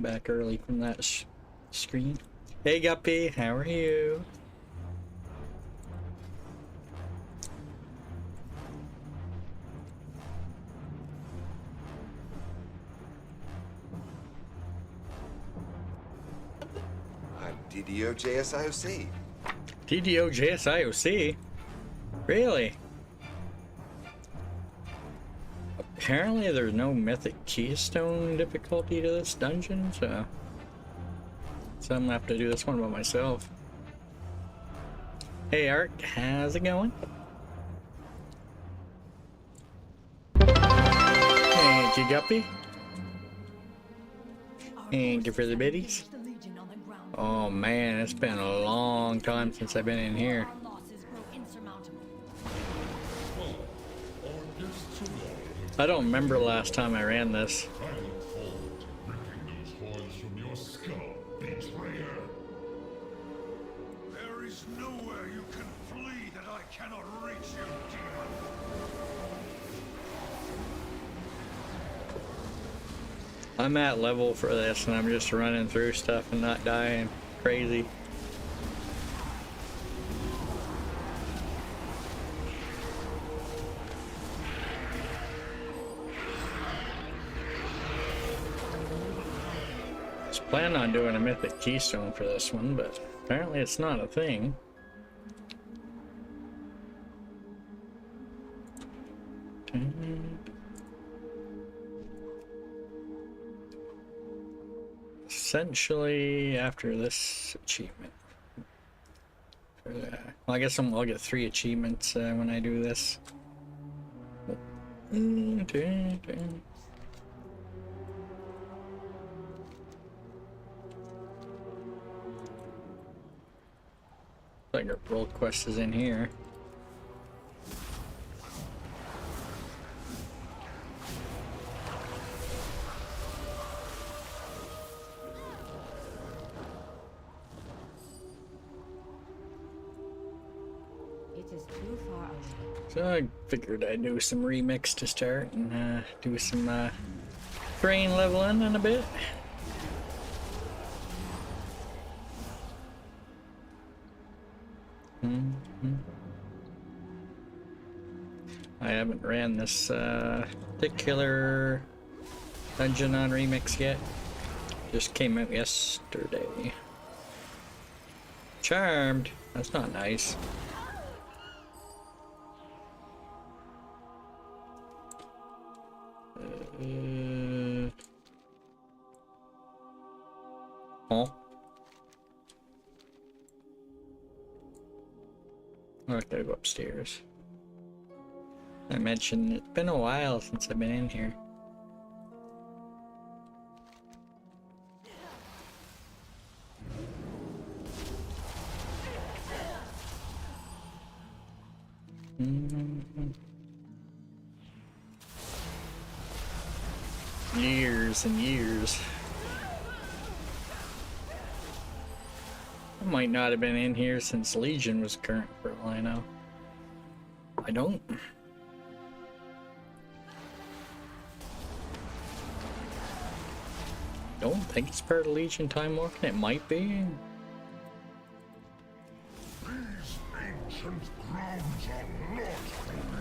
came back early from that screen. Hey Guppy, how are you? I'm DDO JSIOC. DDO JSIOC? Really? Apparently there's no Mythic Keystone difficulty to this dungeon, so I'm gonna have to do this one by myself. Hey Art, how's it going? Thank you, Guppy. Thank you for the biddies. Oh man, it's been a long time since I've been in here. I don't remember last time I ran this. I look forward to ripping those horns from your skull, betrayer. There is nowhere you can flee that I cannot reach you, demon. I'm at level for this and I'm just running through stuff and not dying. Crazy. I was planning on doing a Mythic Keystone for this one, but apparently it's not a thing. Essentially, after this achievement. Well, I guess I'll get 3 achievements when I do this. Like our world quest is in here. So I figured I'd do some remix to start and do some Thrane leveling in a bit. I haven't ran this particular dungeon on remix yet. Just came out yesterday. Charmed. That's not nice. Oh. I gotta go upstairs. I mentioned it's been a while since I've been in here. Years and years. I might not have been in here since Legion was current for all I know. I don't think it's part of Legion Time Walking. It might be. These ancient grounds are not for you.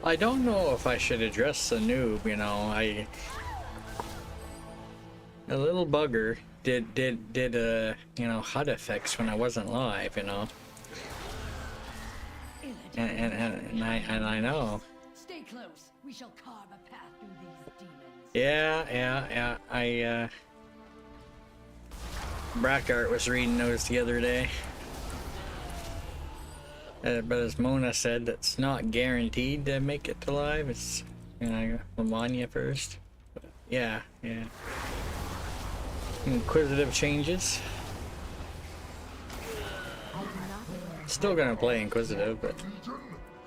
I don't know if I should address the noob, you know. A little bugger did you know, HUD effects when I wasn't live, you know. And I know. Stay close. We shall carve a path through these demons. Yeah. Brackart was reading those the other day. But as Mona said, that's not guaranteed to make it to live. It's, you know, Lamania first. But yeah. Inquisitive changes. Still gonna play Inquisitive, but Legion,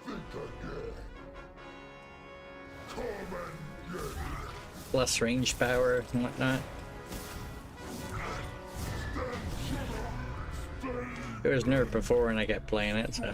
think again. Come and get it. less range power and whatnot. It was nerfed before and I kept playing it, so.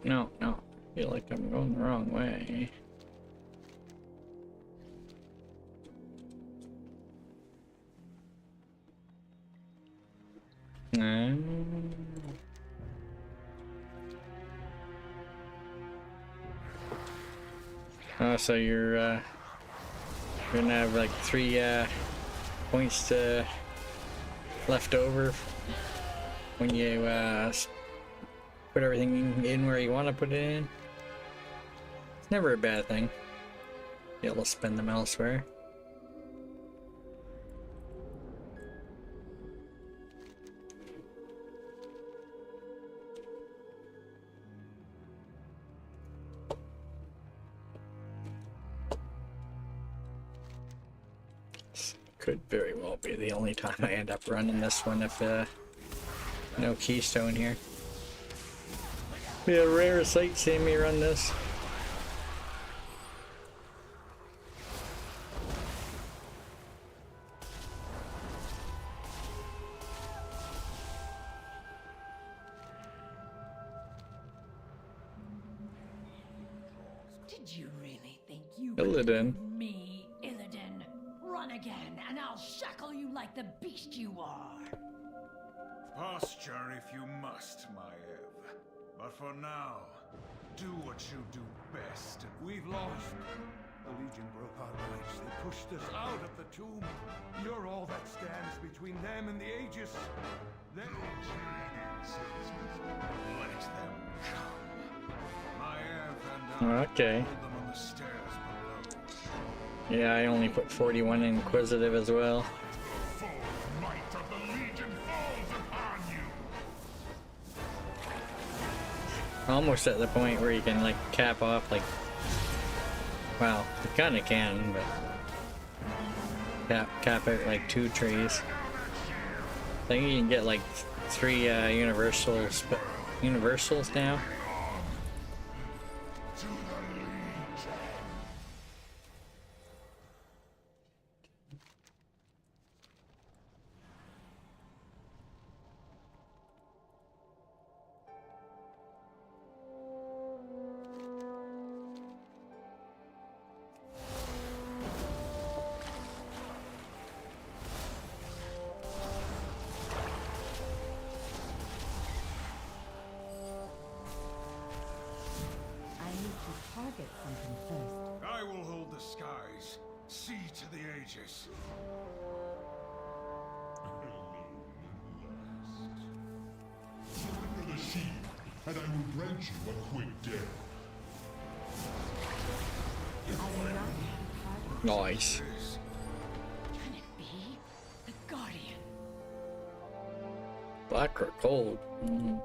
No. I feel like I'm going the wrong way. Oh, so you're gonna have like 3 points left over when you put everything in where you want to put it in. It's never a bad thing. Be able to spend them elsewhere. Could very well be the only time I end up running this one if no keystone here. Be a rare sight seeing me run this. Did you really think you Illidan. could me, Illidan? Run again, and I'll shackle you like the beast you are. Posture if you must, my Ev. But for now, do what you do best. We've lost. The Legion broke our rights. They pushed us out of the tomb. You're all that stands between them and the Aegis. Let them come. My Ev and I Okay. hold them on the stairs below. Yeah, I only put 41 in Inquisitive as well. The full might of the Legion falls upon you. Almost at the point where you can like cap off like, well, you kinda can, but cap out like 2 trees. I think you can get like 3 universals now. To the Legion. I need to target something first. I will hold the skies. See to the Aegis. Surrender the shield, and I will grant you a quick death. Nice. Can it be? The Guardian. Black or cold? Mm.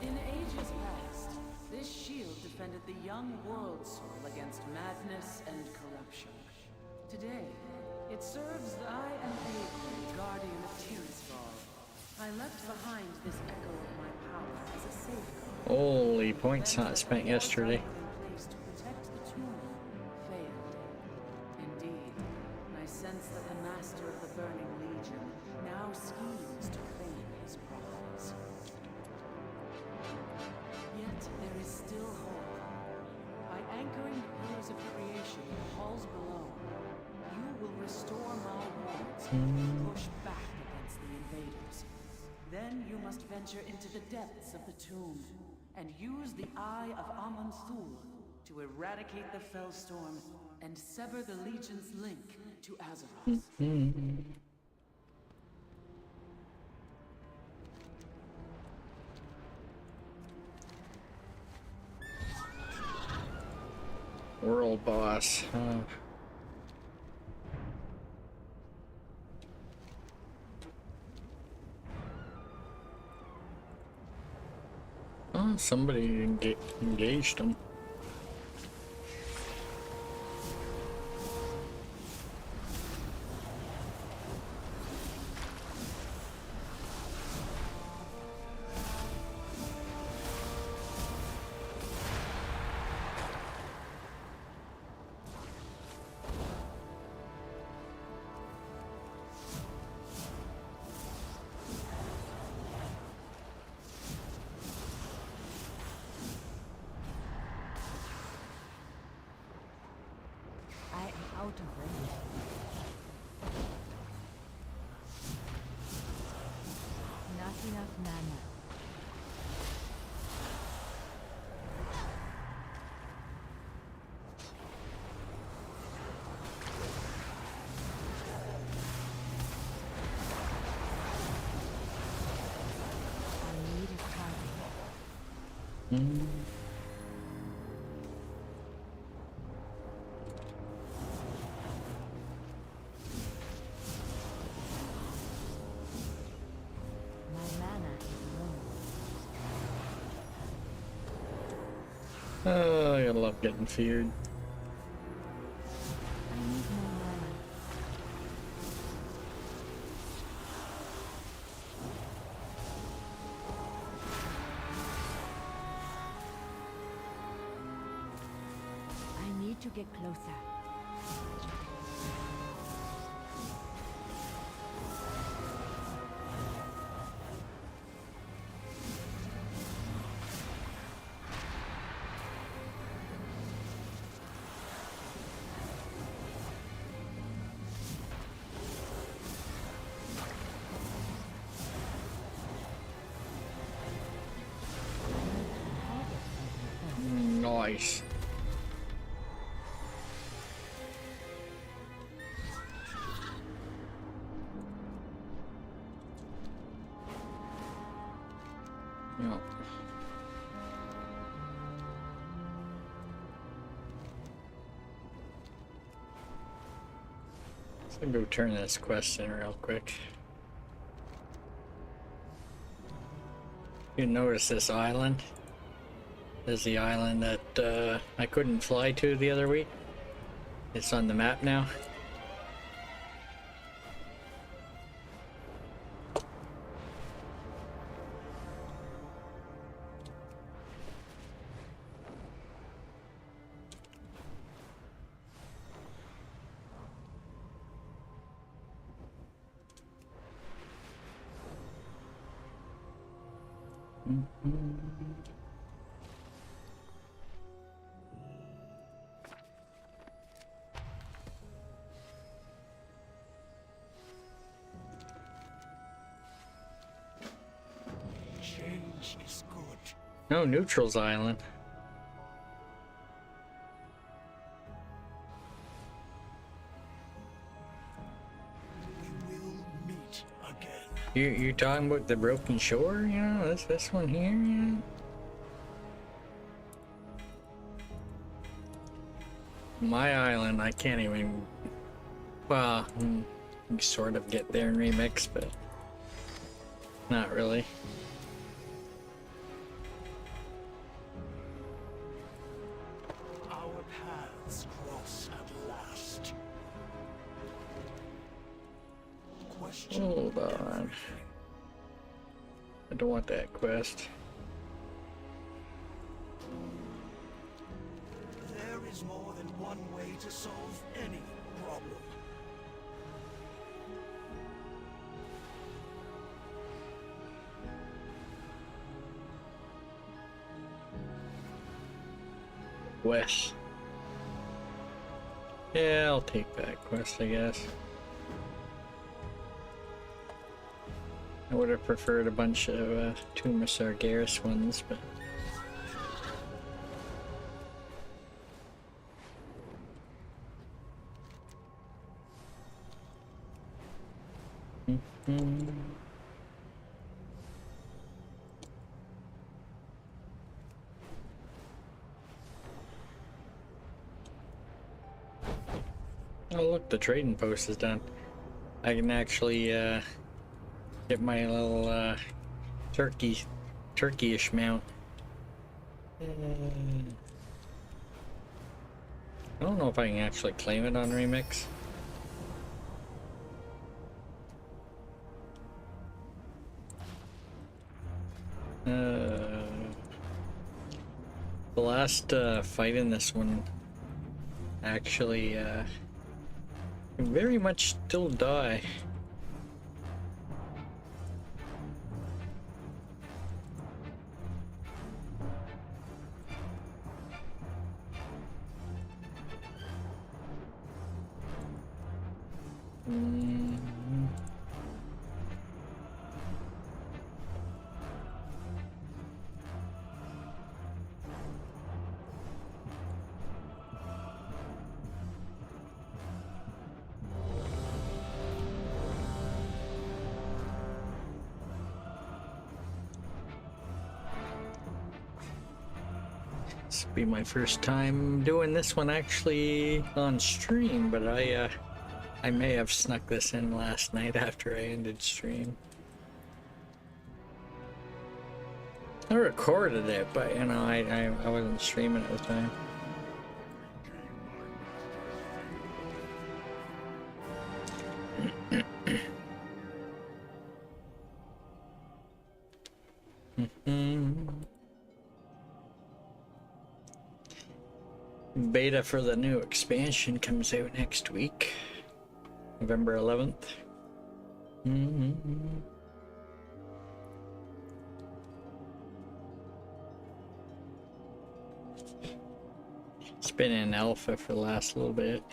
In ages past, this shield defended the young world soul against madness and corruption. Today, it serves I and Avery, guardian of Tirisfal. I left behind this echo of my power as a safeguard. Holy points not spent yesterday. Place to protect the tomb failed. Indeed, I sense that the master of the Burning Legion now schemes to claim his prize. Yet there is still hope. By anchoring the pillars of creation in the halls below, you will restore my wards and push back against the invaders. Then you must venture into the depths of the tomb and use the Eye of Aman'Thul to eradicate the Fellstorm and sever the Legion's link to Azeroth. World boss. Oh, somebody engaged him. I am out of range. Not enough mana. I need a target. My mana is low. Oh, I gotta love getting feared. I need more mana. I need to get closer. Nice. Yeah. So go turn this quest in real quick. You notice this island? This is the island that I couldn't fly to the other week. It's on the map now. Change is good. No, Neutral's Island. We will meet again. You're talking about the Broken Shore? You know, this one here? Yeah. My island, I can't even. Well, you sort of get there in Remix, but not really. Our paths cross at last. Question. Hold on. I don't want that quest. There is more than one way to solve any problem. West. Yeah, I'll take that quest, I guess. I would have preferred a bunch of Tomb of Sargeras ones, but... Oh look, the trading post is done. I can actually get my little turkey-ish mount. I don't know if I can actually claim it on Remix. The last fight in this one actually can very much still die. This will be my first time doing this one actually on stream, but I may have snuck this in last night after I ended stream. I recorded it, but you know, I wasn't streaming at the time. Beta for the new expansion comes out next week, November 11th. It's been in alpha for the last little bit.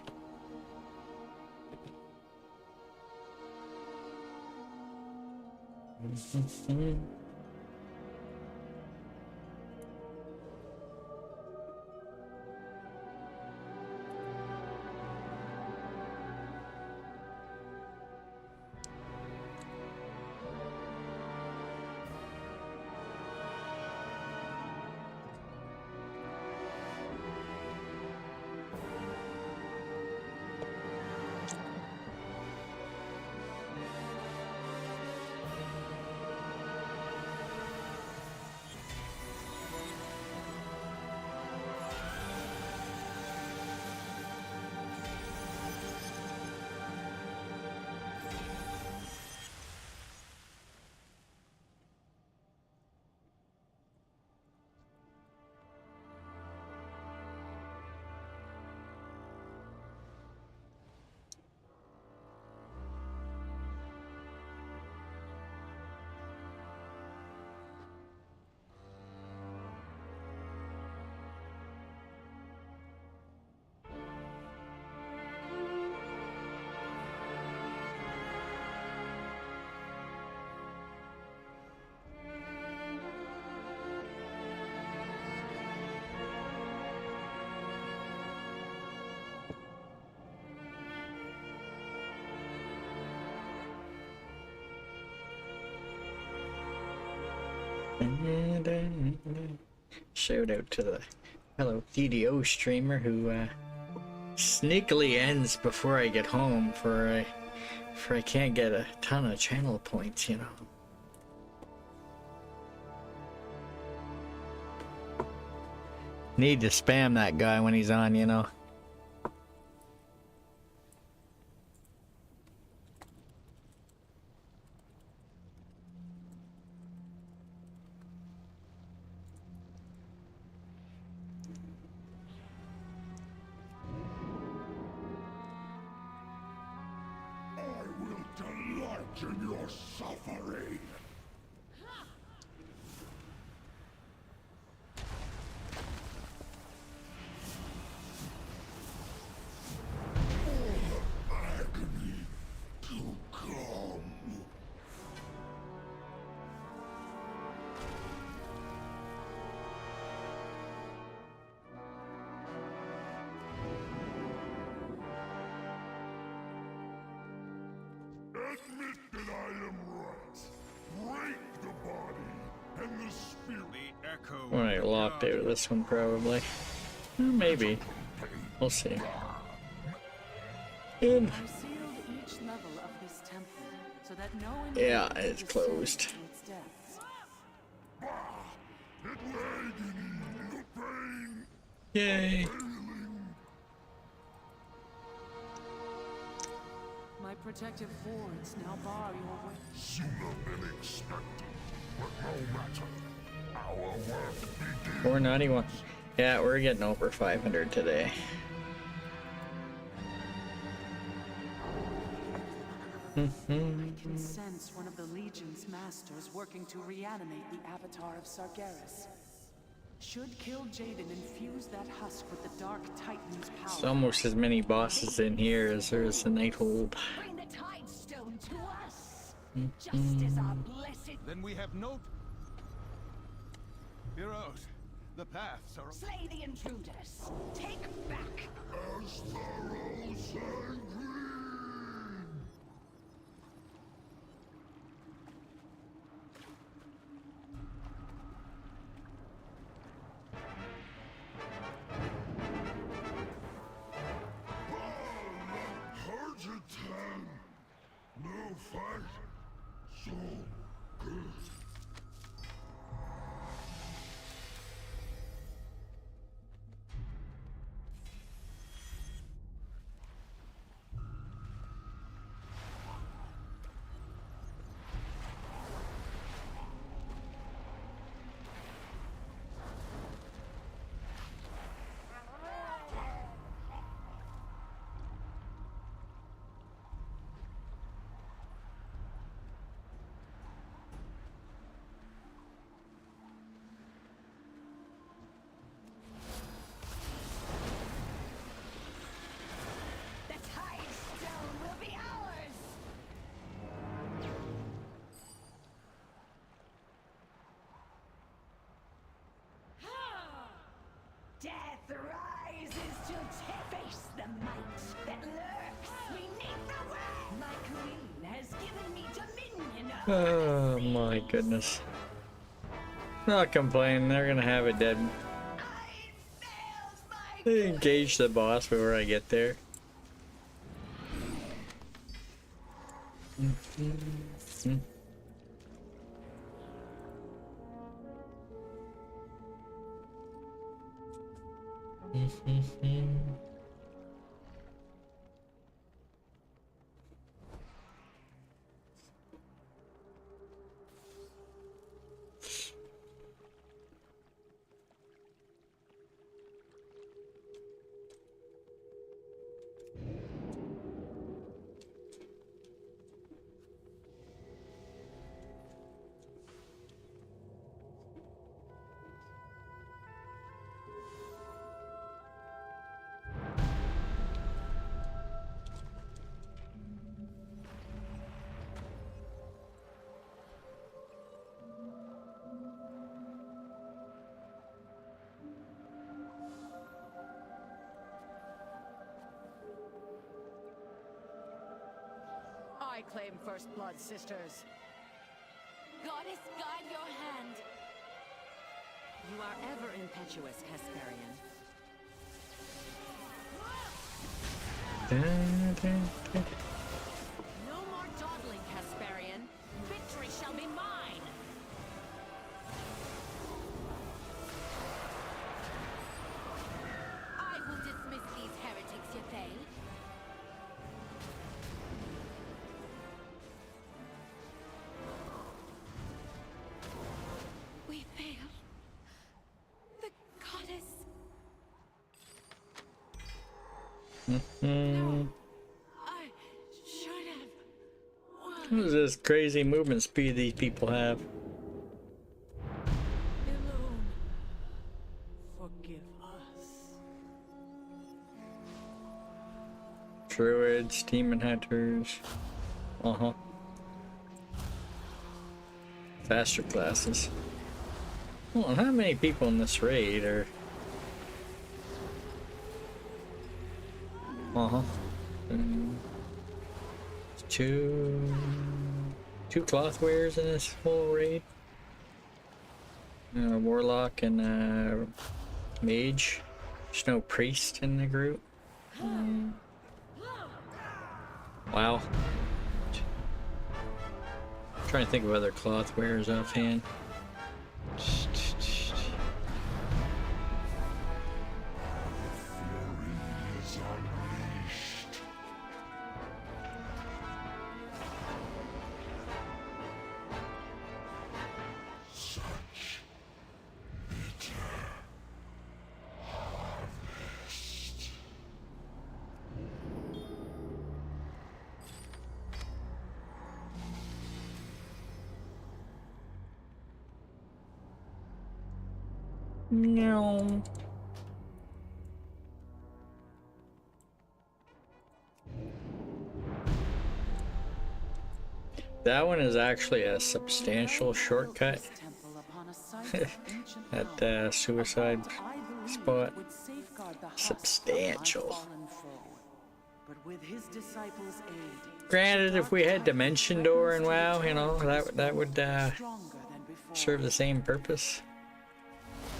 Shout out to the fellow DDO streamer who sneakily ends before I get home for I can't get a ton of channel points, you know. Need to spam that guy when he's on, you know. In your suffering. Agony to come. Admit that I am right. Break the body and the spirit. The echo. When I locked out of this one, probably. Maybe. We'll see. I sealed each level of this temple so that no one Yeah, could it's descend closed. to its depths. It agony, the pain, Yay. My protective wards now bar your way. sooner than expected. But no matter. Our work begins. 491. Yeah, we're getting over 500 today. I can sense one of the Legion's masters working to reanimate the avatar of Sargeras. Should kill Jaden infuse that husk with the Dark Titan's power. It's almost as many bosses in here as there is in Nighthold. Bring the Tide Stone to us, just as our blessed Then we have no... Heroes, the paths are... slay the intruders. Take back. As thorough sanguine. Harjitan. No fight. So good. The Tide Stone will be ours. Death rises to face the might that lurks beneath the way. My queen has given me dominion over Oh my goodness. Not complaining, they're gonna have it dead. I failed my They engage the boss before I get there. I claim first blood, sisters. Goddess, guide your hand. You are ever impetuous, Hesperian. No more dawdling, Hesperian. Victory shall be mine. I will dismiss these heretics, Yathay. We fail. The goddess. No. I should have. What is this crazy movement speed these people have? Alone. Forgive us. Druids, demon hunters. Faster classes. Well, how many people in this raid are? Two cloth wearers in this whole raid. Warlock and mage. There's no priest in the group. Wow. I'm trying to think of other cloth wearers offhand. Fury is unleashed. Such bitter harvest. No. That one is actually a substantial shortcut. This temple upon a site of ancient At power, suicide I believe spot. would safeguard the husk Substantial. of my fallen foe. But with his disciples' aid, Granted, if we had Dimension Door and WoW, you know, that would stronger than before. serve the same purpose.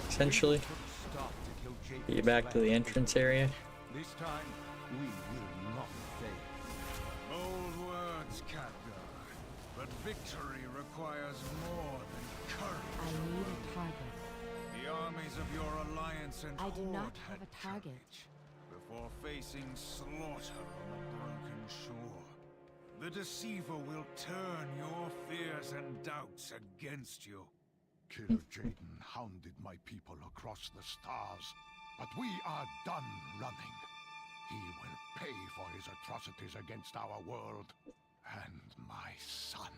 Essentially, Stop to kill Jake. get you back to the entrance area. This time, we will not fail. Bold words, Khadgar, but victory requires more than courage. I need a target. The armies of your alliance and I do not horde have had a target. courage before facing slaughter on a broken shore. The deceiver will turn your fears and doubts against you. Killer Jaden hounded my people across the stars, but we are done running. He will pay for his atrocities against our world and my son.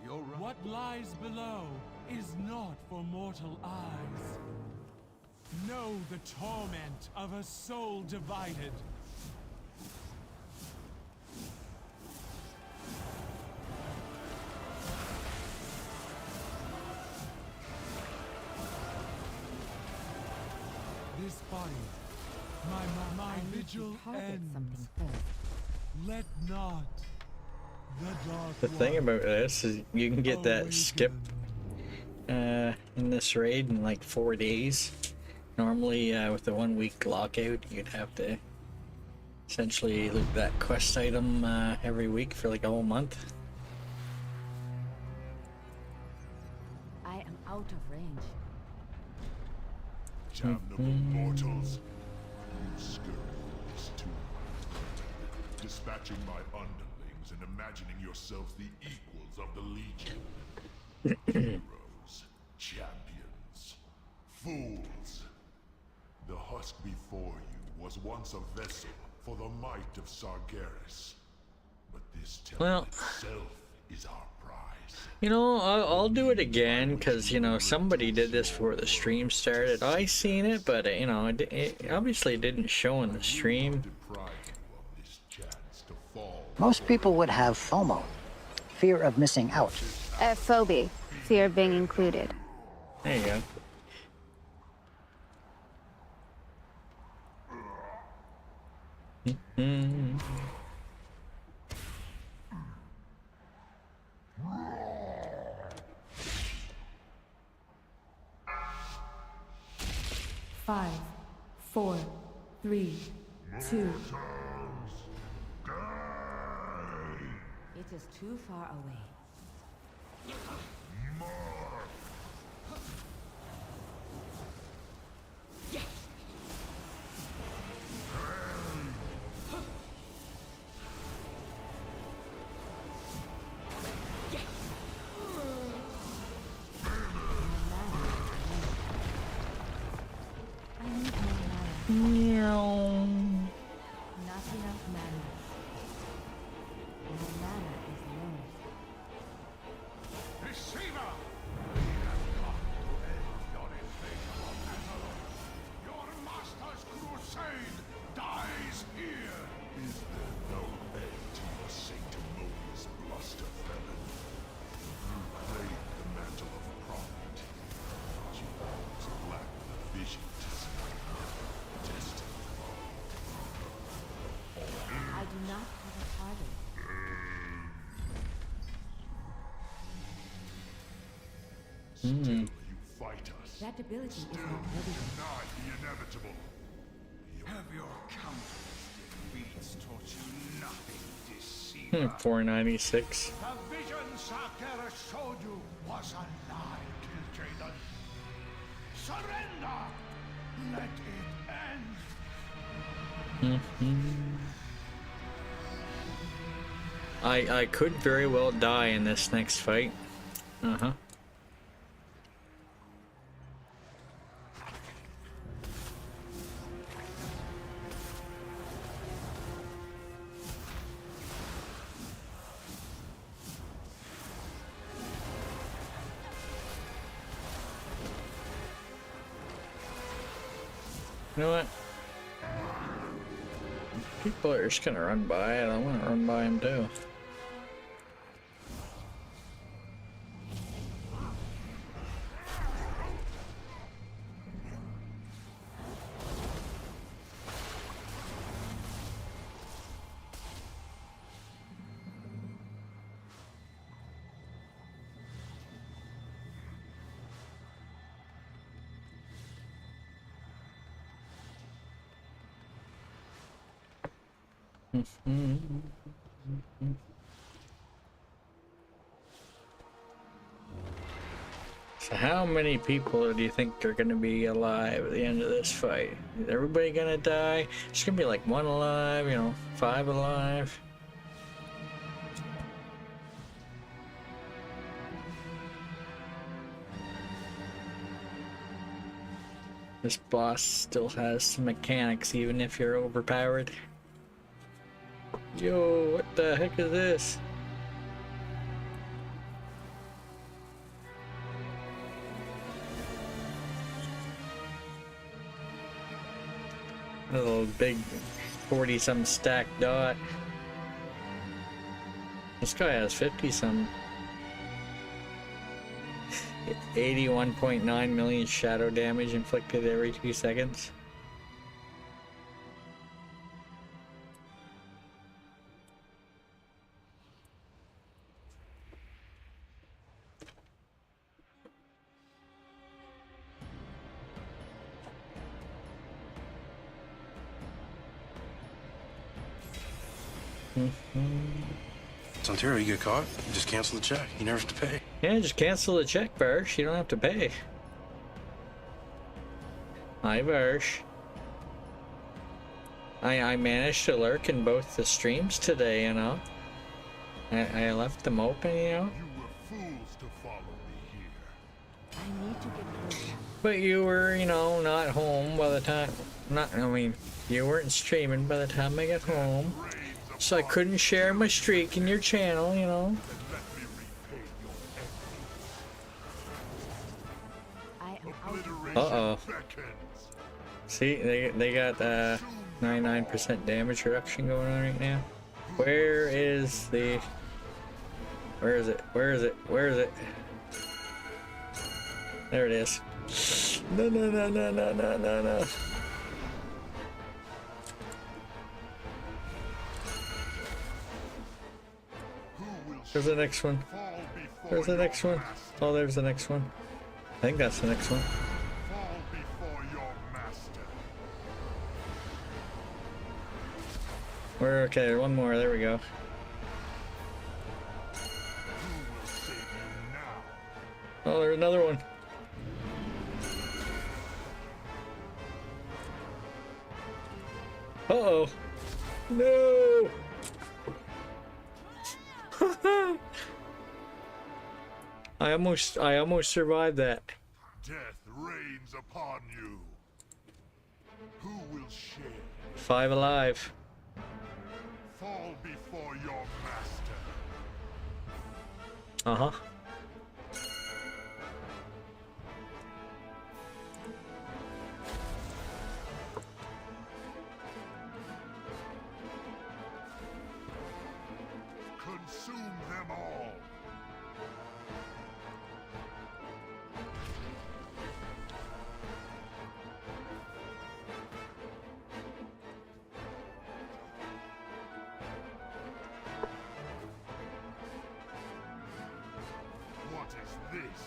You're right. What lies below is not for mortal eyes. Know the torment of a soul divided. This body, my I need vigil to target ends. something first. Let not the dark The thing one about this is you can get that awaken. skip in this raid in like 4 days. Normally, with the 1 week lockout, you'd have to essentially loot that quest item every week for like a whole month. I am out of range. Damnable mortals, you scurry this tomb, dispatching my underlings and imagining yourselves the equals of the Legion. Heroes, champions, fools. The husk before you was once a vessel for the might of Sargeras, but this temple Well, itself is our prize. you know, I'll do it again because, you know, somebody did this before the stream started. I seen it, but, you know, it obviously didn't show in the stream. Deprive you of this chance to fall. Most people would have FOMO, fear of missing out. Phobia, fear of being included. There you go. Five, 4, 3, 2. It is too far away. I need more mana. Not enough mana. My mana is low. Receiver! We have come to end your insatiable battle. Your master's crusade dies here. Is there no end to your sanctimonious bluster, felon? You claim the mantle of prophet, but you also lack the vision to see destiny. I do not have a target. Still you fight us. That ability is not ready. Deny the inevitable. Have your countless defeats taught you nothing, 496. The vision Sakera showed you was a lie, Kil'jaeden. Surrender! Let it end! I could very well die in this next fight. Uh-huh. You know what? People are just gonna run by it. I want to run by him too. So how many people do you think are going to be alive at the end of this fight? Is everybody going to die? It's going to be like 1 alive, you know, 5 alive. This boss still has some mechanics even if you're overpowered. Yo, what the heck is this? A little big 40-some stack dot. This guy has 50-some. 81.9 million shadow damage inflicted every 2 seconds. Ontario, you get caught, you just cancel the check. You never have to pay. Yeah, just cancel the check, Barsh. You don't have to pay. Hi, Barsh. I managed to lurk in both the streams today, you know. I left them open, you know. You were fools to follow me here. I need to get closer. But you were, you know, not home by the time... you weren't streaming by the time I got home. So I couldn't share my streak in your channel, you know. Uh-oh. See, they got 99% damage reduction going on right now. Where is the... Where is it? Where is it? Where is it? There it is. No, no, no, no, no, no, no, no. Where's the next one? Where's the next one? Oh, there's the next one. I think that's the next one. We're okay, one more, there we go. Oh, there's another one. Uh-oh. No! I almost survived that. Death reigns upon you. Who will share? 5 alive. Fall before your master. Uh-huh. Consume them all. What is this?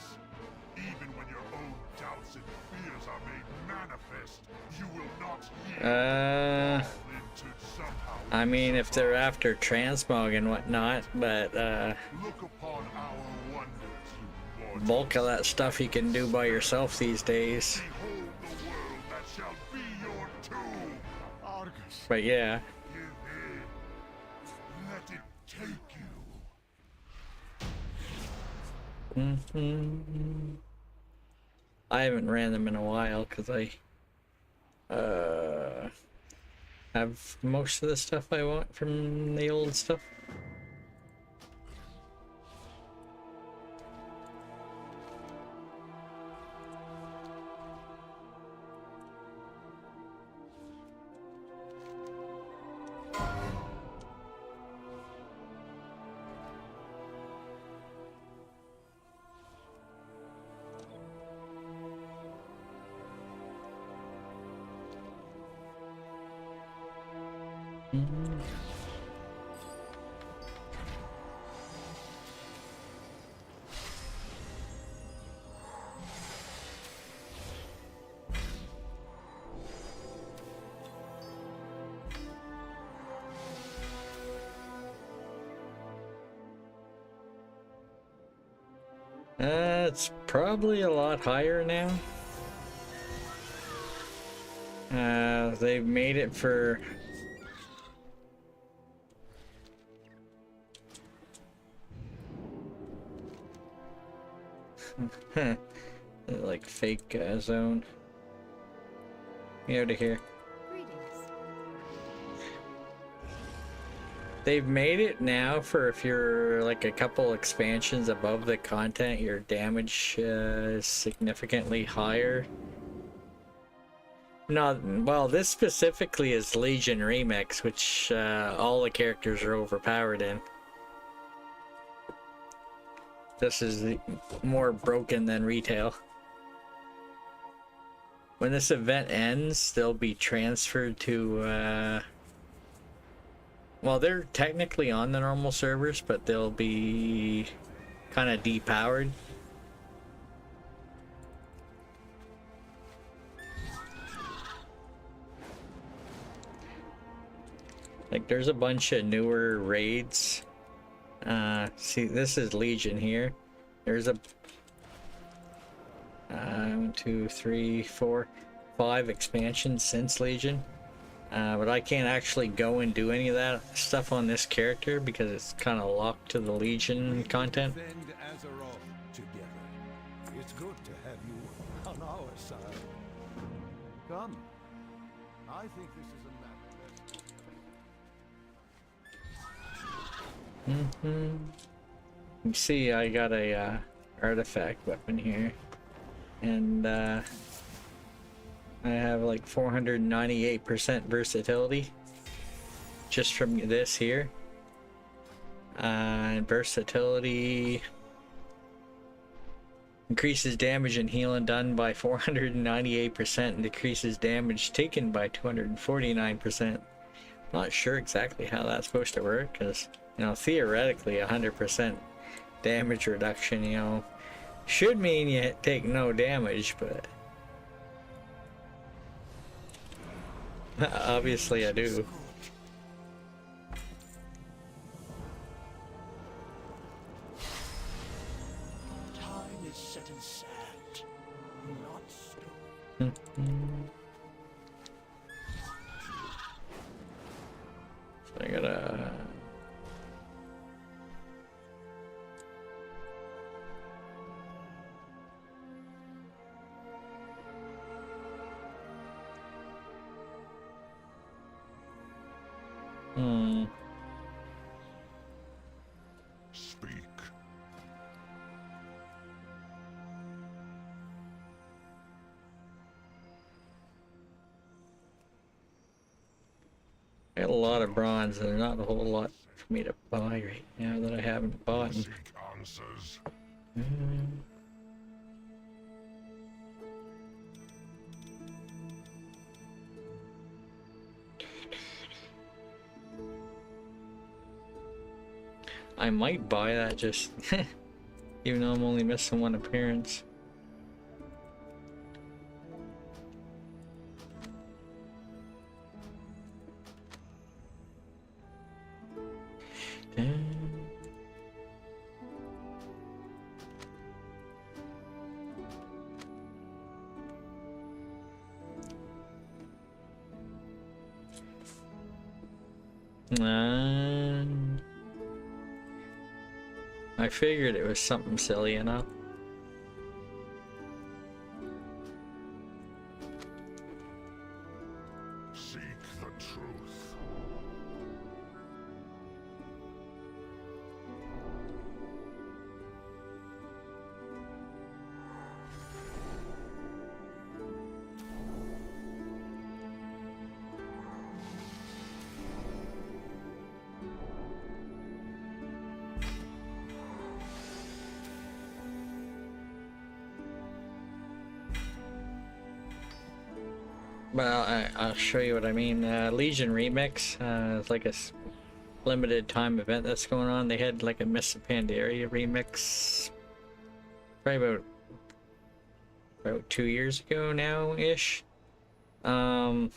Even when your own doubts and fears are made manifest, you will not yield. Fall into somehow I mean, if they're after transmog and whatnot, but Look upon our wonders, you mortals. bulk of that stuff you can do by yourself these days. Behold the world that shall be your tomb. Argus. But yeah. Give in. Let it take you. I haven't ran them in a while because I have most of the stuff I want from the old stuff. It's probably a lot higher now. They've made it for like fake zone. Get out of here. They've made it now for if you're like a couple expansions above the content, your damage is significantly higher. No, well, this specifically is Legion Remix, which all the characters are overpowered in. This is more broken than retail. When this event ends, they'll be transferred to well, they're technically on the normal servers, but they'll be kind of depowered. Like, there's a bunch of newer raids. See, this is Legion here. There's a 1, 2, 3, 4, 5 expansions since Legion. But I can't actually go and do any of that stuff on this character because it's kind of locked to the Legion content. It's good to have you on our side. Come. I think this is a matter You see, I got a artifact weapon here, and I have like 498% versatility just from this here. And versatility increases damage and healing done by 498% and decreases damage taken by 249%. Not sure exactly how that's supposed to work, because, you know, theoretically 100% damage reduction, you know, should mean you take no damage, but obviously I do. time is set in sand, not stone. So I gotta Speak. I got a lot of bronze, and there's not a whole lot for me to buy right now that I haven't bought. Seek answers. I might buy that just even though I'm only missing one appearance. I figured it was something silly enough. Seek the truth. Well, I'll show you what I mean. Legion Remix, it's like a limited time event that's going on. They had like a Mists of Pandaria remix probably about 2 years ago now-ish. But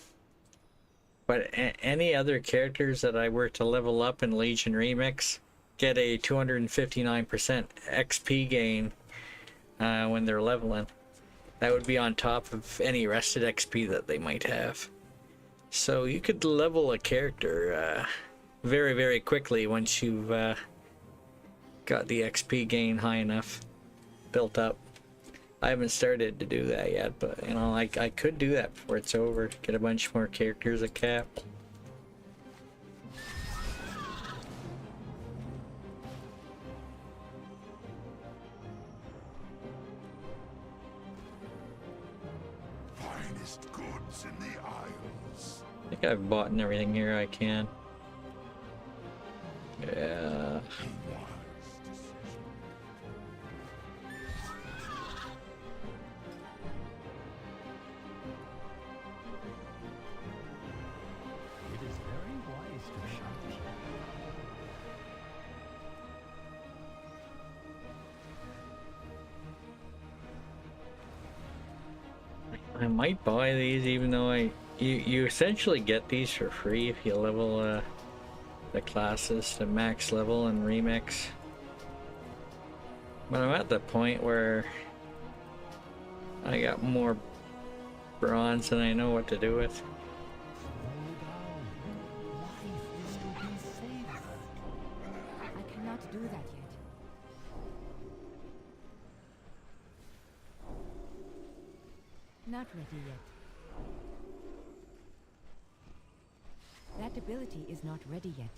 any other characters that I were to level up in Legion Remix get a 259% XP gain when they're leveling. That would be on top of any rested XP that they might have. So you could level a character very, very quickly once you've got the XP gain high enough built up. I haven't started to do that yet, but you know, I could do that before it's over. Get a bunch more characters at cap. Finest goods in the Isles. I think I've bought and everything here I can. Yeah. It is very wise to shout. I might buy these even though you essentially get these for free if you level the classes to max level and remix. But I'm at the point where I got more bronze than I know what to do with. I cannot do that yet. Not ready yet. That ability is not ready yet.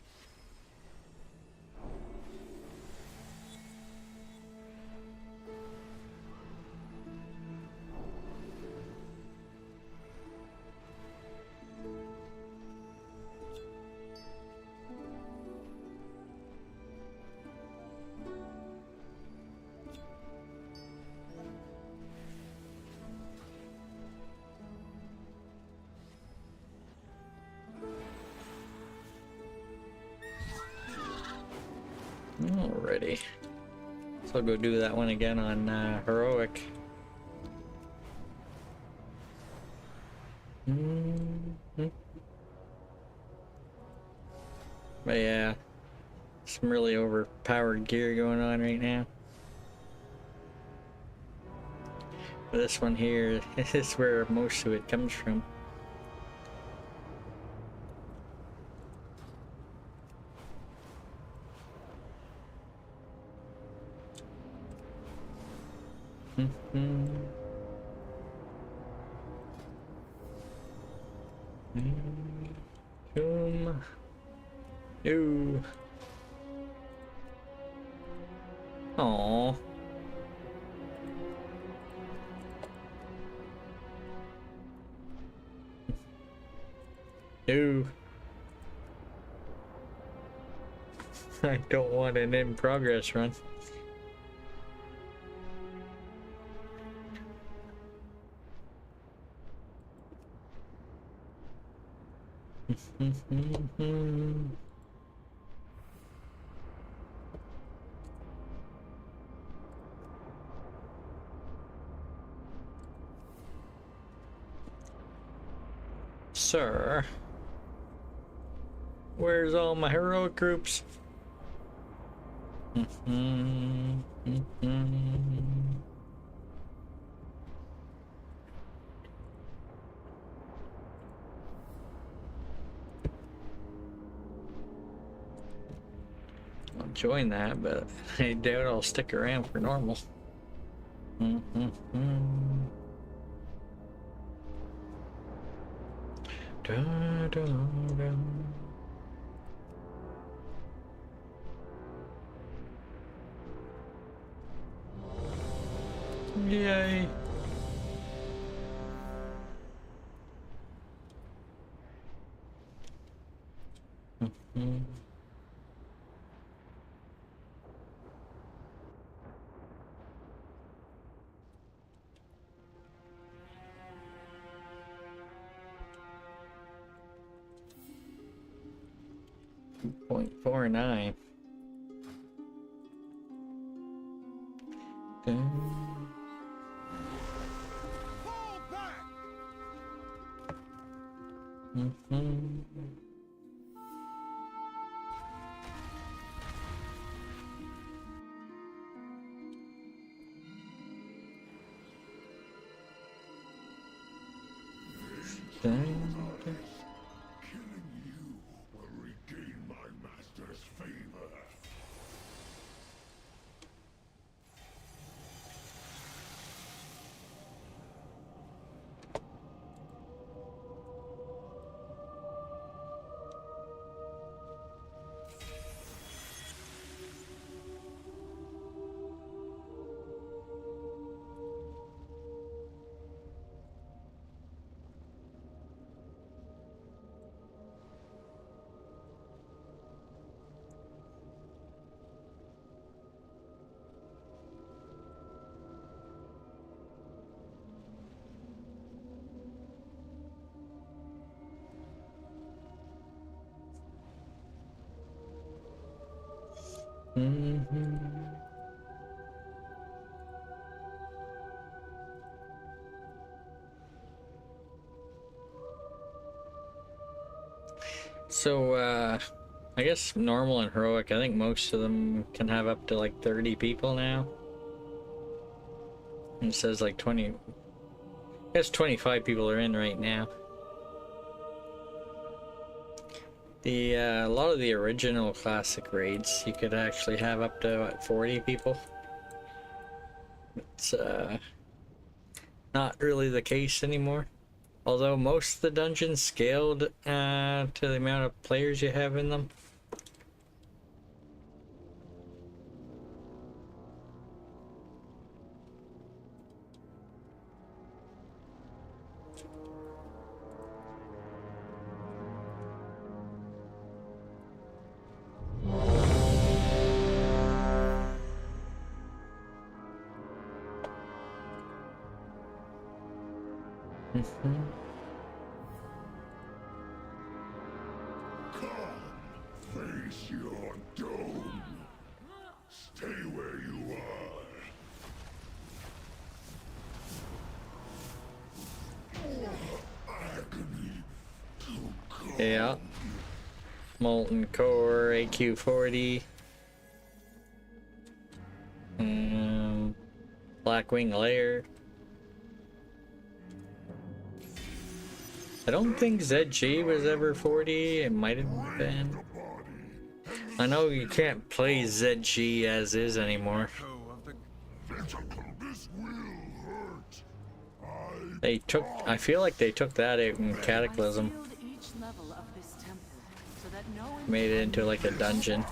Alrighty. So I'll go do that one again on Heroic. But yeah, some really overpowered gear going on right now. But this one here is where most of it comes from. Boom. Ew. Aww. Ew. I don't want an in progress run. Sir, where's all my heroic groups? I'll join that, but I doubt I'll stick around for normal. Da, da, da. Yay. .49. Killing you will regain my master's favor. So, I guess normal and heroic, I think most of them can have up to like 30 people now. And it says like 20, I guess 25 people are in right now. The, a lot of the original classic raids, you could actually have up to, what, 40 people. It's, not really the case anymore. Although most of the dungeons scaled to the amount of players you have in them. Face your doom. Stay where you are. Agony to come. Yeah. Molten Core, AQ40. Blackwing Lair. I don't think ZG was ever 40. It might have been. I know you can't play ZG as is anymore. They took, I feel like they took that out in Cataclysm. Made it into like a dungeon.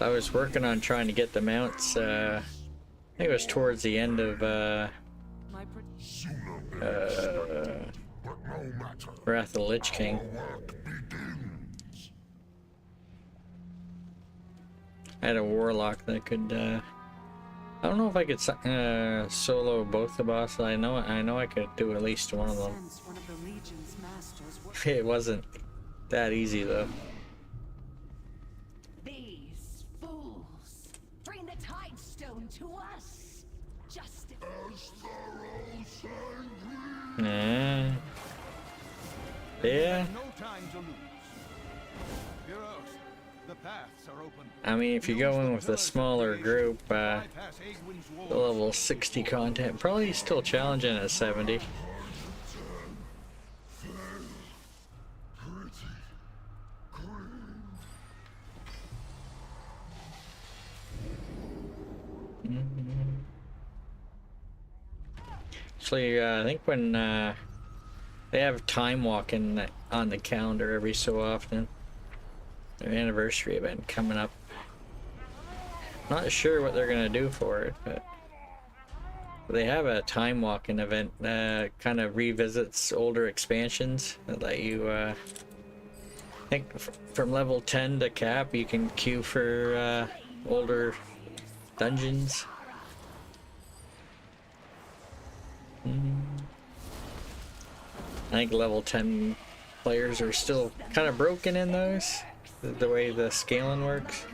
I was working on trying to get the mounts, I think it was towards the end of Wrath of the Lich King. I had a warlock that could I don't know if I could solo both the bosses. I know I could do at least one of them. It wasn't that easy though. These fools bring the Tide Stone to us. Justice. Yeah. No time to lose. Heroes, the paths are open. I mean, if you go in with a smaller group, the level 60 content probably still challenging at 70. Actually, I think when they have time walking on the calendar every so often, their anniversary event coming up. Not sure what they're gonna do for it, but they have a time walking event that kind of revisits older expansions that let you, I think from level 10 to cap, you can queue for older dungeons. I think level 10 players are still kind of broken in those, the way the scaling works.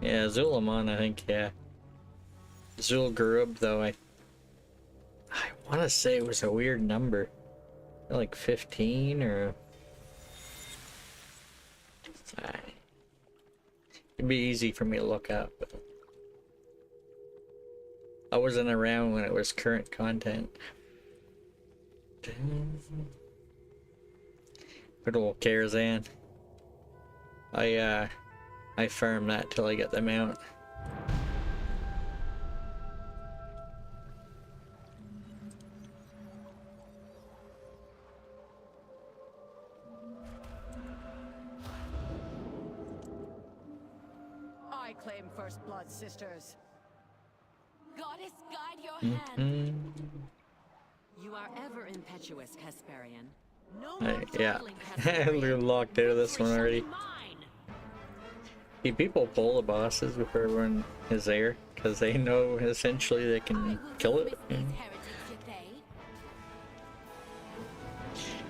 Yeah, Zulamon, I think, yeah. Zul'Gurub, though, I want to say it was a weird number. Like 15 or... It'd be easy for me to look up, but I wasn't around when it was current content. Good old Karazhan. I farm that till I get the mount. I claim first blood, sisters. Goddess, guide your hand. You are ever impetuous, Hesperian. No Yeah, we're locked out of this one already. See, people pull the bosses before everyone is there because they know essentially they can kill it.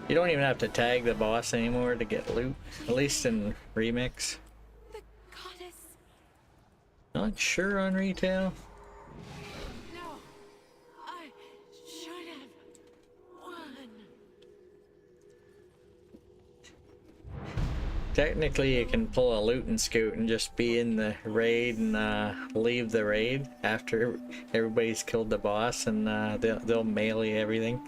You don't even have to tag the boss anymore to get loot, at least in Remix. Not sure on retail. No, I should have won. Technically, you can pull a loot and scoot and just be in the raid and leave the raid after everybody's killed the boss, and they'll melee everything.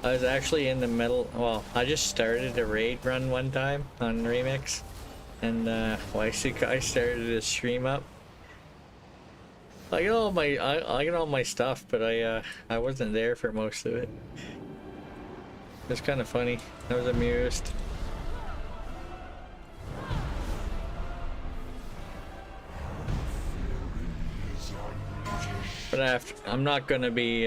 I was actually in the middle. Well, I just started a raid run one time on Remix, and I started to stream up. I get all my stuff, but I wasn't there for most of it. It was kind of funny. I was amused. But I'm not gonna be.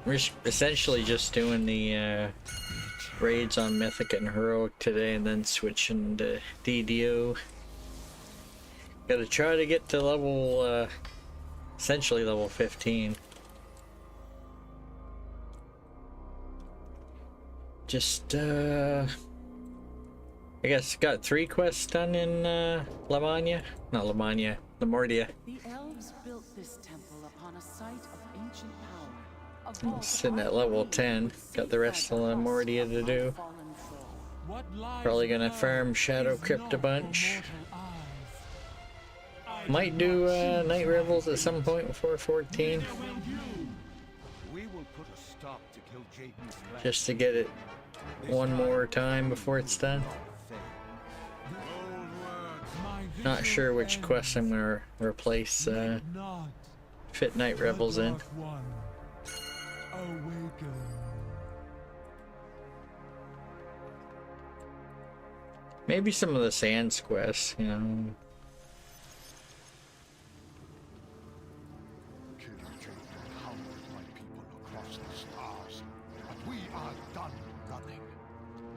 We're essentially just doing the raids on Mythic and Heroic today, and then switching to DDO. Gotta try to get to level, essentially level 15. Just, I guess got 3 quests done in Lamania? Not Lamania, Lamordia. The elves built this temple upon a site of ancient power. I'm sitting at level 10. Got the rest of Lamordia to do. Probably gonna farm Shadow Crypt a bunch. Might do Night Rebels at some point before 14. Just to get it one more time before it's done. Not sure which quest I'm gonna replace Fit Night Rebels in. Maybe some of the Sands quests, you know.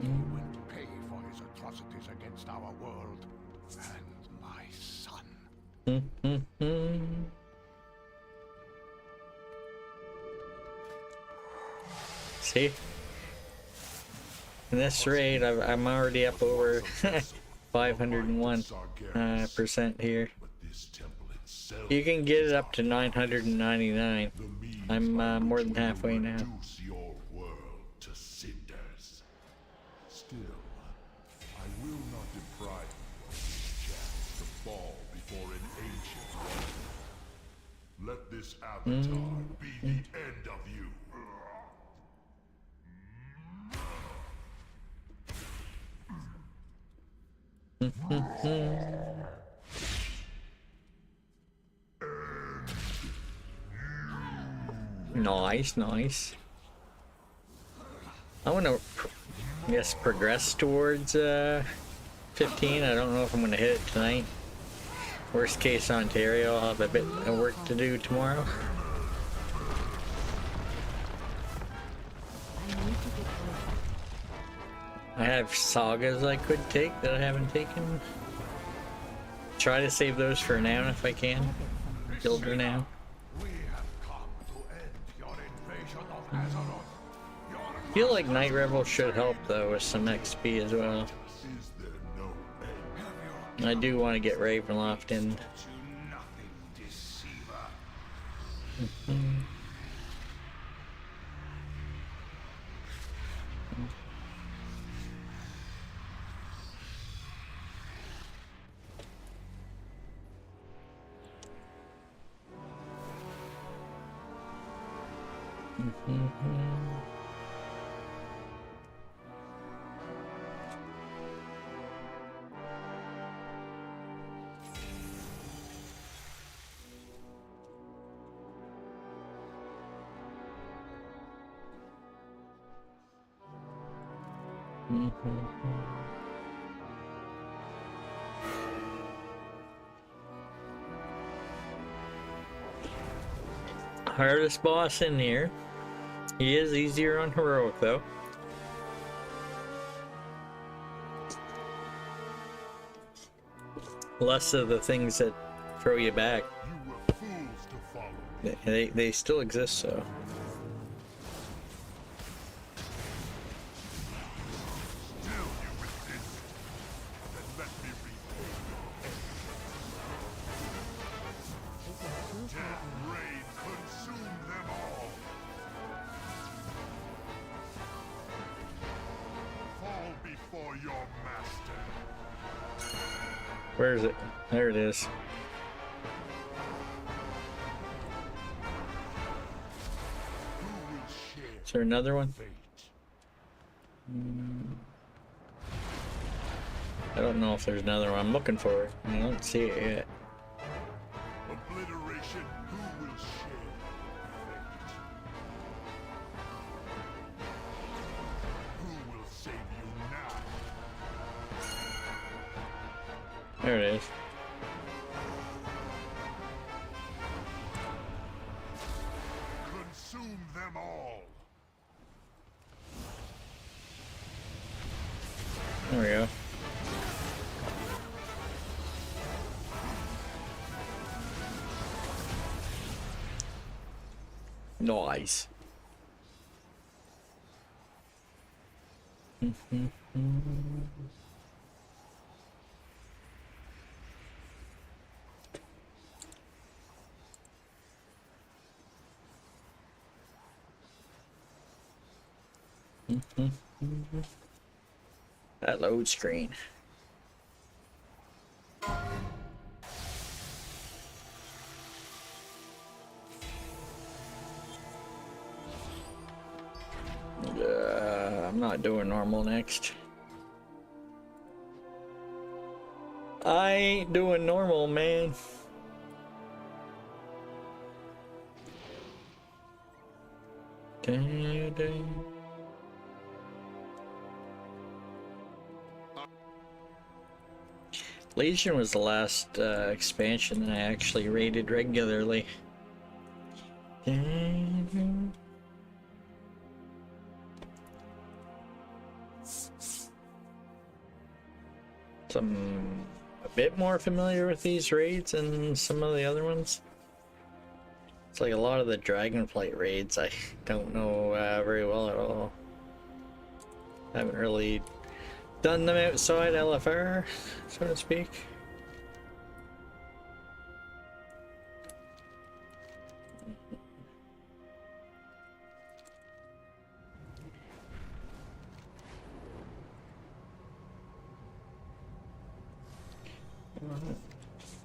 He will pay for his atrocities against our world and my son. See? In this raid, I'm already up over 501% here. You can get it up to 999. I'm more than halfway now. Your world to cinders. Still, I will not deprive you of this chance to fall before an ancient one. Let this avatar be the end of you. Nice, nice. I want to, yes, progress towards 15. I don't know if I'm going to hit it tonight. Worst case, Ontario. I'll have a bit of work to do tomorrow. I have sagas I could take that I haven't taken. Try to save those for now if I can. Build her now. Feel like Night Revel should help though with some XP as well. I do want to get Ravenloft in. Hardest boss in here. He is easier on heroic though. Less of the things that throw you back. They still exist, so. Where is it? There it is. Is there another one? I don't know if there's another one. I'm looking for it. I don't see it yet. Obliteration, who will share fate? Who will save you now? There it is. Consume them all. There we go. Nice. That load screen. I'm not doing normal next. I ain't doing normal, man. Legion was the last expansion that I actually raided regularly. So I'm a bit more familiar with these raids than some of the other ones. It's like a lot of the Dragonflight raids I don't know very well at all. Haven't really done them outside LFR, so to speak.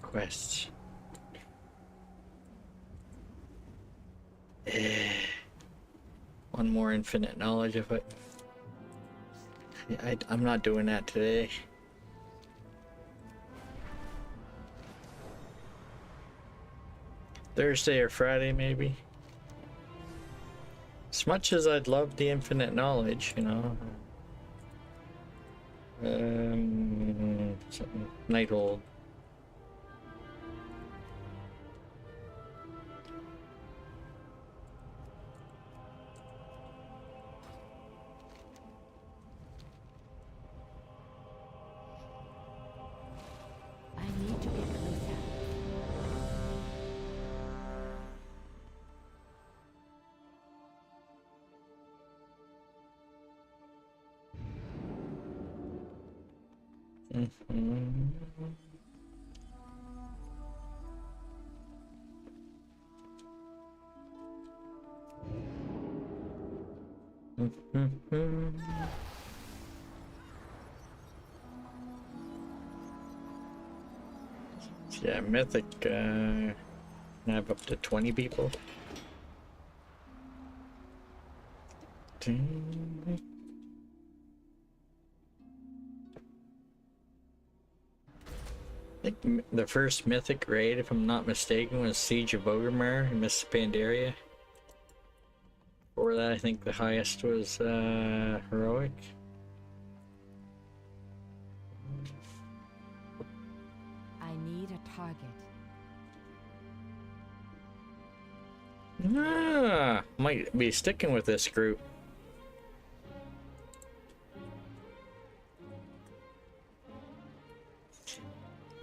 Quests. One more infinite knowledge of it. I'm not doing that today. Thursday or Friday, maybe. As much as I'd love the infinite knowledge, you know. Something Nighthold. I need to get closer. Yeah, Mythic can have up to 20 people. I think the first Mythic raid, if I'm not mistaken, was Siege of Orgrimmar in Miss Pandaria. Before that, I think the highest was Heroic. I need a target. Ah, might be sticking with this group.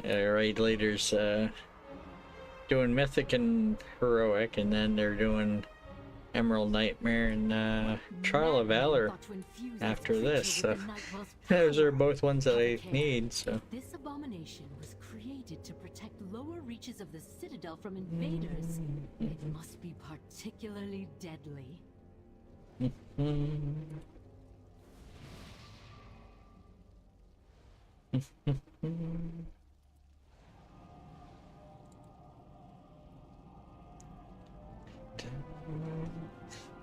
Raid leaders doing Mythic and Heroic, and then they're doing Emerald Nightmare and Trial of Valor after this. So those are both ones that I need. So This abomination was created to protect lower reaches of the Citadel from invaders. It must be particularly deadly.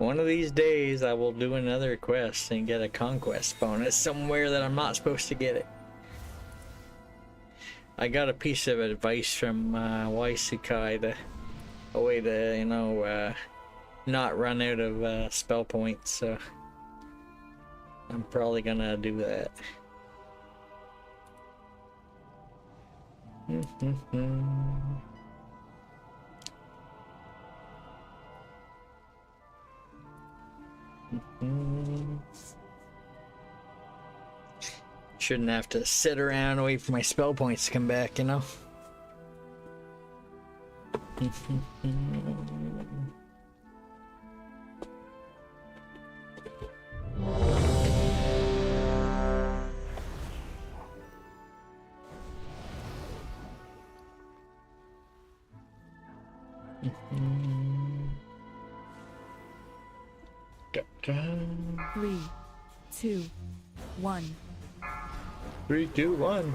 one of these days I will do another quest and get a conquest bonus somewhere that I'm not supposed to get it. I got a piece of advice from Waisukai, a way to, you know, not run out of spell points, so I'm probably gonna do that. Shouldn't have to sit around and wait for my spell points to come back, you know? Three, two, one. 3, 2, 1.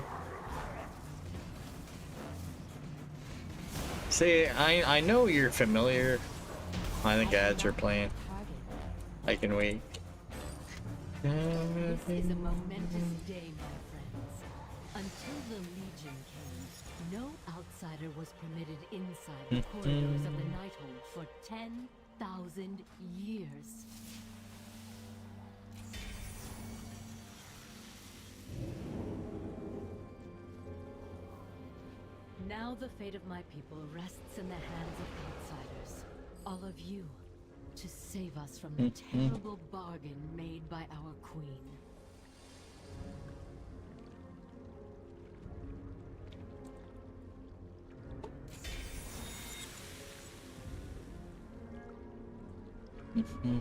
See, I know you're familiar. I think ads are playing. I can wait. This is a momentous day, my friends. Until the Legion came, no outsider was permitted inside the corridors of the Nighthold for 10,000 years. Now the fate of my people rests in the hands of outsiders. All of you, to save us from the terrible bargain made by our queen. Mm-hmm.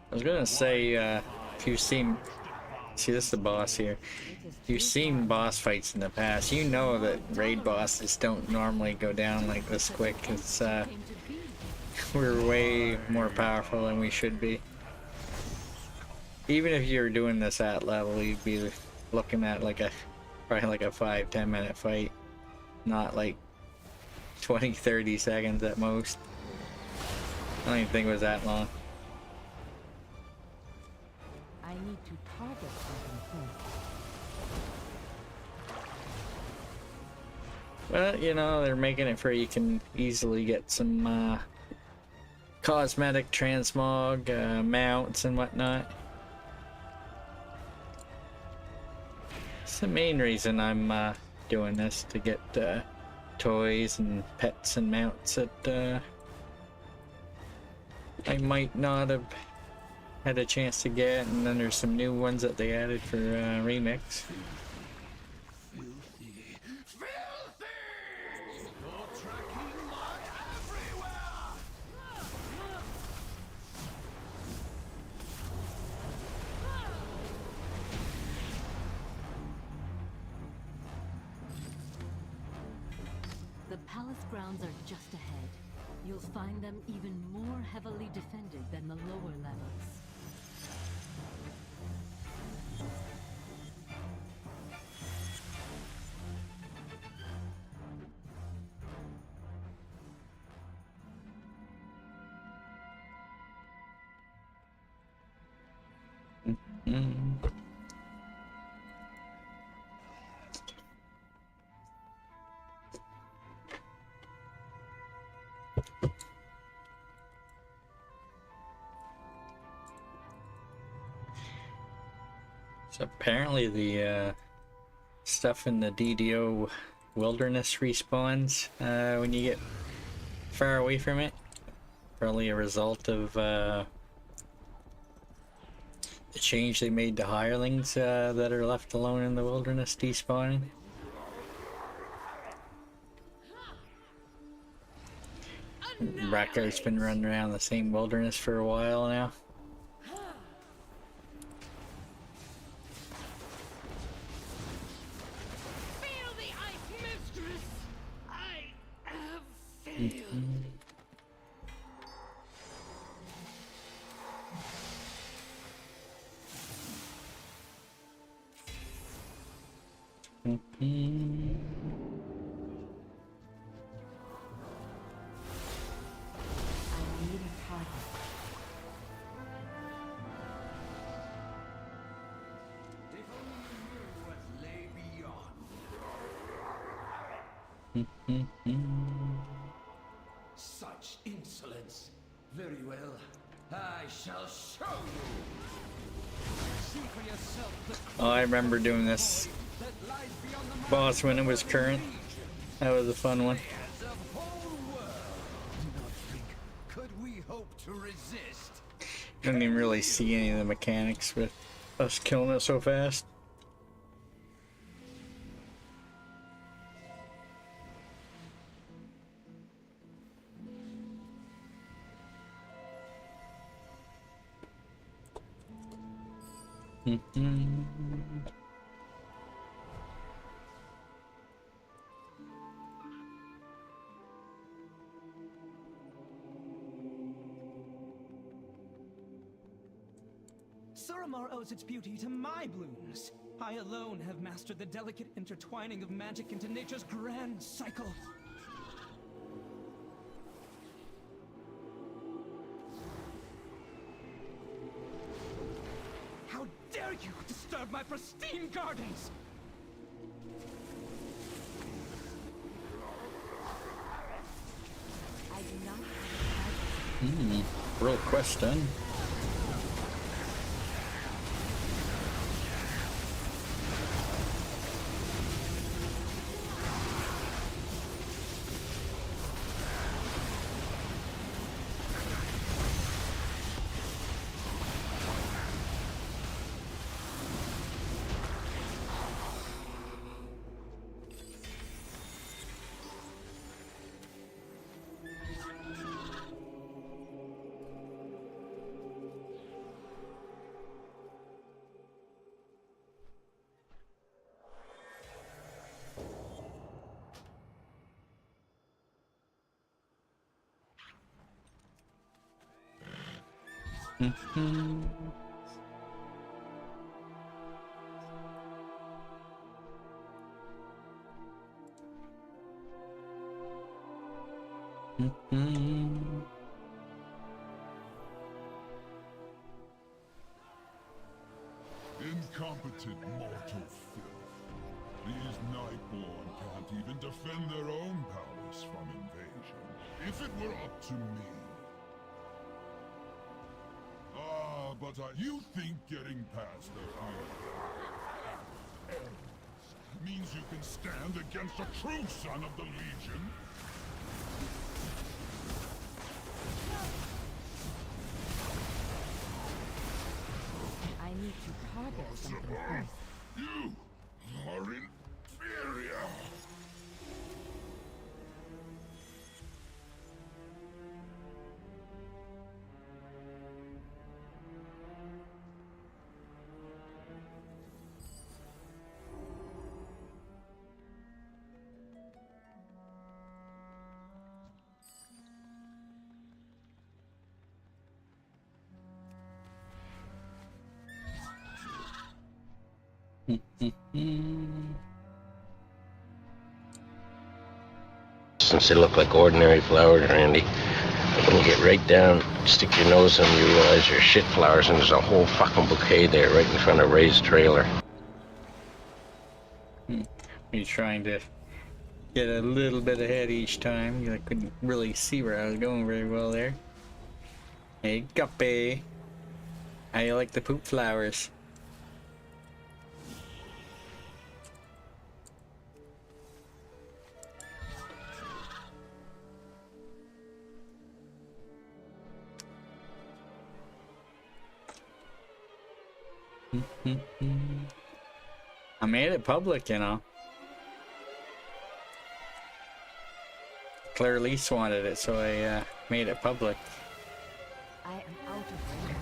I was gonna say, if you've seen, see this is the boss here. If you've seen boss fights in the past, you know that raid bosses don't normally go down like this quick. It's we're way more powerful than we should be. Even if you were doing this at level, you'd be looking at like probably like a 5-10 minute fight, not like 20-30 seconds at most. I don't even think it was that long. I need to target something first. Well, you know, they're making it for you can easily get some cosmetic transmog mounts and whatnot. It's the main reason I'm doing this, to get toys and pets and mounts that I might not have had a chance to get, and then there's some new ones that they added for Remix. The palace grounds are just ahead. You'll find them even more heavily defended than the lower levels. So apparently the stuff in the DDO wilderness respawns when you get far away from it. Probably a result of the change they made to hirelings that are left alone in the wilderness despawning. Bracker's been running around the same wilderness for a while now. Feel the ice, mistress! I have failed. Such insolence. Very well. I shall show you. See for yourself the Oh, I remember doing this boss when it was current. That was a fun one. could we hope to resist? Didn't even really see any of the mechanics with us killing it so fast. Suramar owes its beauty to my blooms. I alone have mastered the delicate intertwining of magic into nature's grand cycle. How dare you disturb my pristine gardens! I do not have Real quest done. Incompetent mortal filth. These Nightborn can't even defend their own palace from invasion. If it were up to me. But you think getting past their iron means you can stand against a true son of the Legion? I need to target something first. You are inferior! Since they look like ordinary flowers, Randy, when you get right down, stick your nose in them, you realize they're shit flowers, and there's a whole fucking bouquet there right in front of Ray's trailer. Me trying to get a little bit ahead each time. I couldn't really see where I was going very well there. Hey, Guppy. How you like the poop flowers? I made it public, you know. Claire Lease wanted it, so I made it public. I am out of range.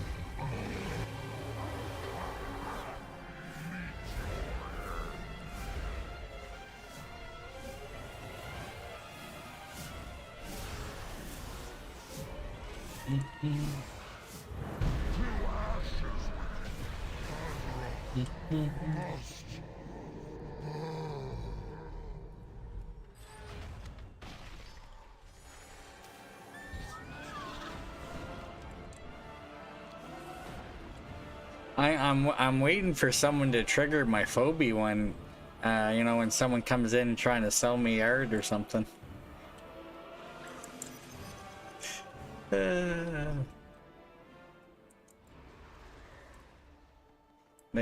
I'm waiting for someone to trigger my phobia when, you know, when someone comes in trying to sell me art or something. They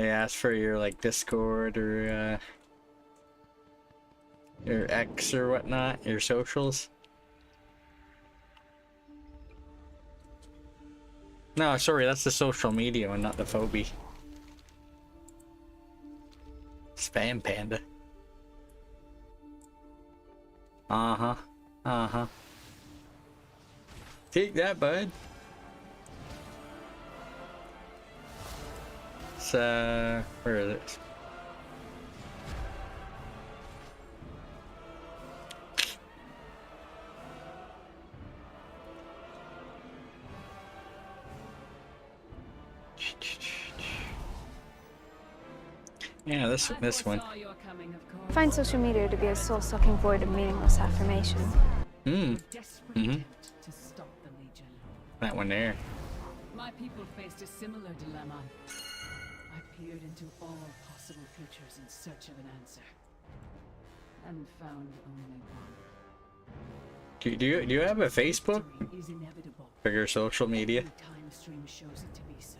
ask for your like Discord or your X or whatnot, your socials. No, sorry, that's the social media one, not the phobia. Spam panda. Uh-huh. Uh-huh. Take that, bud. So, where is it? Yeah, this one. I find social media to be a soul-sucking void of meaningless affirmation. That one there. My people faced a similar dilemma. I peered into all possible futures in search of an answer, and found only one. Do you have a Facebook? Is inevitable. For your social media? Time stream shows it to be so.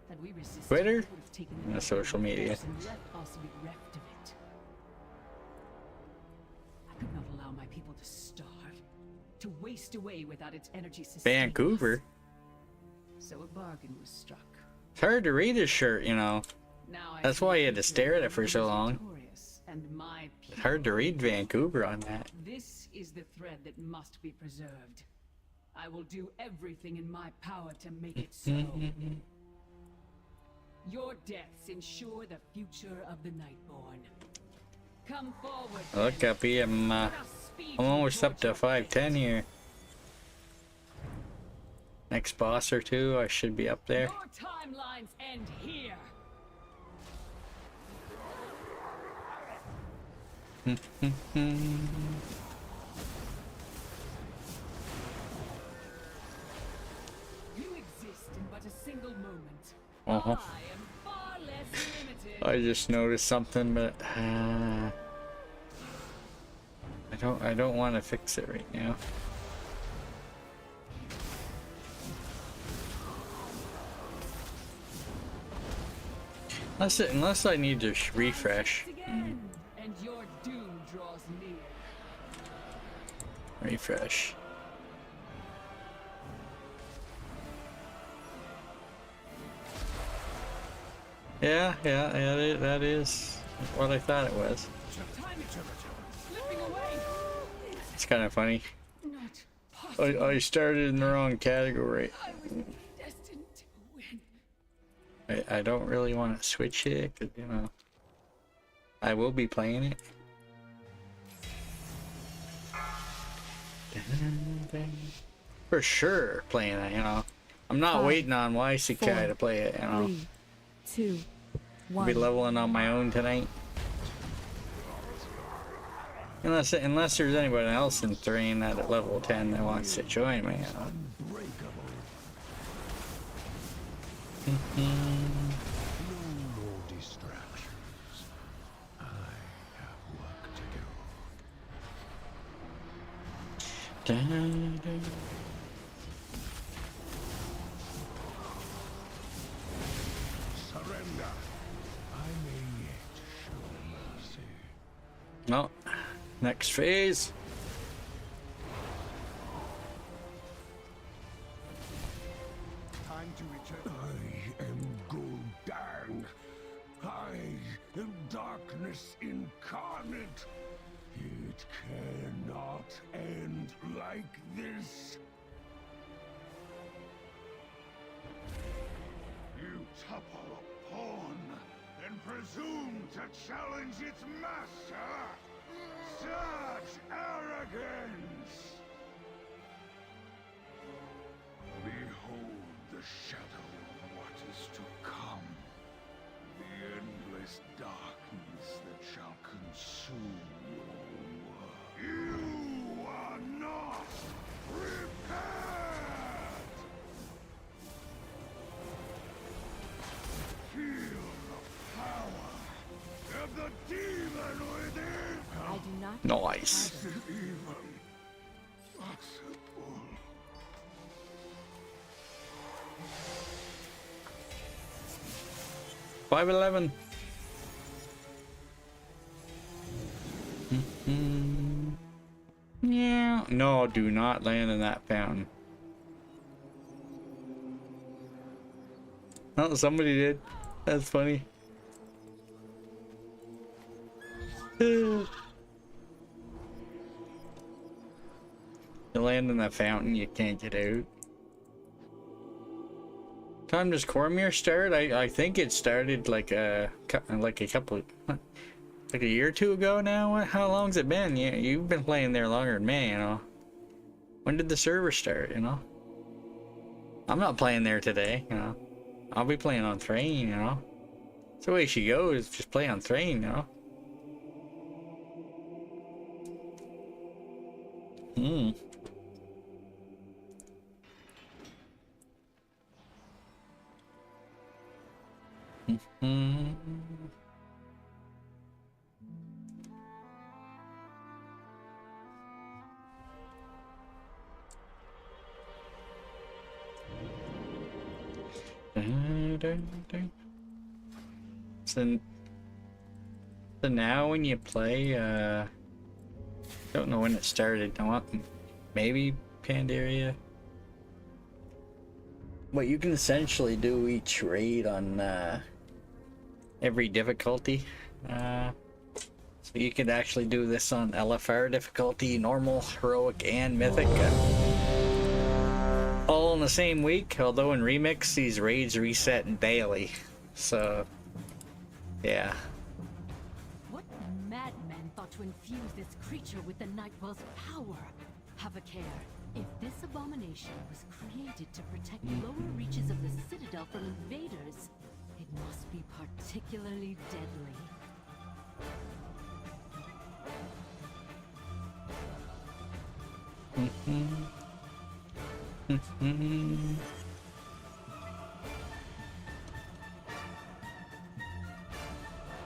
Had we resisted, Twitter? it would have taken No, social media. and left us bereft of it. I could not allow my people to starve, to waste away without its energy system. Vancouver? So a bargain was struck. It's hard to read his shirt, you know. That's why you had to stare at it for so long. It's hard to read Vancouver on that. This is the thread that must be preserved. I will do everything in my power to make it so. Your deaths ensure the future of the Nightborn. Come forward. Look up here, I'm almost up to 510 here. next boss or two, I should be up there. Your timelines end here. You exist in but a single moment. Uh-huh. I am far less limited. I just noticed something, but I don't want to fix it right now. Unless I need to refresh. And your doom draws near. Refresh. Yeah, that is what I thought it was. Slipping away. It's kind of funny. I started in the wrong category. Destined to win. I don't really want to switch it, because, you know, I will be playing it. For sure playing it, you know. I'm not waiting on Mythic to play it, you know. 3, 2, 1. I'll be leveling on my own tonight. Unless there's anybody else in Thrane at level 10 that wants to join me, you know. No more distractions. I have work to do. Surrender. I may yet show mercy. No. Next phase. Time to return. I am Gul'dan. I am darkness incarnate. It cannot end like this. You topple a pawn and presume to challenge its master? Such arrogance! Behold the shadow of what is to come. The endless darkness that shall consume your world. You are not prepared! Feel the power of the demon within! I do not. Nice. Is it even possible? 511. Yeah. No, do not land in that fountain. Oh, somebody did. That's funny. You land in that fountain, you can't get out. Time does Cormier start? I think it started like a couple, like a year or two ago now. How long's it been? You've been playing there longer than me, you know. When did the server start? You know. I'm not playing there today, you know. I'll be playing on Thrane, you know. That's the way she goes. Just play on Thrane, you know. Hmm. So now when you play, don't know when it started. No, maybe Pandaria. But you can essentially do each raid on every difficulty. So you could actually do this on LFR difficulty, normal, heroic, and mythic. All in the same week, although in Remix these raids reset daily. So, yeah. What madman thought to infuse this creature with the Nightwell's power? Have a care. If this abomination was created to protect lower reaches of the Citadel from invaders, it must be particularly deadly.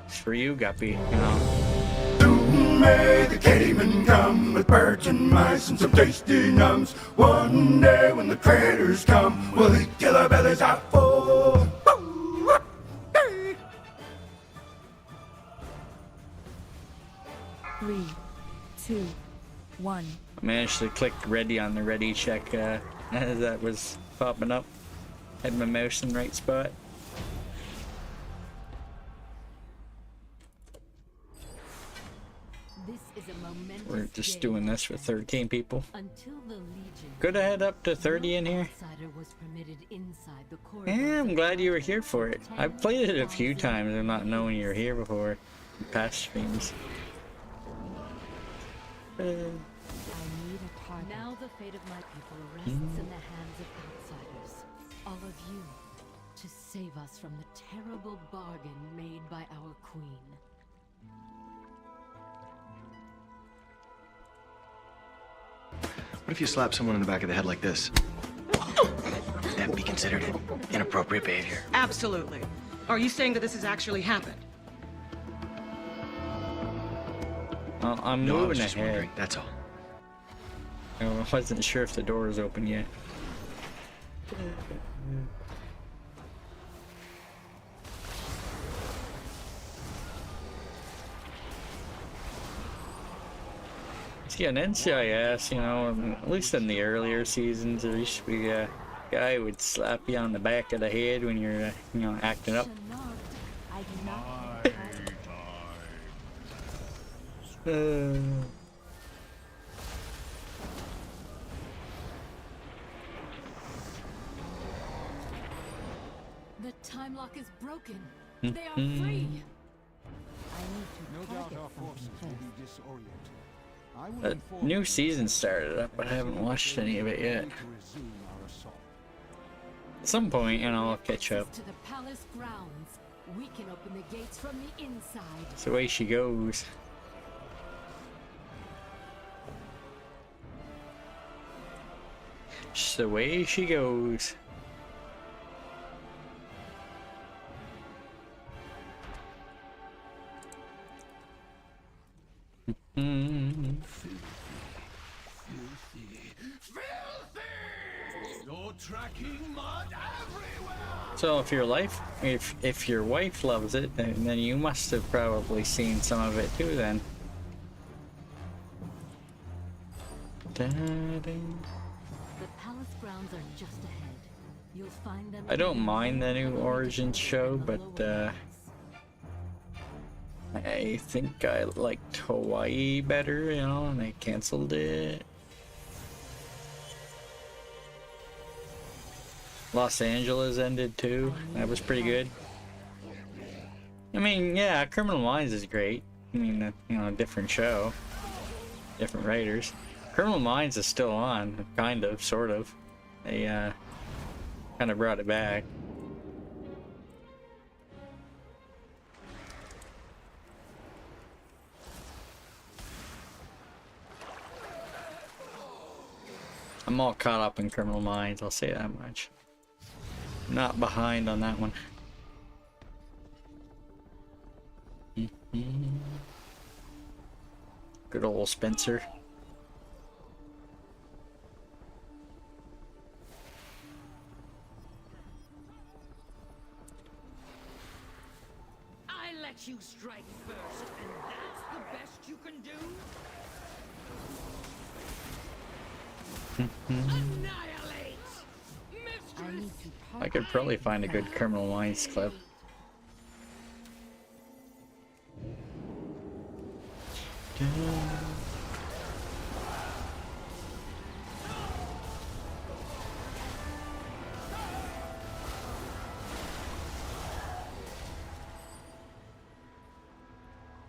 It's for you, Guppy, you know. Soon may the cavemen come with birds and mice and some tasty numbs. One day when the traders come, we'll eat till our bellies are full. 3, 2, 1. I managed to click ready on the ready check as that was popping up. Had my mouse in the right spot. This is a momentous We're just day. doing this for 13 people. Until the Legion Could I head up to 30 in here? outsider was permitted inside the Yeah, I'm glad you were here for it. I've played it a few times and not knowing you were here before in past streams. Now the fate of my people rests in the hands of outsiders. All of you, to save us from the terrible bargain made by our queen. What if you slap someone in the back of the head like this? Would that be considered inappropriate behavior? Absolutely. Are you saying that this has actually happened? Well, I'm No, I was moving just ahead. wondering, that's all. I wasn't sure if the door was open yet. See, on NCIS, you know, at least in the earlier seasons, there used to be a guy who would slap you on the back of the head when you're, you know, acting up. The time lock is broken. They are free. No doubt our forces will be disoriented. I will A inform new season started up, but I haven't watched any of it yet. to resume our assault. At some point, you know, I'll catch up. To the palace grounds. We can open the gates from the inside. It's the way she goes. Just the way she goes. You're tracking mud everywhere. So if your wife loves it, then you must have probably seen some of it too then. The palace grounds are just ahead. You'll find them. I don't mind the new Origins show, but I think I liked Hawaii better, you know, and I canceled it. Los Angeles ended too. That was pretty good. I mean, yeah, Criminal Minds is great. I mean, you know, a different show, different writers. Criminal Minds is still on, kind of, sort of. They kind of brought it back. I'm all caught up in Criminal Minds, I'll say that much. Not behind on that one. Good old Spencer. I let you strike first, and that's the best you can do? Annihilate! Mistress! I could probably find a good Criminal Minds clip.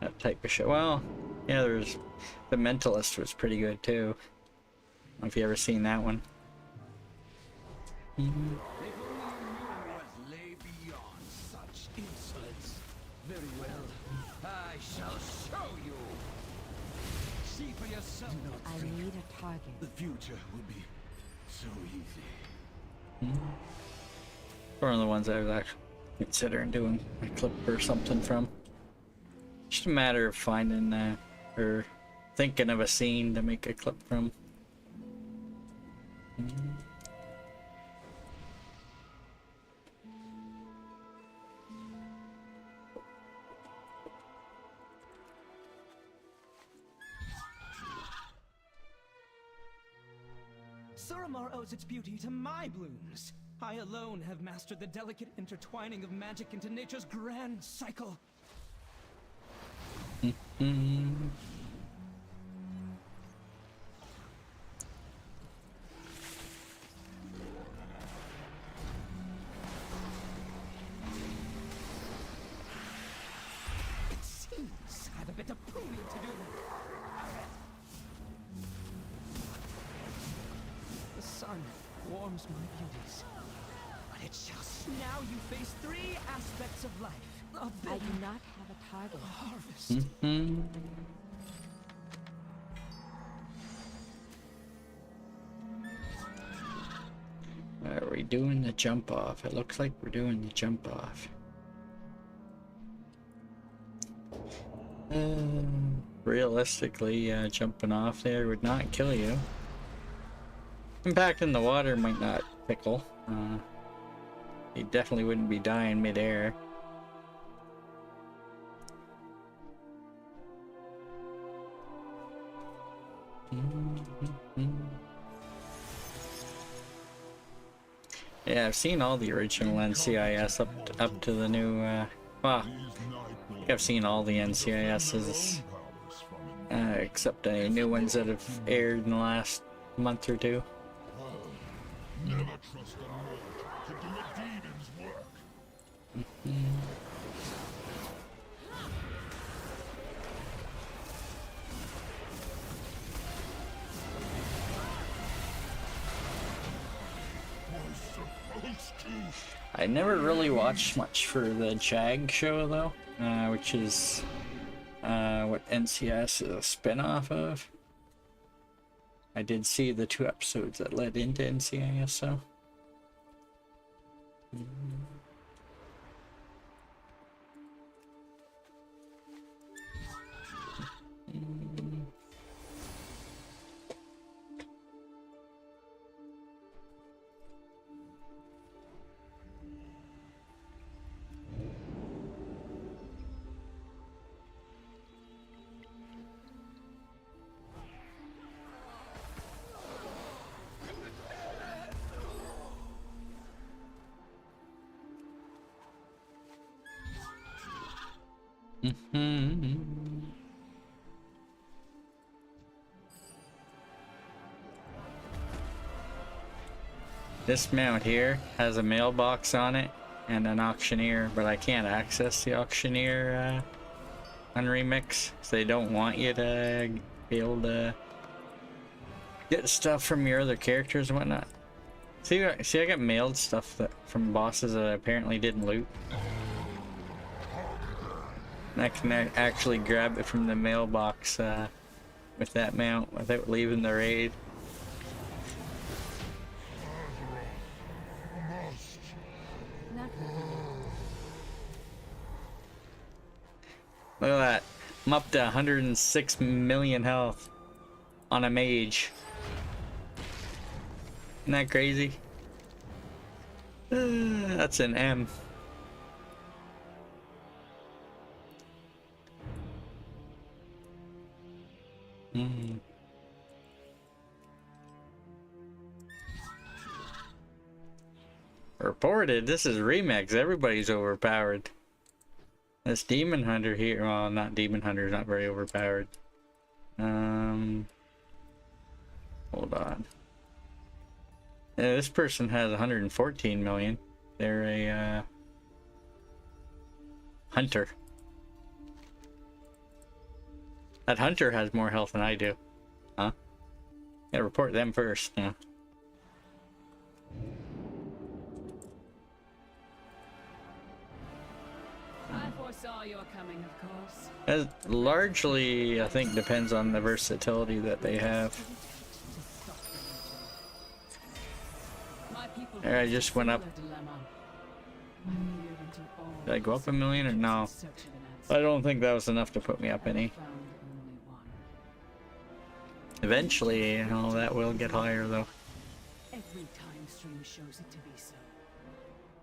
That type of show. Well, yeah, there's The Mentalist was pretty good too. know if you ever seen that one. If only you knew what lay beyond such insolence. Very well, I shall show you. See for yourself. Do not think need a target. the future will be so easy. One of the ones I was actually considering doing a clip or something from. Just a matter of finding or thinking of a scene to make a clip from. Suramar owes its beauty to my blooms. I alone have mastered the delicate intertwining of magic into nature's grand cycle. It seems I've a bit of proving to do. The sun warms my beauties, but it shall now you face 3 aspects of life. I do not have a target. A harvest. Are we doing the jump off? It looks like we're doing the jump off. Realistically, jumping off there would not kill you. Impact in the water might not pickle. You definitely wouldn't be dying midair. Yeah, I've seen all the original NCIS up to the new, well, I think I've seen all the NCISs, except any new ones that have aired in the last month or two. Never trust a mortal to do a demon's work. I never really watched much for the JAG show though, which is what NCIS is a spin-off of. I did see the 2 episodes that led into NCIS, so. This mount here has a mailbox on it and an auctioneer, but I can't access the auctioneer on Remix, so they don't want you to be able to get stuff from your other characters and whatnot. See, I got mailed stuff from bosses that I apparently didn't loot. And I can actually grab it from the mailbox with that mount without leaving the raid. Look at that. I'm up to 106 million health on a mage. Isn't that crazy? That's an M. Reported, this is Remix. Everybody's overpowered. This Demon Hunter here, well, not Demon Hunter, is not very overpowered. Hold on. Yeah, this person has 114 million. They're a hunter. That hunter has more health than I do. Huh? Gotta report them first. Yeah. I foresaw your coming, of course. It largely, I think, depends on the versatility that they have. There, I just went up. Did I go up a million or no? I don't think that was enough to put me up any. Eventually, you know, that will get higher though. Every time Stream shows it to be so.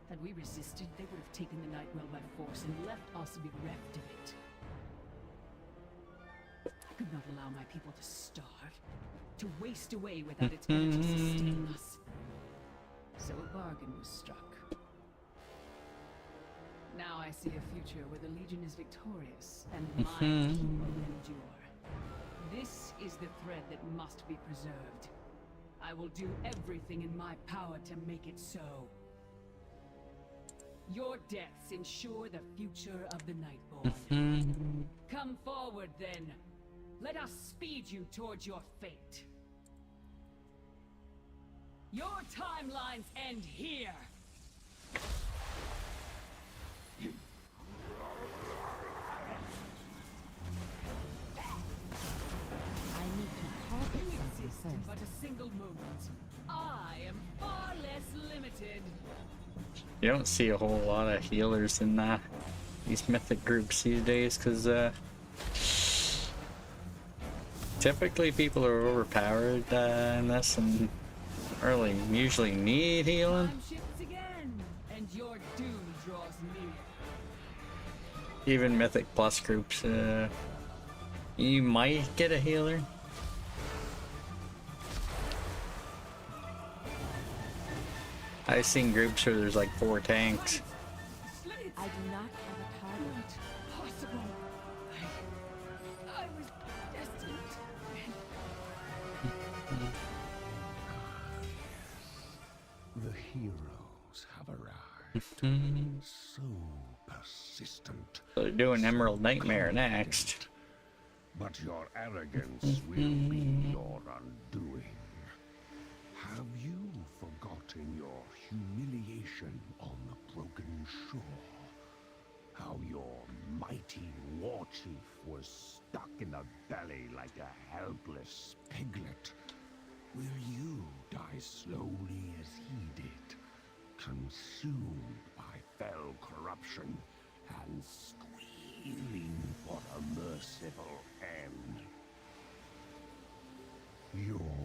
Had we resisted, they would have taken the night well by force and left us bereft of it. I could not allow my people to starve, to waste away without its energy sustaining us. So a bargain was struck. Now I see a future where the Legion is victorious and my people endure. This is the thread that must be preserved. I will do everything in my power to make it so. Your deaths ensure the future of the Nightborn. Come forward then. Let us speed you towards your fate. Your timelines end here. You exist in but a single moment. I am far less limited. You don't see a whole lot of healers in these mythic groups these days, because typically people are overpowered in this and really usually need healing. Time shifts again, and your doom draws near. Even mythic plus groups, you might get a healer. I've seen groups where there's like 4 tanks. I do not have a target. Possible. I was destined. The heroes have arrived. So persistent. So they're doing Emerald Nightmare next. But your arrogance will be your undoing. Have you forgotten your humiliation on the broken shore? How your mighty war chief was stuck in the belly like a helpless piglet? Will you die slowly as he did, consumed by fell corruption and squealing for a merciful end? Your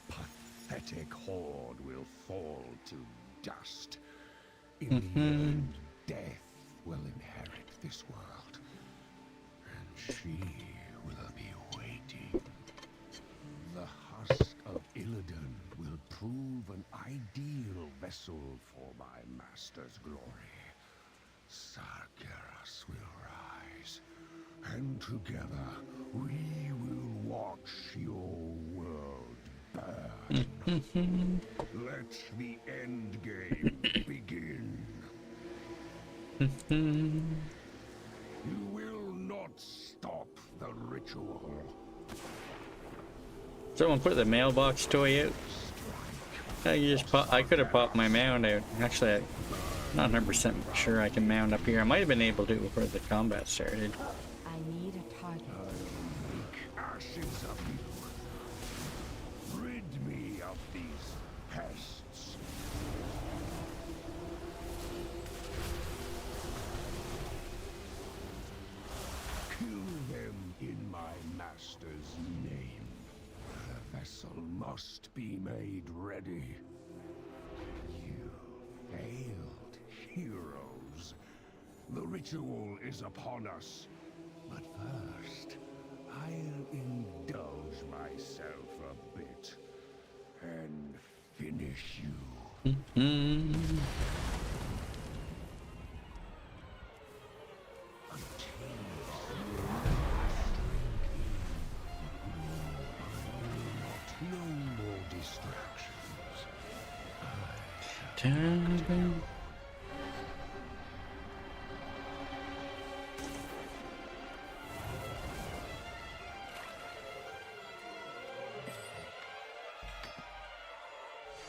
pathetic horde will fall to dust. In the end, death will inherit this world, and she will be waiting. The husk of Illidan will prove an ideal vessel for my master's glory. Sargeras will rise, and together we will watch your world burn. Let the end game begin. You will not stop the ritual. Someone put the mailbox toy out. I could have popped my mount out. Actually, I'm not 100% sure I can mount up here. I might have been able to before the combat started. I need a target. Ashes of you. Rid me of these pests. Kill them in my master's name. The vessel must be made ready. You failed, heroes. The ritual is upon us. But first, I'll indulge myself a bit and finish you. No more distractions.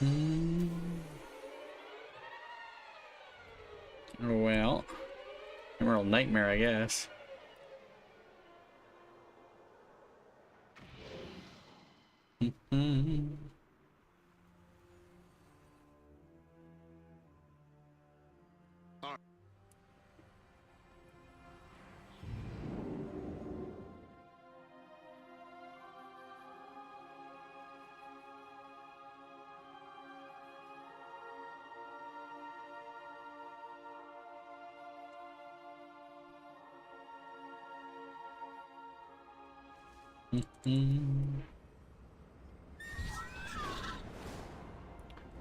Well, Emerald Nightmare, I guess.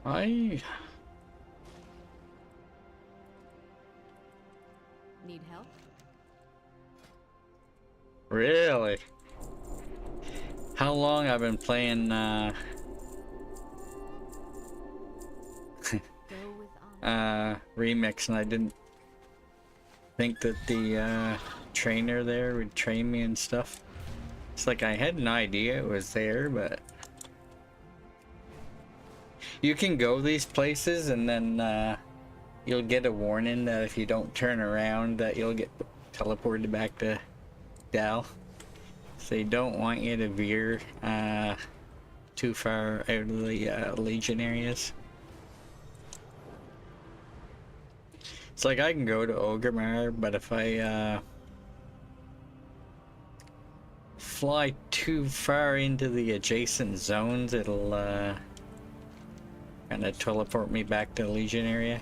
I Need help? really. How long I've been playing Remix, and I didn't think that the trainer there would train me and stuff. It's like I had an idea it was there, but you can go these places and then you'll get a warning that if you don't turn around that you'll get teleported back to Dal. So they don't want you to veer too far out of the Legion areas. It's like I can go to Orgrimmar, but if I fly too far into the adjacent zones, it'll kind of teleport me back to the Legion area.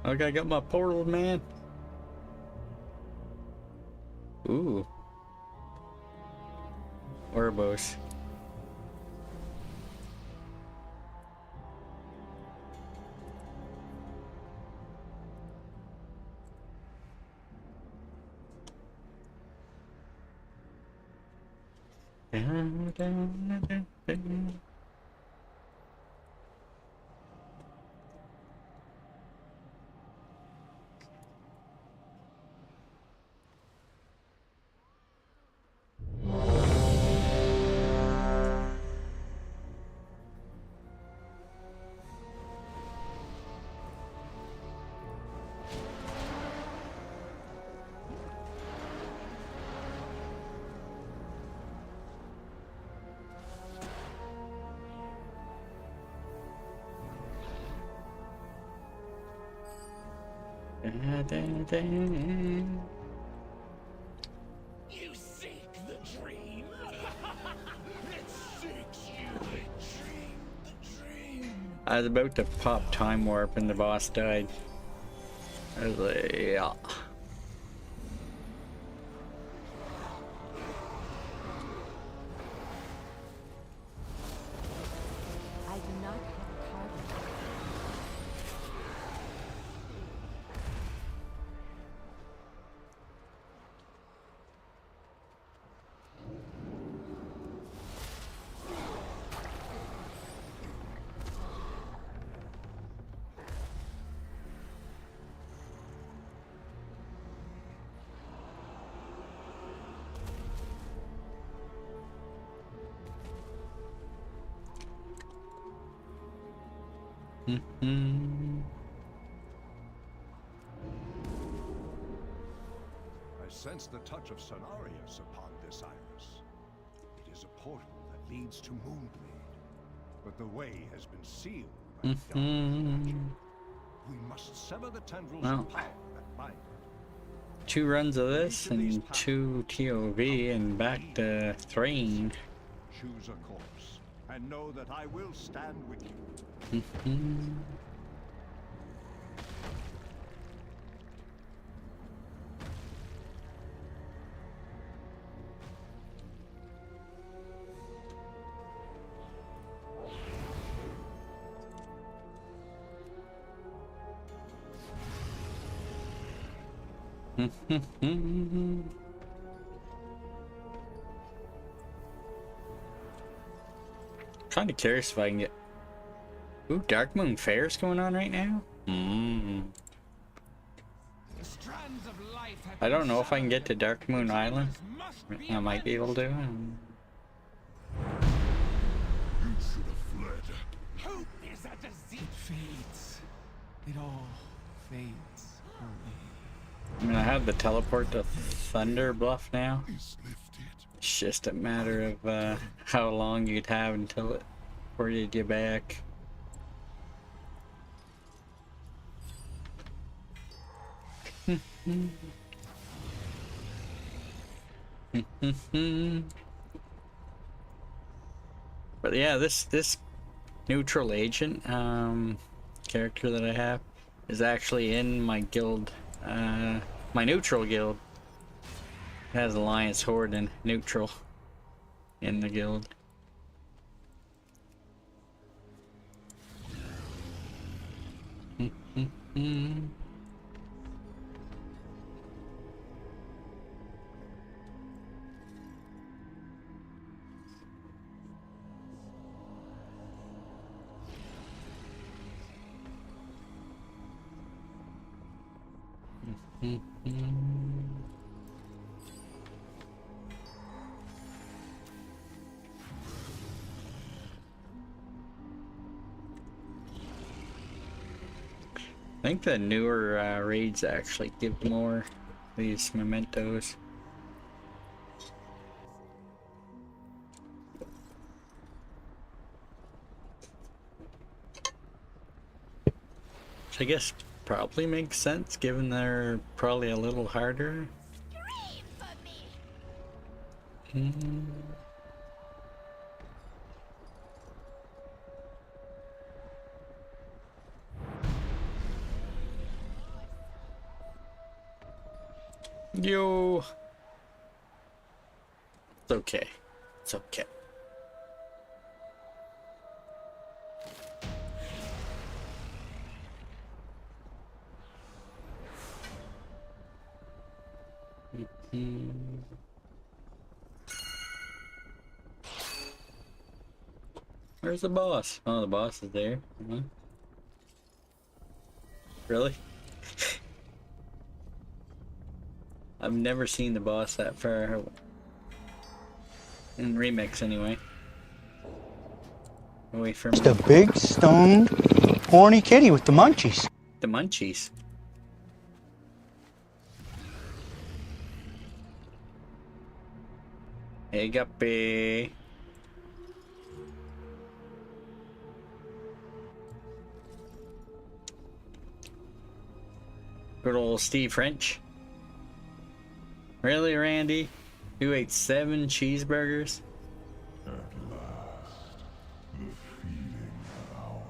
Okay, I got my portal, man. Ooh. Orbos. You seek the dream? It seeks you, the dream. I was about to pop time warp and the boss died. I was like, yeah. I do not have a card. sense the touch of Cenarius upon this iris. It is a portal that leads to Moonblade, but the way has been sealed by dark magic. We must sever the tendrils of power that bind it. 2 runs of this and 2 TOV and back to Thrane. Choose a course and know that I will stand with you. Kind of curious if I can get. Ooh, Dark Moon Fair's going on right now. I don't know if I can get to Dark Moon Island. I might be able to. You should have fled. Hope is a disease. It fades. It all fades away. I mean, I have the teleport to Thunder Bluff now. It's just a matter of how long you'd have until it ported you back. But yeah, this neutral agent character that I have is actually in my guild, my neutral guild. It has Alliance Horde and neutral in the guild. I think the newer raids actually give more of these mementos. Which I guess probably makes sense given they're probably a little harder. Yo. It's okay. It's okay. Where's the boss? Oh, the boss is there. Really? I've never seen the boss that far. In Remix, anyway. Away from Just a big, stoned, horny kitty with the munchies. The munchies. Hey, Guppy. Good old Steve French. Really, Randy? You ate 7 cheeseburgers? At last, the feeding hour.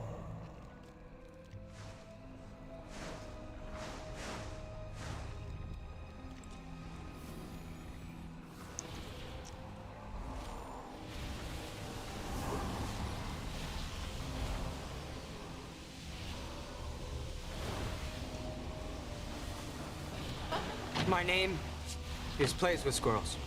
My name is Plays with Squirrels.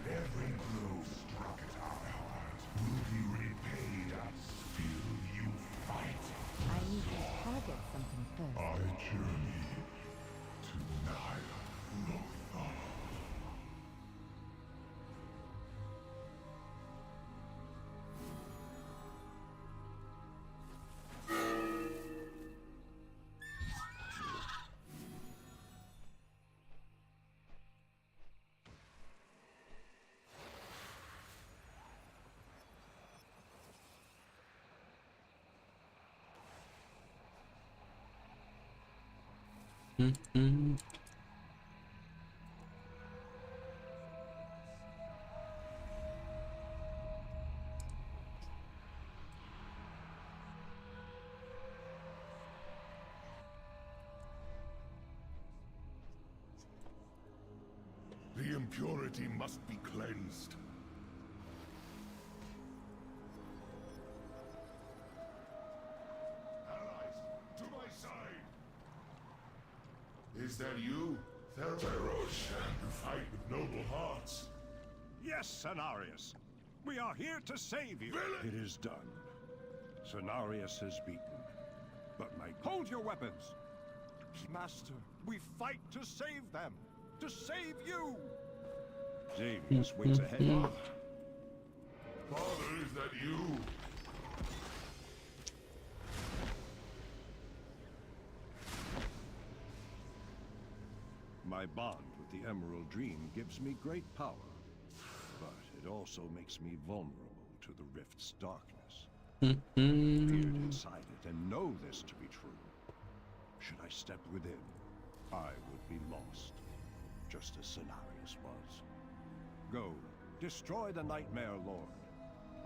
Every blow struck at our heart will be repaid as still you fight. I need to target something first. I journey to Nile Lothar. The impurity must be cleansed. Allies, to my side! Is that you, Theros? You fight with noble hearts. Yes, Cenarius. We are here to save you. It is done. Cenarius is beaten. But my... Hold your weapons! Master, we fight to save them. To save you! Xavius waits ahead. Father, is that you? My bond with the Emerald Dream gives me great power, but it also makes me vulnerable to the Rift's darkness. Peered inside it and know this to be true. Should I step within, I would be lost, just as Cenarius was. Go, destroy the Nightmare Lord.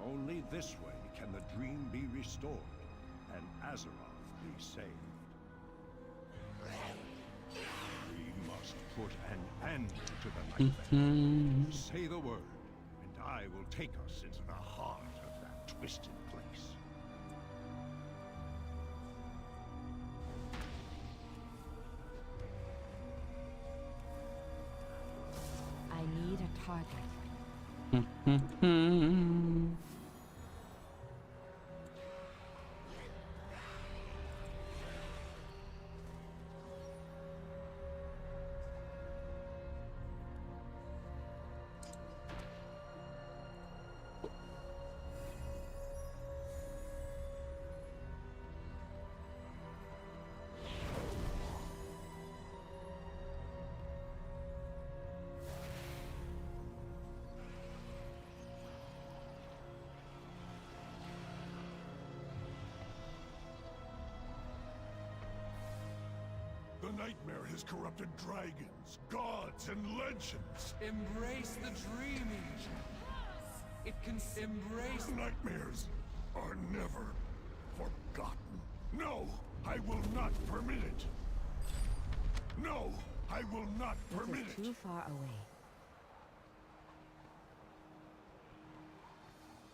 Only this way can the dream be restored, and Azeroth be saved. We must put an end to the nightmare. Say the word, and I will take us into the heart of that twisted place. I need a target. The nightmare has corrupted dragons, gods, and legends. Embrace the dreaming. It can embrace... Nightmares are never forgotten. No, I will not permit it. No, I will not permit This is too far away.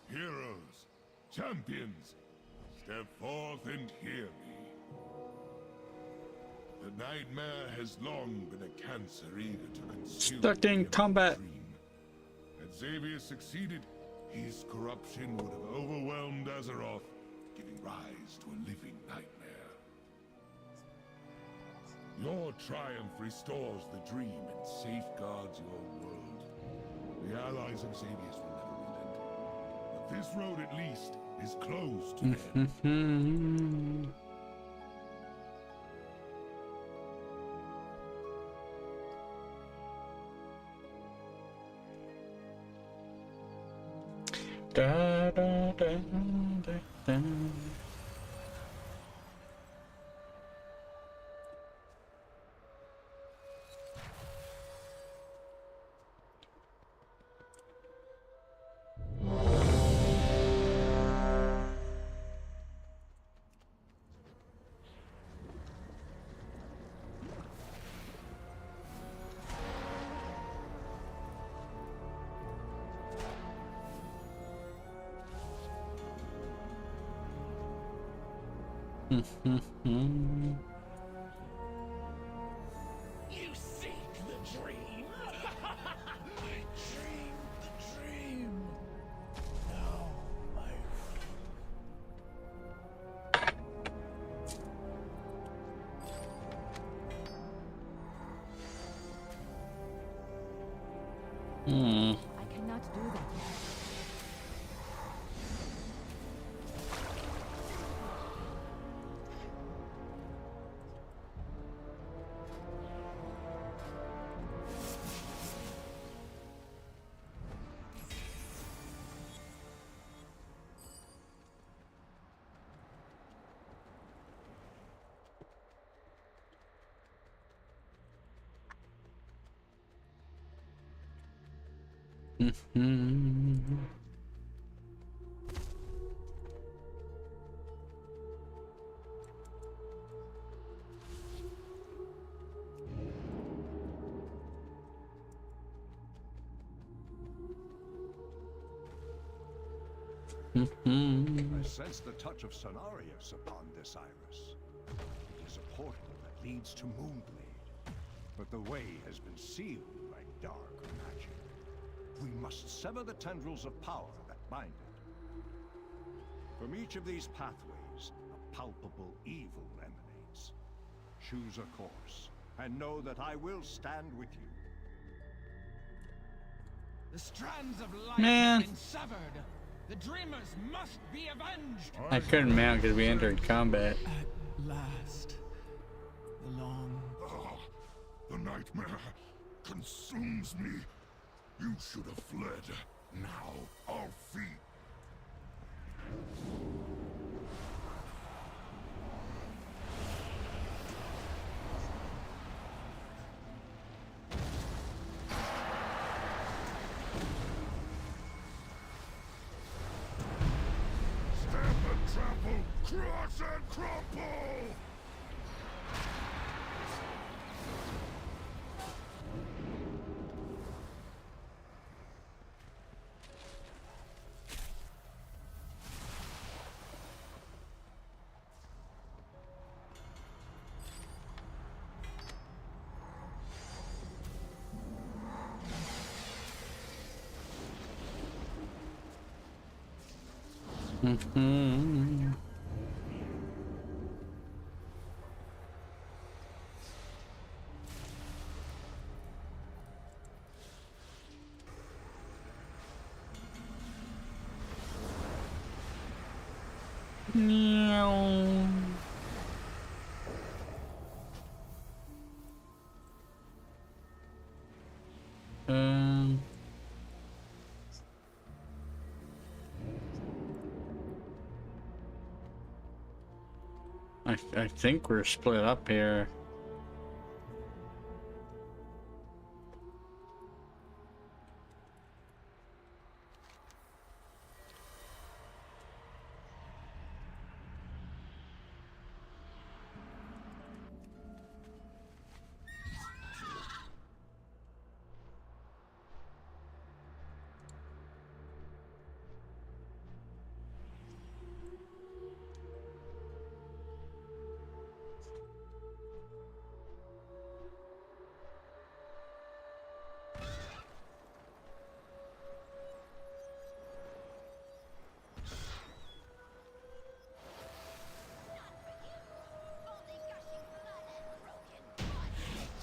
Heroes, champions, step forth and hear me. The nightmare has long been a cancer eager to consume. Starting combat. Had Xavier succeeded, his corruption would have overwhelmed Azeroth, giving rise to a living nightmare. Your triumph restores the dream and safeguards your world. The allies of Xavier's will never relent, but this road at least is closed to them. Da, da, da, da, da. You seek the dream. I dreamed the dream. Now I I cannot do that yet. I sense the touch of Cenarius upon this iris. It is a portal that leads to Moonblade, but the way has been sealed by dark magic. We must sever the tendrils of power that bind it. From each of these pathways, a palpable evil emanates. Choose a course, and know that I will stand with you. The strands of light Man. have been severed. The dreamers must be avenged. I couldn't mount because we entered combat. At last. The long... The nightmare consumes me. You should have fled. Now I'll feed. Stamp and trample, crush and crumple! I think we're split up here.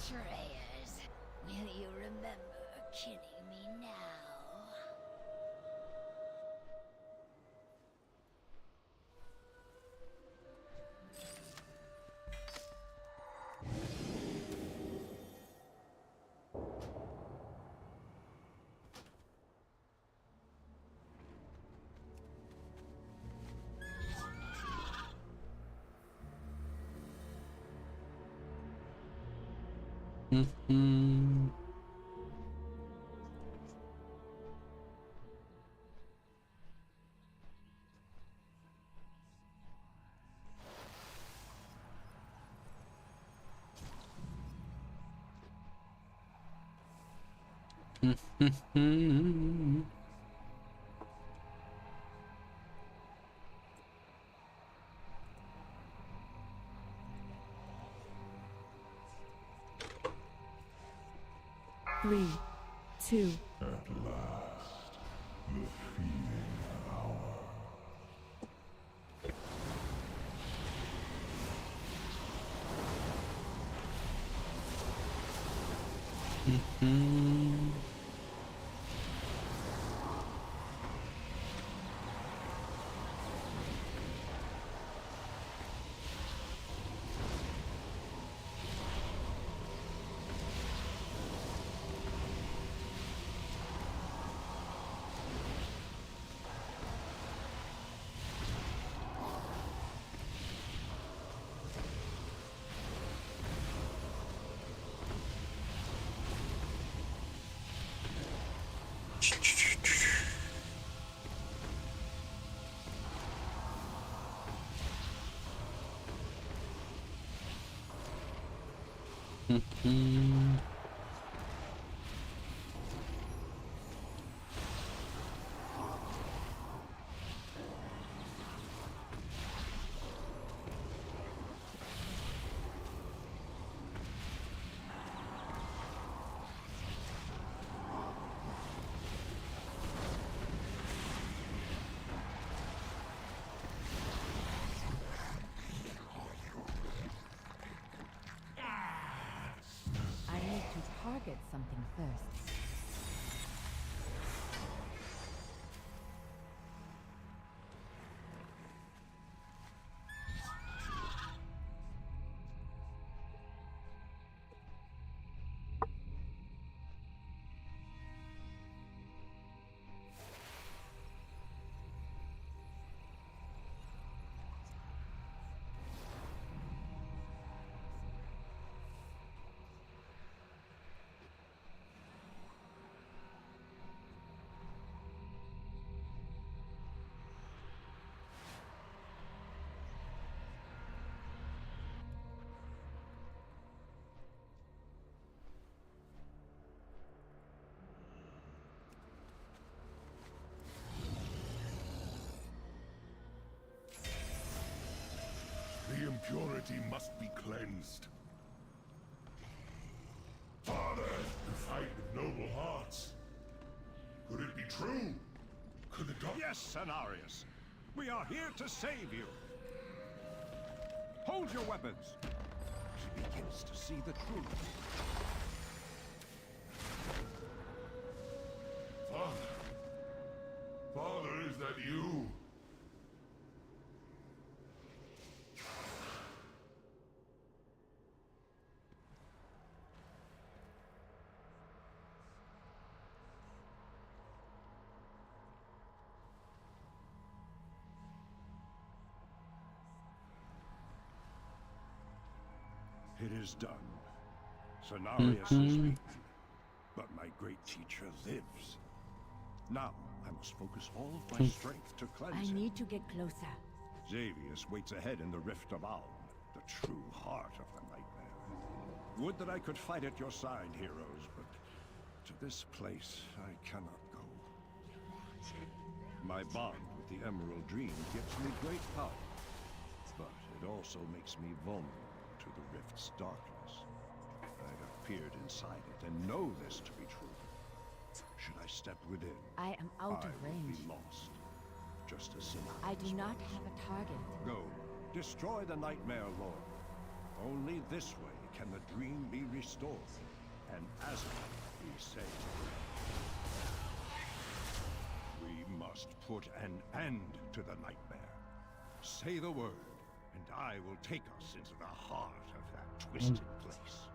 Betrayers, will you remember killing me now? 3, 2. At last, the feeding hour. I need to target something first. The impurity must be cleansed. Father, you fight with noble hearts. Could it be true? Could the dark... Yes, Cenarius. We are here to save you. Hold your weapons. She begins to see the truth. Father. Father, is that you? It is done. Cenarius is beaten, but my great teacher lives. Now, I must focus all of my strength to cleanse I him. need to get closer. Xavius waits ahead in the Rift of Alm, the true heart of the nightmare. Would that I could fight at your side, heroes, but to this place I cannot go. My bond with the Emerald Dream gives me great power, but it also makes me vulnerable to the Rift's darkness. I have peered inside it and know this to be true. Should I step within, I am out of I will range. be lost. Just as Cenarius I do not was. have a target. Go, destroy the Nightmare Lord. Only this way can the dream be restored, and Azeroth be saved. We must put an end to the nightmare. Say the word, and I will take us into the heart of that twisted place.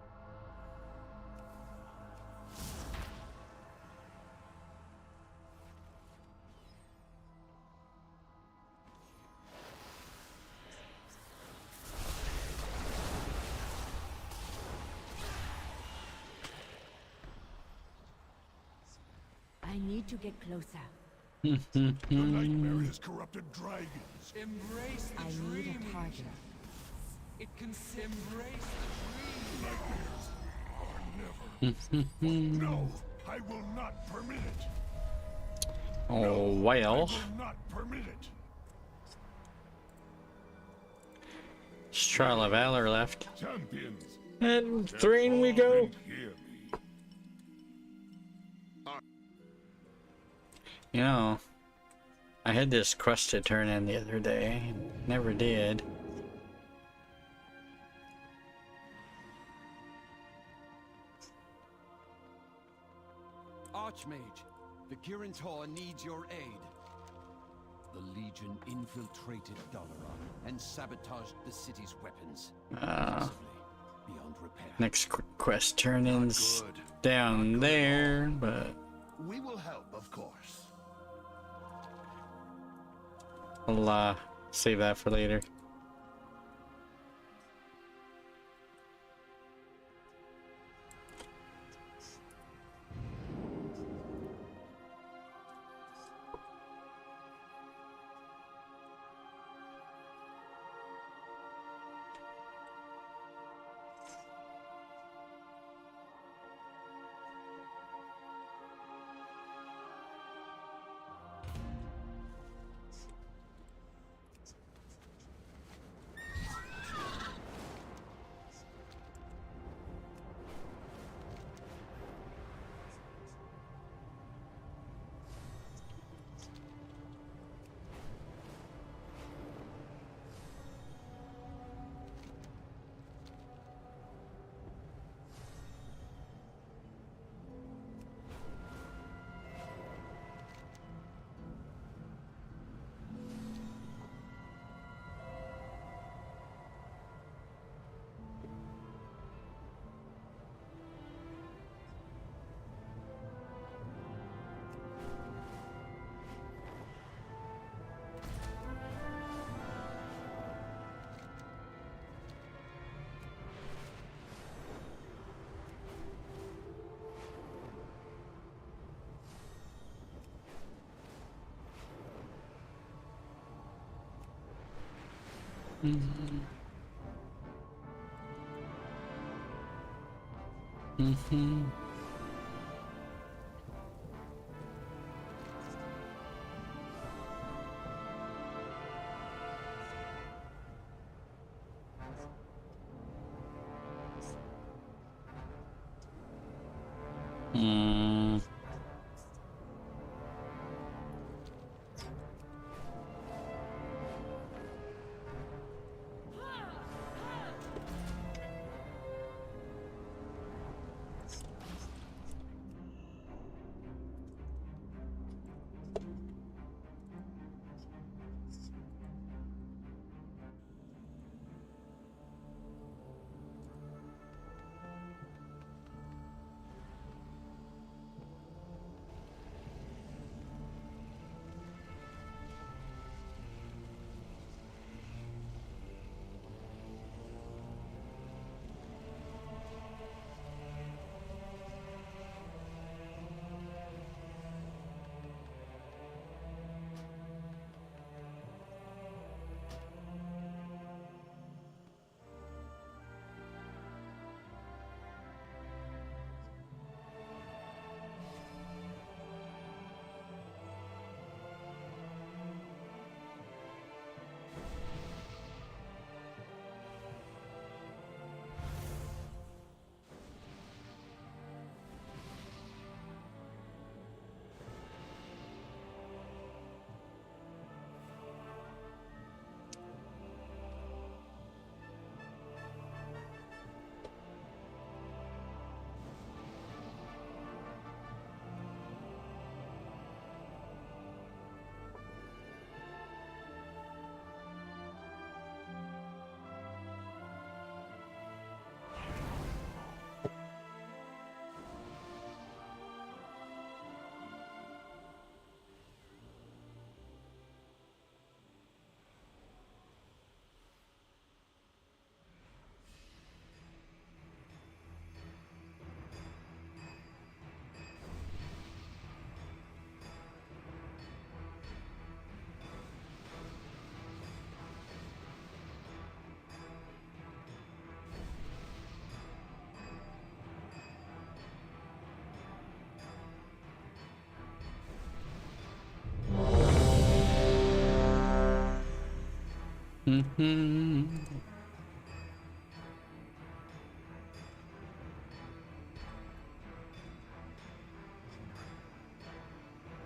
I need to get closer. The nightmare has corrupted dragons. Embrace the I dream. need a target. It can embrace the dream. Nightmares are never. No, I will not permit it. Oh, well. I will not permit it. Just Trial of Valor left. Champions. And Thrane we go. Hear me. You know, I had this quest to turn in the other day. Never did. Archmage, the Kirin needs your aid. The Legion infiltrated Dalaran and sabotaged the city's weapons. Possibly beyond repair. Next quest turn-ins down there, but We will help, of course. I'll save that for later.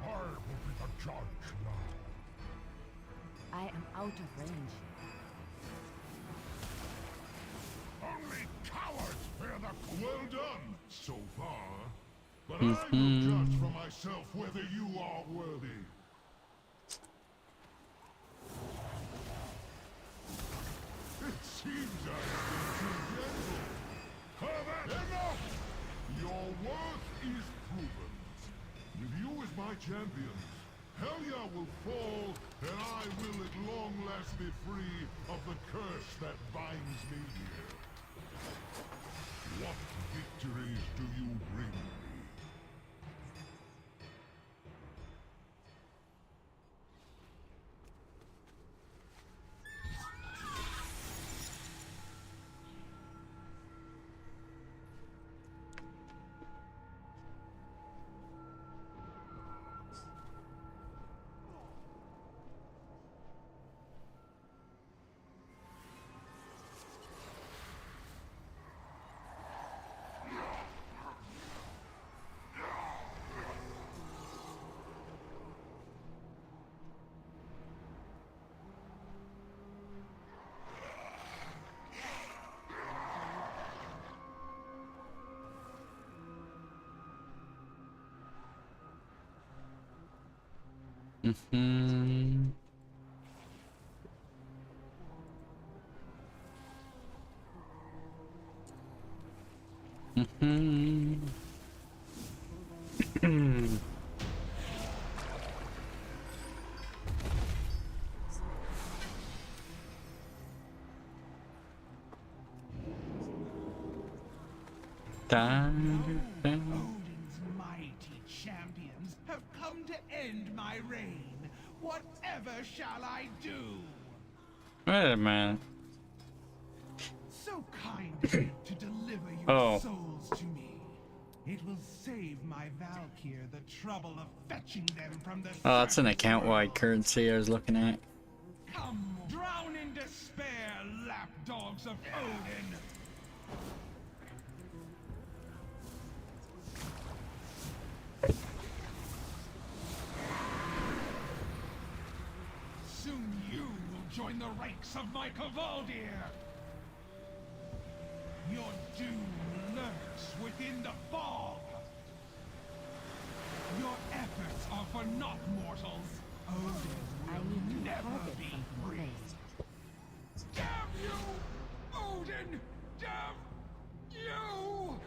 I will out of range. Only cowards fear the... Well done, so far. But I will judge for myself whether you are worthy. It seems I've been too gentle. Enough! Your worth is proven. With you as my champion, Helya will fall, and I will at long last be free of the curse that binds me here. What victories do you bring me? Odin's mighty champions have come to end my reign. Whatever shall I do? Wait a minute. So kind of you to deliver your souls to me. It will save my Valkyr the trouble of fetching them from the... Oh, that's an account-wide currency I was looking at. Come, drown in despair, lapdogs of Odin! Soon you will join the ranks of my Cavaldir! Your doom lurks within the fog! Your efforts are for naught, mortals! Odin will never be free! Damn you! Odin! Damn you!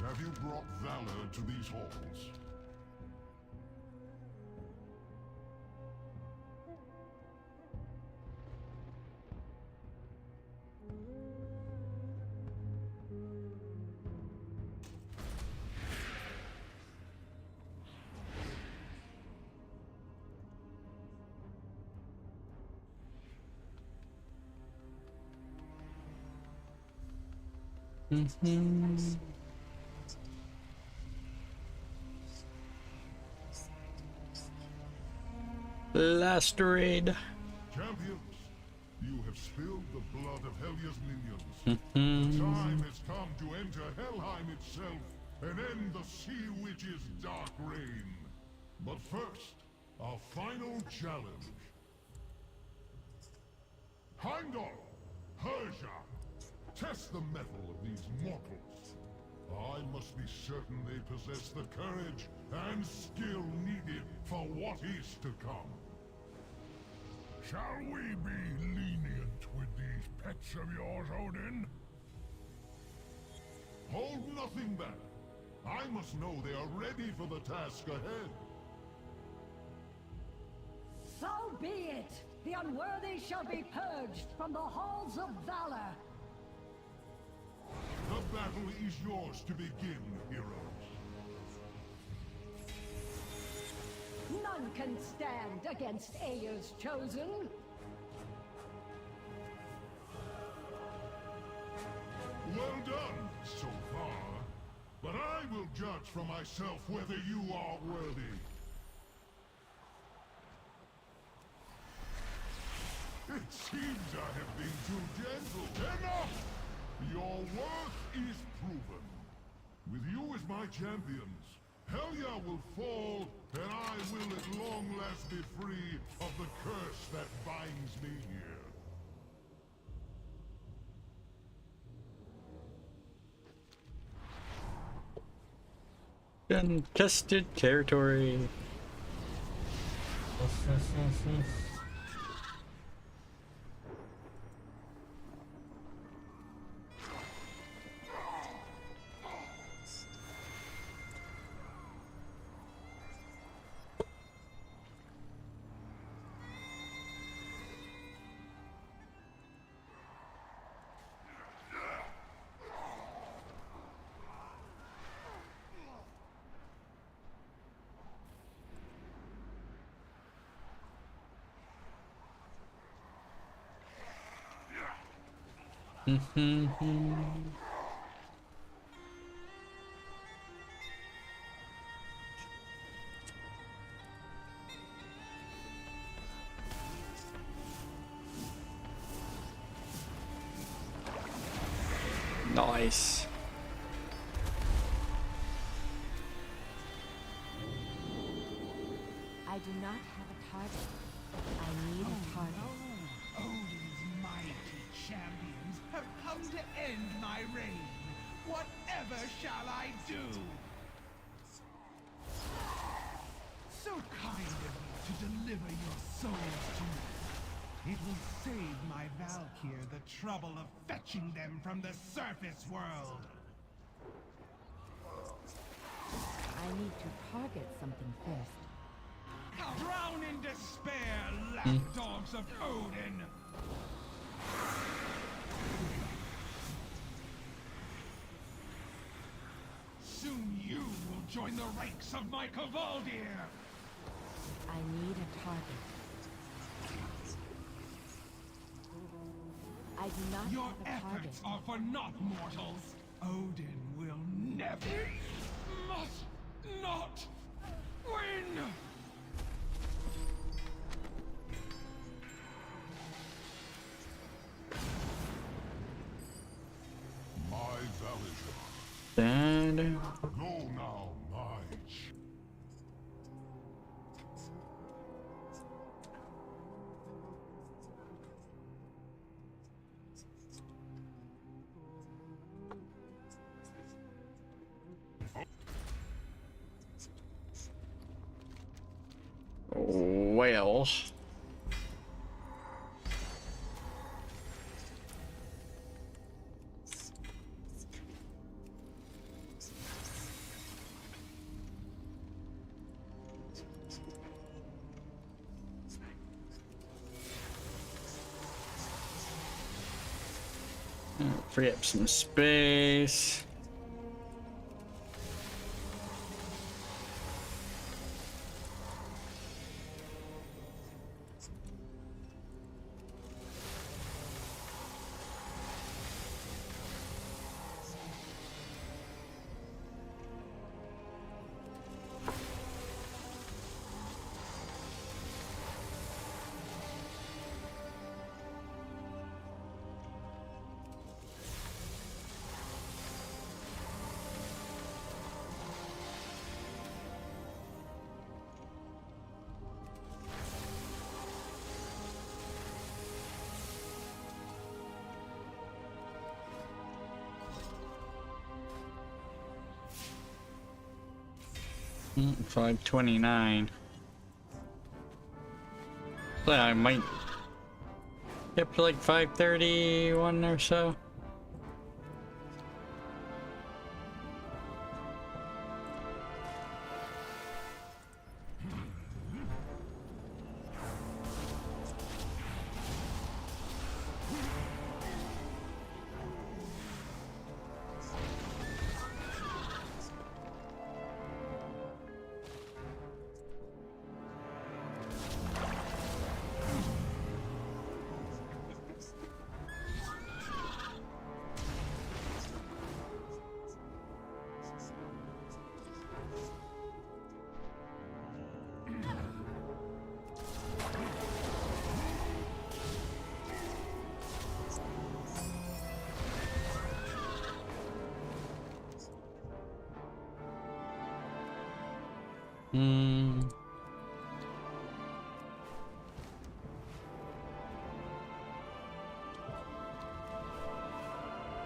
Have you brought valor to these halls? Last raid. Champions, you have spilled the blood of Helya's minions. The time has come to enter Helheim itself and end the Sea Witch's dark reign. But first, our final challenge. Heimdall, Herja, test the mettle of these mortals. I must be certain they possess the courage and skill needed for what is to come. Shall we be lenient with these pets of yours, Odin? Hold nothing back. I must know they are ready for the task ahead. So be it! The unworthy shall be purged from the halls of valor! The battle is yours to begin, heroes. None can stand against Aeir's chosen! Well done, so far. But I will judge for myself whether you are worthy. seems I have been too gentle. Enough! Your worth is proven. With you as my champions, Helya will fall, and I will at long last be free of the curse that binds me here. Untested territory. Nice. I do not have a target. I need a target. Odin's mighty champions have come to end my reign. Whatever shall I do? So kind of you to deliver your souls to me. It will save my Valkyr the trouble of fetching them from the surface world. I need to target something first. Drown in despair, lapdogs of Odin! Soon you will join the ranks of my Kavaldir! I need a target. I do not Your have a target. efforts are for naught, mortals. Odin will never, must not win! My Validar. And Go now, Mage. well. Free up some space. $529. So I might get up to like 531 or so. Just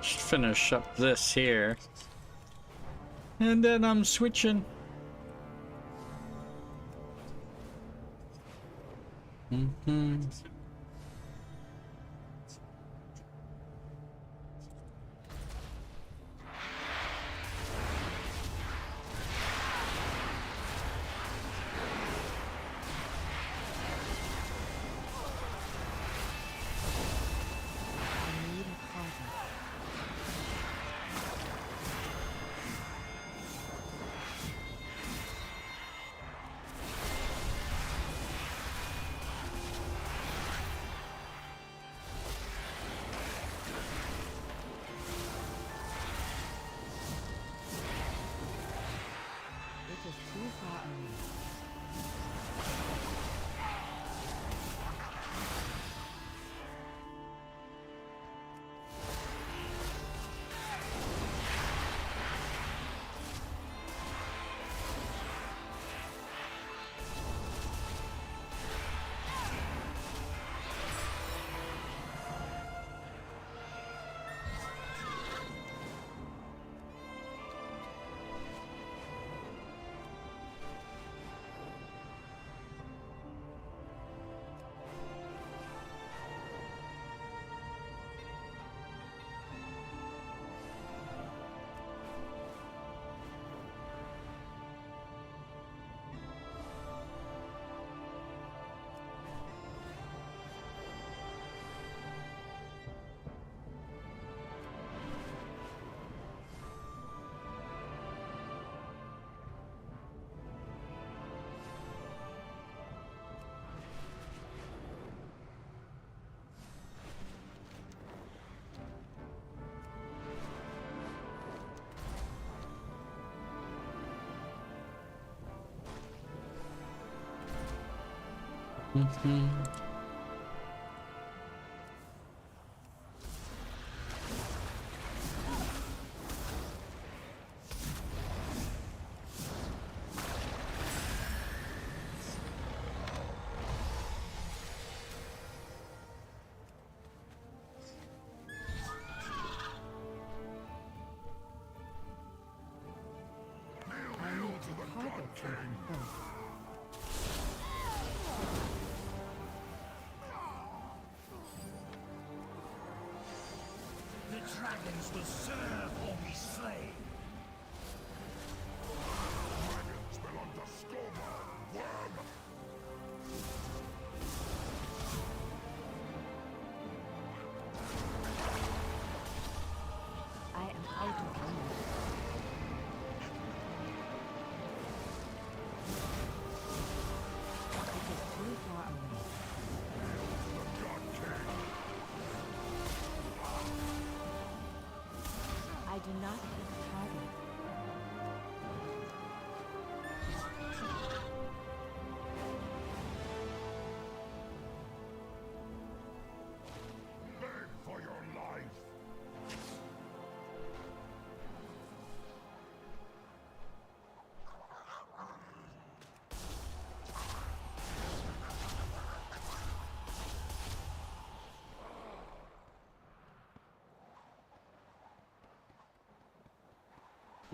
finish up this here. And then I'm switching. It is too far away. I need to target something first. The dragons will serve or be slain. Dragons belong to Skoma, worm! I am out of ammo. It is too far away. I do not hit the target. Beg for your life!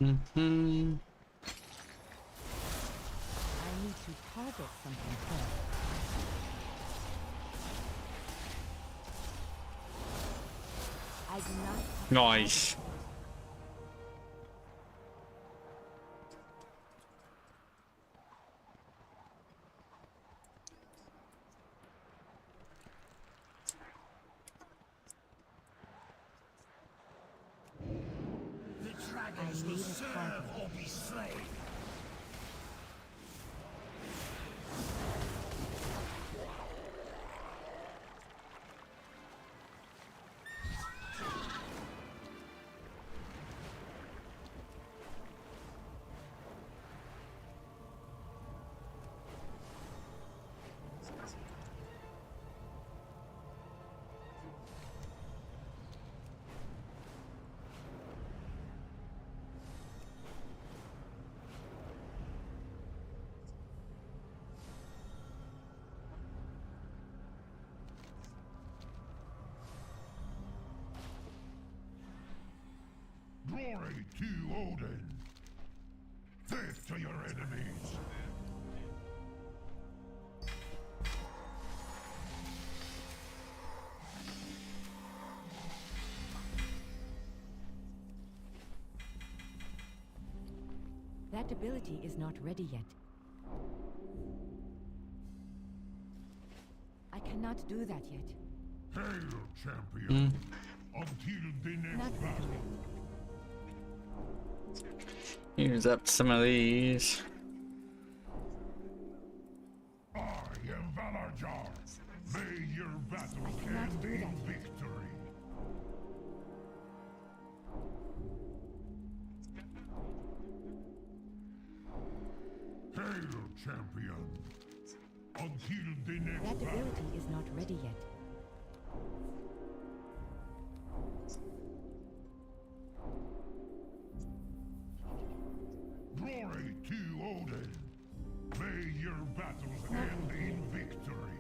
I need to target something first. I do not. Nice. The dragons will serve or be slain. Glory to Odin. Death to your enemies. That ability is not ready yet. I cannot do that yet. Hail, champion. Until the next battle. Use up some of these. I am Valarjar. May your battles end in victory. Hail, champion. Until the next That battle. ability is not ready yet. Glory to Odin. May your battles end in victory.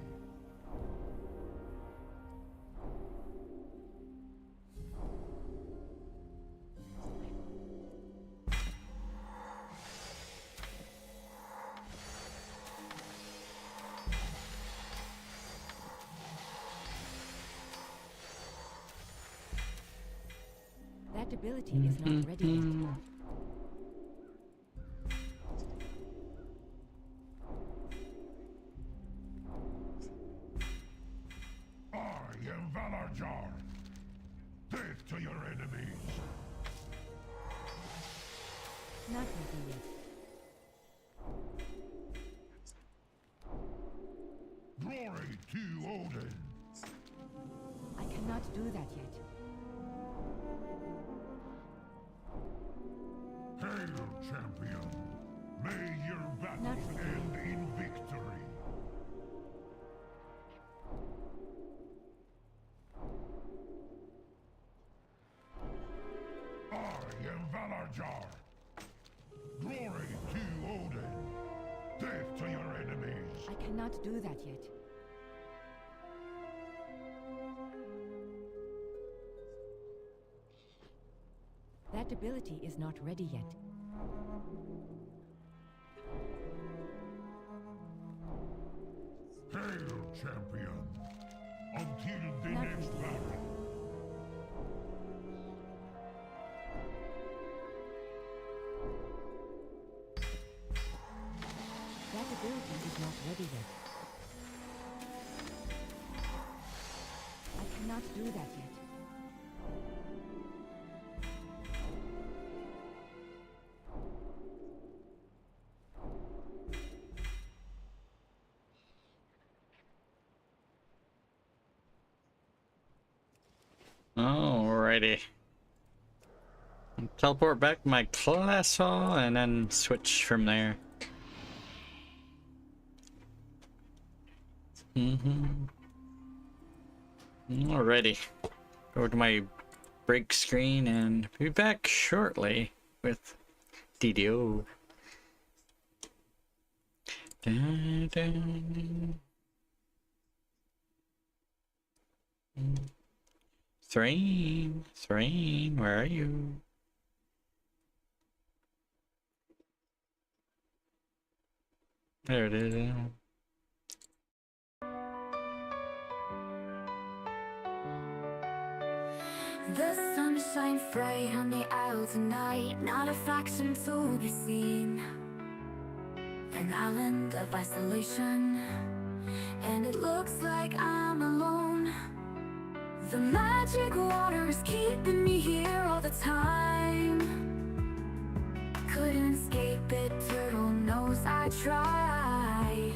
That ability is not ready yet. I am Valarjar. Death to your enemies. Not ready yet. Glory to Odin. I cannot do that yet. Hail, champion. May your battles end in victory. I am Valarjar. Glory to Odin. Death to your enemies. I cannot do that yet. That ability is not ready yet. Hail, champion. Until the Not next ready. battle. That ability is not ready yet. I cannot do that yet. Alrighty. Teleport back to my class hall and then switch from there. Alrighty. Go to my break screen and be back shortly with DDO. Dun, dun. Thrane, Thrane, where are you? There it is. The sun shines bright on the isle tonight, not a faction to be seen. An island of isolation, and it looks like I'm alone. The magic water is keeping me here all the time. Couldn't escape it, turtle knows I tried.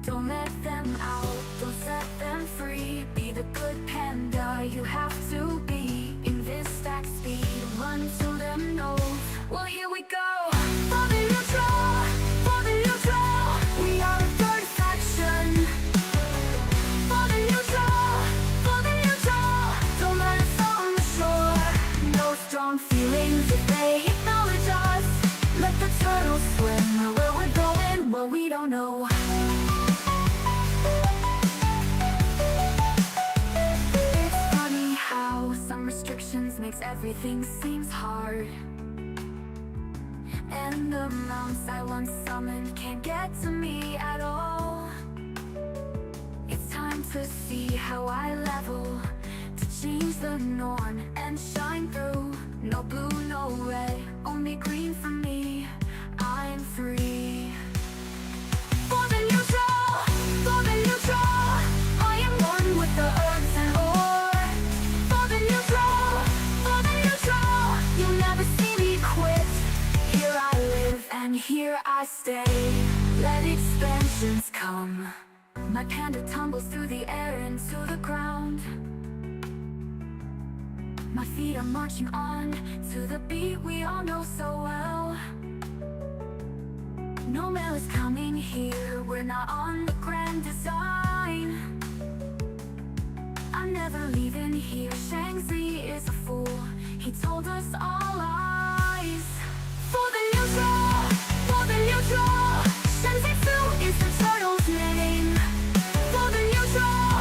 Don't let them out, don't set them free. Be the good panda you have to be. In this stack speed, run to them nose. Well, here we go. For the neutral, for the neutral. We are a third faction. For the neutral, for the neutral. Don't let us on the shore. No strong feelings if they acknowledge us. Let the turtles swim where we're going. Well, we don't know. Some restrictions makes everything seems hard. And the mounts I once summoned can't get to me at all. It's time to see how I level, to change the norm and shine through. No blue, no red, only green for me. I'm free. For the neutral, for the neutral, I am one with the earth and ore. For the neutral, you'll never see me quit. Here I live and here I stay. Let expansions come. My panda tumbles through the air into the ground. My feet are marching on to the beat we all know so well. No mail is coming here, we're not on the grand design. I'm never leaving here, Shang-Chi is a fool, he told us all lies. For the neutral, Shang-Chi is the turtle's name. For the neutral,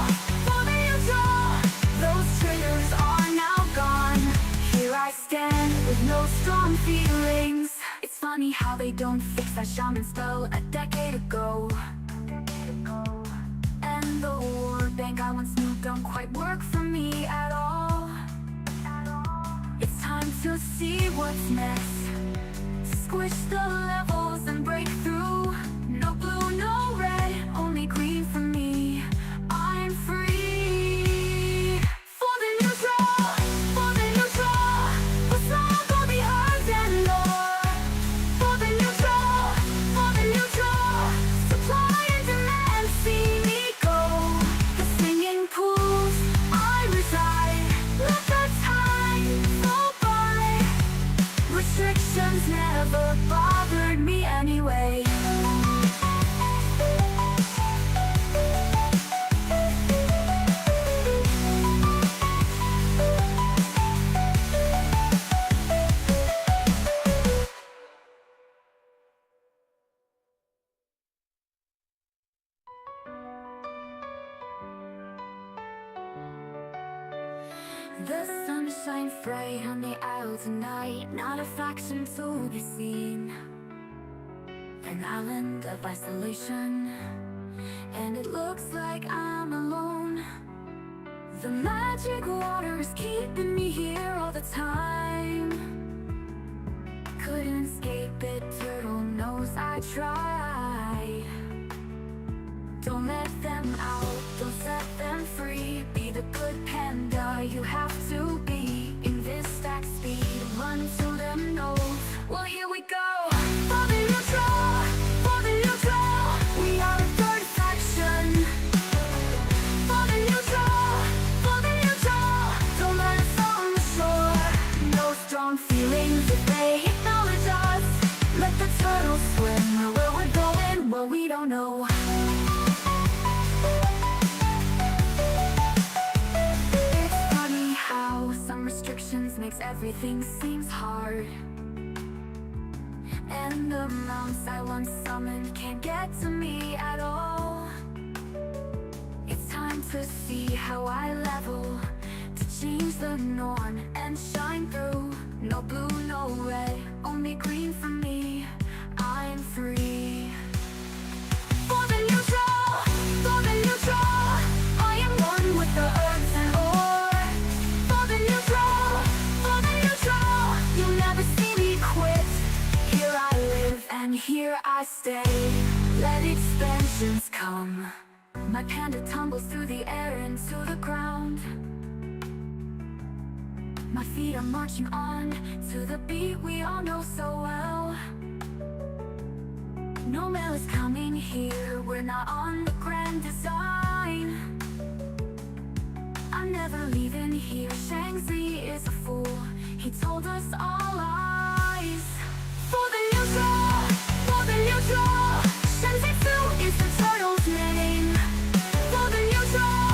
those traitors are now gone. Here I stand with no strong feelings. It's funny how they don't fix that shaman spell a decade ago. And the war bank I once knew don't quite work for me at all. It's time to see what's next. Squish the levels and break through. No blue, no red, only green for me. I'm free. For the neutral, what's not gonna be heard and more. For the neutral, supply and demand, see me go. The singing pools I reside, let the time go by. Restrictions never bothered me anyway. The sun shines bright on the isle tonight, not a faction to be seen. An island of isolation, and it looks like I'm alone. The magic water is keeping me here all the time. Couldn't escape it, turtle knows I tried. Don't let them out, don't set them free. Be the good panda you have to be. In this stack speed, run to them nose. Well, here we go. For the neutral, we are a third faction. For the neutral, don't let us on the shore. No strong feelings if they acknowledge us. Let the turtles swim where we're going, well, we don't know. Makes everything seems hard. And the mounts I once summoned can't get to me at all. It's time to see how I level, to change the norm and shine through. No blue, no red, only green for me. I'm free. For the neutral, I am one with the earth and ore. For the neutral, you'll never see me quit. Here I live and here I stay. Let expansions come. My panda tumbles through the air into the ground. My feet are marching on to the beat we all know so well. No mail is coming here, we're not on the grand design. I'm never leaving here, Shang-Chi is a fool, he told us all lies. For the neutral, Shang-Chi is the turtle's name. For the neutral,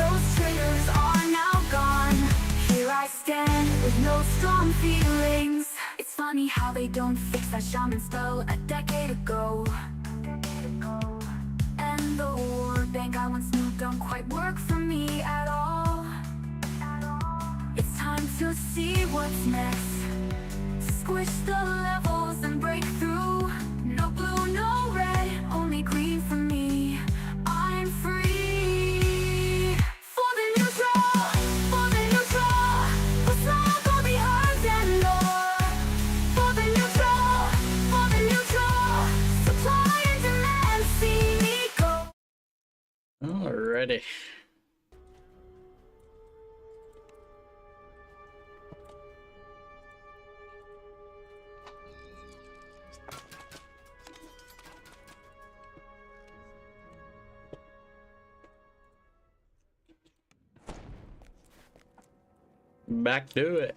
those traitors are now gone. Here I stand with no strong feelings. It's funny how they don't fix that shaman spell a decade ago. And the war bank I once knew don't quite work for me at all. to see what's next. Squish the levels and break through. No blue, no red, only green for me. I'm free. For the neutral, for the neutral. What's not go behind and lore. For the neutral, for the neutral. Supply and demand, see me go. Alrighty. Back to it.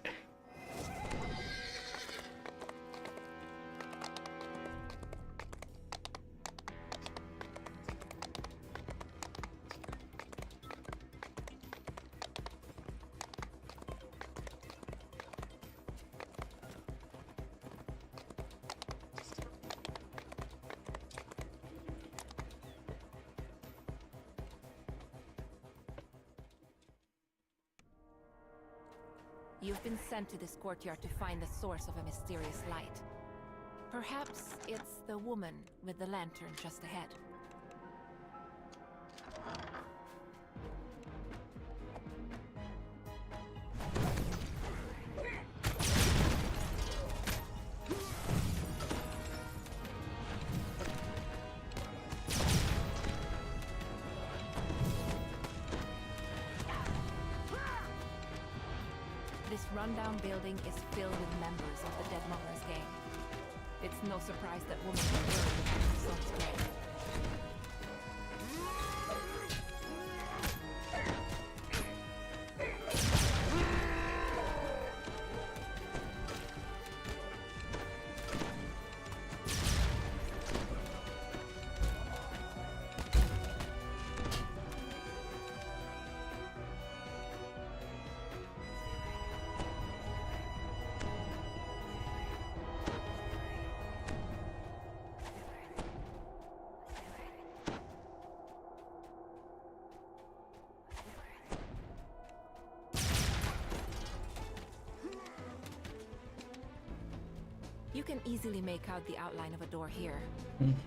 You've been sent to this courtyard to find the source of a mysterious light. Perhaps it's the woman with the lantern just ahead. This rundown building is filled with members of the Deadmongers gang. It's no surprise that women are buried in their son's grave. You can easily make out the outline of a door here.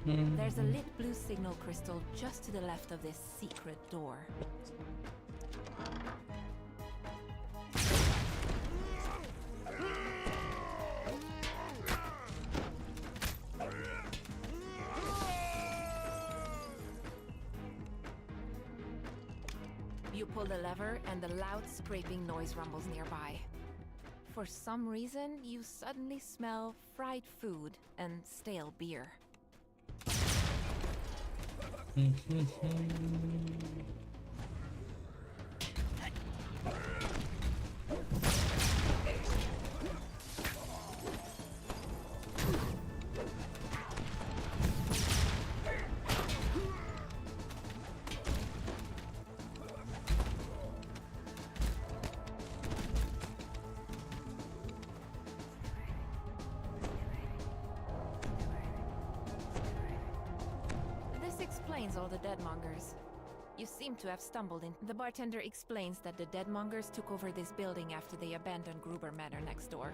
There's a lit blue signal crystal just to the left of this secret door. You pull the lever and the loud scraping noise rumbles nearby. For some reason, you suddenly smell fried food and stale beer. Explains all the Deadmongers. You seem to have stumbled in. The bartender explains that the Deadmongers took over this building after they abandoned Gruber Manor next door.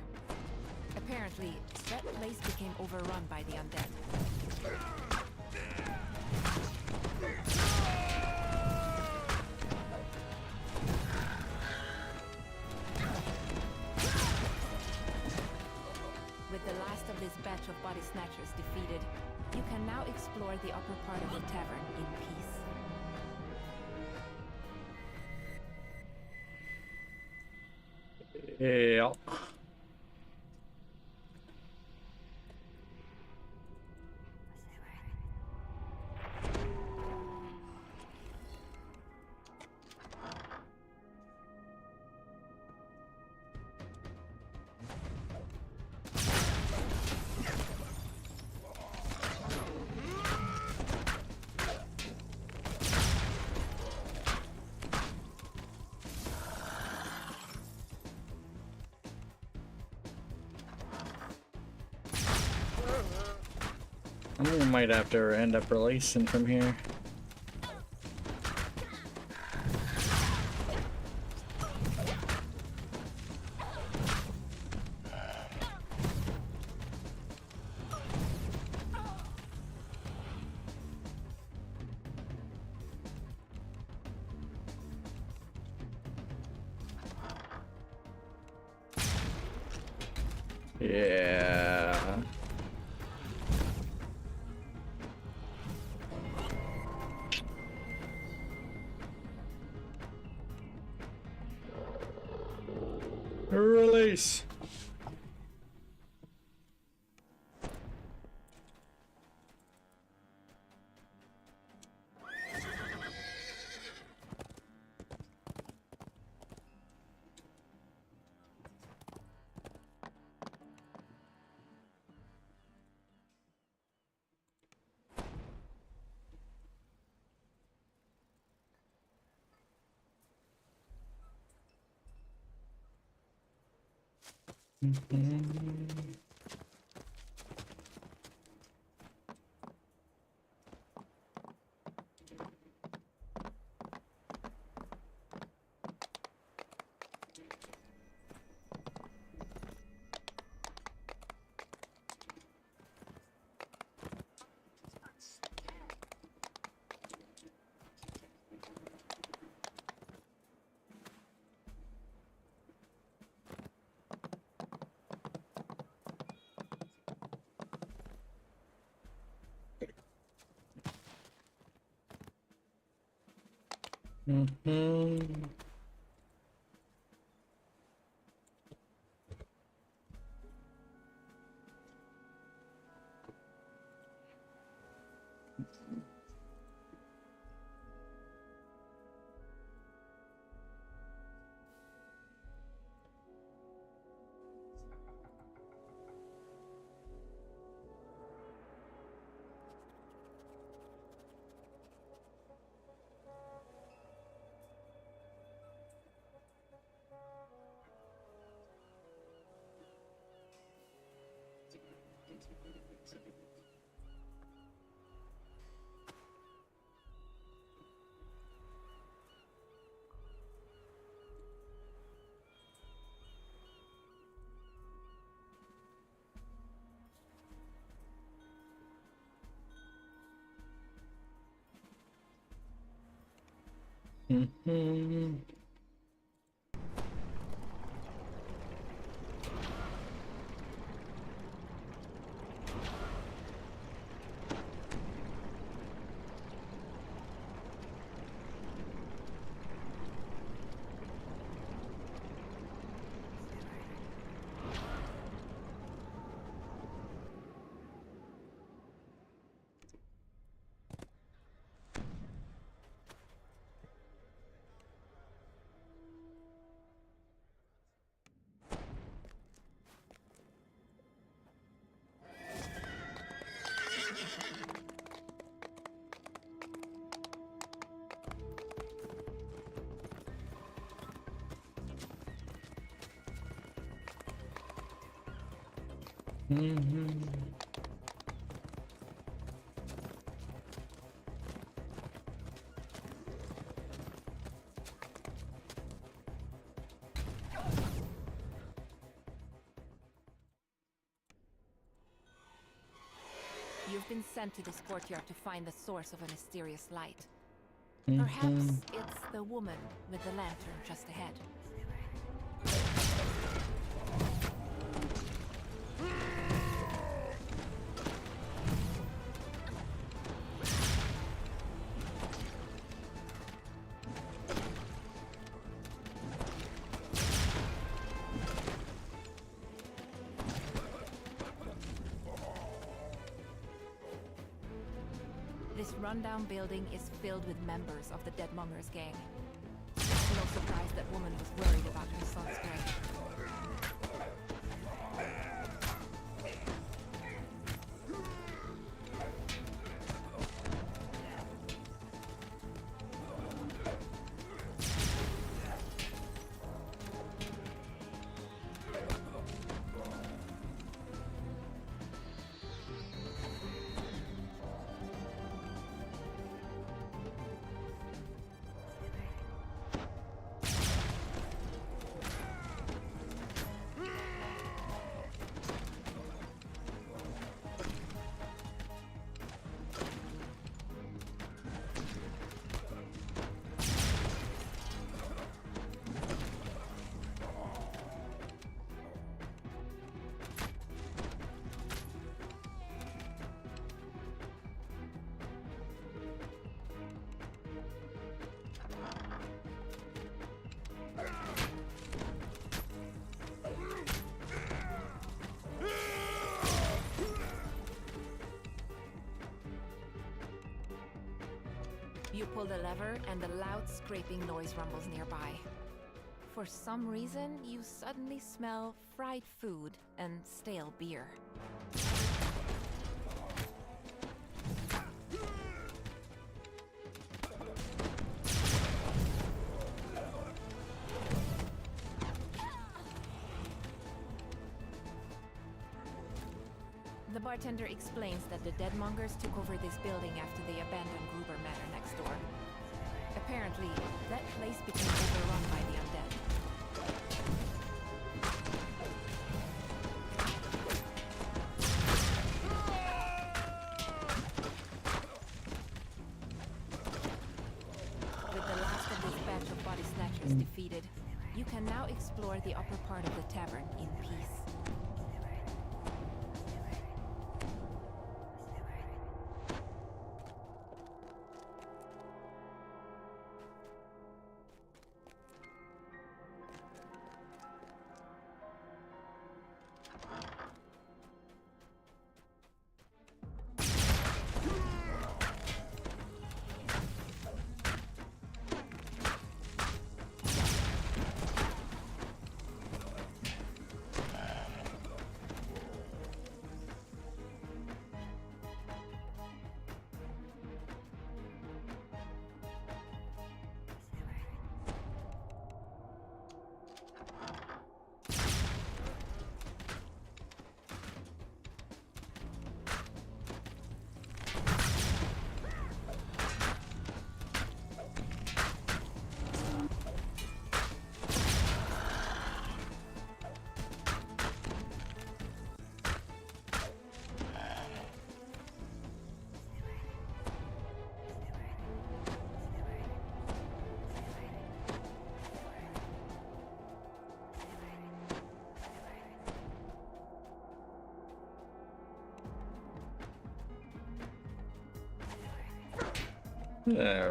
Apparently, that place became overrun by the undead. With the last of this batch of body snatchers defeated, you can now explore the upper part of the tavern in peace. Yeah. We might have to end up releasing from here. Yeah. Release. You've been sent to this courtyard to find the source of a mysterious light. Perhaps it's the woman with the lantern just ahead. This rundown building is filled with members of the Deadmongers gang. No surprise that woman was worried about her son's grave. You pull the lever, and a loud scraping noise rumbles nearby. For some reason, you suddenly smell fried food and stale beer. The bartender explains that the Deadmongers took over this building after they abandoned Gruber Manor next door. Apparently, that place became overrun by the undead. With the last of this batch of body snatchers defeated, you can now explore the upper part of the tavern in peace.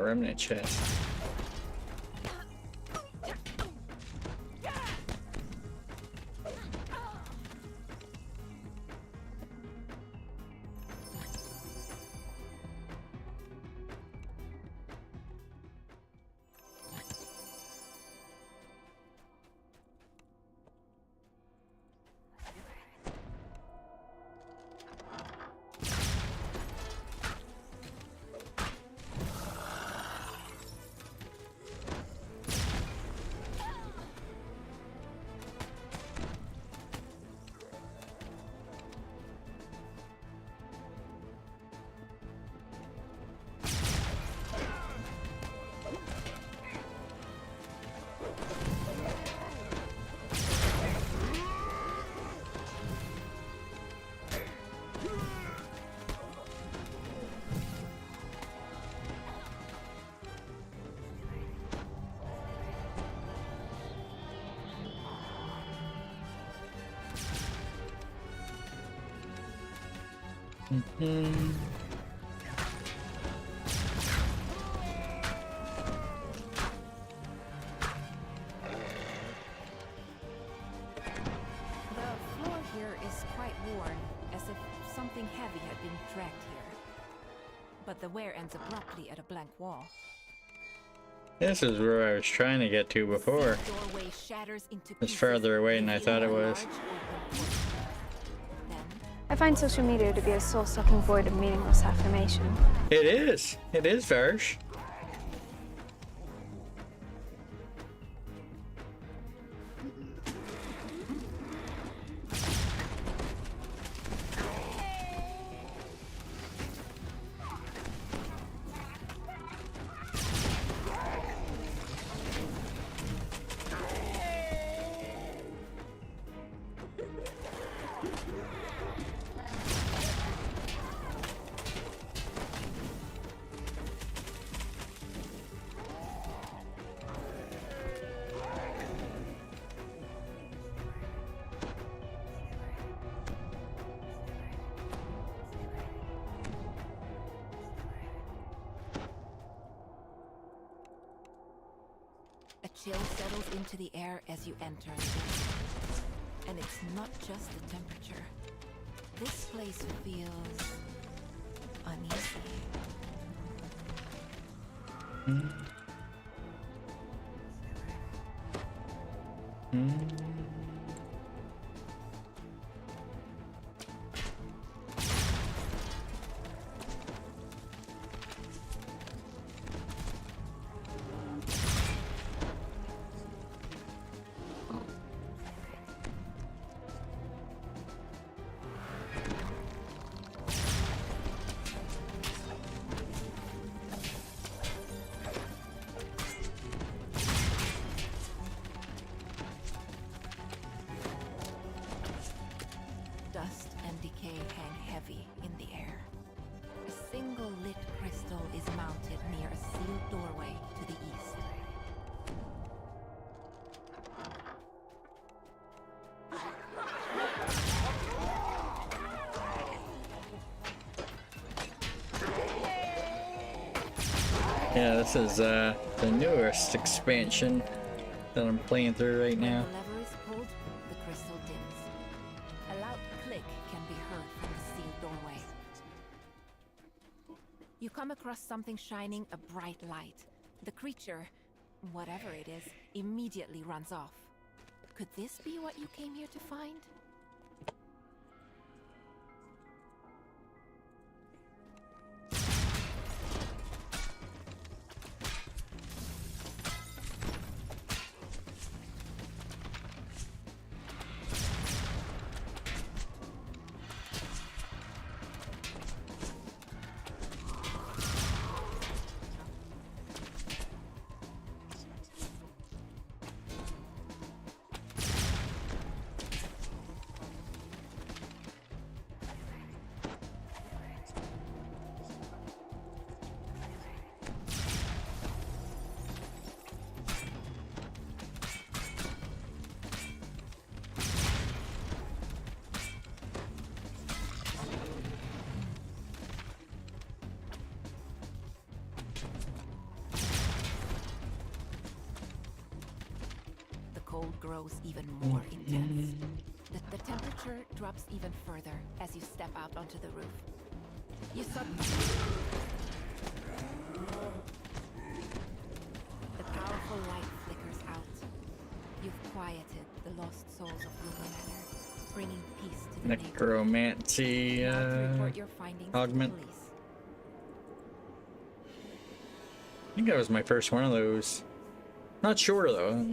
Remnant chest. The floor here is quite worn, as if something heavy had been dragged here. But the wear ends abruptly at a blank wall. This is where I was trying to get to before. Doorway shatters into It's farther away than I thought it was. I find social media to be a soul-sucking void of meaningless affirmation. It is. It is, Varsh. A chill settles into the air as you enter. And it's not just the temperature. This place feels uneasy. Dust and decay hang heavy in the air. A single lit crystal is mounted near a sealed doorway to the east. Yeah, this is the newest expansion that I'm playing through right now. When the lever is pulled, the crystal dims. A loud click can be heard from the sealed doorway. You come across something shining a bright light. The creature, whatever it is, immediately runs off. Could this be what you came here to find? Cold grows even more intense. The temperature drops even further as you step out onto the roof. You suddenly... The powerful light flickers out. You've quieted the lost souls of Rumor Manor, bringing peace to the neighborhood. Necromancy Now to report your findings augment. to the police. I think that was my first one of those. Not sure though.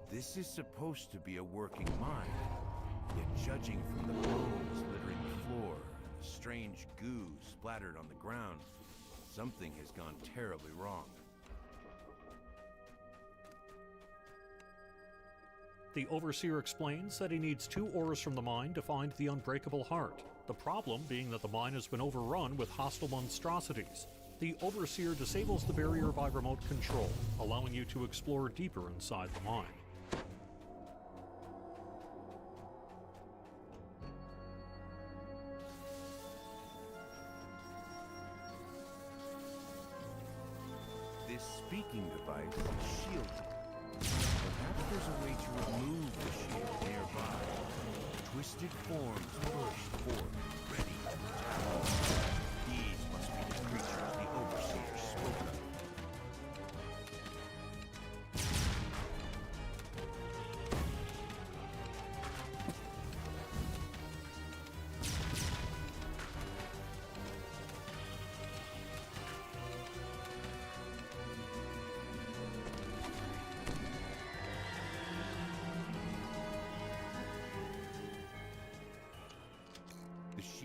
This is supposed to be a working mine, yet judging from the bones littering the floor and the strange goo splattered on the ground, something has gone terribly wrong. The Overseer explains that he needs 2 ores from the mine to find the Unbreakable Heart. The problem being that the mine has been overrun with hostile monstrosities. The Overseer disables the barrier by remote control, allowing you to explore deeper inside the mine. This speaking device is shielded. Perhaps there's a way to remove the shield nearby. Twisted forms push forth, ready to attack. These must be the creatures the Overseer spoke of.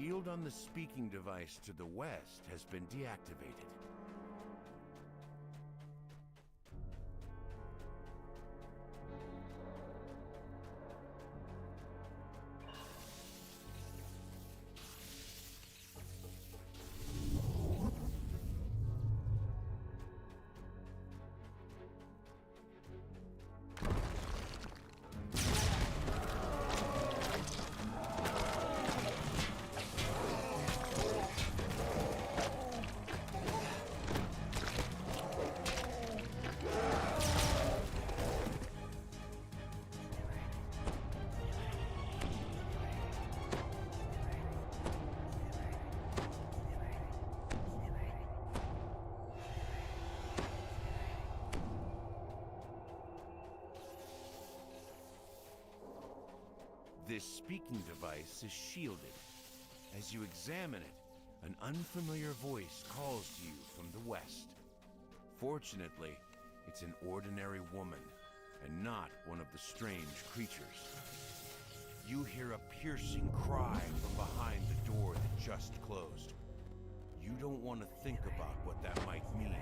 shield on the speaking device to the west has been deactivated. This speaking device is shielded. As you examine it, an unfamiliar voice calls to you from the west. Fortunately, it's an ordinary woman, and not one of the strange creatures. You hear a piercing cry from behind the door that just closed. You don't want to think about what that might mean.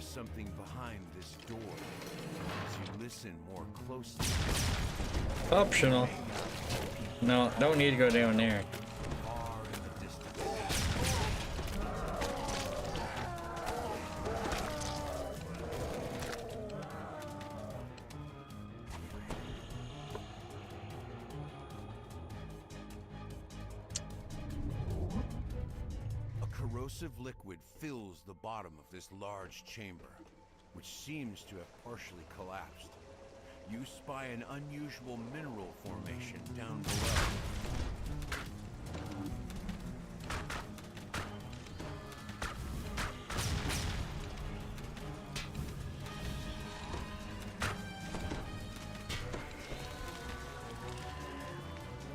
Something behind this door. As you listen more closely. Optional. No, don't need to go down there. Corrosive liquid fills the bottom of this large chamber, which seems to have partially collapsed. You spy an unusual mineral formation down below.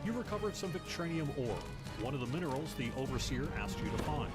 You recovered some Victranium ore, one of the minerals the Overseer asked you to find.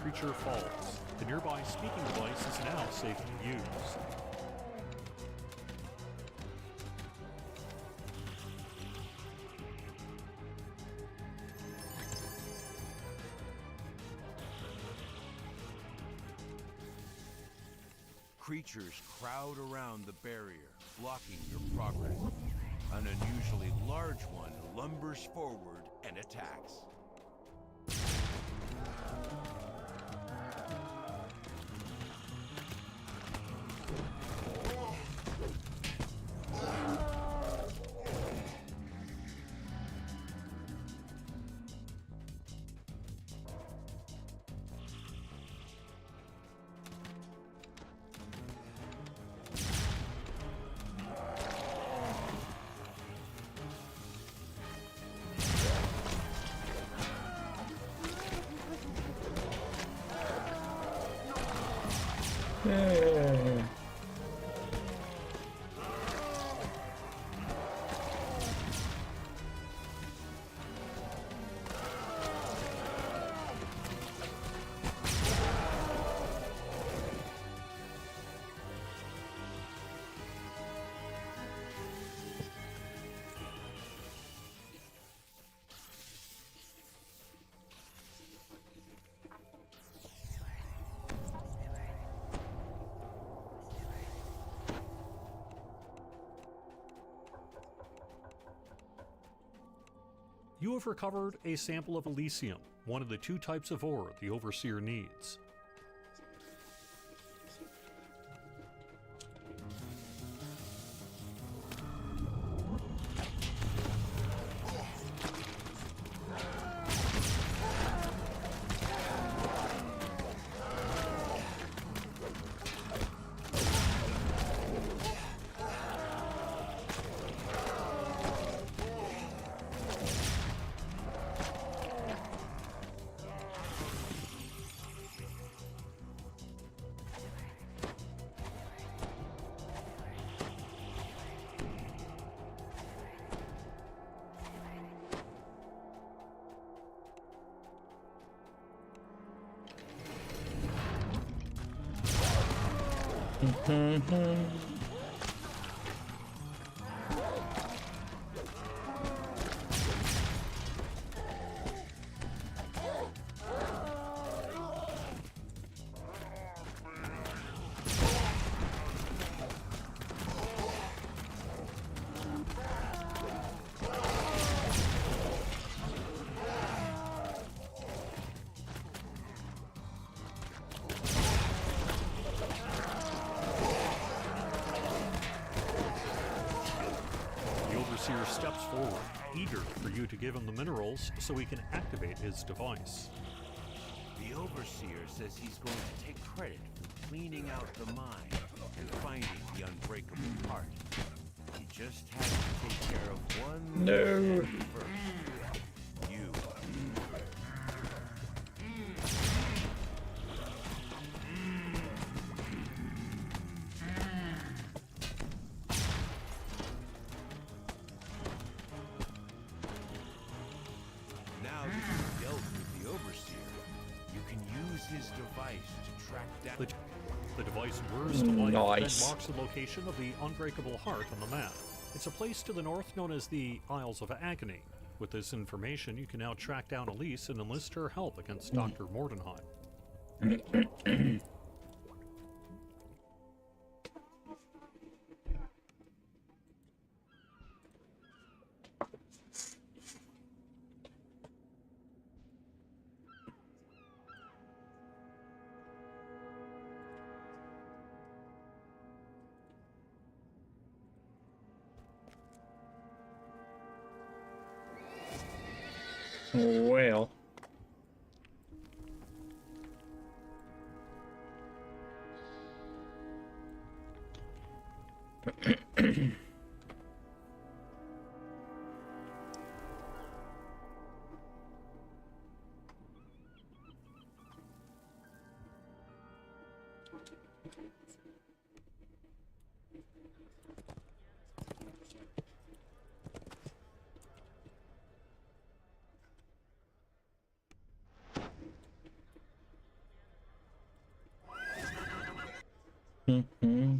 creature falls. The nearby speaking device is now safe to use. Creatures crowd around the barrier, blocking your progress. An unusually large one lumbers forward and attacks. You have recovered a sample of Elysium, one of the 2 types of ore the Overseer needs. Overseer steps forward, eager for you to give him the minerals so he can activate his device. The Overseer says he's going to take credit for cleaning out the mine and finding the unbreakable part. He just has to take care of one thing first. You. Now that you've dealt with the Overseer, you can use his device to track down... The device whirs to life, Nice. then marks the location of the unbreakable heart on the map. It's a place to the north known as the Isles of Agony. With this information, you can now track down Elise and enlist her help against Dr. Mordenheim. Well. Mm-hmm.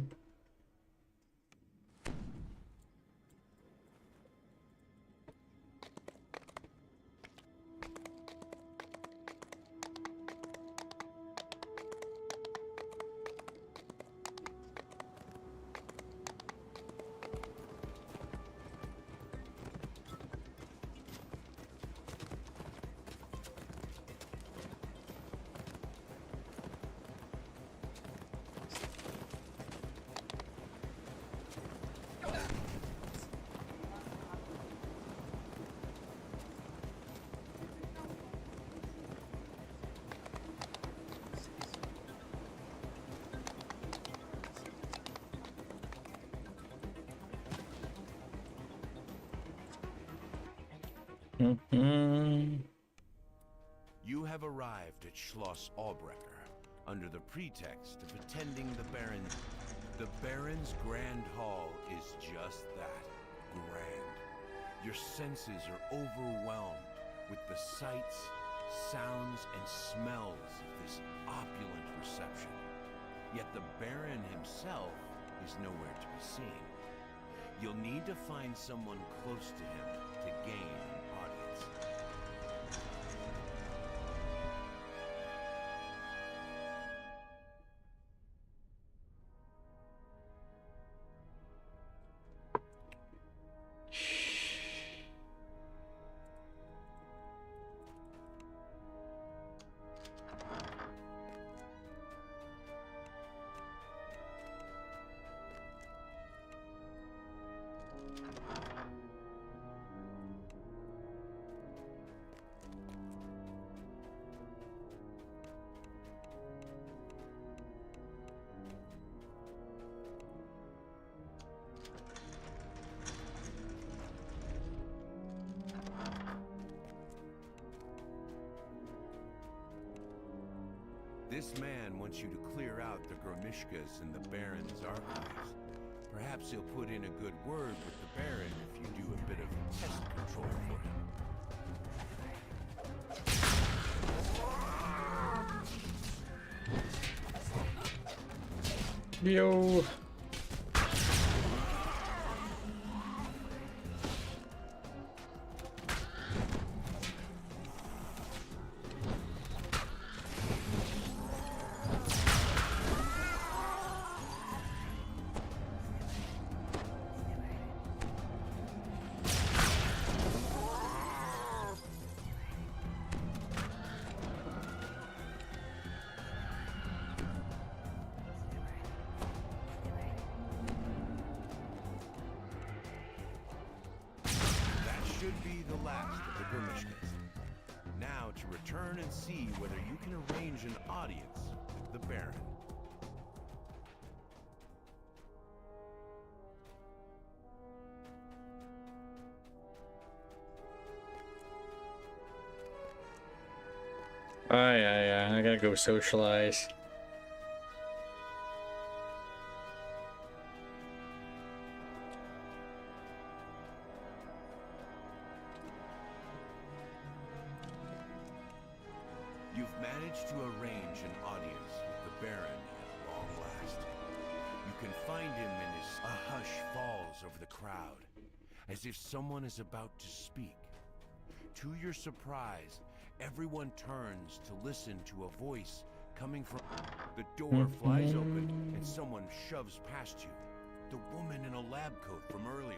Mm-hmm. You have arrived at Schloss Albrecher under the pretext of attending the Baron's. The Baron's Grand Hall is just that, grand. Your senses are overwhelmed with the sights, sounds, and smells of this opulent reception. Yet the Baron himself is nowhere to be seen. You'll need to find someone close to him to gain an audience. This man wants you to clear out the Gromishkas in the Baron's archives. Perhaps he'll put in a good word with the Baron if you do a bit of pest control for him. Yo. Should be the last of the Gromishkas. Now to return and see whether you can arrange an audience with the Baron. Oh yeah, I gotta go socialize. You've managed to arrange an audience with the Baron at long last. You can find him in his... A hush falls over the crowd, as if someone is about to speak. To your surprise, everyone turns to listen to a voice coming from... The door flies open and someone shoves past you. The woman in a lab coat from earlier.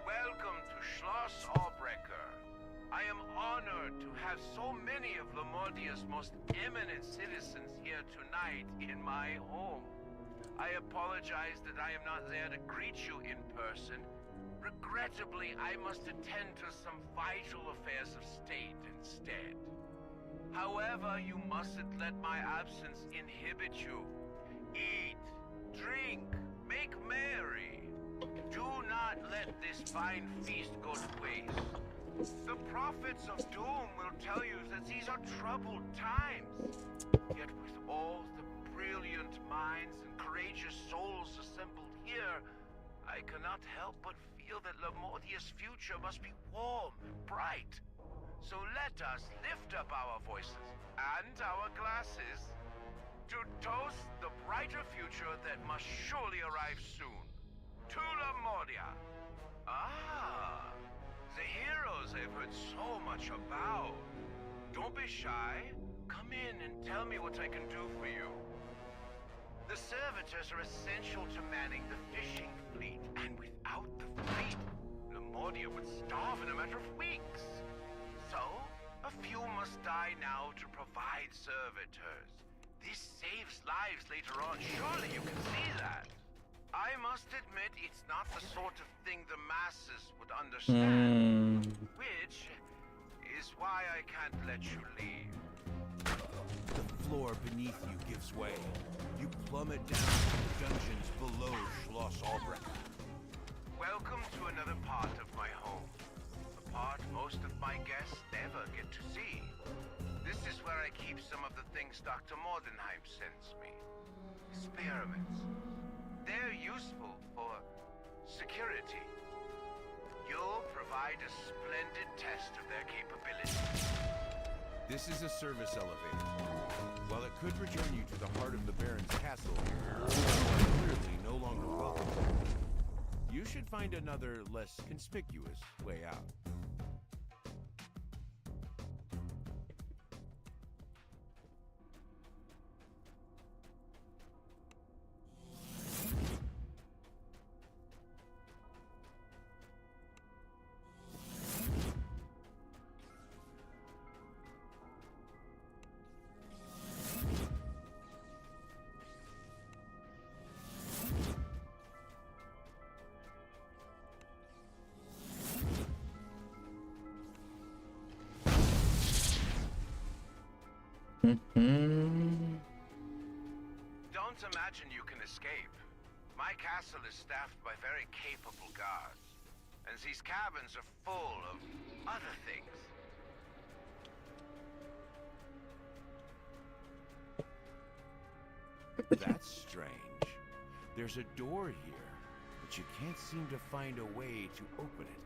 Welcome to Schloss Albrecher. I am honored to have so many of Lamordia's most eminent citizens here tonight in my home. I apologize that I am not there to greet you in person. Regrettably, I must attend to some vital affairs of state instead. However, you mustn't let my absence inhibit you. Eat, drink, make merry. Do not let this fine feast go to waste. The prophets of doom will tell you that these are troubled times. Yet with all the brilliant minds and courageous souls assembled here, I cannot help but feel that Lamordia's future must be warm and bright. So let us lift up our voices and our glasses to toast the brighter future that must surely arrive soon. To Lemuria. Ah, the heroes I've heard so much about. Don't be shy. Come in and tell me what I can do for you. The servitors are essential to manning the fishing fleet, and without the fleet, Lemuria would starve in a matter of weeks. So, a few must die now to provide servitors. This saves lives later on. Surely you can see that. I must admit, it's not the sort of thing the masses would understand. Which is why I can't let you leave. The floor beneath you gives way. You plummet down to the dungeons below Schloss Albrecht. Welcome to another part of my home. A part most of my guests never get to see. This is where I keep some of the things Dr. Mordenheim sends me. Experiments. They're useful for security. You'll provide a splendid test of their capabilities. This is a service elevator. While it could return you to the heart of the Baron's castle, you are clearly no longer welcome. You should find another, less conspicuous way out. Don't imagine you can escape. My castle is staffed by very capable guards, and these cabins are full of other things. That's strange. There's a door here, but you can't seem to find a way to open it.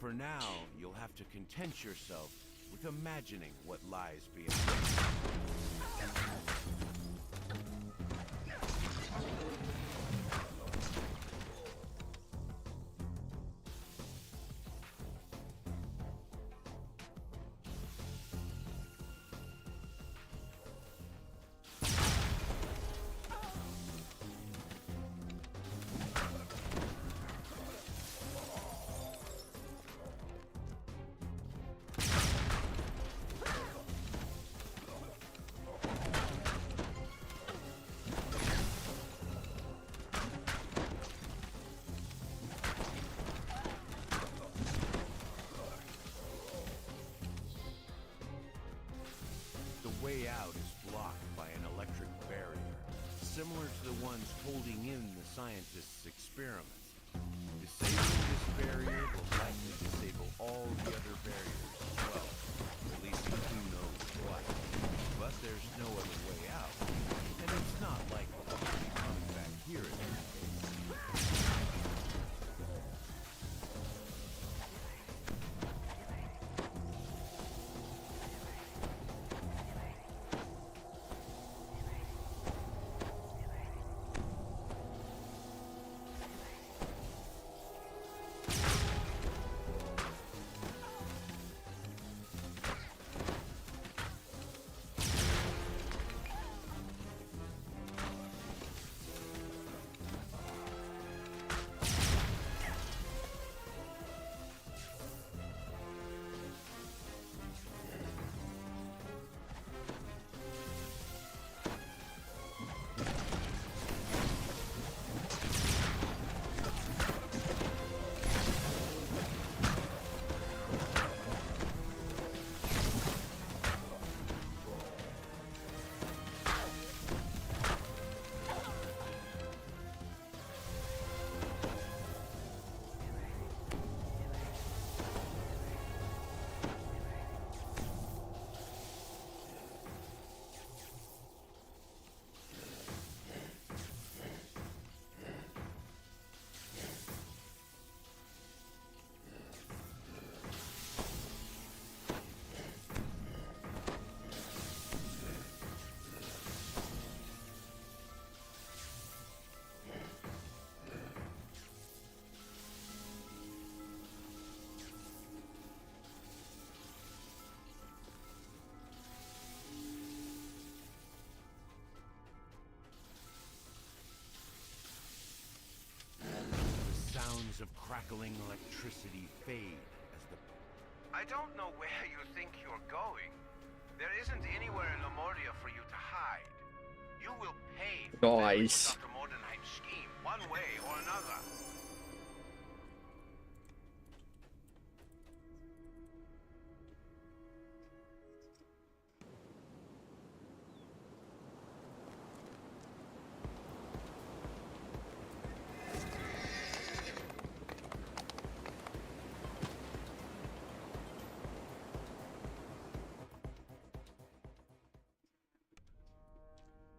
For now, you'll have to content yourself with imagining what lies beyond. The way out is blocked by an electric barrier, similar to the ones holding in the scientists' experiments. Disabling this barrier will likely disable all the other barriers as well. At least who knows what. But there's no other way out, and it's not like we'll be coming back here in any case. Streams of crackling electricity fade as the... I don't know where you think you're going. There isn't anywhere in Lamordia for you to hide. You will pay for Nice. Dr. Mordenheim's scheme, one way or another.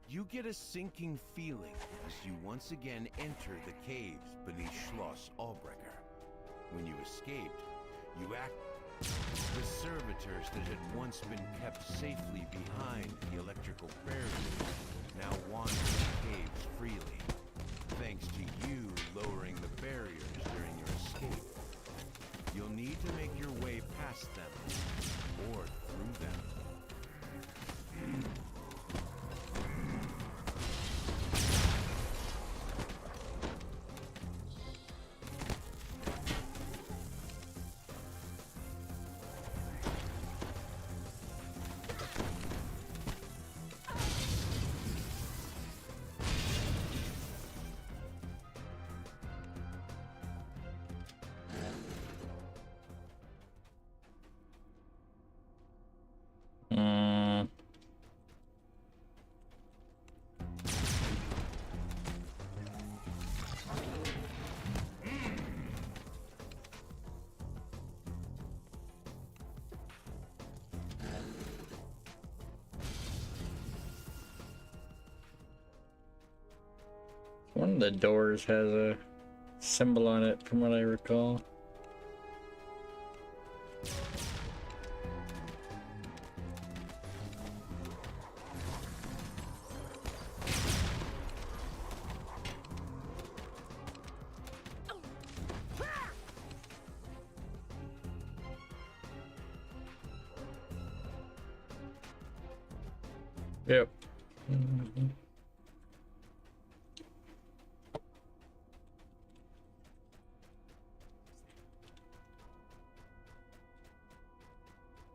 You get a sinking feeling as you once again enter the caves beneath Schloss Albrecher. When you escaped, you act... The servitors that had once been kept safely behind the electrical barriers now wander the caves freely, thanks to you lowering the barriers during your escape. You'll need to make your way past them, or through them. One of the doors has a symbol on it, from what I recall. Yep.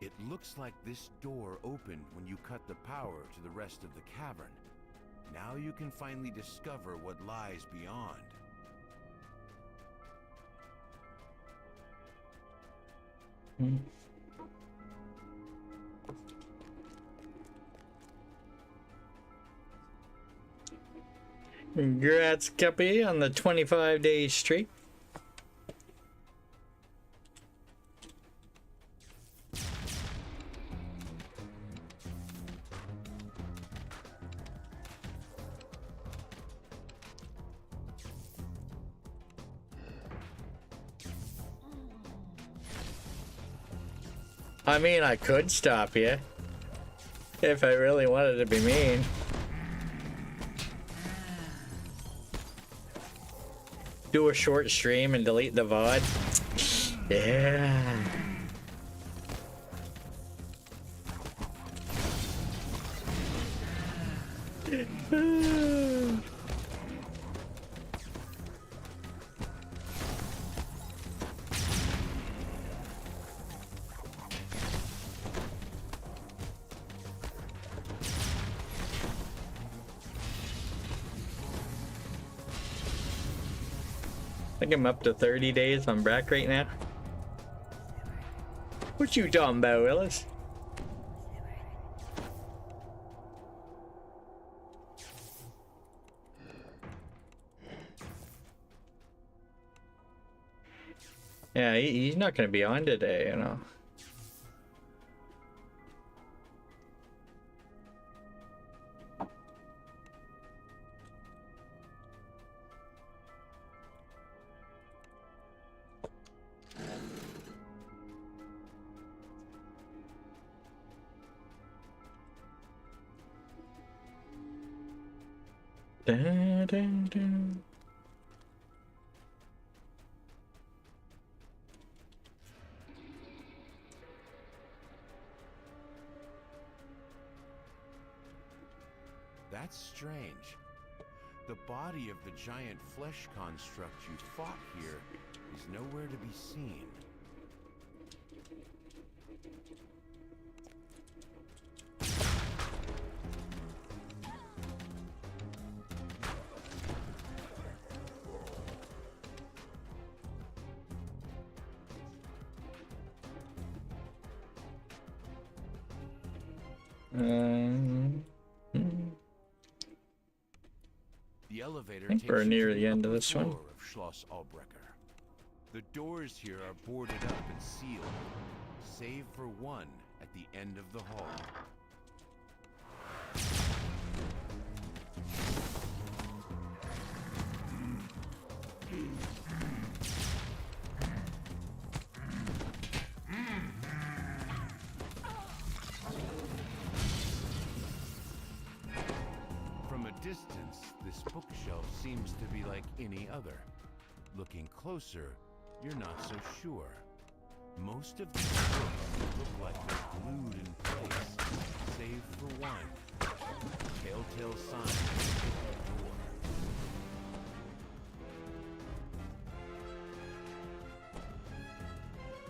It looks like this door opened when you cut the power to the rest of the cavern. Now you can finally discover what lies beyond. Congrats, Guppy, on the 25-day streak. I mean, I could stop you if I really wanted to be mean. Do a short stream and delete the VOD. Yeah. I think I'm up to 30 days on Brack right now. What you talking about, Willis? Yeah, he's not gonna be on today, you know. Dun, dun, dun. That's strange. The body of the giant flesh construct you fought here nowhere to be seen. The elevator I think we're takes you near to the end of upper this one. floor of Schloss Albrecher. The doors here are boarded up and sealed, save for one at the end of the hall. From a distance, this bookshelf seems to be like any other. Looking closer, you're not so sure. Most of these books look like they're glued in place, save for one. Telltale sign of the door.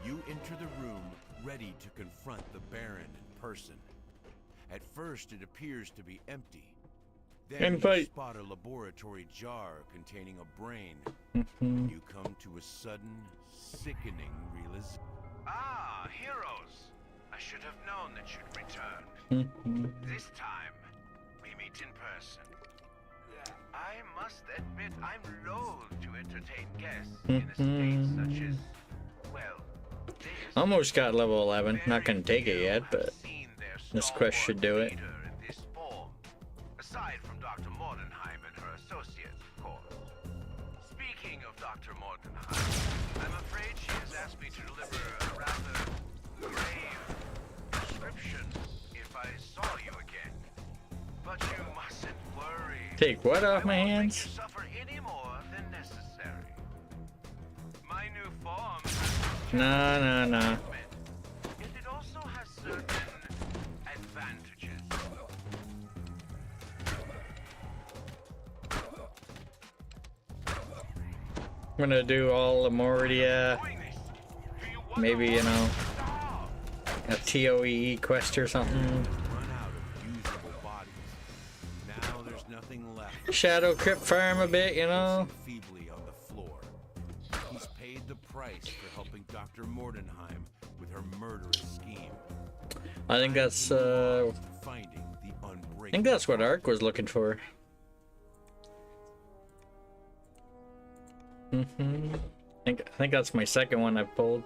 You enter the room, ready to confront the Baron in person. At first, it appears to be empty. Then you spot a laboratory jar containing a brain. You come to a sudden, sickening realization. Ah, heroes! I should have known that you'd return. This time, we meet in person. I must admit I'm loath to entertain guests in a state such as, well, this. Almost got level 11. Not gonna take it yet, but this quest should do it. In this form, aside from Dr. Mordenheim and her associates, of course. Speaking of Dr. Mordenheim, I'm afraid she has asked me to deliver a rather grave prescription if I saw you again. But you mustn't worry. Take what off my I won't make hands? you suffer any more than necessary. My new form Nah. it also has certain advantages. I'm gonna do all the Mordia. Maybe, you know, a TOEE quest or something. Run out of usable bodies. Now there's nothing left. Shadow Crypt farm a bit, you know. Feebly on the floor. He's paid the price for helping Dr. Mordenheim with her murderous scheme. I think that's Finding the I think that's what Ark was looking for. I think that's my second one I've pulled.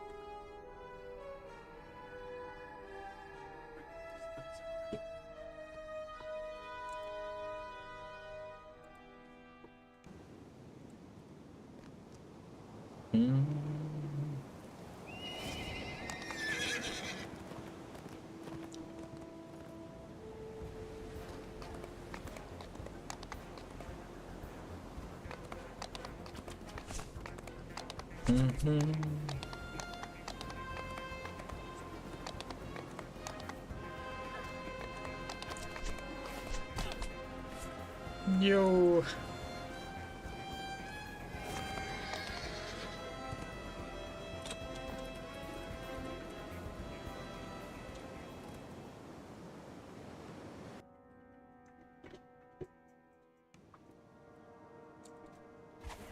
Yo.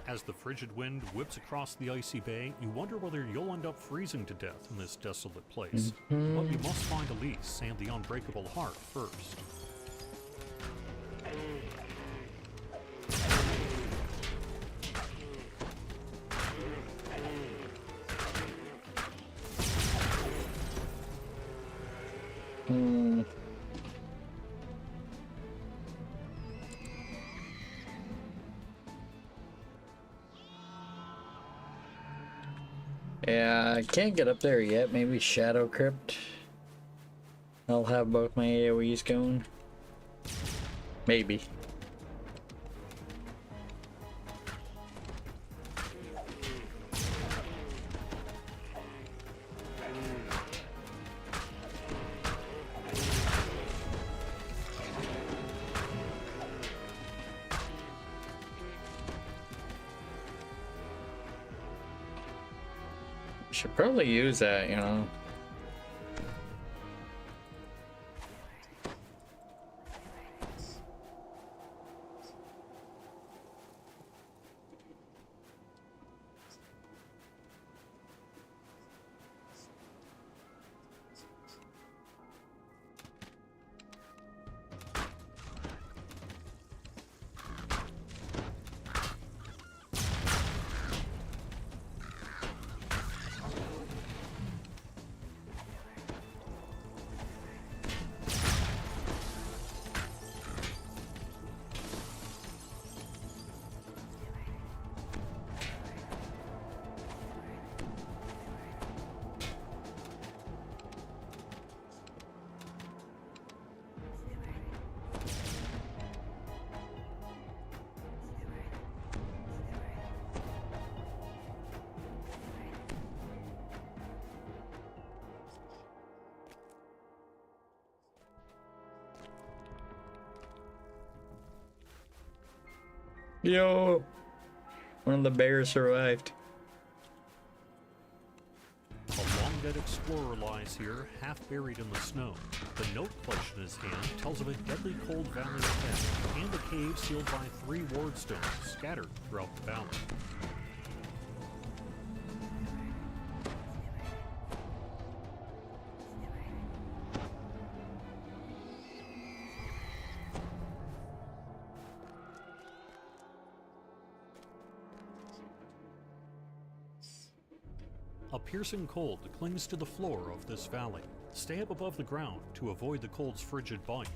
As the frigid wind whips across the icy bay, you wonder whether you'll end up freezing to death in this desolate place. But you must find Elise and the unbreakable heart first. Yeah, I can't get up there yet. Maybe Shadow Crypt. I'll have both my AoEs going. Maybe. Should probably use that, you know. Yo! One of the bears survived. A long-dead explorer lies here, half buried in the snow. The note clutched in his hand tells of a deadly cold valley ahead, and a cave sealed by 3 ward stones scattered throughout the valley. A piercing cold clings to the floor of this valley. Stay up above the ground to avoid the cold's frigid bite.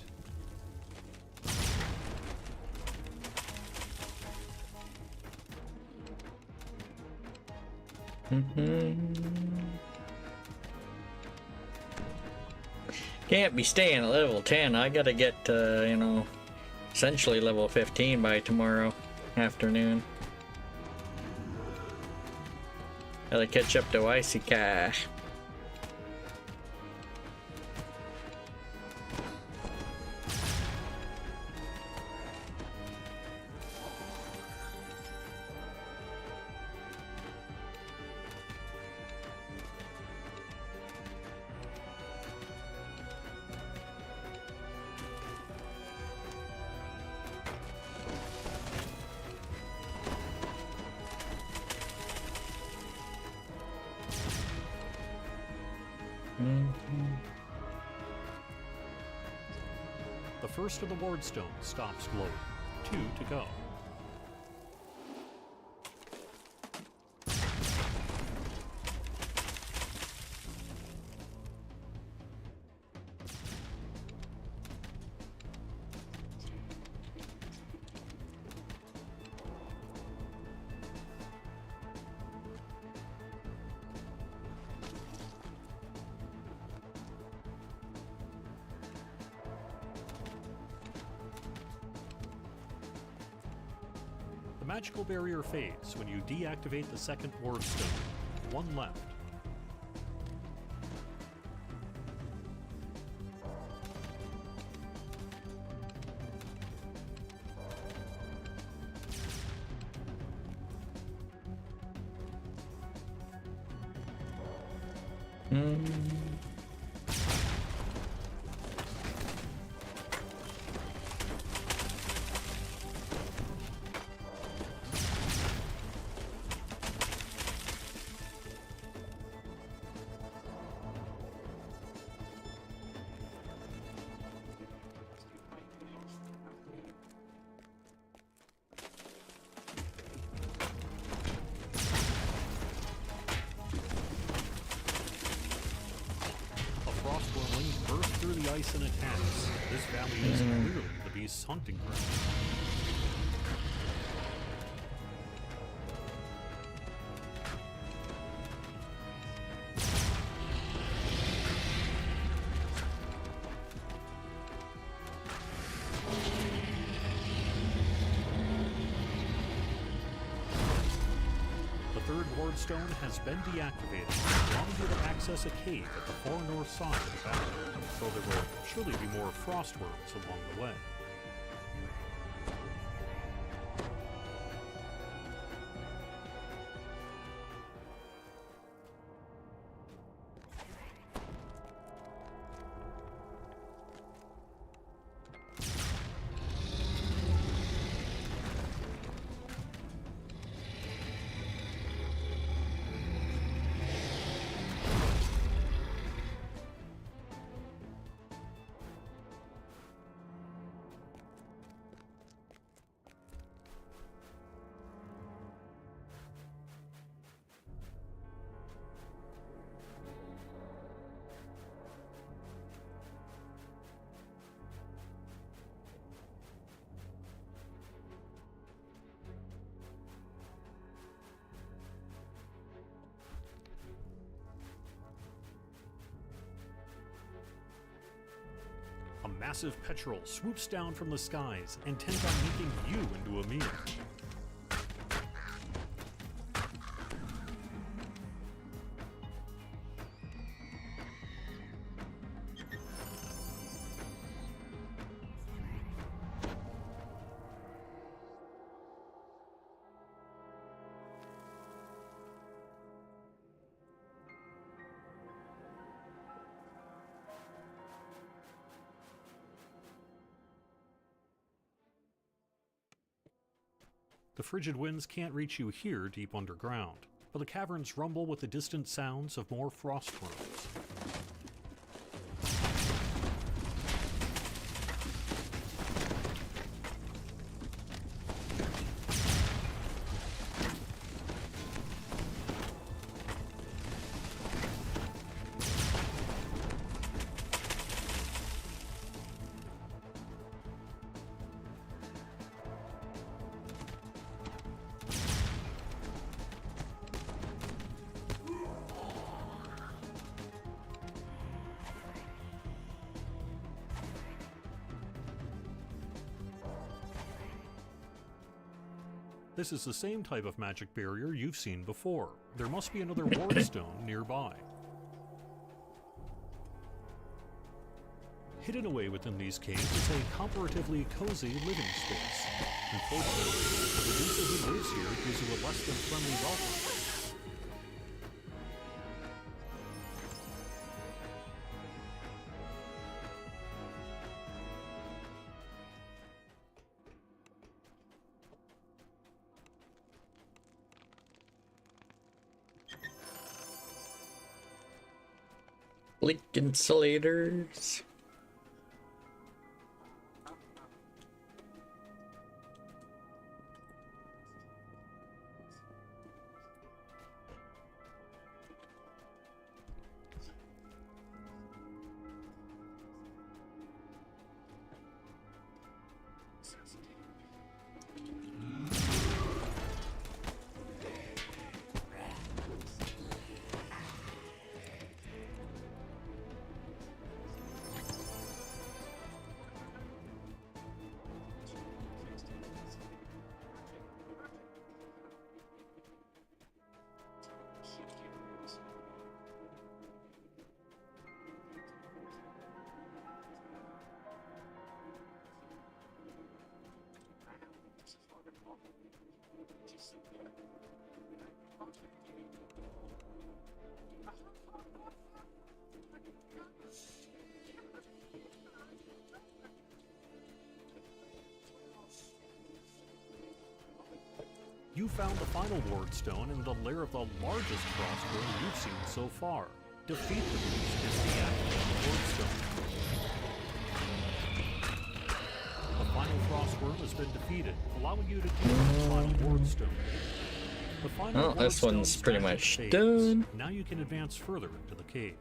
Can't be staying at level 10. I gotta get, you know, essentially level 15 by tomorrow afternoon. Gotta catch up to Icica. The first of the ward stones stops glowing. 2 to go. The magical barrier fades when you deactivate the second ward stone. 1 left. Through the ice and attacks. This valley is clearly the beast's hunting ground. The third ward stone has been deactivated, allowing you to access a cave at the far north side of the valley, though there will surely be more frostworms along the way. massive petrel swoops down from the skies, intent on making you into a meal. The frigid winds can't reach you here deep underground, but the caverns rumble with the distant sounds of more frost worms. This is the same type of magic barrier you've seen before. There must be another ward stone nearby. Hidden away within these caves is a comparatively cozy living space. Unfortunately, the Medusa who lives here gives you a less than friendly welcome. Leak insulators. You found the final ward stone in the lair of the largest crossbow you've seen so far. Defeat the beast is deactivate the ward stone. The final frostworm has been defeated, allowing you to keep the final ward stone. The final Well, this one's pretty much done. Now you can advance further into the cave.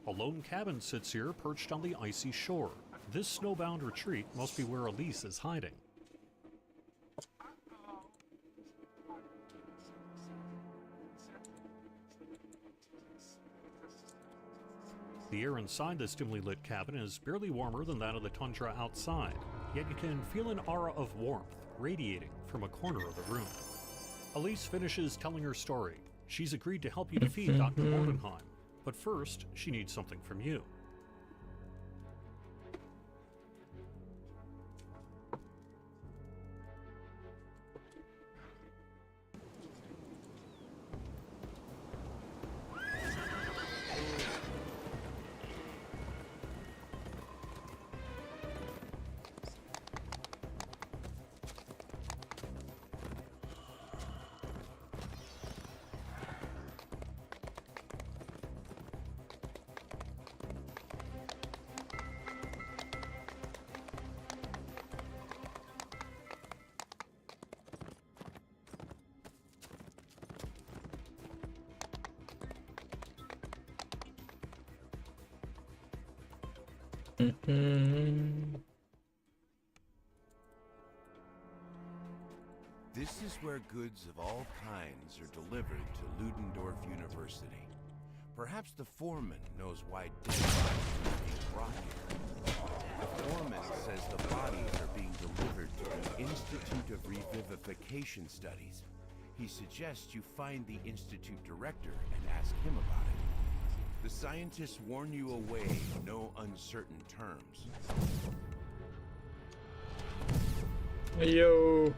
A lone cabin sits here perched on the icy shore. This snowbound retreat must be where Elise is hiding. The air inside this dimly lit cabin is barely warmer than that of the tundra outside, yet you can feel an aura of warmth radiating from a corner of the room. Elise finishes telling her story. She's agreed to help you defeat Dr. Mordenheim, but first, she needs something from you. This is where goods of all kinds are delivered to Ludendorff University. Perhaps the foreman knows why dead bodies are being brought here. The foreman says the bodies are being delivered to the Institute of Revivification Studies. He suggests you find the Institute director and ask him about it. The scientists warn you away in no uncertain terms. Yo.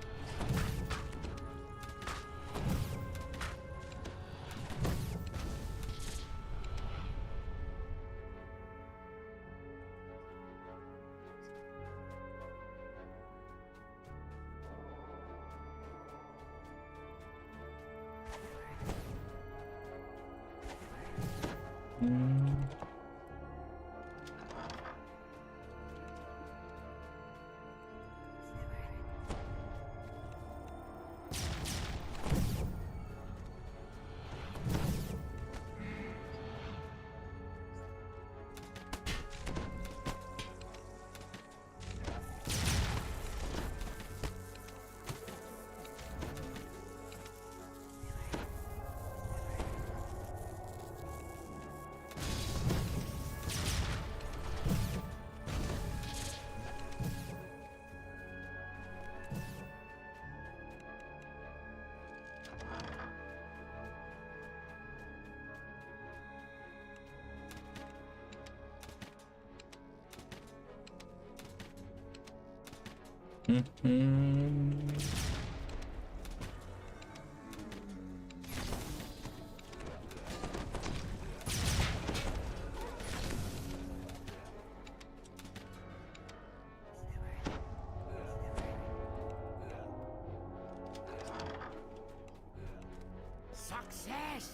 Success!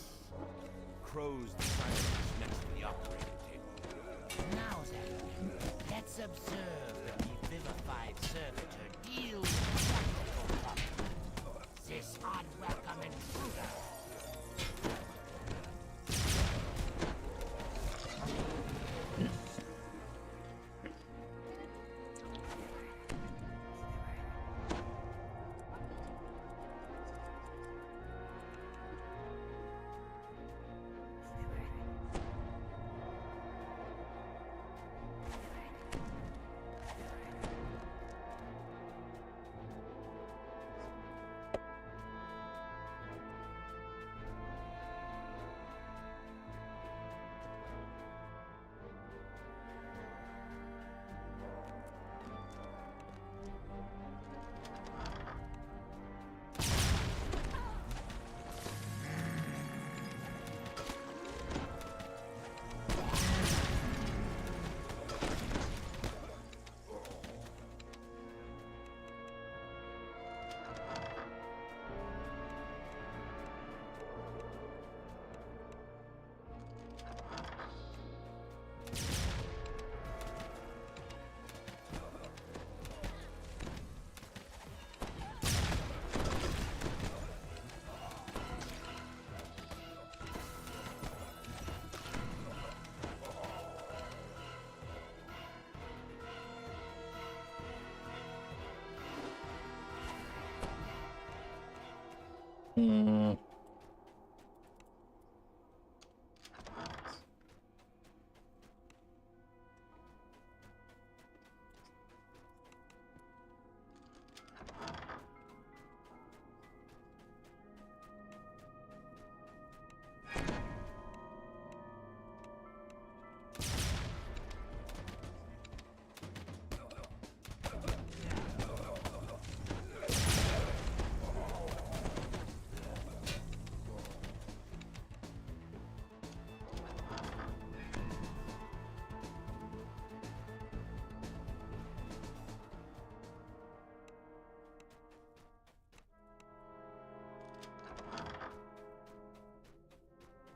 Crows the scientist next to the operating table. Now then, let's observe the revivified servitor deal with the practical problem. This unwelcome intruder.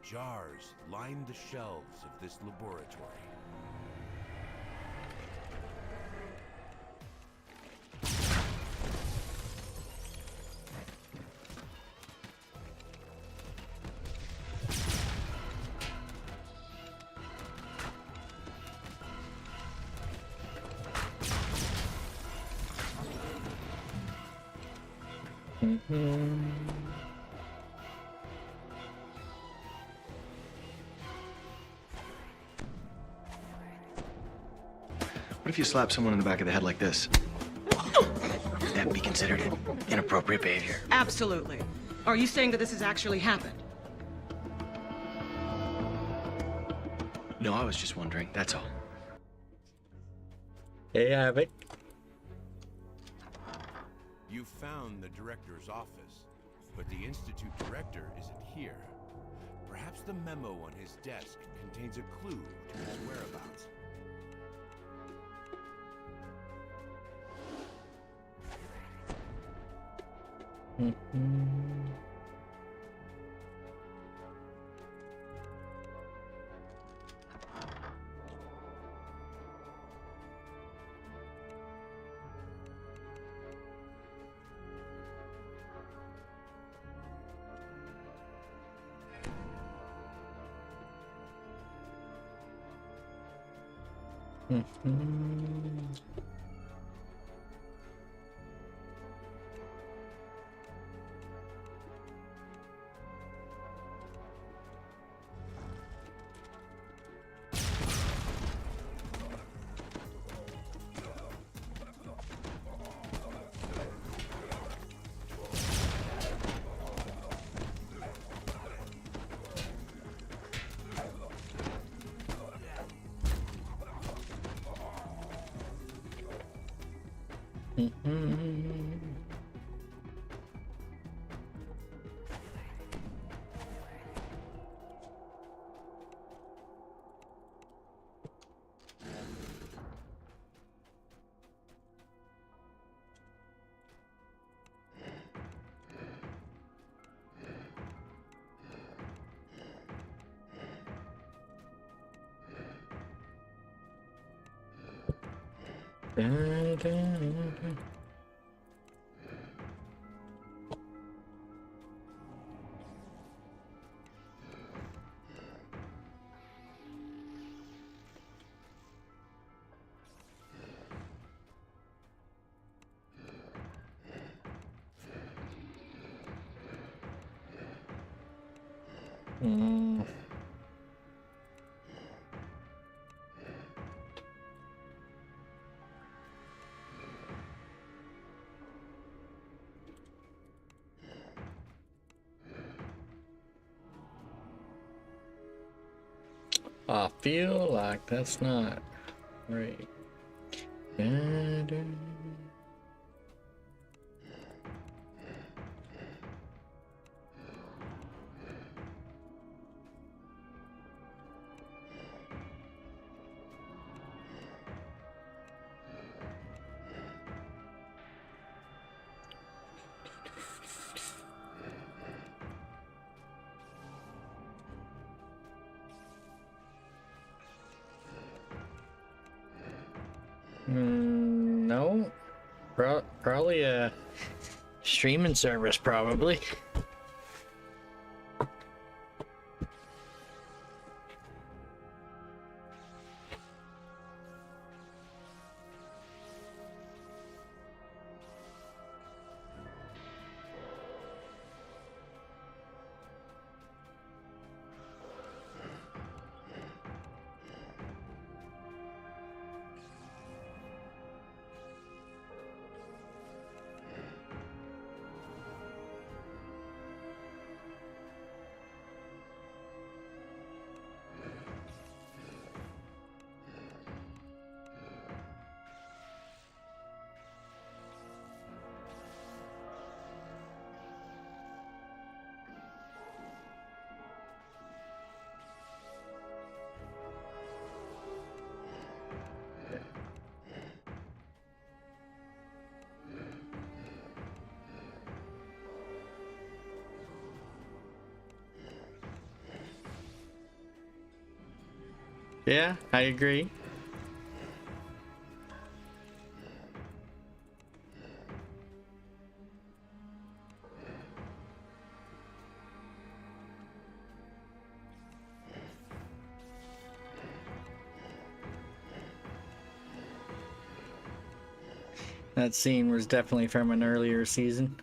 Jars line the shelves of this laboratory. What if you slap someone in the back of the head like this? That'd be considered inappropriate behavior. Absolutely. Are you saying that this has actually happened? No, I was just wondering, that's all. Hey, Havoc. You found the director's office, but the Institute director isn't here. Perhaps the memo on his desk contains a clue to his whereabouts. I feel like that's not right. No. Probably a streaming service, probably. Yeah, I agree. That scene was definitely from an earlier season.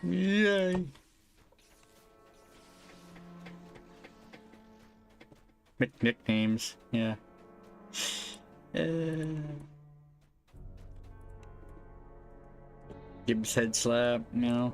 Yay. Nicknames, yeah. Gibbs head slap, you know.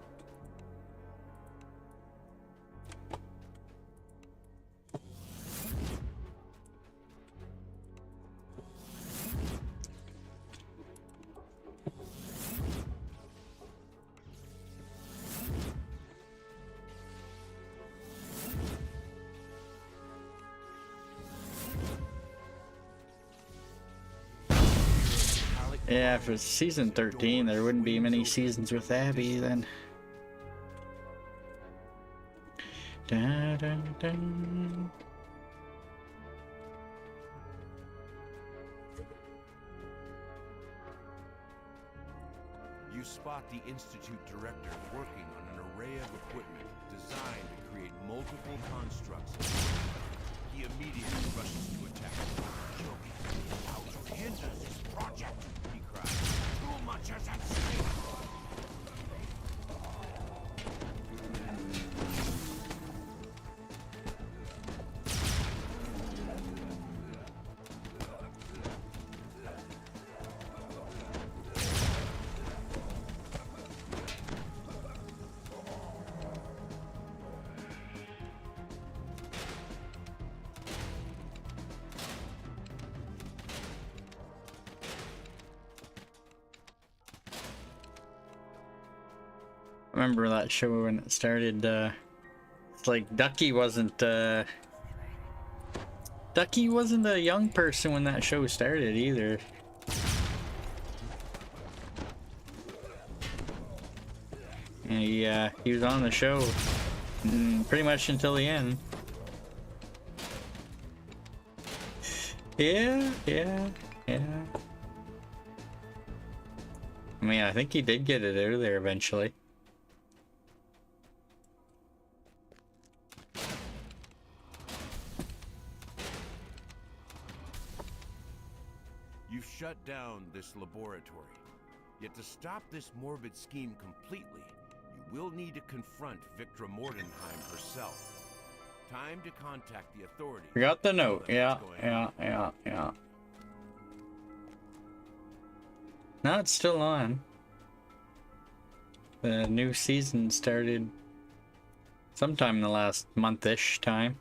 Yeah, if it's season 13, there wouldn't be many seasons with Abby then. Dun, dun, dun. You spot the Institute director working on an array of equipment designed to create multiple constructs. He immediately rushes to attack. How to hinder this project? He cries. Too much is at stake. Remember that show when it started, it's like Ducky wasn't a young person when that show started either. And he was on the show pretty much until the end. Yeah. I mean, I think he did get it out of there eventually. You've shut down this laboratory. Yet to stop this morbid scheme completely, you will need to confront Victra Mordenheim herself. Time to contact the authorities. We got the note. Yeah. No, it's still on. The new season started sometime in the last month-ish time.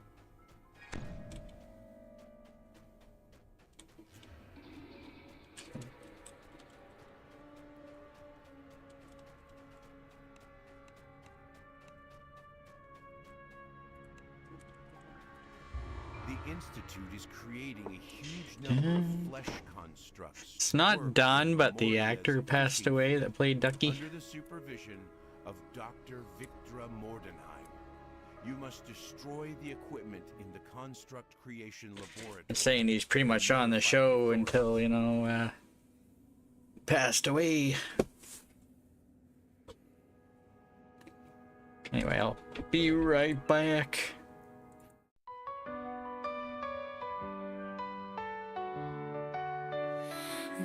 The Institute is creating a huge number of flesh constructs. It's not done, but the actor passed away that played Ducky. Under the supervision of Dr. Victra Mordenheim, you must destroy the equipment in the construct creation laboratory. I'm saying he's pretty much on the show until, you know, passed away. Anyway, I'll be right back.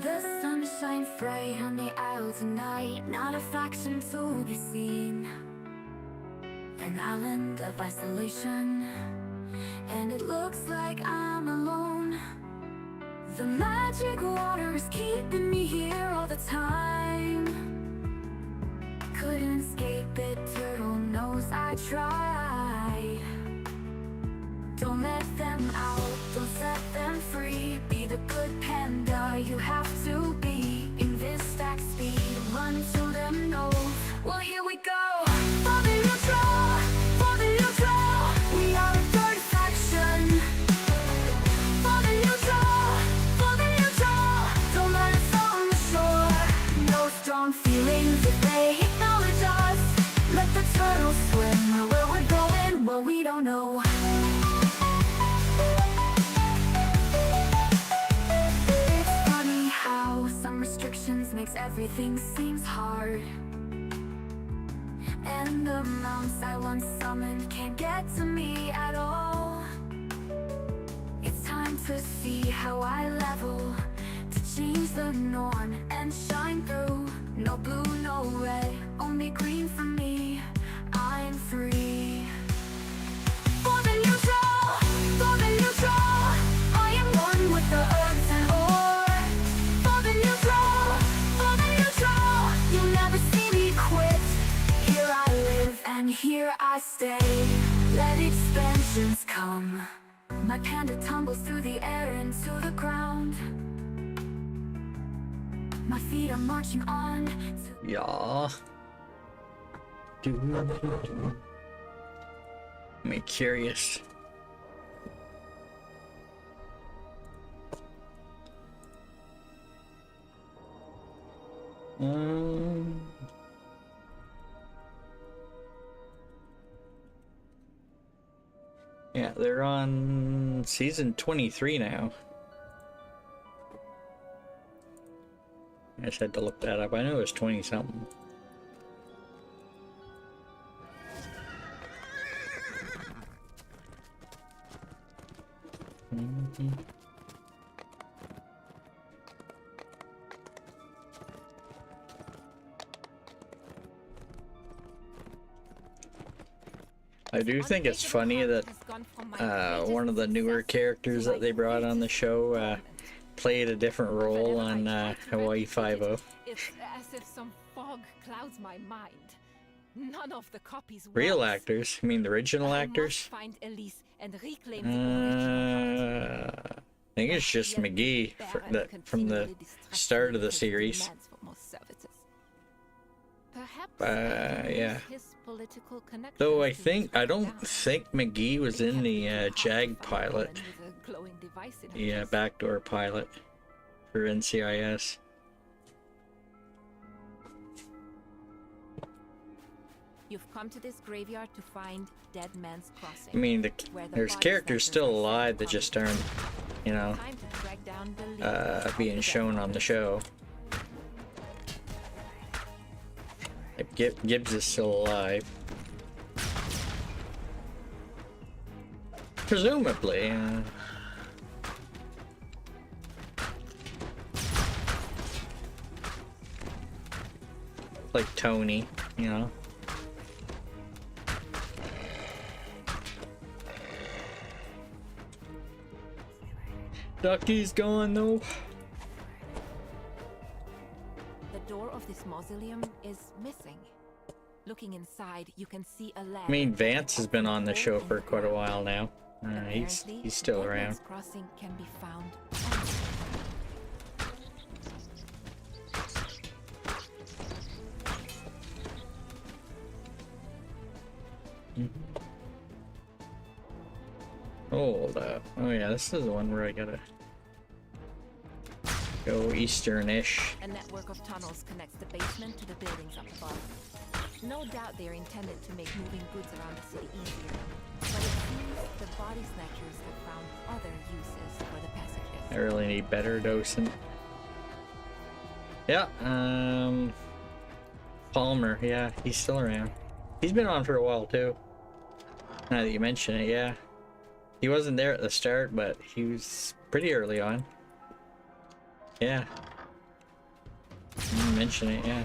The sun shine bright on the isle tonight, not a faction to be seen. An island of isolation, and it looks like I'm alone. The magic water is keeping me here all the time. Couldn't escape it, turtle knows I tried. Don't let them out, don't set them free. Be the good panda you have to be. In this stack speed, run to them know. Well, here we go. For the neutral, for the neutral. We are a third faction. For the neutral, for the neutral. Don't let us on the shore. No strong feelings if they acknowledge us. Let the turtles swim where we're going, well, we don't know. Makes everything seems hard, and the mounts I once summoned can't get to me at all. It's time to see how I level, to change the norm and shine through. No blue, no red, only green for me. I'm free. For the neutral, for the neutral. I am one with the earth and ore. For the neutral, you'll never see me quit. Here I live and here I stay. Let expansions come. My panda tumbles through the air into the ground. My feet are marching on to Yeah. Me curious. Yeah, they're on season 23 now. I just had to look that up. I knew it was 20 something. I do think it's funny that one of the newer characters that they brought on the show played a different role on Hawaii Five-0. It's as if some fog clouds my mind. None of the copies Real actors? I mean the original actors? Find Elise and reclaim the I think it's just McGee from the start of the series. Yeah. Though I don't think McGee was in the JAG pilot. Yeah, backdoor pilot for NCIS. You've come to this graveyard to find Dead Man's Crossing. I mean, there's characters still alive that just aren't, you know, being shown on the show. Like Gibbs is still alive. Presumably. Like Tony, you know. Ducky's gone though. The door of this mausoleum is missing. Looking inside, you can see a ladder. I mean, Vance has been on the show for quite a while now. He's still around. Crossing can be found. Hold up. Oh yeah, this is the one where I gotta go eastern-ish. A network of tunnels connects the basement to the buildings up above. No doubt they are intended to make moving goods around the city easier. But it seems the body snatchers have found other uses for the passages. I really need better dosing. Yeah, Palmer, yeah, he's still around. He's been on for a while too. Now that you mention it, yeah. He wasn't there at the start, but he was pretty early on. Yeah. Didn't mention it, yeah.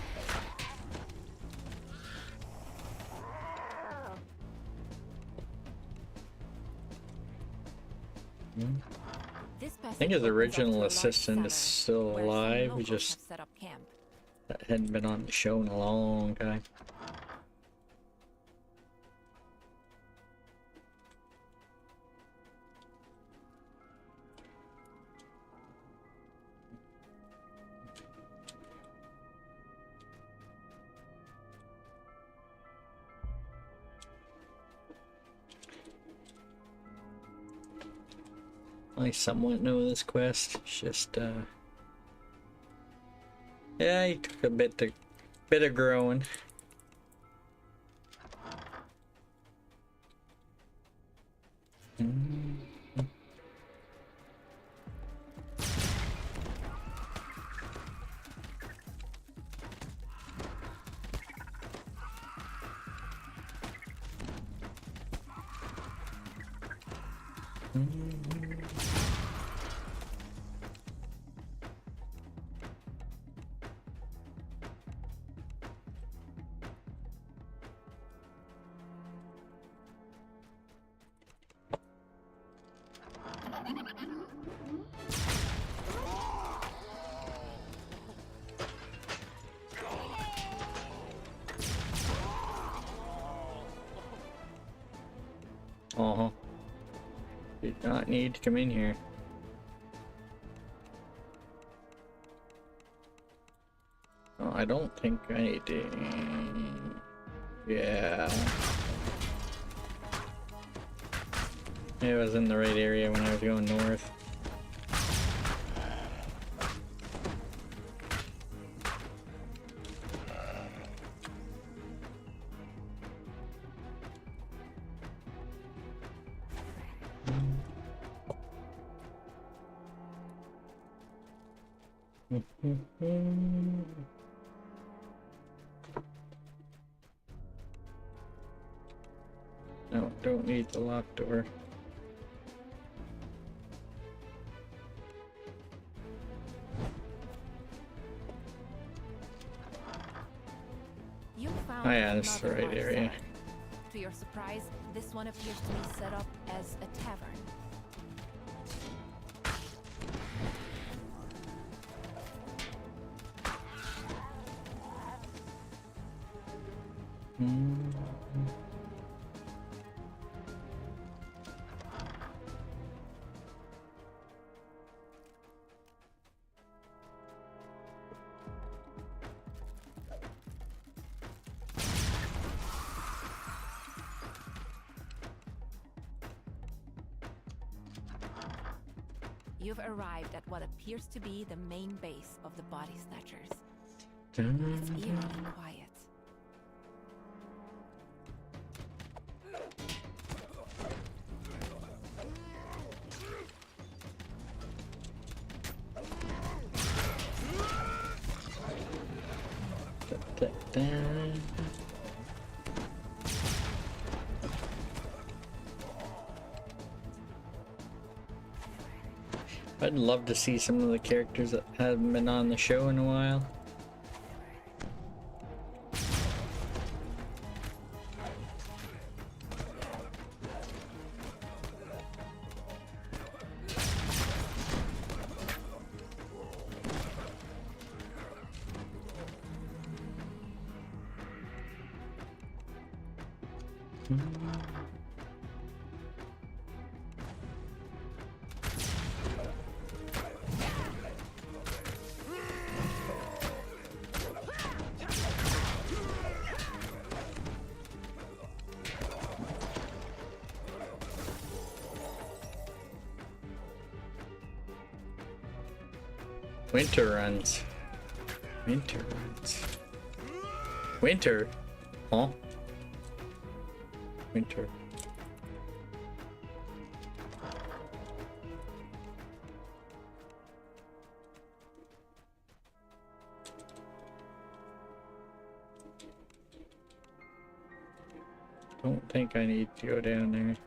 I think his original assistant is still alive. He just hadn't been on the show in a long time. I somewhat know this quest. It's just yeah, it took a bit of growing. Did not need to come in here. Oh, I don't think I need to. Yeah. It was in the right area when I was going north. No, don't need the locked door. You found Oh yeah, this is the another right large area. cellar. To your surprise, this one appears to be set up as a tavern. You've arrived at what appears to be the main base of the Body Snatchers. It's eerily quiet. I'd love to see some of the characters that haven't been on the show in a while. Winter runs. Winter runs. Winter? Huh? Winter. Don't think I need to go down there.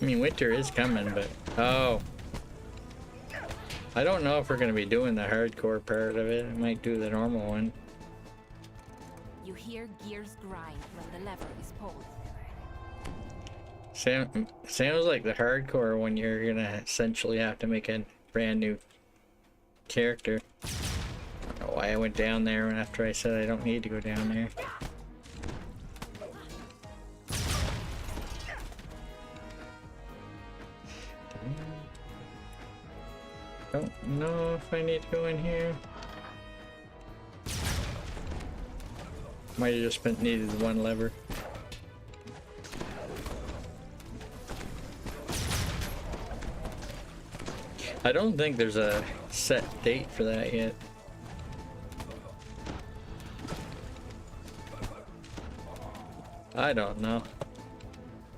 mean, winter is coming, but... Oh. I don't know if we're going to be doing the hardcore part of it. I might do the normal one. You hear gears grind when the lever is pulled. Sounds like the hardcore when you're going to essentially have to make a brand new character. I don't know why I went down there after I said I don't need to go down there. Don't know if I need to go in here. Might have just needed one lever. I don't think there's a set date for that yet. I don't know.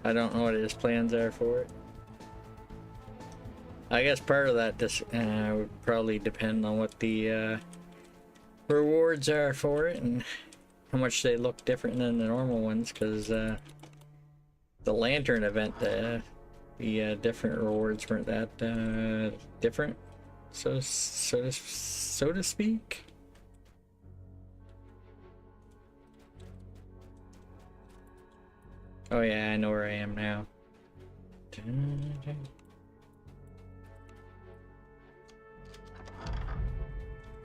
I don't know what his plans are for it. I guess part of that would probably depend on what the rewards are for it and how much they look different than the normal ones, because the lantern event, the different rewards weren't that different, so to speak. Oh yeah, I know where I am now.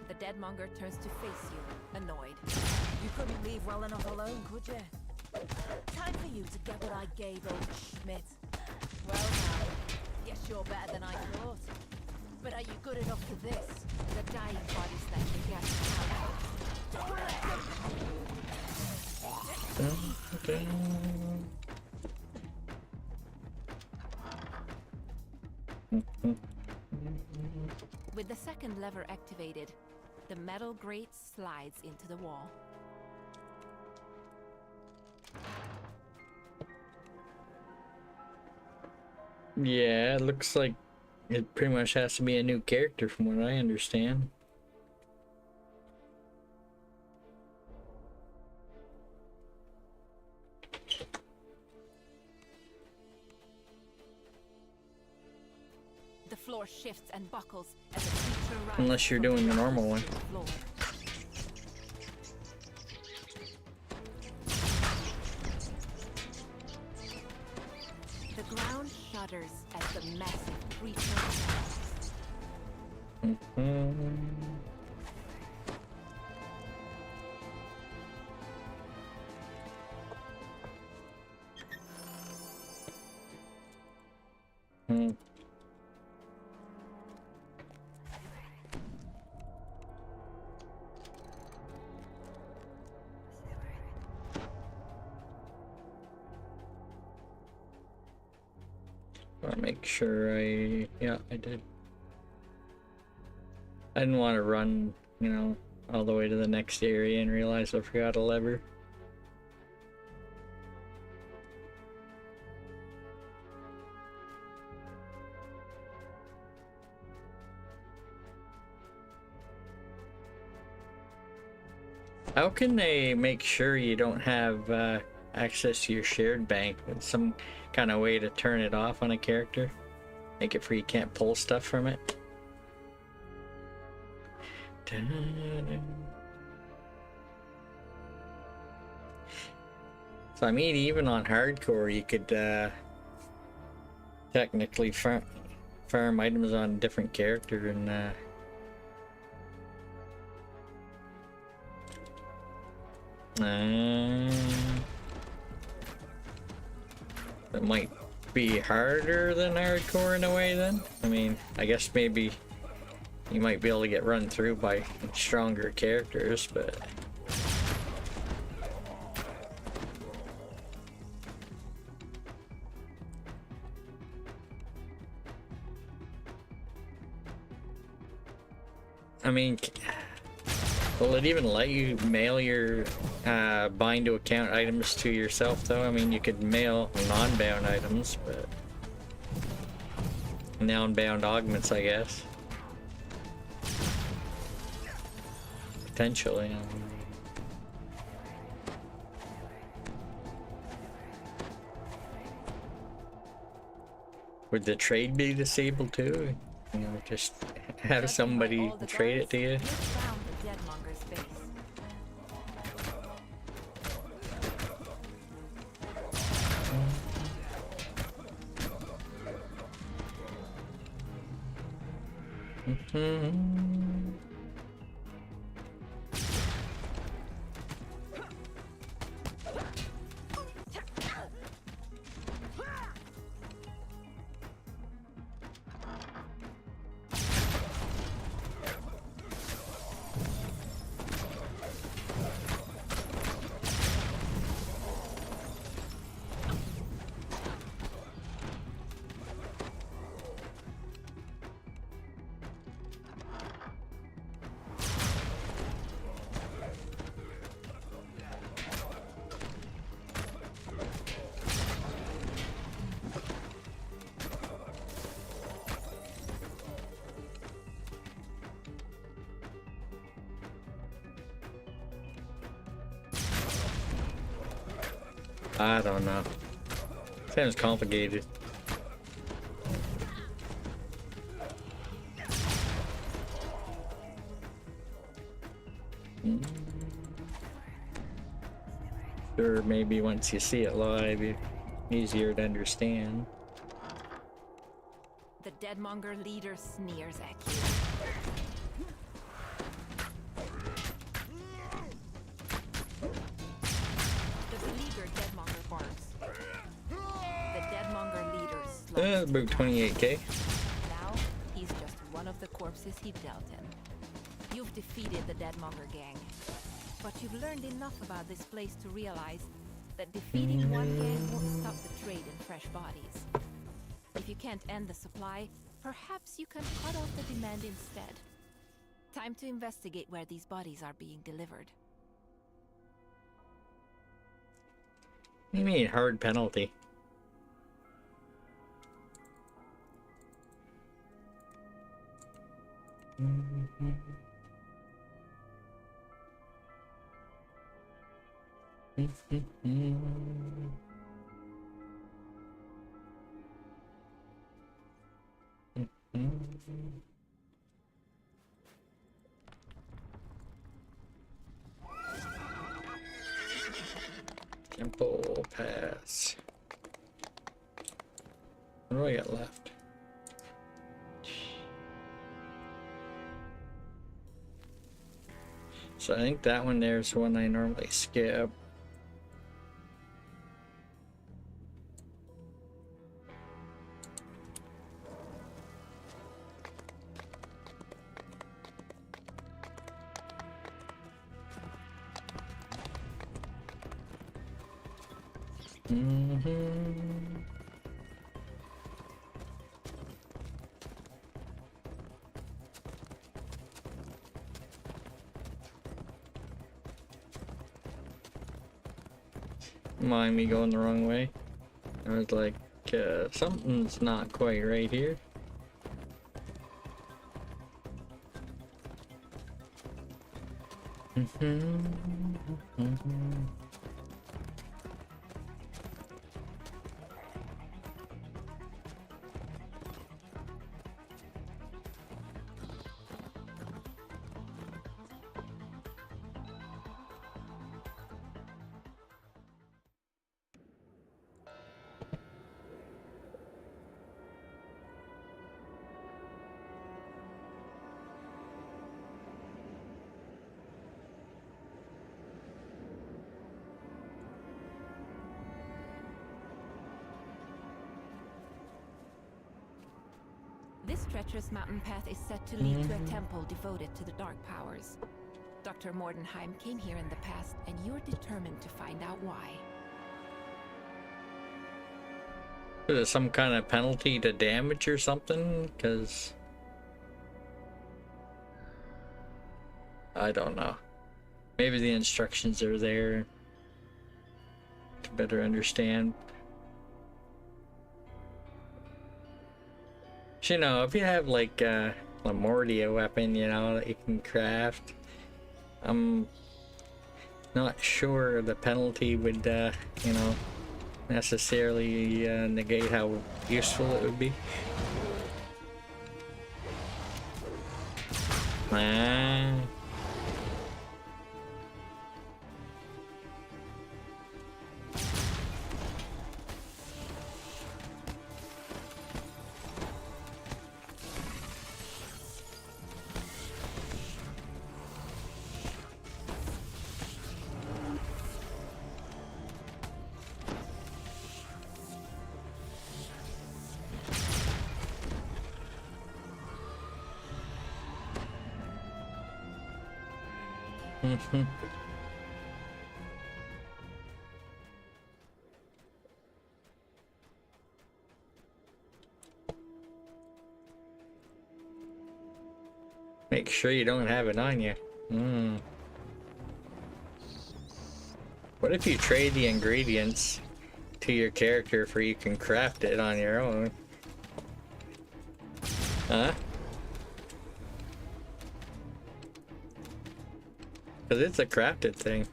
The Deadmonger turns to face you, annoyed. You couldn't leave well enough alone, could you? Time for you to get what I gave old Schmidt. Well now, yes, you're better than I thought. But are you good enough for this? The dying bodies that you get. With the second lever activated, the metal grate slides into the wall. Yeah, it looks like it pretty much has to be a new character from what I understand. The floor shifts and buckles as the creature rises. Unless you're doing the normal one. The ground shudders as the massive creature passes. I'll make sure yeah, I did. I didn't want to run, you know, all the way to the next area and realize I forgot a lever. How can they make sure you don't have access to your shared bank with some kind of way to turn it off on a character? Make it where you can't pull stuff from it? So I mean, even on hardcore you could technically farm items on a different character and it might be harder than hardcore in a way then. I mean, I guess maybe you might be able to get run through by stronger characters, but I mean, will it even let you mail your bind to account items to yourself though? I mean, you could mail non-bound items, but non-bound augments, I guess. Potentially. Would the trade be disabled too? You know, just have somebody trade it to you. You found the Deadmonger's base. I don't know. Sounds complicated. Sure, maybe once you see it live, it's easier to understand. The Deadmonger leader sneers at you. The beleaguered Deadmonger barks. The Deadmonger leader slugs. About 28k. Now, he's just one of the corpses he dealt in. You've defeated the Deadmonger gang, but you've learned enough about this place to realize that defeating one gang won't stop the trade in fresh bodies. If you can't end the supply, perhaps you can cut off the demand instead. Time to investigate where these bodies are being delivered. What do you mean, hard penalty? Temple Pass. What do I got left? So I think that one there is the one I normally skip. Mind me going the wrong way. I was like, something's not quite right here. This treacherous mountain path is set to lead to a temple devoted to the dark powers. Dr. Mordenheim came here in the past, and you're determined to find out why. Is it some kind of penalty to damage or something? Because I don't know. Maybe the instructions are there to better understand. You know, if you have like a Mordia weapon, you know, that you can craft, I'm not sure the penalty would, you know, necessarily negate how useful it would be. Ah. Make sure you don't have it on you. What if you trade the ingredients to your character for you can craft it on your own? Huh? Because it's a crafted thing.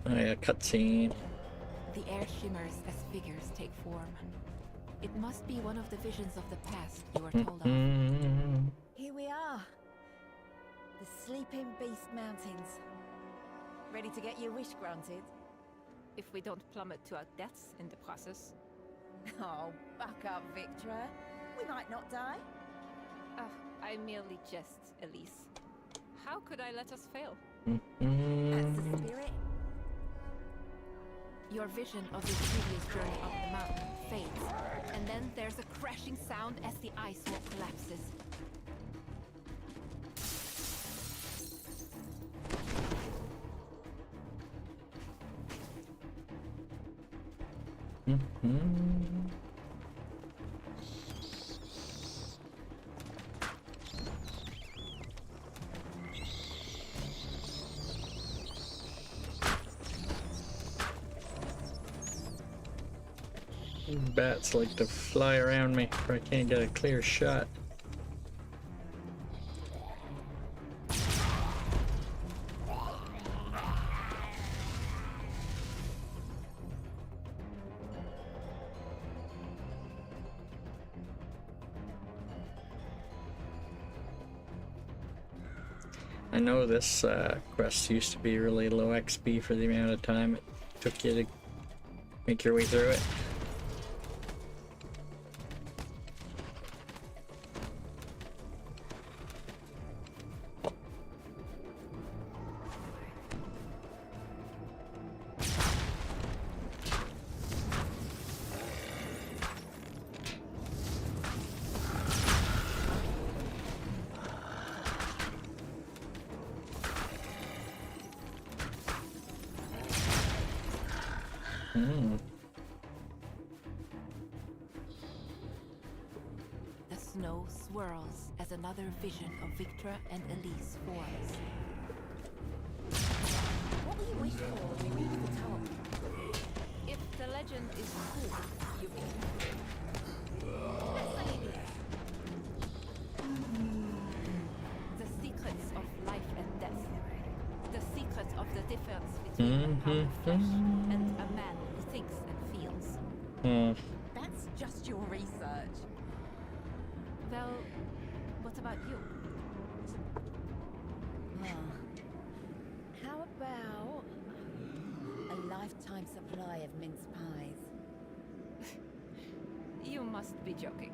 Oh yeah, cutscene. The air shimmers as figures take form. It must be one of the visions of the past you are told of. Here we are. The Sleeping Beast Mountains. Ready to get your wish granted? If we don't plummet to our deaths in the process. Oh, buck up, Victra. We might not die. I merely jest, Elise. How could I let us fail? That's the spirit. Your vision of this previous journey up the mountain fades, and then there's a crashing sound as the ice wall collapses. Bats like to fly around me where I can't get a clear shot. I know this quest used to be really low XP for the amount of time it took you to make your way through it. The snow swirls as another vision of Victra and Elise forms. What will you wish for when we reach the top? If the legend is true, you mean? Let's say it is. The secrets of life and death. The secrets of the difference between a pound of flesh and a man who thinks and feels. That's just your research. Well, what about you? How about a lifetime supply of mince pies? You must be joking.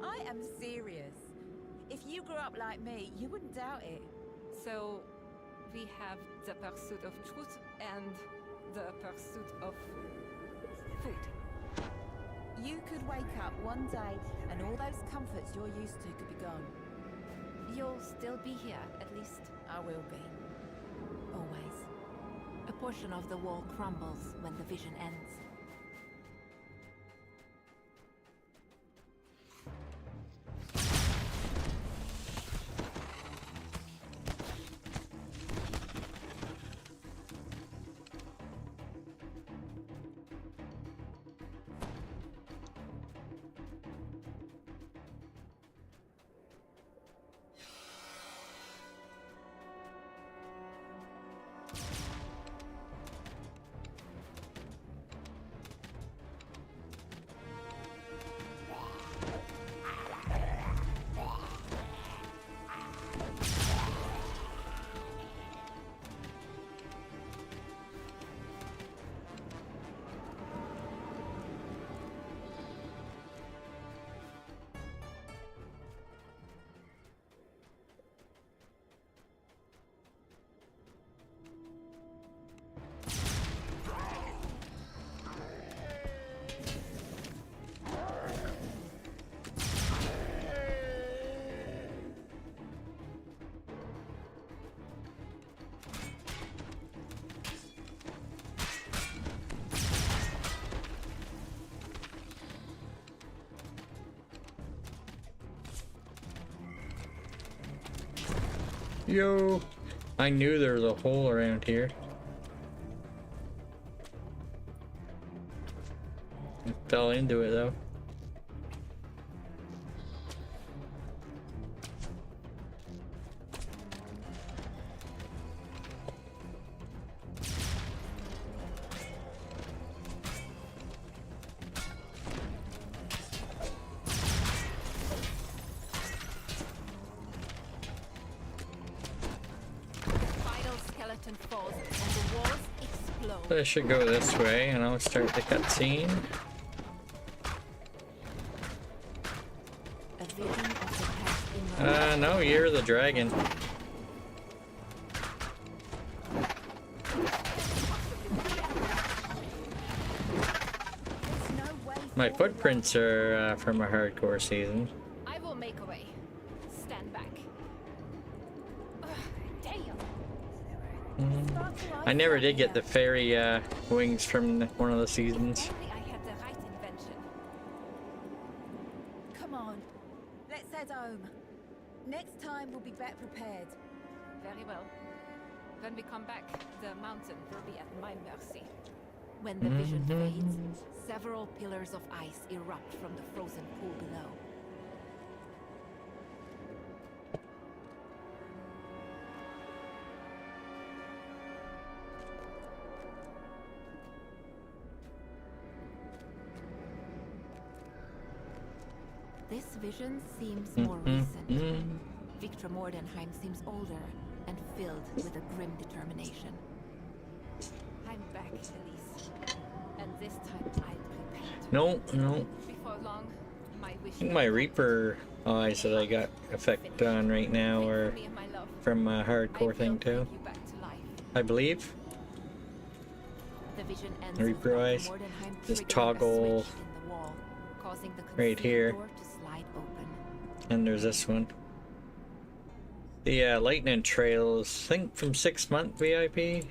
I am serious. If you grew up like me, you wouldn't doubt it. So, we have the pursuit of truth and the pursuit of food. You could wake up one day and all those comforts you're used to could be gone. You'll still be here, at least. I will be. Always. A portion of the wall crumbles when the vision ends. Yo! I knew there was a hole around here. I fell into it though. Falls and the walls explode. I should go this way and I'll start the cutscene. No, you're the dragon. My footprints are from a hardcore season. I will make a way. Stand back. I never did get the fairy wings from one of the seasons. I had the right invention. Come on, let's head home. Next time we'll be better prepared. Very well. When we come back, the mountain will be at my mercy. When the vision fades, several pillars of ice erupt from the frozen pool below. This vision seems more recent. Victor Mordenheim seems older and filled with a grim determination. I'm back, Elise. And this time I'm prepared. No. Before long, my wish. I think my Reaper eyes that I got effect on right now are from a hardcore thing too. I believe. The vision ends Reaper with eyes. Mordenheim This triggering a toggle switch in the wall, causing the right concealed here. door to slide open. And there's this one. The lightning trails, I think from 6-month VIP.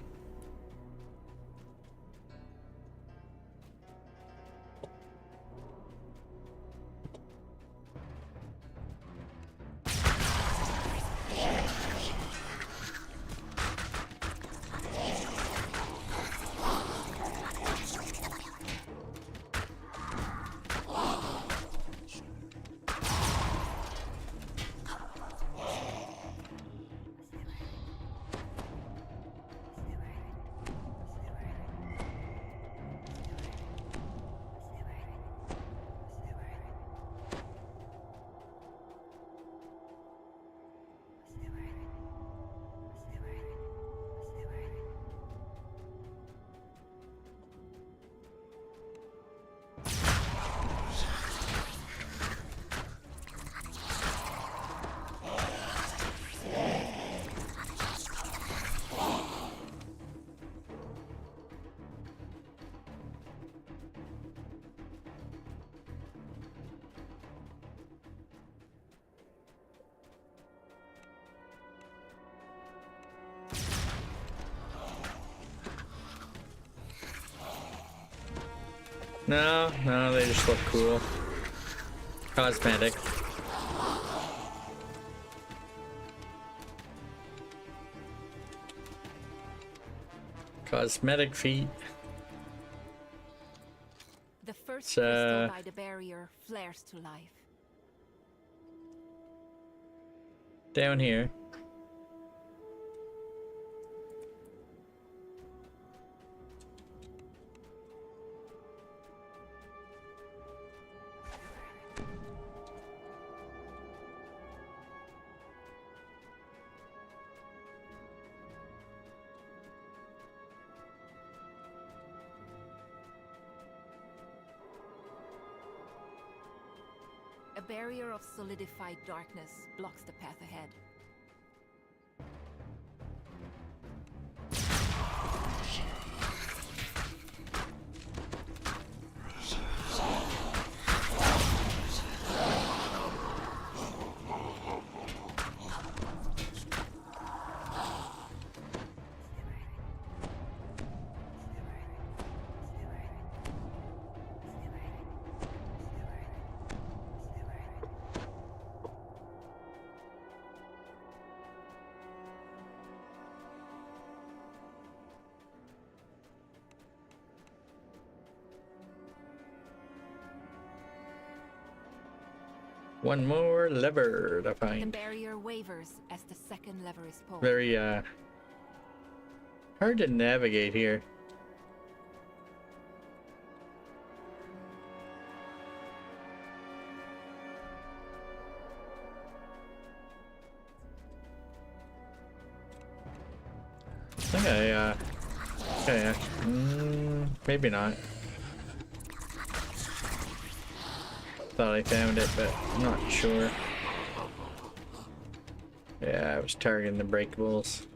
No, they just look cool. Cosmetic. Cosmetic feet. The first crystal by the barrier flares to life. Down here. A barrier of solidified darkness blocks the path ahead. One more lever to The find. barrier wavers as the second lever is pulled. Very hard to navigate here. Okay, okay, maybe not. Thought I found it, but I'm not sure. Yeah, I was targeting the breakables.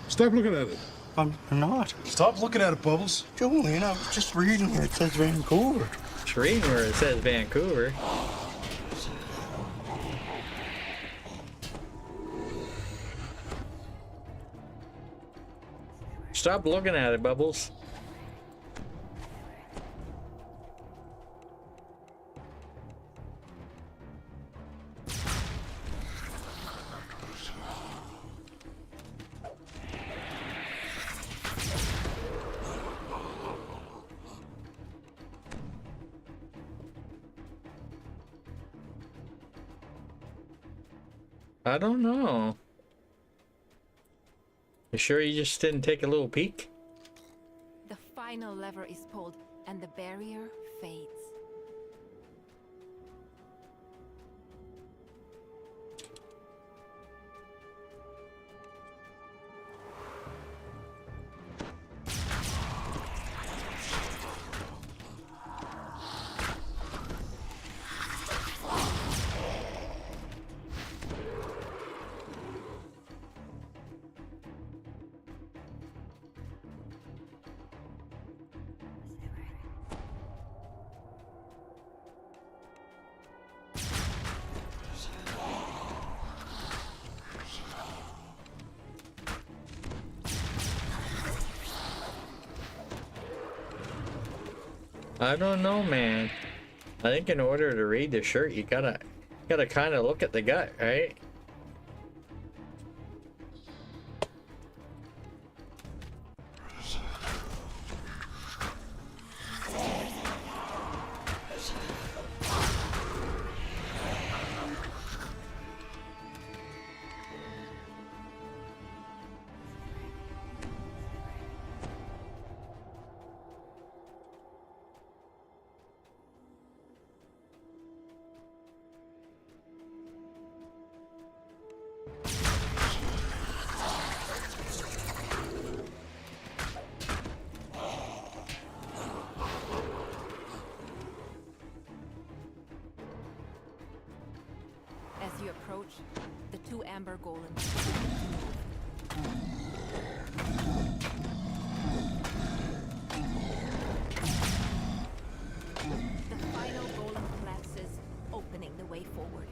Stop looking at it. I'm not. Stop looking at it, Bubbles. Julian, I was just reading where it says Vancouver. Just reading where it says Vancouver. Stop looking at it, Bubbles. I don't know. You sure you just didn't take a little peek? The final lever is pulled, and the barrier fades. I don't know, man. I think in order to read the shirt, you gotta kind of look at the gut, right? As you approach, the two amber golems. The final golem collapses, opening the way forward.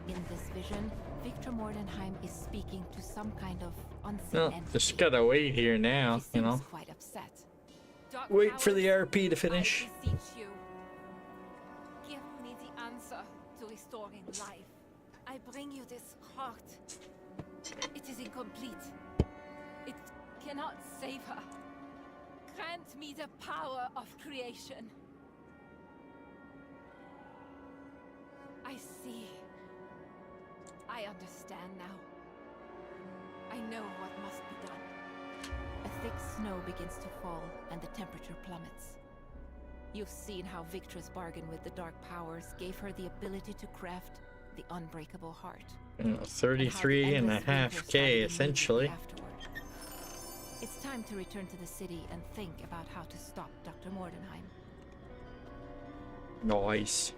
In this vision, Victor Mordenheim is speaking to some kind of unseen No, entity. just gotta wait here now, He you know. seems quite upset. Dark Wait for the powers, RP to finish. I beseech you. Give me the answer to restoring life. I bring you this heart. It is incomplete. It cannot save her. Grant me the power of creation. I see. I understand now. I know what must be done. A thick snow begins to fall, and the temperature plummets. You've seen how Victra's bargain with the Dark Powers gave her the ability to craft the unbreakable heart. 33.5K essentially. Afterward. It's time to return to the city and think about how to stop Dr. Mordenheim. Nice.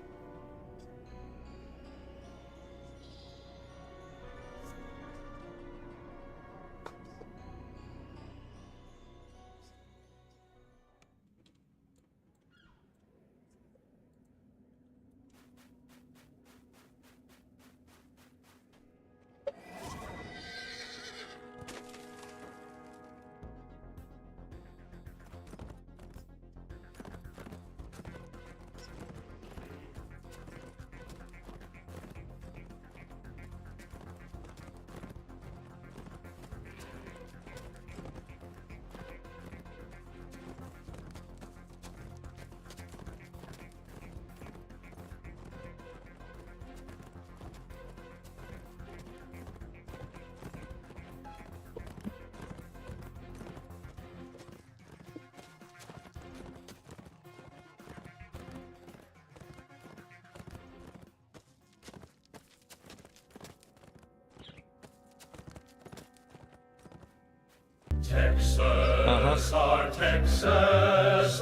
Uh-huh.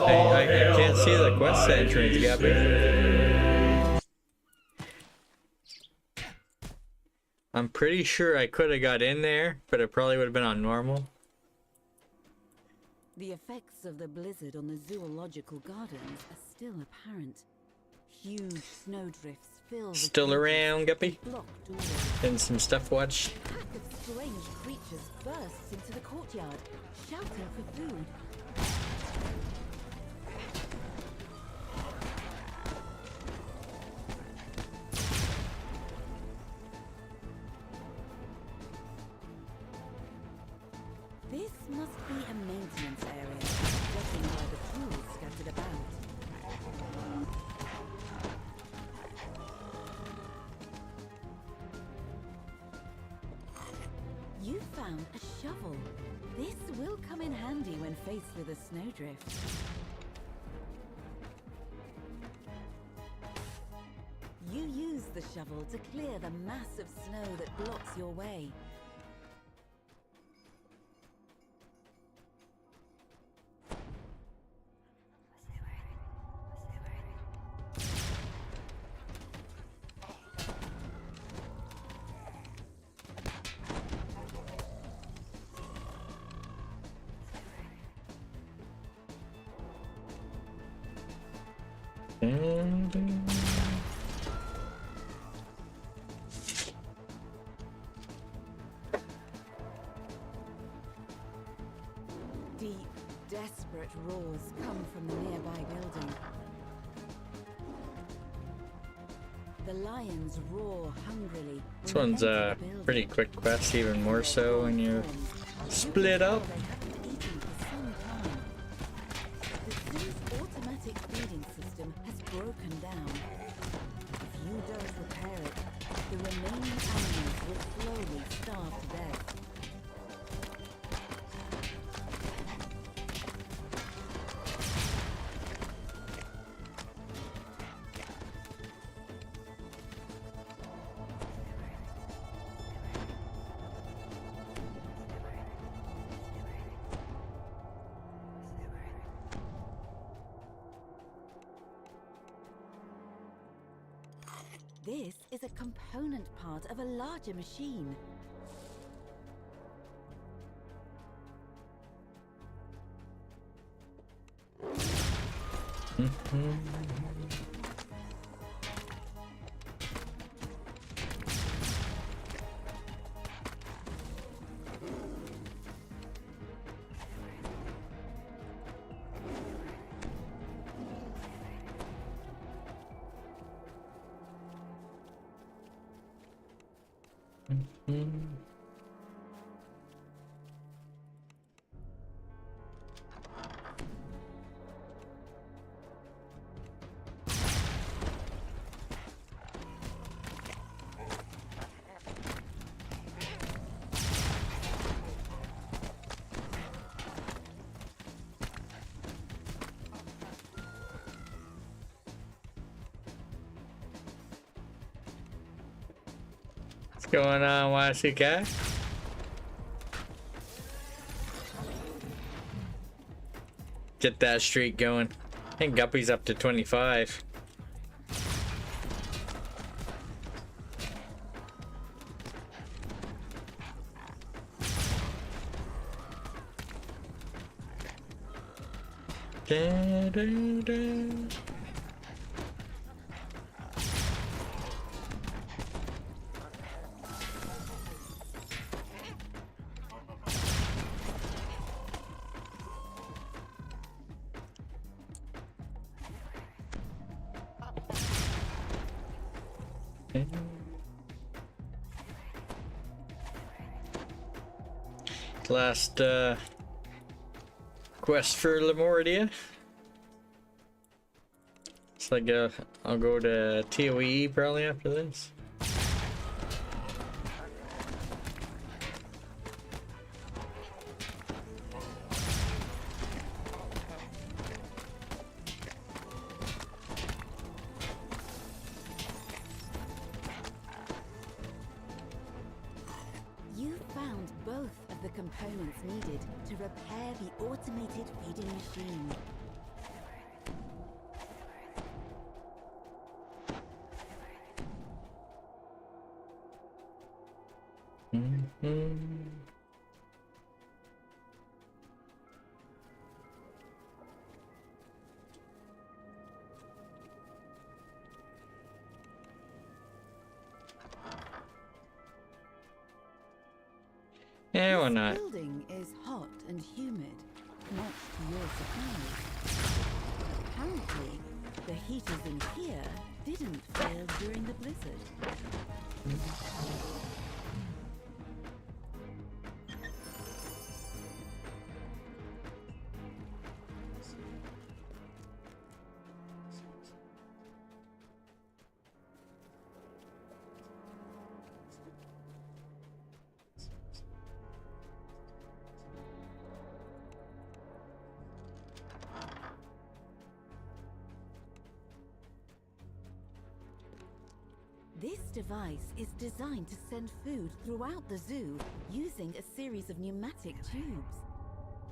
Hey, I can't see the quest entrance, Gabby. I'm pretty sure I could have got in there, but it probably would have been on normal. The effects of the blizzard on the zoological gardens are still apparent. Huge snowdrifts fill the Still around, Guppy? blocked doorways. And some stuff watch. A pack of strange creatures bursts into the courtyard, shouting for food. This must be a maintenance area, judging by the tools scattered about. You found a shovel. This will come in handy when faced with a snowdrift. You use the shovel to clear the mass of snow that blocks your way. Deep, desperate roars come from the nearby building. The lions roar hungrily. This one's a pretty quick quest, even more so when you split up. The zoo's automatic feeding system has broken down. If you don't repair it, the remaining animals will slowly starve to death. This is a component part of a larger machine. What's going on, YCK? Get that streak going. I think Guppy's up to 25. Da, da, da. Last quest for Lemordia. It's like I'll go to TOE probably after this. You found both of the components needed to repair the automated feeding machine. Yeah, why This not? building is hot and humid, much to your surprise. Apparently, the heaters in here didn't fail during the blizzard. This device is designed to send food throughout the zoo using a series of pneumatic tubes.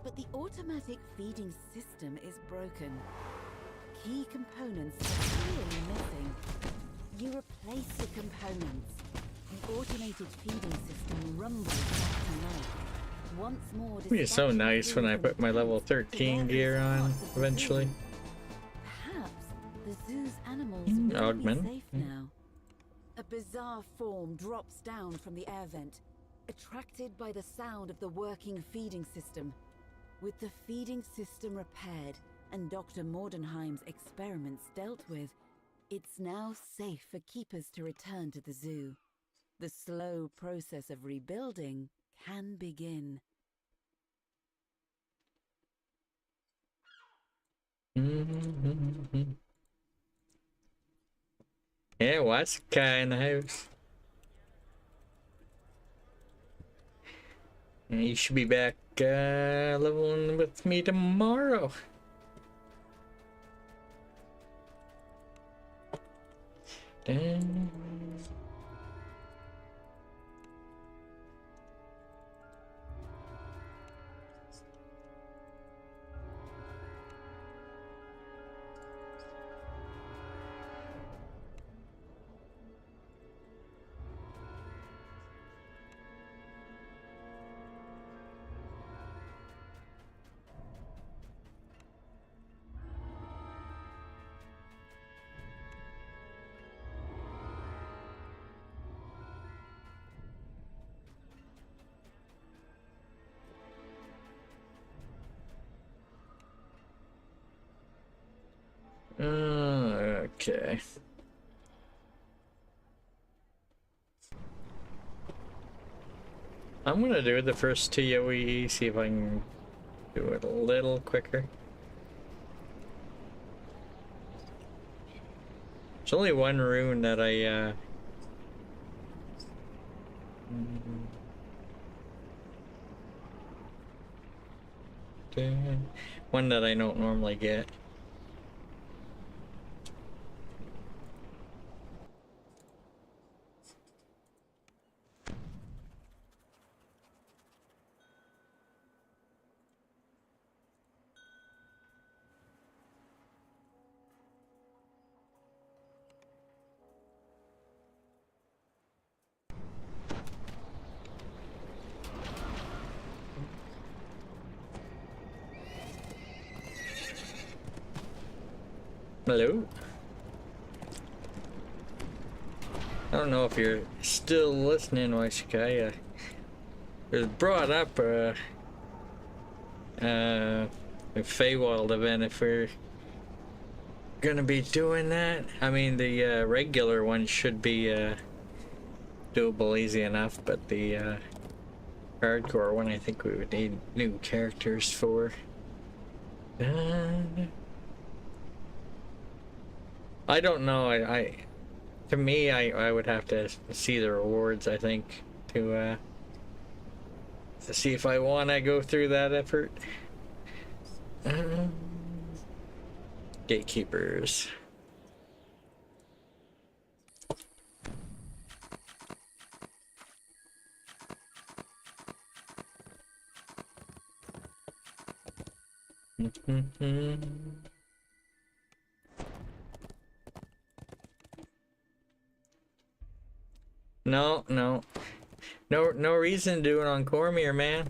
But the automatic feeding system is broken. Key components are clearly missing. You replace the components. The automated feeding system rumbles back to life. Once more, It'll be so nice when I put my level 13 gear on eventually. Perhaps the zoo's animals will Augment. be safe now. A bizarre form drops down from the air vent, attracted by the sound of the working feeding system. With the feeding system repaired and Dr. Mordenheim's experiments dealt with, it's now safe for keepers to return to the zoo. The slow process of rebuilding can begin. Yeah, what's the guy in the house? And you should be back leveling with me tomorrow. Dun. Okay. I'm gonna do the first TOE, see if I can do it a little quicker. There's only one rune that I one that I don't normally get. Hello? I don't know if you're still listening, Waishikai. It was brought up a Feywild event if we're gonna be doing that. I mean, the regular one should be doable easy enough, but the hardcore one I think we would need new characters for. I don't know. To me, I would have to see the rewards, I think, to see if I want to go through that effort. Gatekeepers. No, no. No reason to do it on Cormier, man.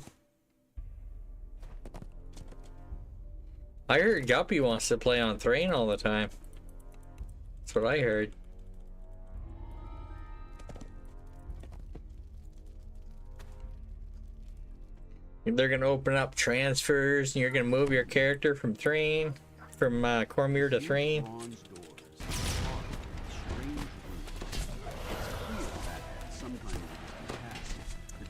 I heard Guppy wants to play on Thrane all the time. That's what I heard. They're gonna open up transfers and you're gonna move your character from Thrane, from Cormier to Thrane.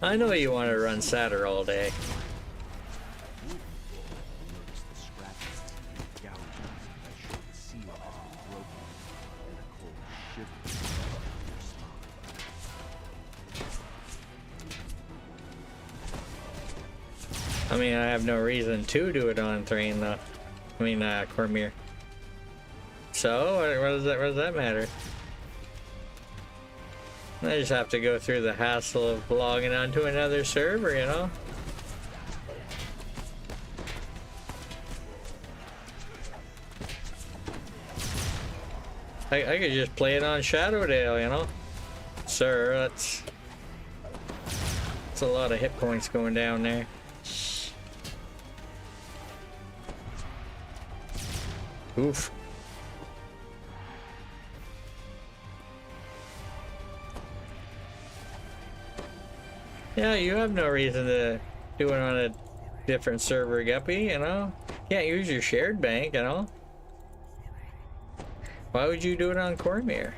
I know you want to run Satyr all day. I mean, I have no reason to do it on Thrane, though. I mean, Cormier. So, what does that matter? I just have to go through the hassle of logging onto another server, you know? I could just play it on Shadowdale, you know? Sir, that's a lot of hit points going down there. Oof. Yeah, you have no reason to do it on a different server, Guppy, you know? Can't use your shared bank, you know? Why would you do it on Cormier?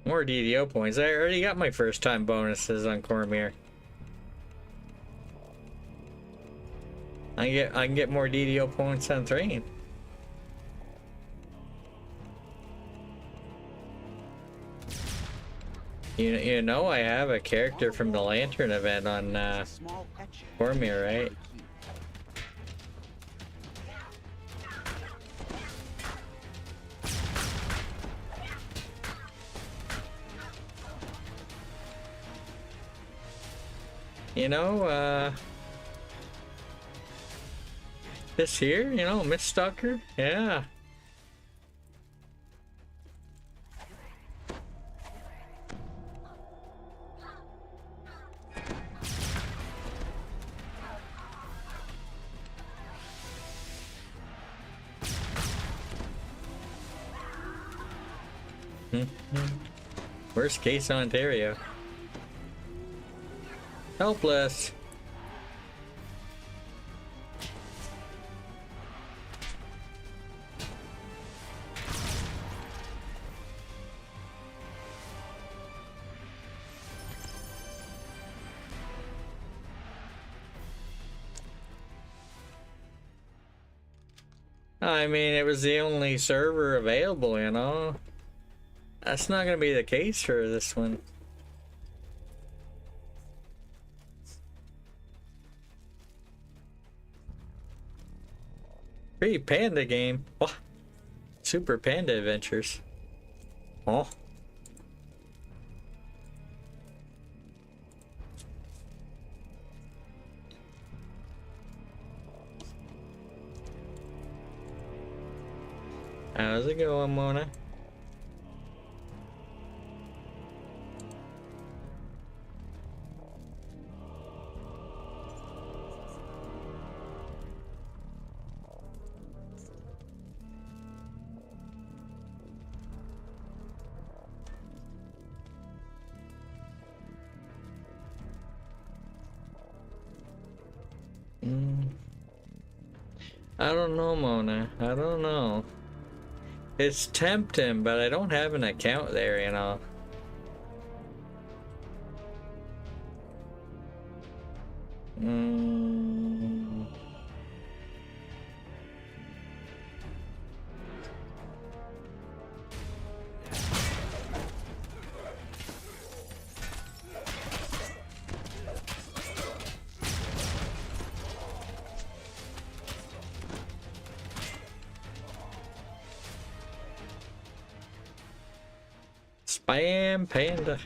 More DDO points. I already got my first time bonuses on Cormier. I can get more DDO points on Thrane. You know I have a character from the Lantern event on Cormier, right? You know, this here, you know, Myth Stalker, yeah. Worst case, Ontario. Helpless. I mean, it was the only server available, you know? That's not gonna be the case for this one. Free panda game. Oh. Super Panda Adventures. Oh. How's it going, Mona? I don't know, Mona. I don't know. It's tempting, but I don't have an account there, you know. Bam, panda.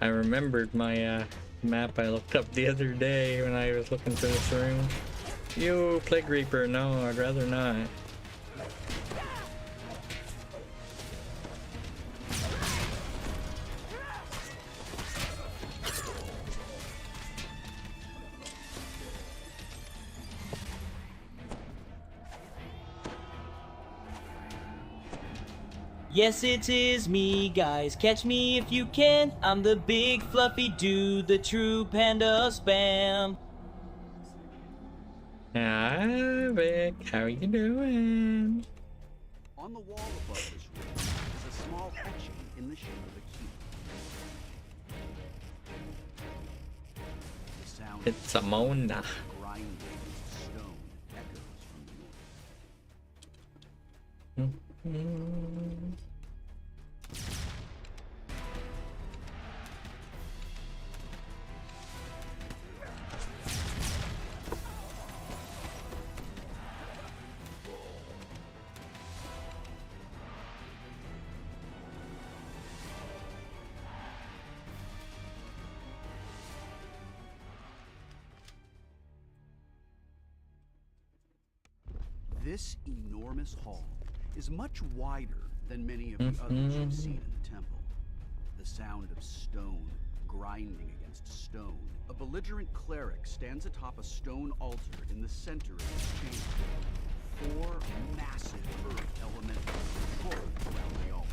I remembered my map I looked up the other day when I was looking for this room. Yo, Plague Reaper, no, I'd rather not. Yes, it is me, guys. Catch me if you can. I'm the big fluffy dude, the true panda spam. Hi, Vic. How you doing? On the wall above this room is a small etching in the shape of a key. The sound It's a Mona. grinding stone echoes from the north. This enormous hall is much wider than many of the others you've seen in the temple. The sound of stone grinding against stone. A belligerent cleric stands atop a stone altar in the center of this chamber. 4 massive earth elementals control around the altar.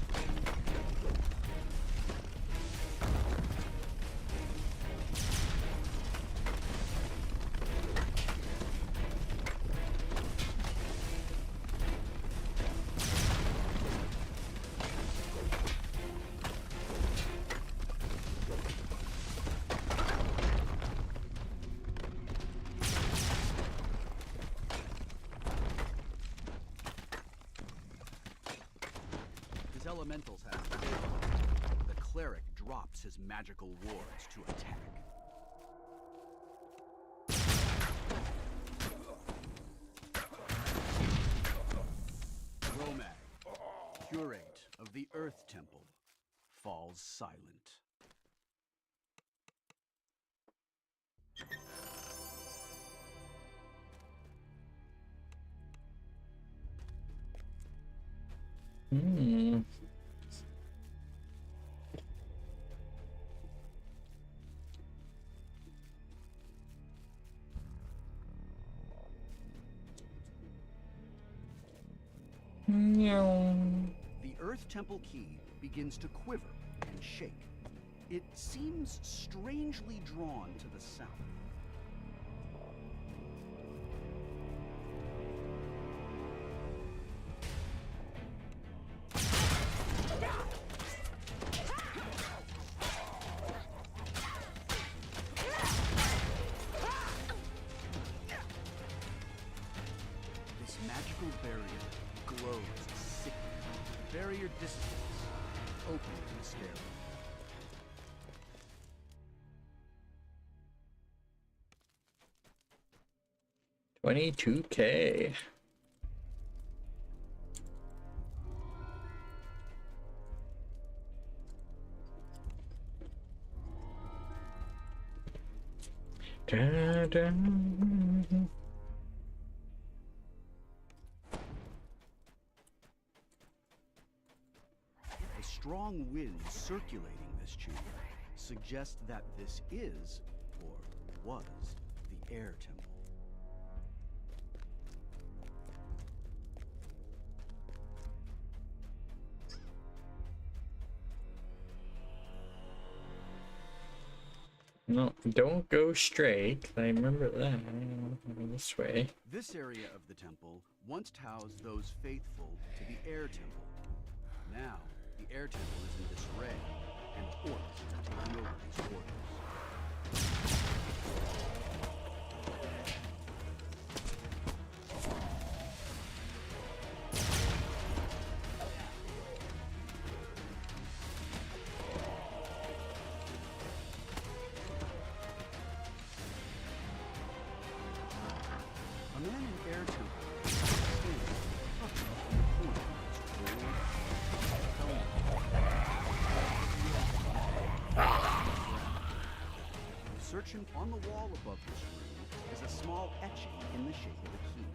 Elementals have the cleric drops his magical wards to attack. Romag, curate of the Earth Temple, falls silent. The Earth Temple key begins to quiver and shake. It seems strangely drawn to the south. This magical barrier glows sickly. The barrier dissipates, opening the stairway. $22K. strong winds circulating this chamber suggest that this is, or was, the air temple. No, don't go straight. I remember that. This way. This area of the temple once housed those faithful to the air temple. Now, the air temple is in disarray, and orcs are taking over these quarters. A man in air temple stands up in the corner of this Searching on the wall above this room is a small etching in the shape of a key.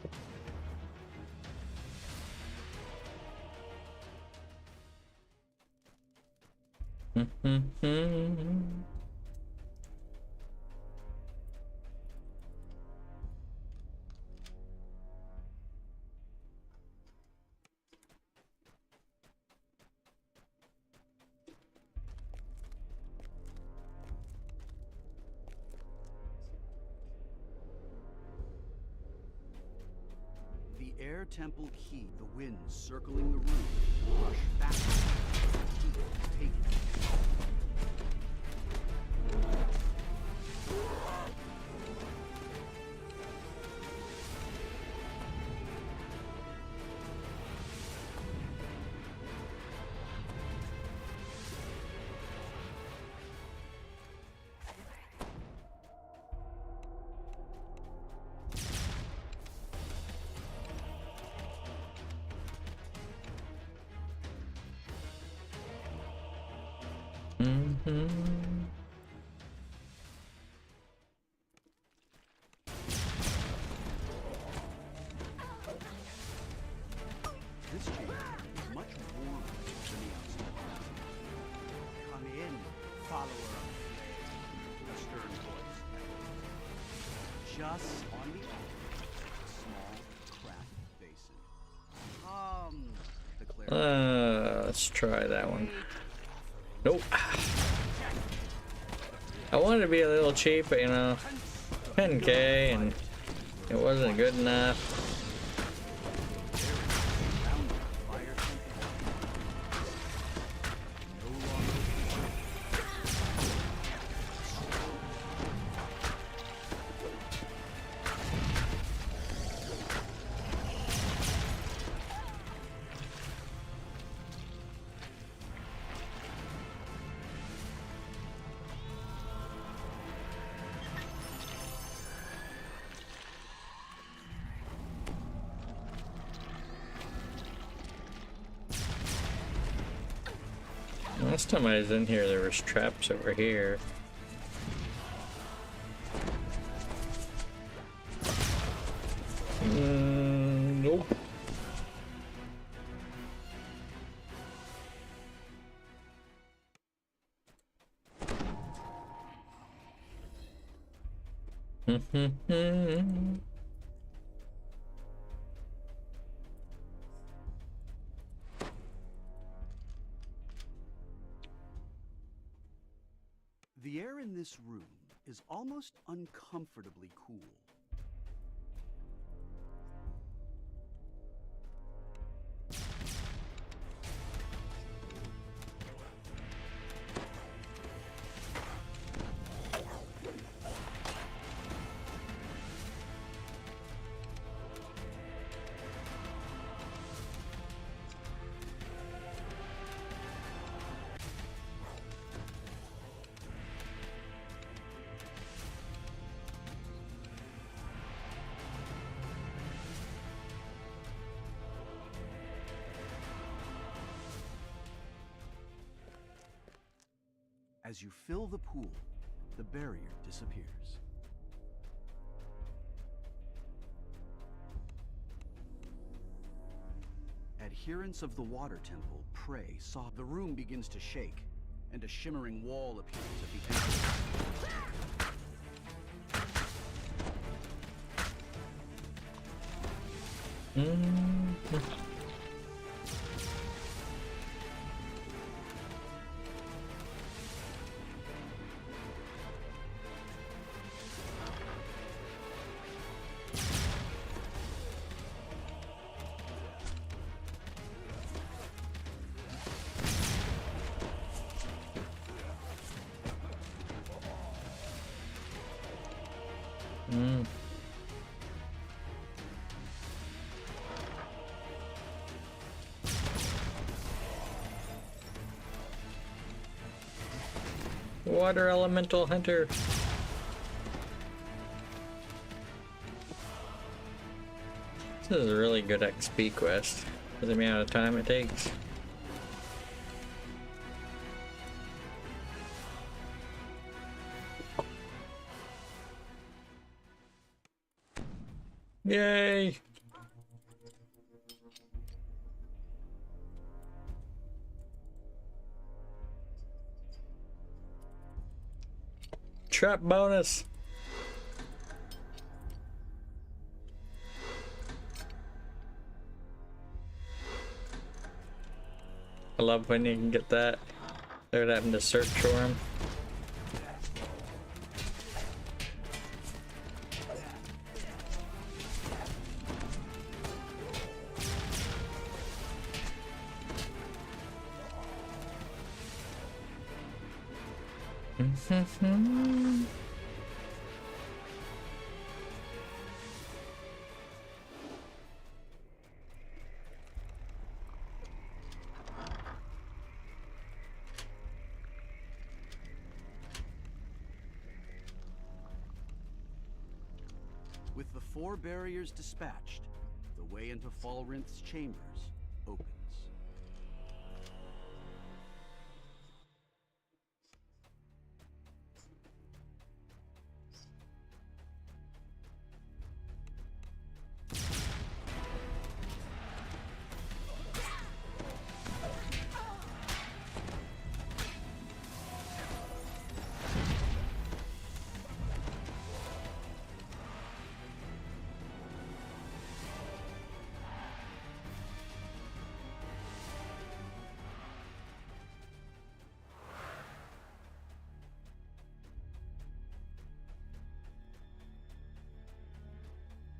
The air temple key, the winds circling the room, rush faster. Take it. This chamber is much warmer than the outside. Come in, follower of Thrane, a stern voice echoes. Just on the edge, a small cracked basin. The cleric. Let's try that one. Nope. I wanted to be a little cheap, but you know, 10K, and it wasn't good enough. Last time I was in here, there was traps over here. Nope. The air in this room is almost uncomfortably cool. As you fill the pool, the barrier disappears. Adherents of the Water Temple pray saw the room begins to shake, and a shimmering wall appears at the Mm-hmm. Mm. Water elemental hunter. This is a really good XP quest for the amount of time it takes. Yay! Trap bonus! I love when you can get that. They're having to search for him. With the 4 barriers dispatched, the way into Falrinth's chambers opens.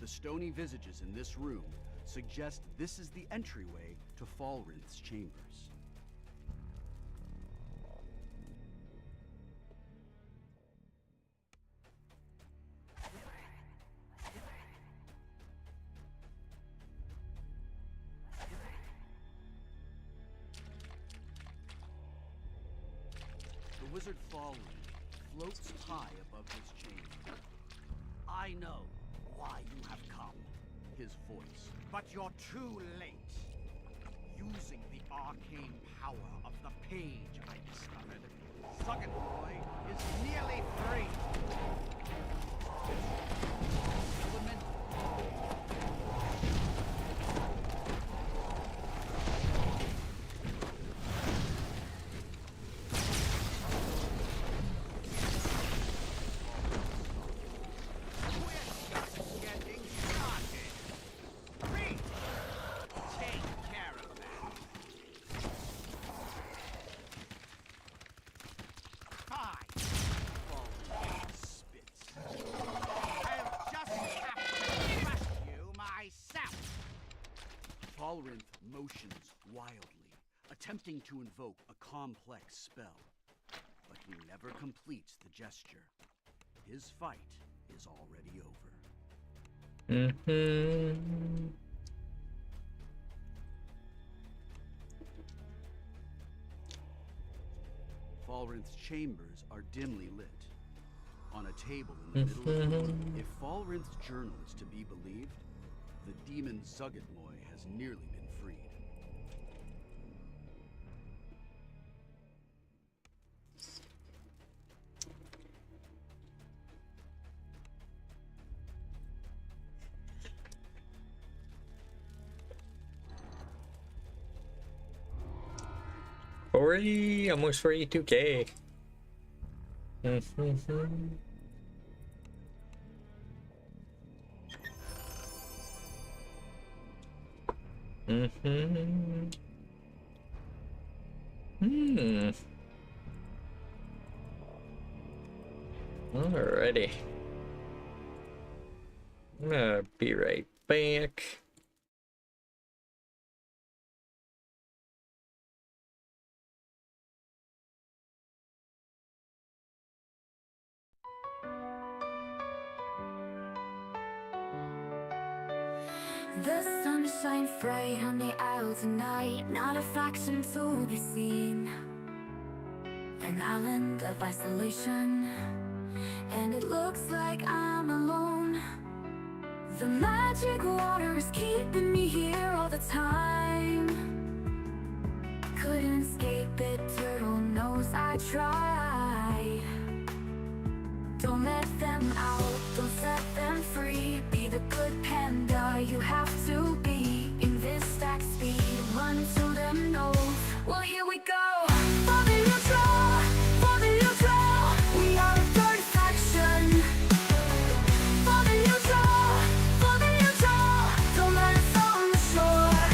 The stony visages in this room suggest this is the entryway to Falrinth's chambers. The wizard Falrinth floats high above his chamber. I know why you have come, his voice. But you're too late. Using the arcane power of the page I discovered, Zuggenboy is nearly free. Falrinth motions wildly, attempting to invoke a complex spell, but he never completes the gesture. His fight is already over. Falrinth's chambers are dimly lit. On a table in the middle of the room, if Falrinth's journal is to be believed, the demon Zuggenboy has nearly been freed. 40, almost 42K. Alrighty. I'm gonna be right back. The sun shines bright on the isle tonight, not a faction to be seen. An island of isolation, and it looks like I'm alone. The magic water is keeping me here all the time. Couldn't escape it, turtle knows I tried. Don't let them out, don't set them free. Be the good panda you have to be. In this stack speed, run to them nose. Well, here we go. For the neutral, for the neutral. We are a third faction. For the neutral, for the neutral. Don't let us on the shore.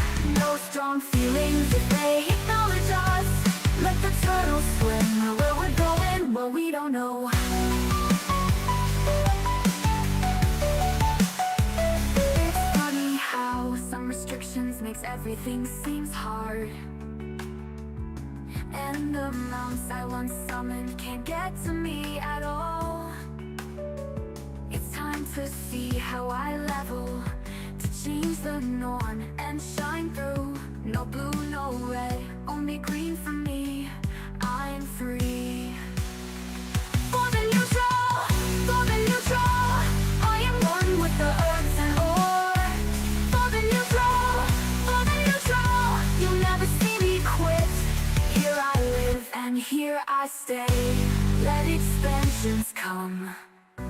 No strong feelings if they acknowledge us. Let the turtles swim where we're going, well, we don't know. Makes everything seems hard, and the mounts I once summoned can't get to me at all. It's time to see how I level, to change the norm and shine through. No blue, no red, only green for me. I'm free. For the neutral, for the neutral. I am one with the earth and ore. For the neutral, you'll never see me quit. Here I live and here I stay. Let expansions come.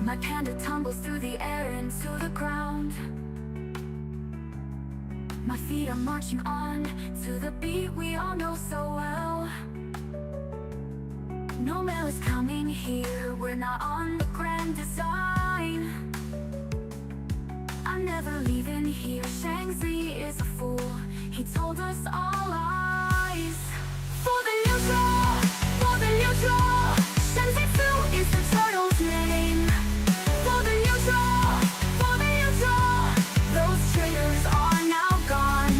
My panda tumbles through the air into the ground. My feet are marching on to the beat we all know so well. No mail is coming here, we're not on the grand design. I'm never leaving here, Shang-Chi is a fool. He told us all lies. For the neutral, for the neutral. Shang-Chi is the turtle's name. For the neutral, for the neutral. Those traitors are now gone.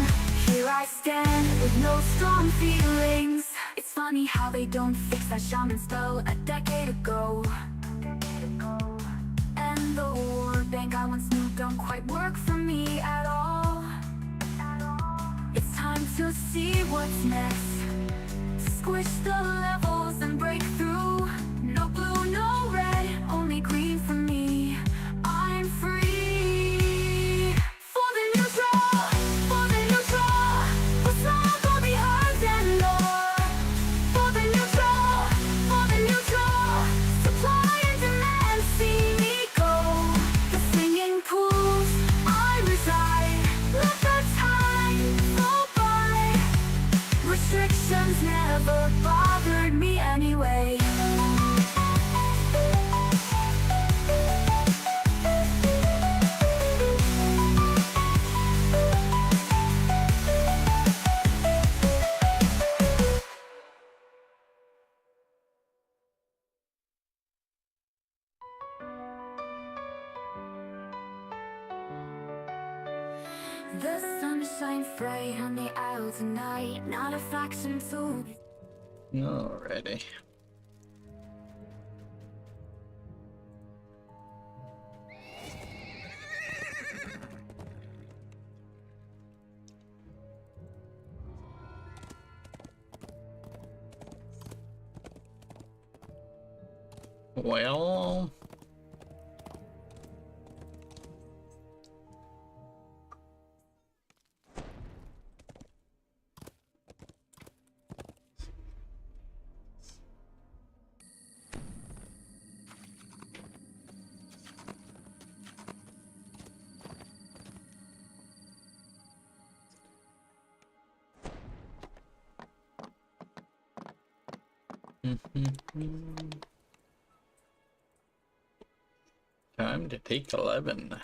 Here I stand with no strong feelings. It's funny how they don't fix that shaman spell a decade ago. And the war bank I once knew don't quite work for me at all. It's time to see what's next. Squish the levels and break through. No blue, no red, only green for me. I'm free. For the neutral, for the neutral. What's not gonna be hard anymore. For the neutral, for the neutral. Supply and demand, see me go. The singing pools I reside. Let the time go by. Restrictions never bothered me anyway. The sun shines bright on the isle tonight, not a faction to be. Alrighty. Well, Time to take 11.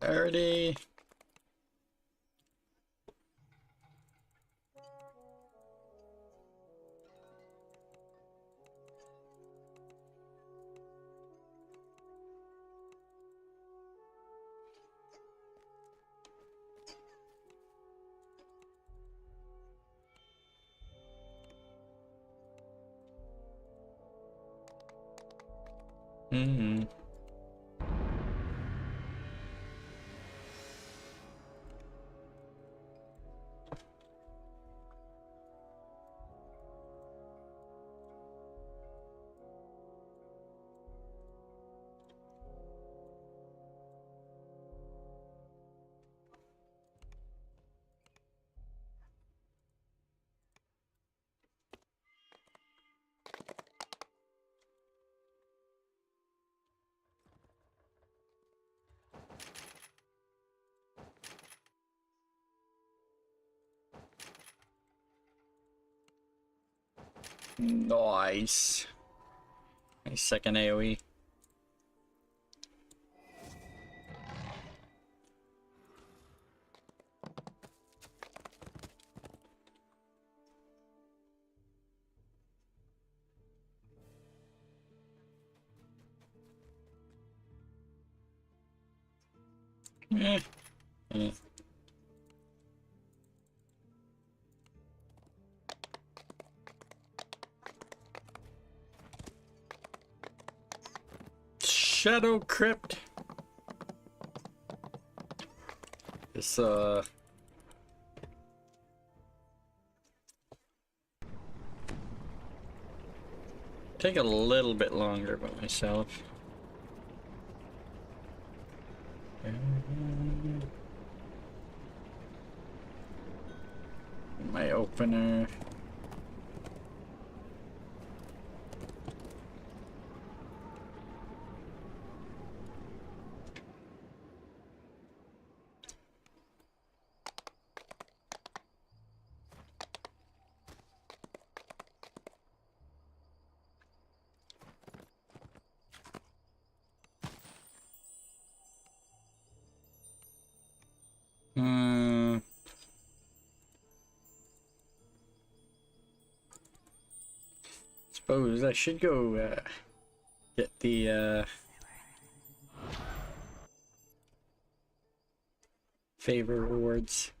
Already. Nice. Nice second AoE. Shadow Crypt. This take a little bit longer by myself. My opener. Suppose I should go get the favor rewards.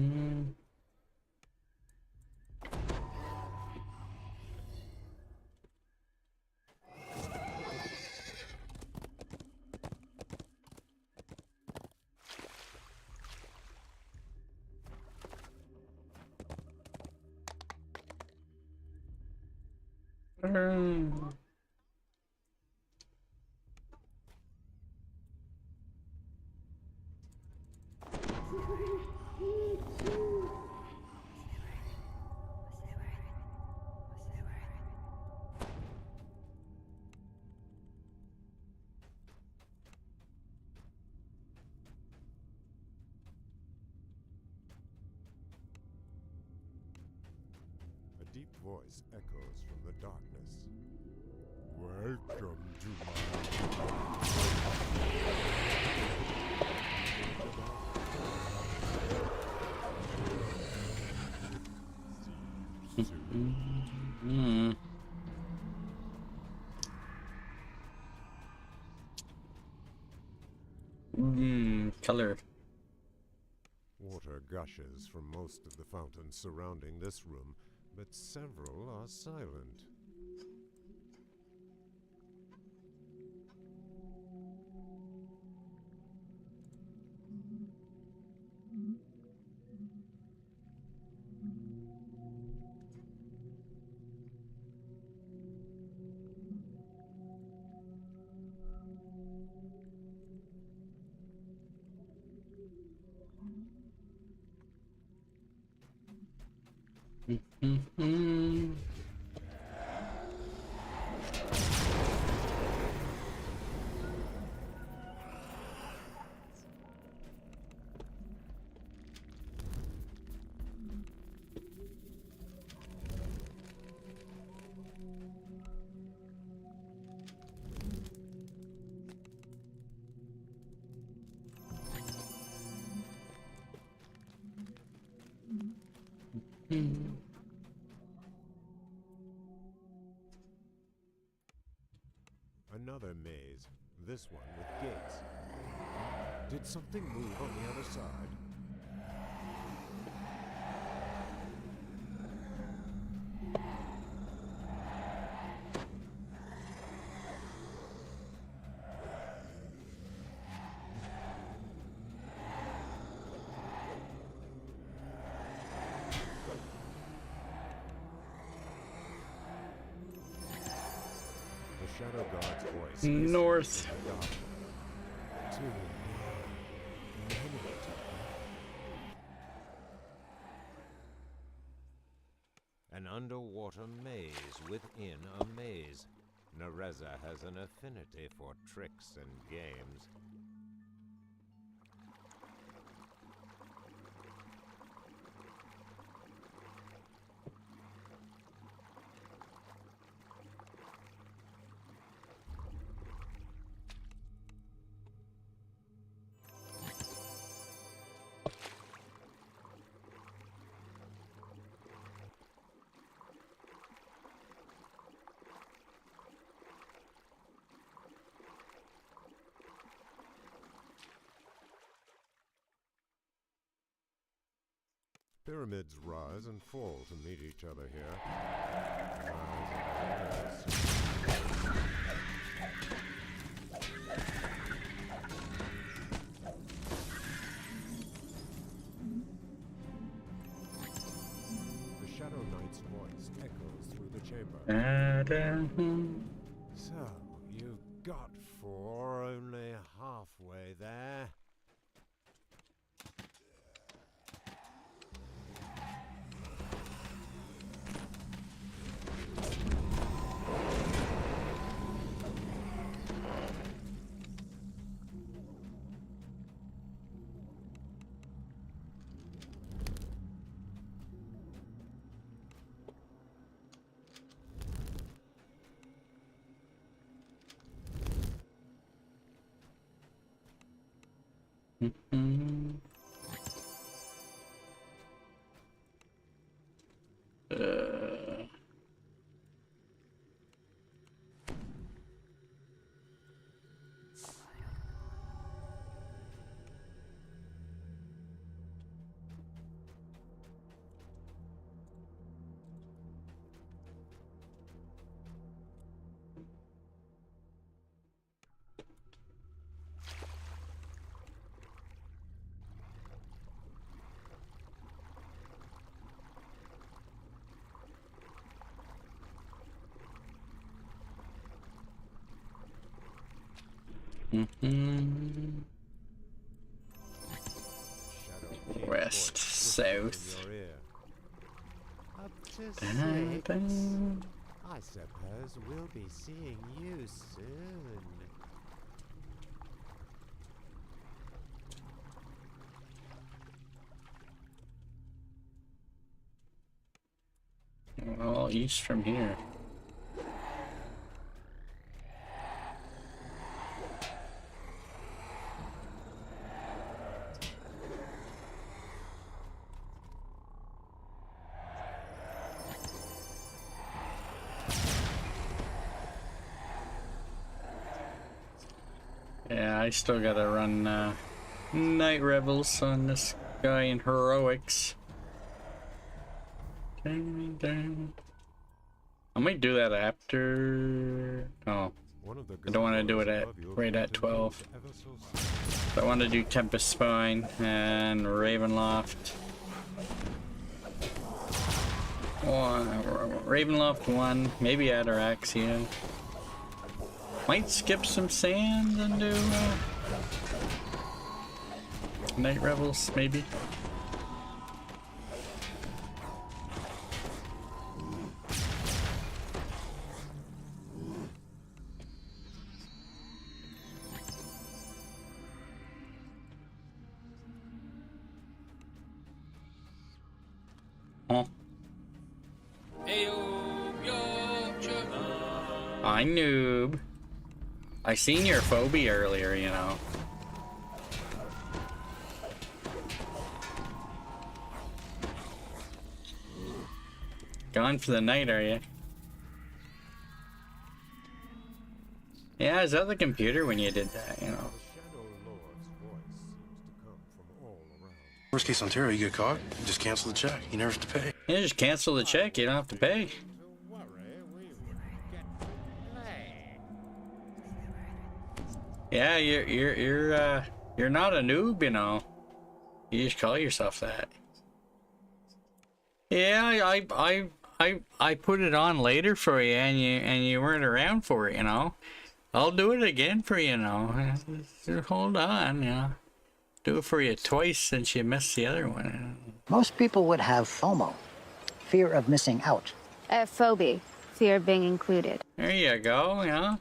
A deep voice voice echoes from the darkness. Welcome to my... Color. Water gushes from most of the fountains surrounding this room, but several are silent. Another maze, this one with gates. Did something move on the other side? Shadow God's voice. North. An underwater maze within a maze. Nereza has an affinity for tricks and games. Pyramids rise and fall to meet each other here. The Shadow Knight's voice echoes through the chamber. So, you got 4, only halfway there. West, south. Up to 6. I suppose we'll be seeing you soon. Well, east from here. Yeah, I still gotta run Night Revels on this guy in Heroics. Dang, dang. I might do that after... Oh, I don't want to do it at right at 12. So I want to do Tempest Spine and Ravenloft. Ravenloft 1, maybe Ataraxia. Might skip some sand and do Night Revels, maybe. Huh. I noob. I seen your phobia earlier, you know. Gone for the night, are you? Yeah, is that the computer when you did that, you know? Worst case Ontario, you get caught, you just cancel the check. You never have to pay. Yeah, just cancel the check, you don't have to pay. Yeah, you're not a noob, you know. You just call yourself that. Yeah, I put it on later for you, and you weren't around for it, you know. I'll do it again for you, you know. Hold on, you know. Do it for you twice since you missed the other one. Most people would have FOMO, fear of missing out. Phobia, fear of being included. There you go, you know.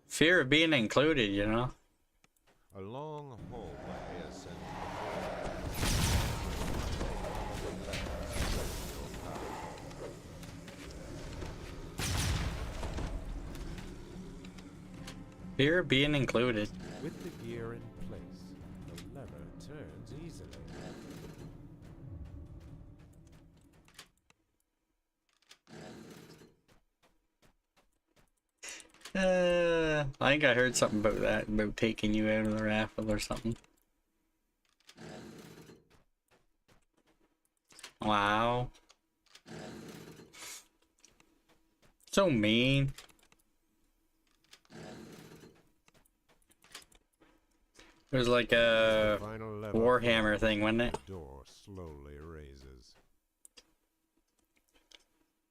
Fear of being included, you know. A long hallway ascends. Fear of being included. With the gear in place, the lever turns easily. I think I heard something about that, about taking you out of the raffle or something. Wow. So mean. It was like a Warhammer thing, wasn't it? Door slowly raises.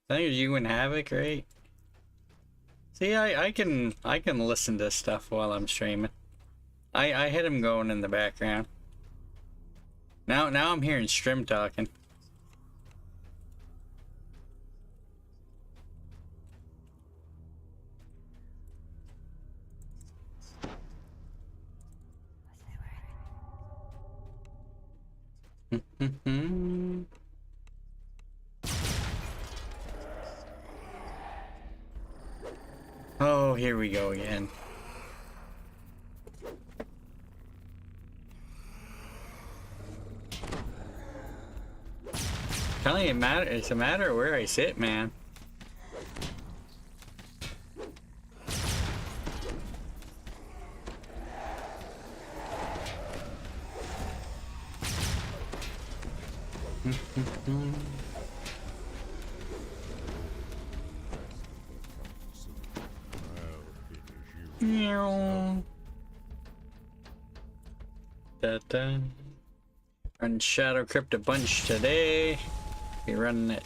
I think it was you and Havoc, right? See, I can listen to stuff while I'm streaming. I had him going in the background. Now I'm hearing Strim talking. Oh, here we go again. Telling you, it's a matter of where I sit, man. Da-da. Run Shadow Crypt a bunch today. Be running it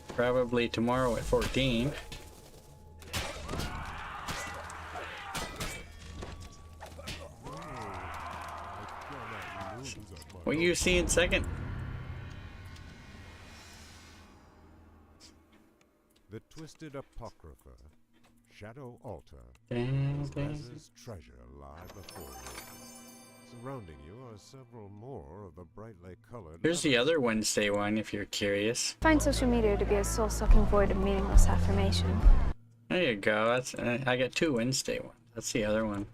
probably tomorrow at 14. What you seeing second? The Twisted Apocrypha, Shadow Altar, Dang. Rez's treasure lie before you. Surrounding you are several more of the brightly colored. Here's the other Wednesday one if you're curious. Find social media to be a soul-sucking void of meaningless affirmation. There you go. That's I got 2 Wednesday ones. That's the other one.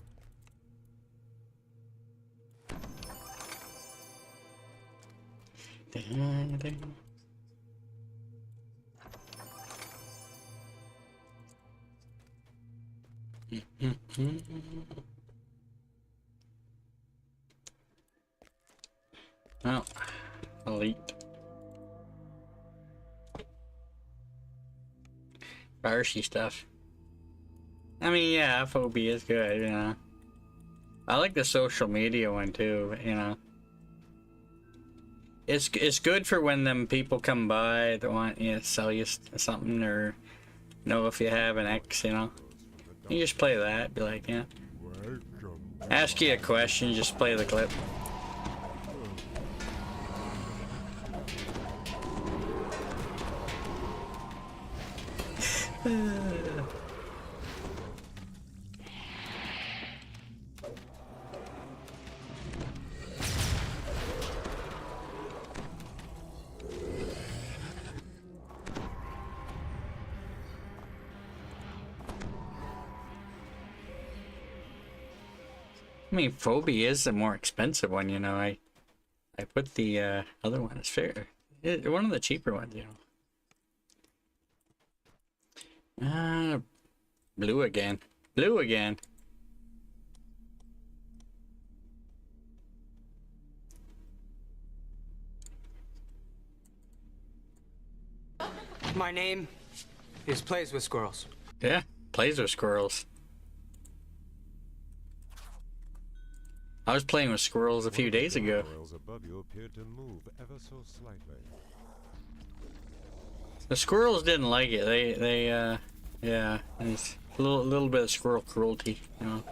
Oh, elite. Barshy stuff. I mean, yeah, phobia is good, you know. I like the social media one too, you know. It's good for when them people come by that want you to sell you something or know if you have an ex, you know. You just play that, be like, yeah. Ask you a question, just play the clip. I mean, phobia is the more expensive one, you know. I put the other one as fair. One of the cheaper ones, you know. Blue again. Blue again. My name is Plays with Squirrels. Yeah, plays with squirrels. I was playing with squirrels a few days ago. Above you appeared to move ever so slightly. The squirrels didn't like it. Yeah, there's a little bit of squirrel cruelty, you know.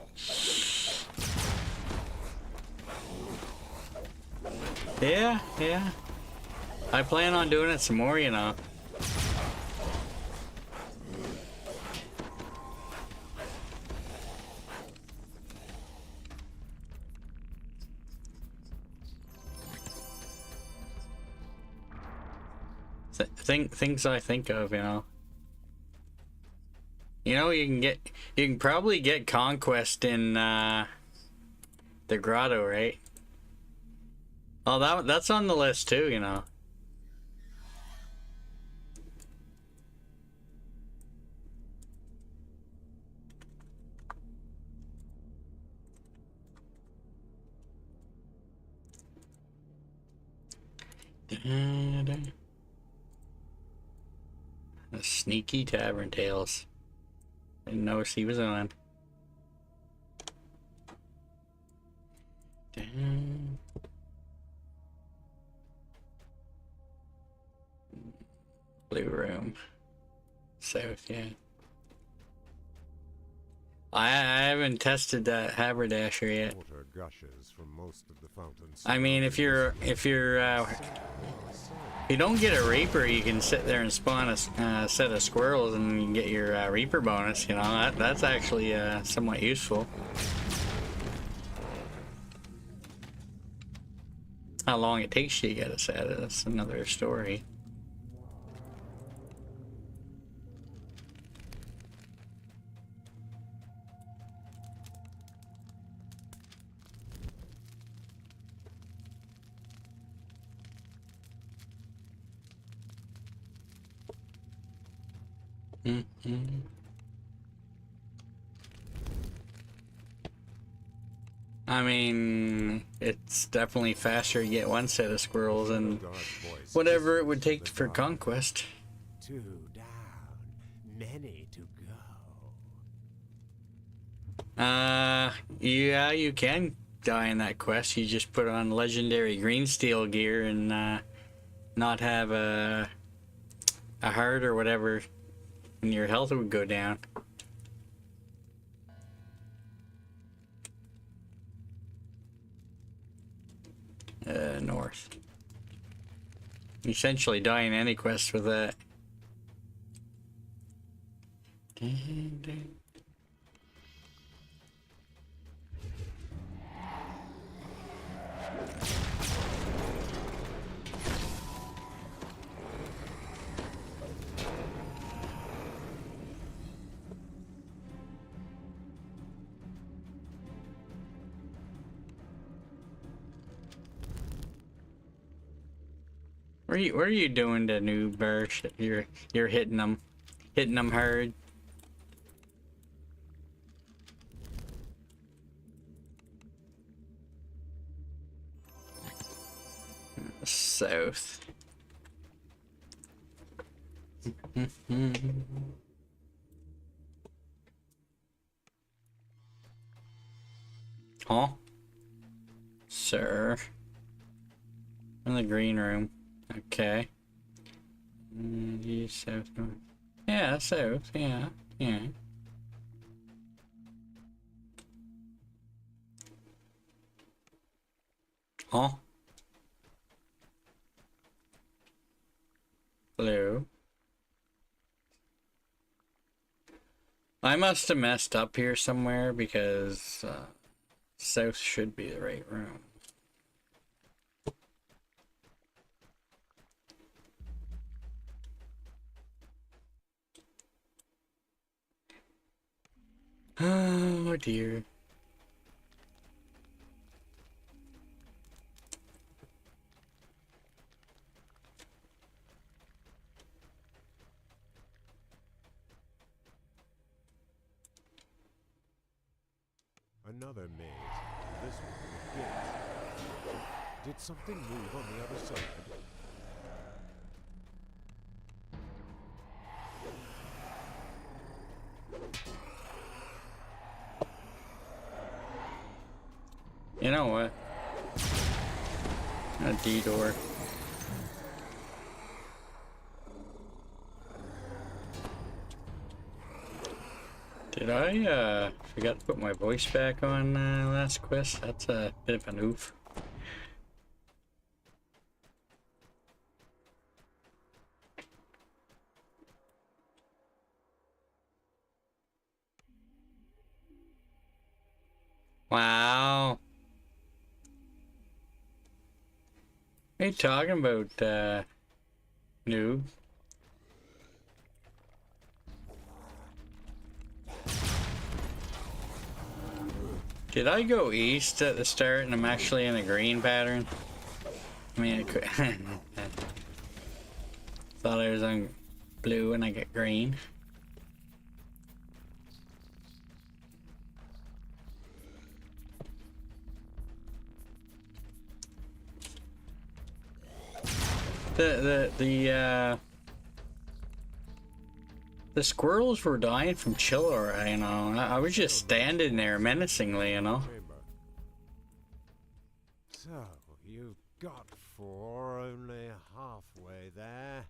Yeah. I plan on doing it some more, you know. Things I think of, you know. You know, you can probably get Conquest in the grotto, right? Oh, that's on the list too, you know. The sneaky tavern tales. Didn't notice he was on. Blue room. South, yeah. I haven't tested that haberdasher yet. Water gushes from most of the fountains. I mean, if you don't get a Reaper, you can sit there and spawn a set of squirrels and you can get your Reaper bonus, you know. That's actually somewhat useful. How long it takes you to get a set, that's another story. I mean, it's definitely faster to get one set of squirrels than whatever it would take for Conquest. 2 down, many to go. Yeah, you can die in that quest. You just put on legendary green steel gear and not have a heart or whatever, and your health would go down. North. You essentially die in any quest with that. What are you doing to new Birch? You're hitting them hard. South. Huh? Sir. In the green room. Okay. East, south, north. Yeah, south. Yeah. Yeah. Huh? Hello? I must have messed up here somewhere because south should be the right room. Oh dear. Another maze. This one with gates. Did something move on the other side? You know what? A detour. Did I forgot to put my voice back on last quest? That's a bit of an oof. Wow. What are you talking about, noob? Did I go east at the start and I'm actually in a green pattern? I mean, I could thought I was on blue and I get green. The squirrels were dying from chiller, you know. I was just standing there menacingly, you know. So, you've got 4, only halfway there.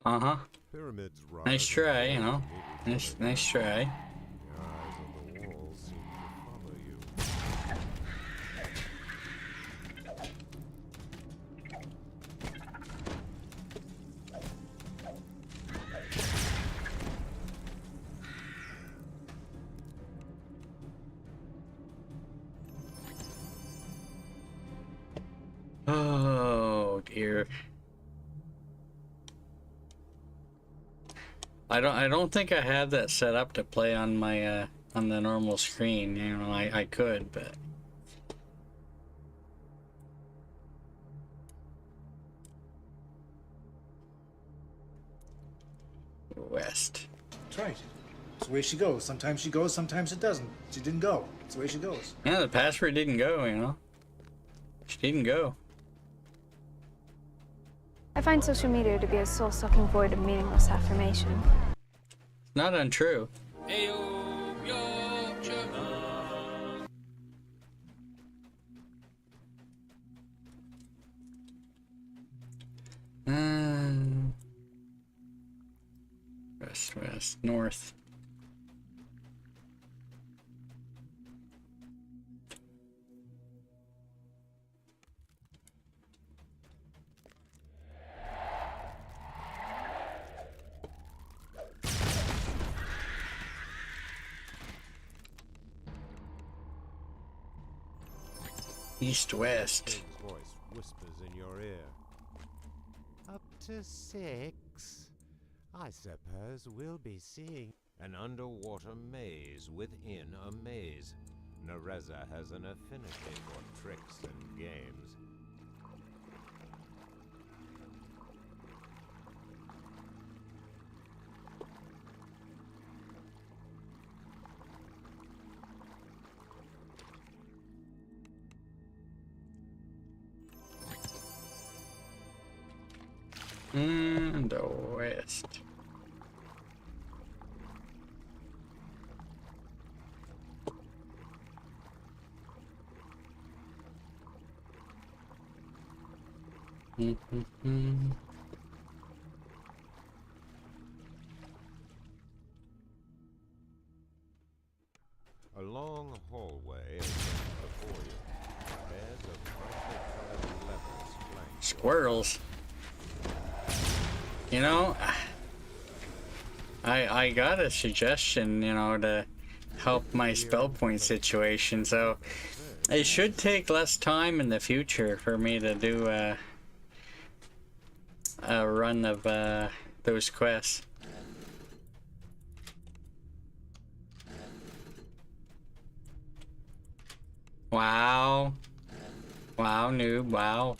Uh-huh. Pyramids rise Nice try, you know. Nice try. Your eyes on the walls seem to follow you. Oh dear. I don't think I have that set up to play on my on the normal screen. You know, I could, but west. That's right. It's the way she goes. Sometimes she goes, sometimes it doesn't. She didn't go. It's the way she goes. Yeah, the password didn't go, you know. She didn't go. I find social media to be a soul-sucking void of meaningless affirmation. Not untrue. West, west, north. East, west. His voice whispers in your ear. Up to 6. I suppose we'll be seeing an underwater maze within a maze. Nereza has an affinity for tricks and games. The west. A long hallway opens before you. Beds of brightly colored levels flank. Squirrels. You know, I got a suggestion, you know, to help my spell point situation, so it should take less time in the future for me to do a run of those quests. Wow. Wow, noob, wow.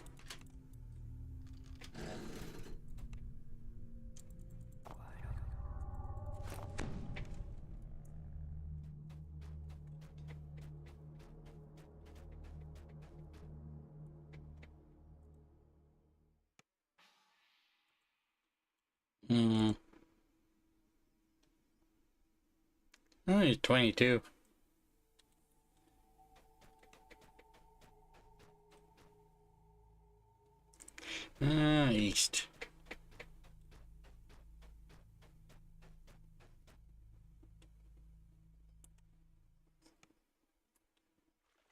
Oh, he's 22. East.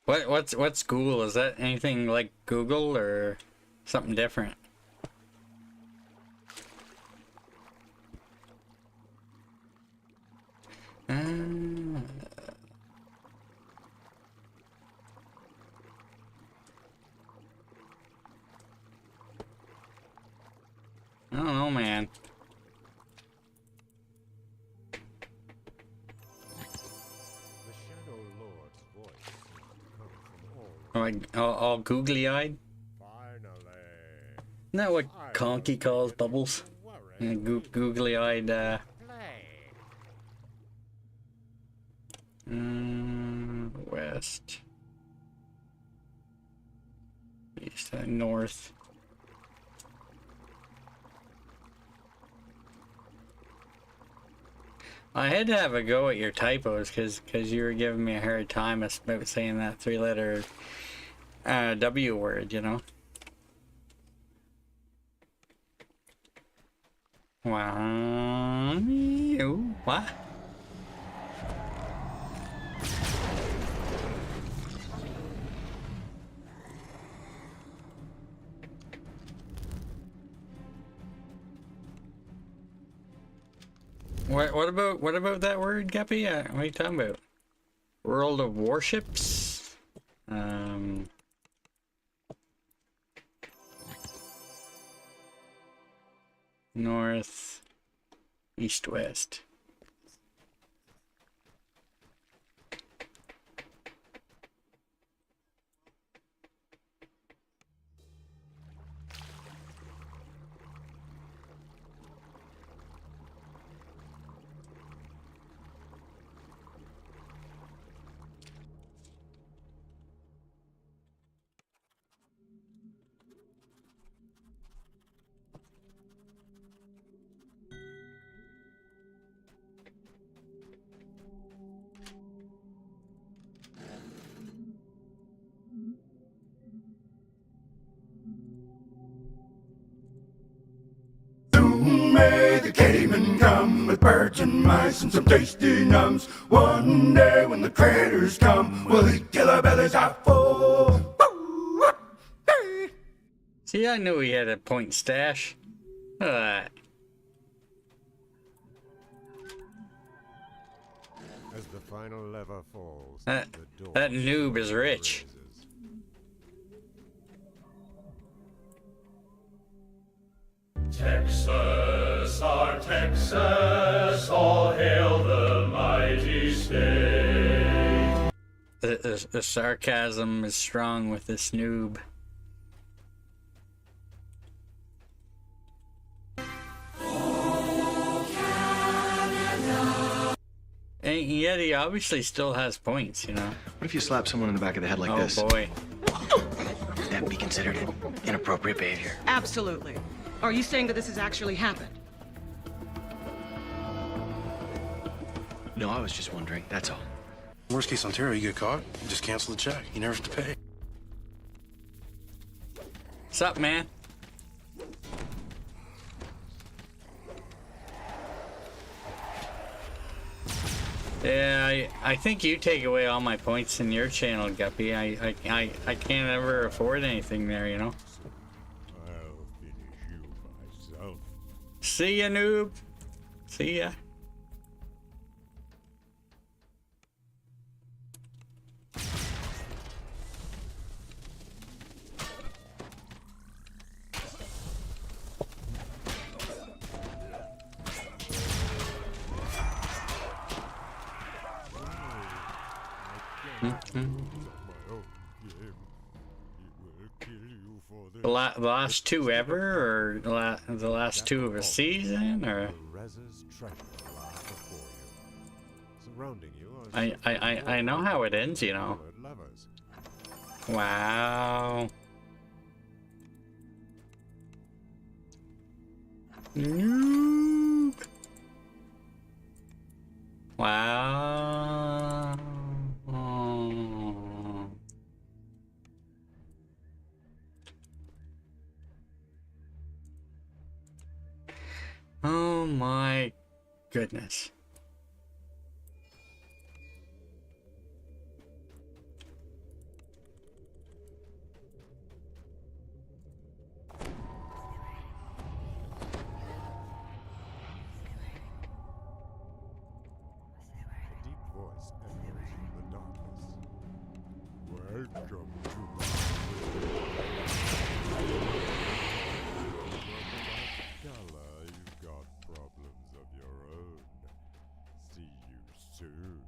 What's Google? Is that anything like Google or something different? I don't know, man. The Shadow Lord's voice seems to come from all Like all googly-eyed? Isn't that what Conky calls Bubbles? Googly-eyed, west. East and north. I had to have a go at your typos because you were giving me a hard time about saying that three-letter W word, you know. Wow. What? What about that word, Guppy? What are you talking about? World of Warships? North, east, west. May the cavemen come with birds and mice and some tasty nums. One day when the traders come, we'll eat till our bellies are full. See, I knew he had a point stash. Look at that. As the final lever falls, That noob is rich. Texas, our Texas, all hail the mighty state. The sarcasm is strong with this noob. And yet he obviously still has points, you know. What if you slap someone in the back of the head like this? Oh boy. Would that be considered inappropriate behavior? Absolutely. Are you saying that this has actually happened? No, I was just wondering, that's all. Worst case Ontario, you get caught, you just cancel the check. You never have to pay. What's up, man? Yeah, I think you take away all my points in your channel, Guppy. I can't ever afford anything there, you know? I'll finish you myself. See ya, noob. See ya. The last two ever, or the last two of a season, or I know how it ends, you know. Wow. Noob. Wow. Oh my goodness. Welcome to Gala, you've got problems of your own. See you soon.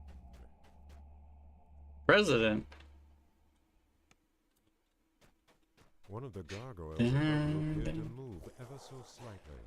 President. One of the gargoyles above you appeared to move ever so slightly.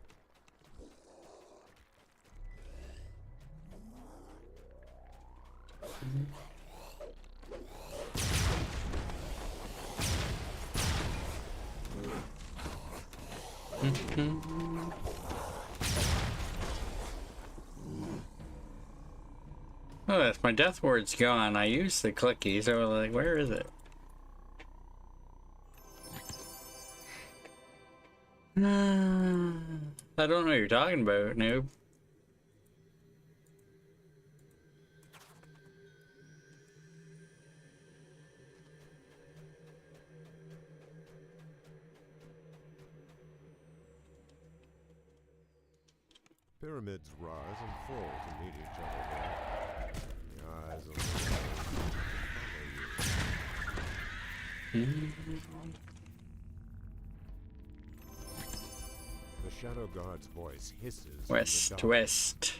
Oh, if my death word's gone, I used the clicky, so like, where is it? I don't know what you're talking about, noob. Pyramids rise and fall to meet each other there. The eyes of the follow you. The Shadow Guard's voice hisses. West to west.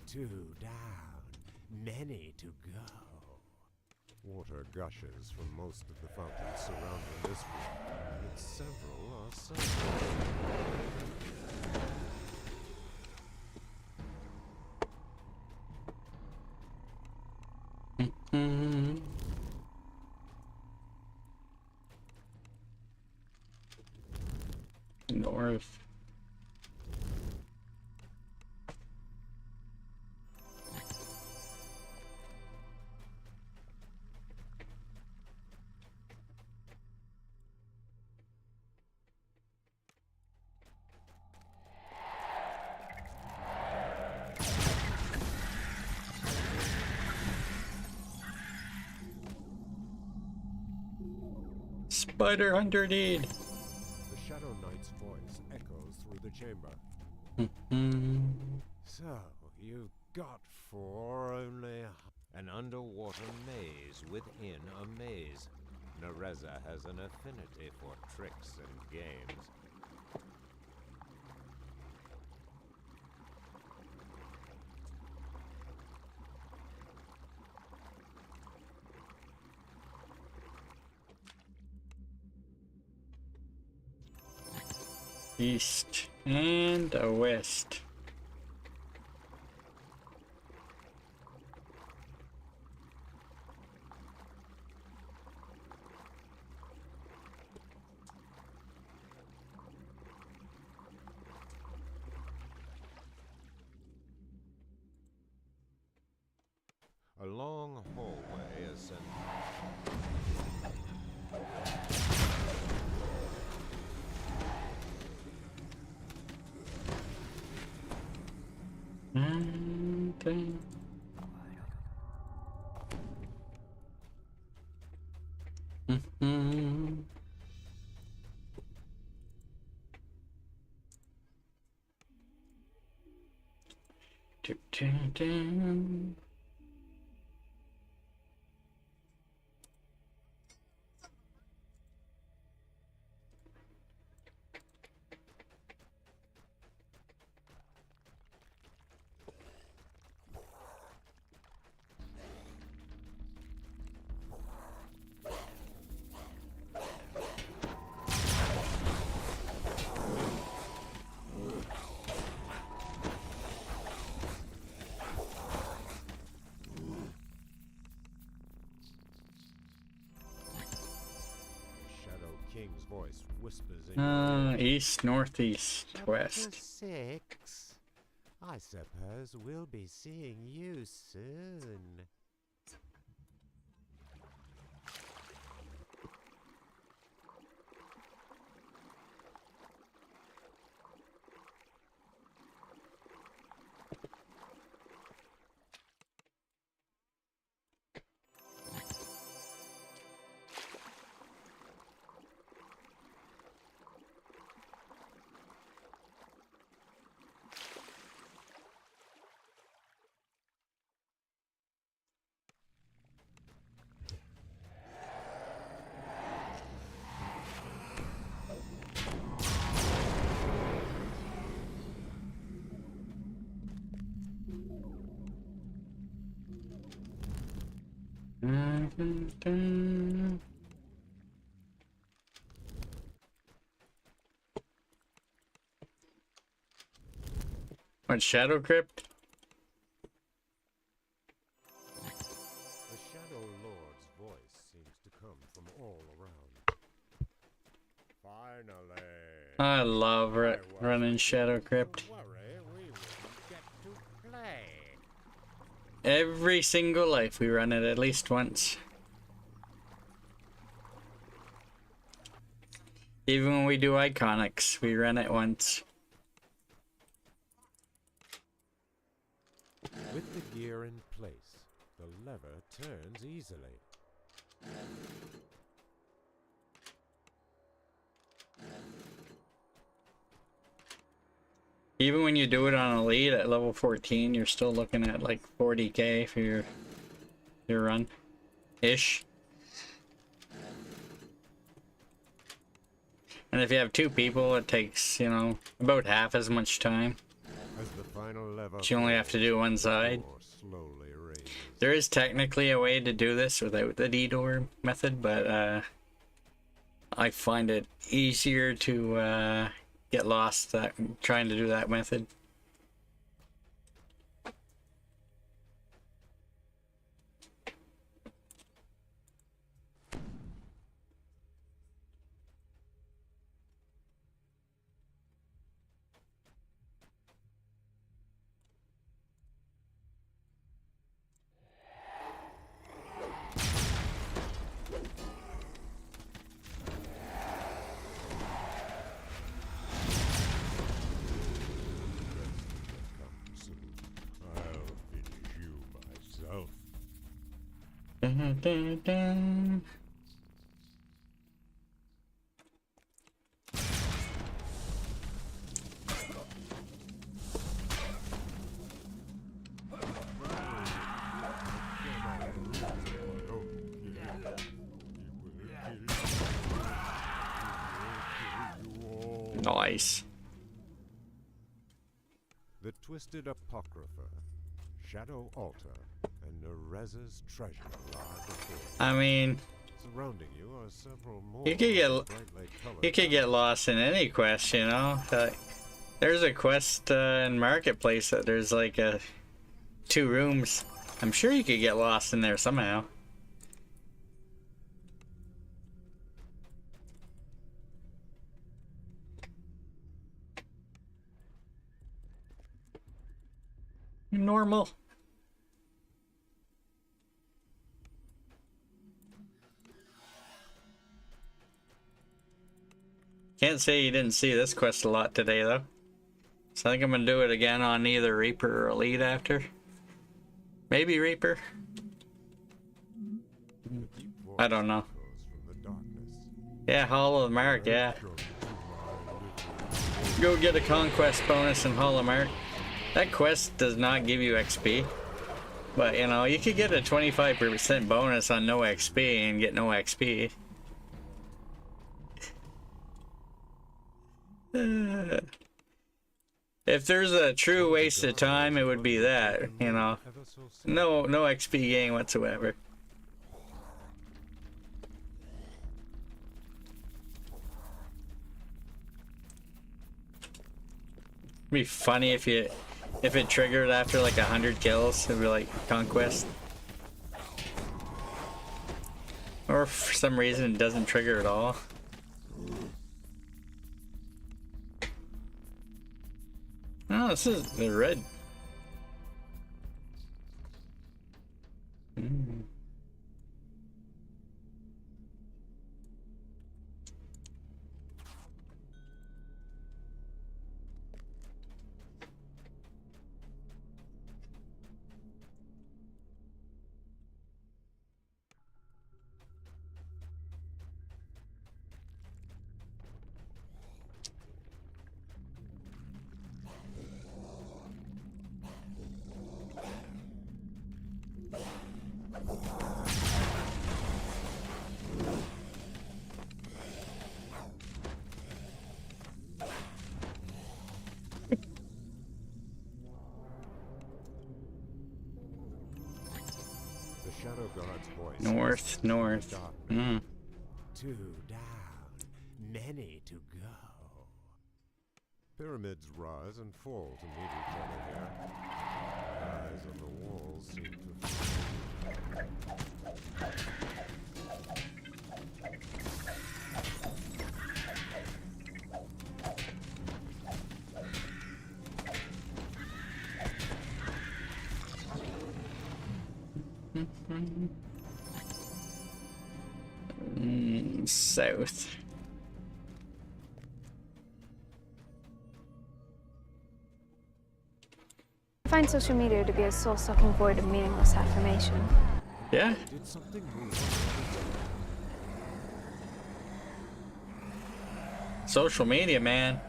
2 down, many to go. Water gushes from most of the fountains surrounding this room, but several are sunken. North. Spider Hunter need. The Shadow Knight's voice echoes through the chamber. So, you've got for only an underwater maze within a maze. Nereza has an affinity for tricks and games. East and a west. A long hallway ascends. King's voice whispers in your ear. East, northeast, west. Chapter 6. I suppose we'll be seeing you soon. What, Shadow Crypt? The Shadow Lord's voice seems to come from all around. Finally. I love running Shadow Crypt. Every single life we run it at least once. Even when we do Iconics, we run it once. With the gear in place, the lever turns easily. Even when you do it on Elite at level 14, you're still looking at like 40k for your run. Ish. And if you have two people, it takes, you know, about half as much time. As the final lever But you only have to do one side. There is technically a way to do this without the D-door method, but I find it easier to get lost trying to do that method. Dun, dun, dun. Nice. The Twisted Apocrypha, Shadow Altar, and Nereza's treasure lie before. I mean, Some Surrounding you are several more You could get brightly colored you could get lost in any quest, you know. There's a quest in Marketplace that there's like 2 rooms. I'm sure you could get lost in there somehow. Normal. Can't say you didn't see this quest a lot today though. So I think I'm gonna do it again on either Reaper or Elite after. Maybe Reaper. I don't know. Yeah, Hall of Mark, yeah. Go get a conquest bonus in Hall of Mark. That quest does not give you XP. But you know, you could get a 25% bonus on no XP and get no XP. If there's a true waste of time, it would be that, you know. No XP gain whatsoever. It'd be funny if it triggered after like 100 kills. It'd be like conquest. Or for some reason it doesn't trigger at all. Oh, this is the red. Shadow God's voice. North. Two down, many to go. Pyramids rise and fall to meet each other here. Eyes on the walls seem to South. I find social media to be a soul-sucking void of meaningless affirmation. Yeah? Did something move? Social media, man.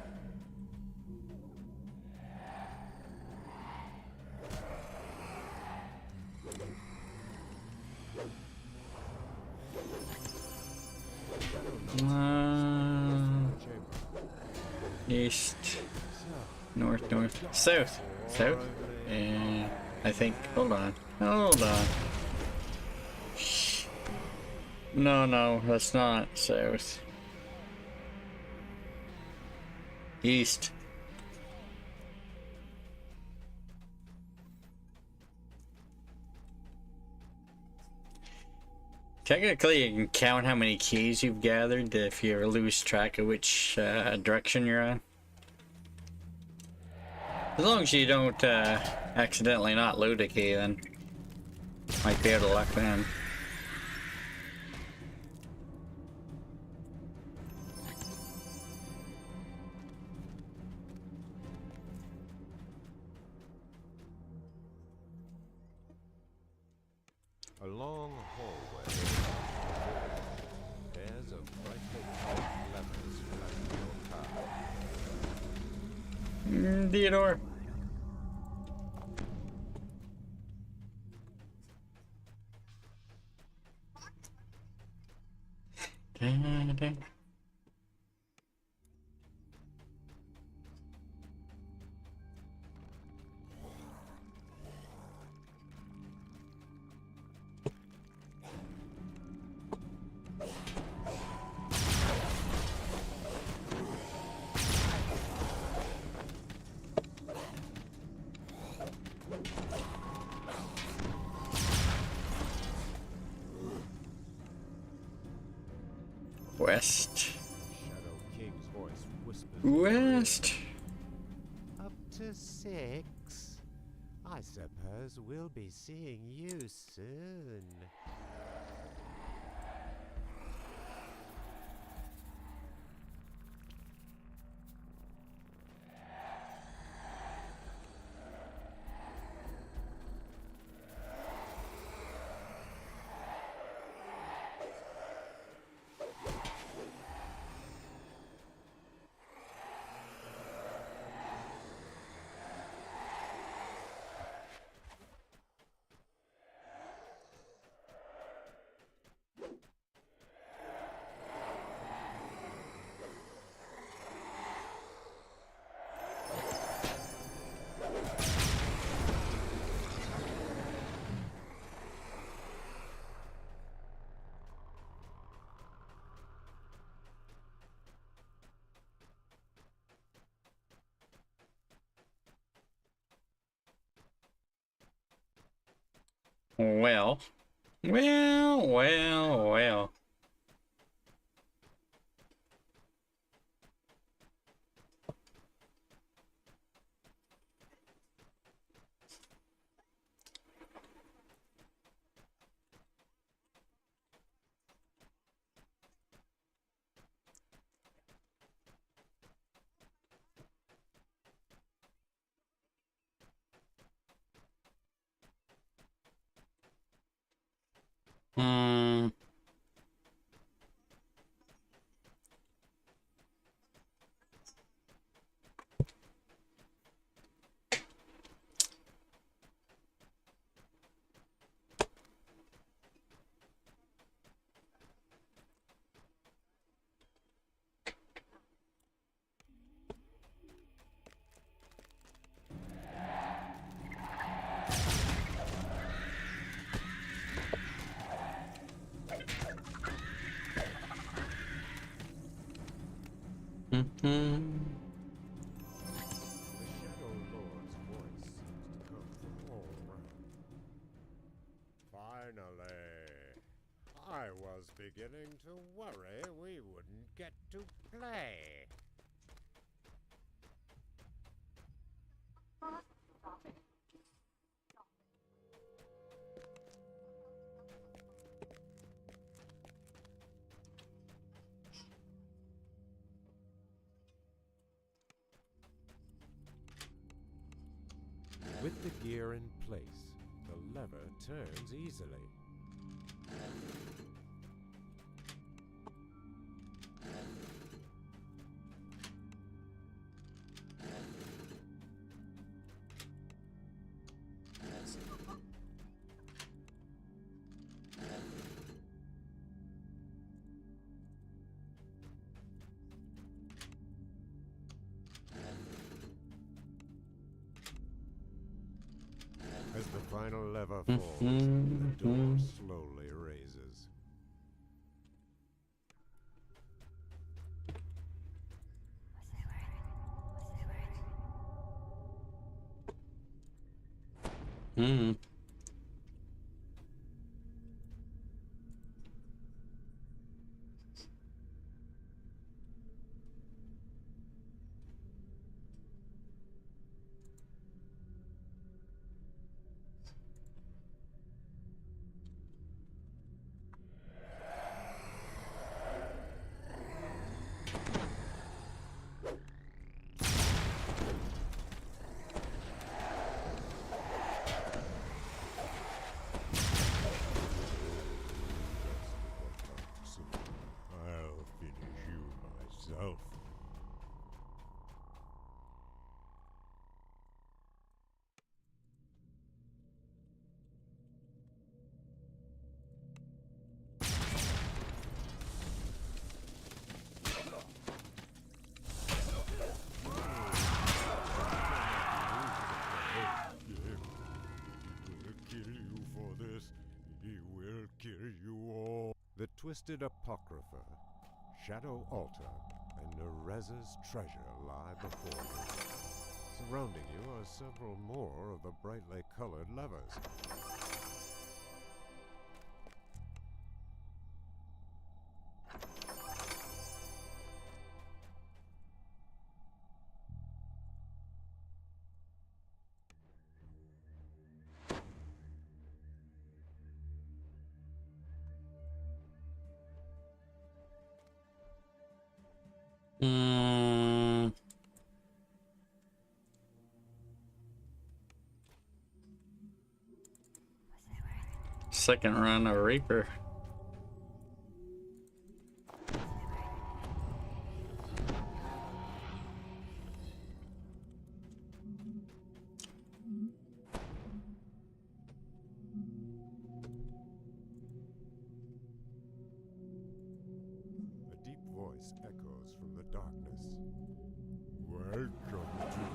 East, north, south, and I think. Hold on. No, that's not south. East. Technically, you can count how many keys you've gathered if you lose track of which direction you're on. As long as you don't accidentally not loot a key, then might be able to luck then. A long hallway. Pairs of brightly colored levers flank your path. Theodore. West. Shadow King's voice whispers. West. Up to 6. I suppose we'll be seeing you soon. Well. Well. Hmm. Mm-hmm. The Shadow Lord's voice seems to come from all around. Finally! I was beginning to worry we wouldn't get to play. With the gear in place, the lever turns easily. As the final lever falls, the door slowly raises. Hmm. I'll finish you myself. The Twisted Apocrypha, Shadow Altar, and Nereza's treasure lie before you. Surrounding you are several more of the brightly colored levers. second run of Reaper. A deep voice echoes from the darkness. Welcome to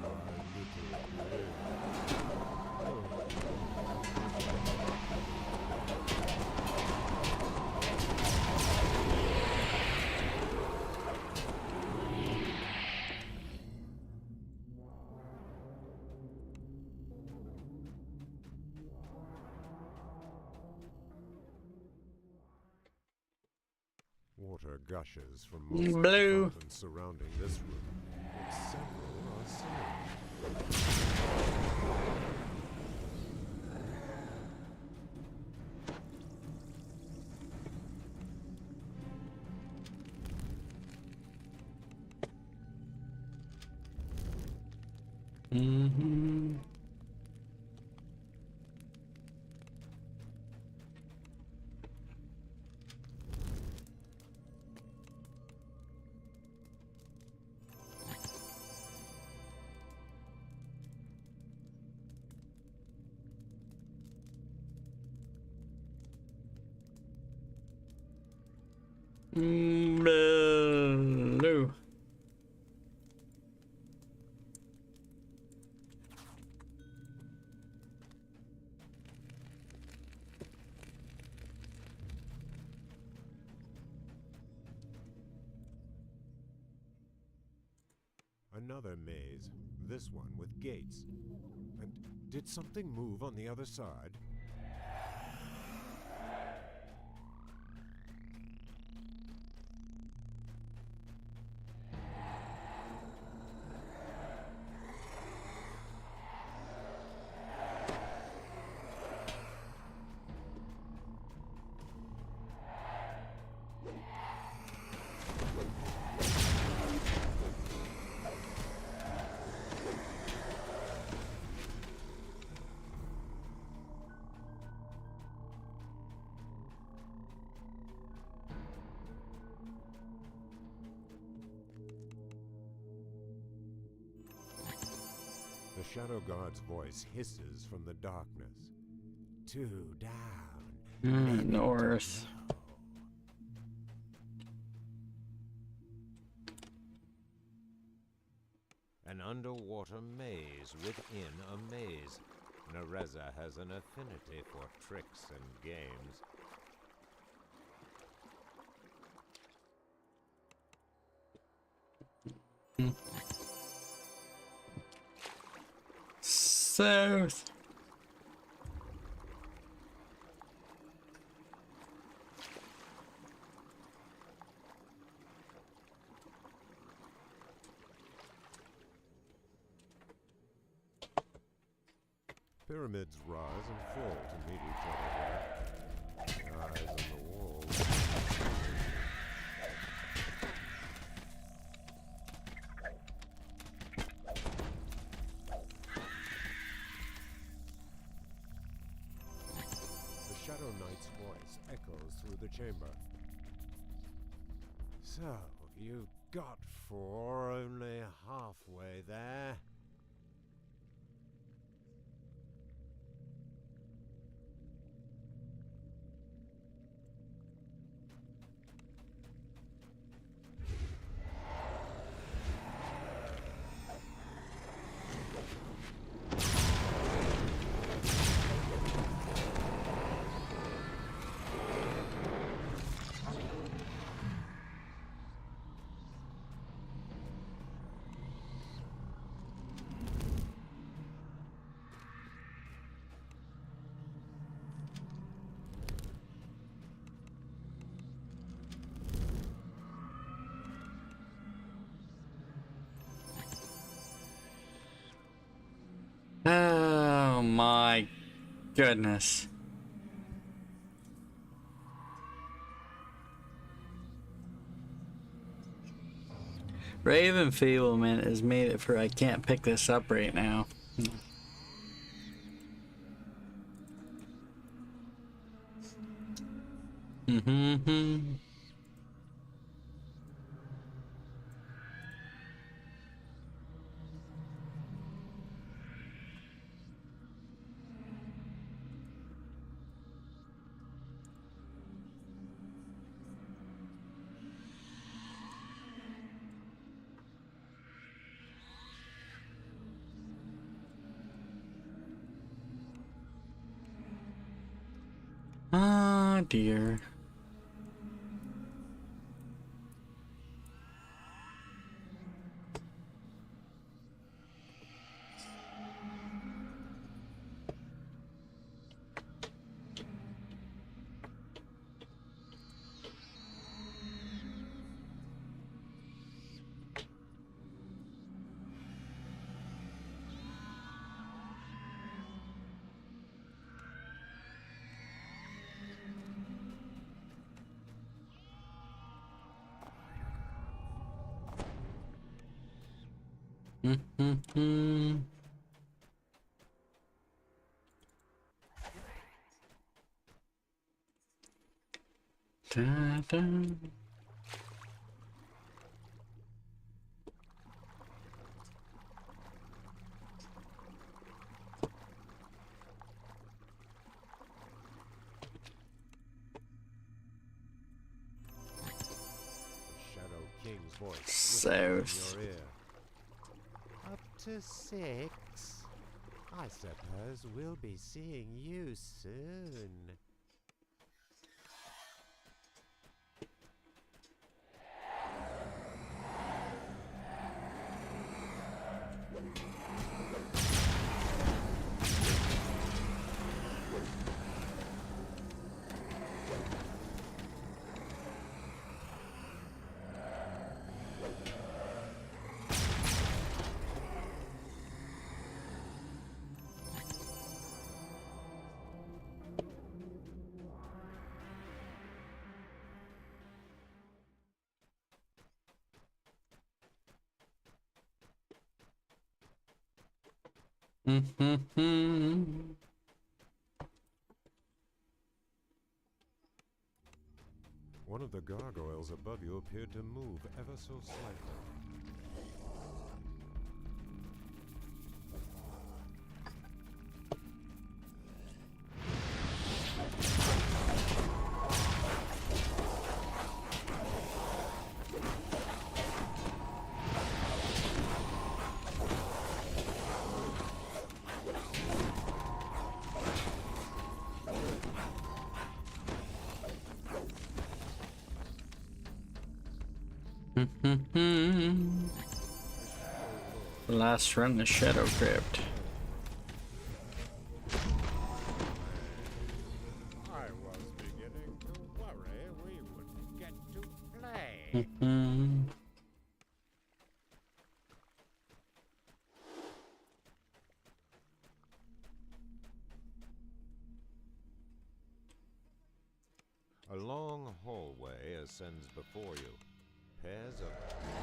my little Water gushes from most of the Blue. fountains surrounding this room, and several are singing. Mm-hmm. Blue. Another maze, this one with gates. And did something move on the other side? The Shadow God's voice hisses from the darkness. 2 down. North. An underwater maze within a maze. Nereza has an affinity for tricks and games. South. Pyramids rise and fall to meet each other there. Eyes on the walls. The Shadow Knight's voice echoes through the chamber. So, you got 4, only halfway there. Oh my goodness. Raven Feeblement has made it for I can't pick this up right now. Mm-hmm. Ah, dear. Mm-hmm. Da-da. Shadow King's voice South. in your ear. Up to 6. I suppose we'll be seeing you soon. Mm-hmm. One of the gargoyles above you appeared to move ever so slightly. Last run, the Shadow Crypt. I was beginning to worry we wouldn't get to play. A long hallway ascends before you. Pairs of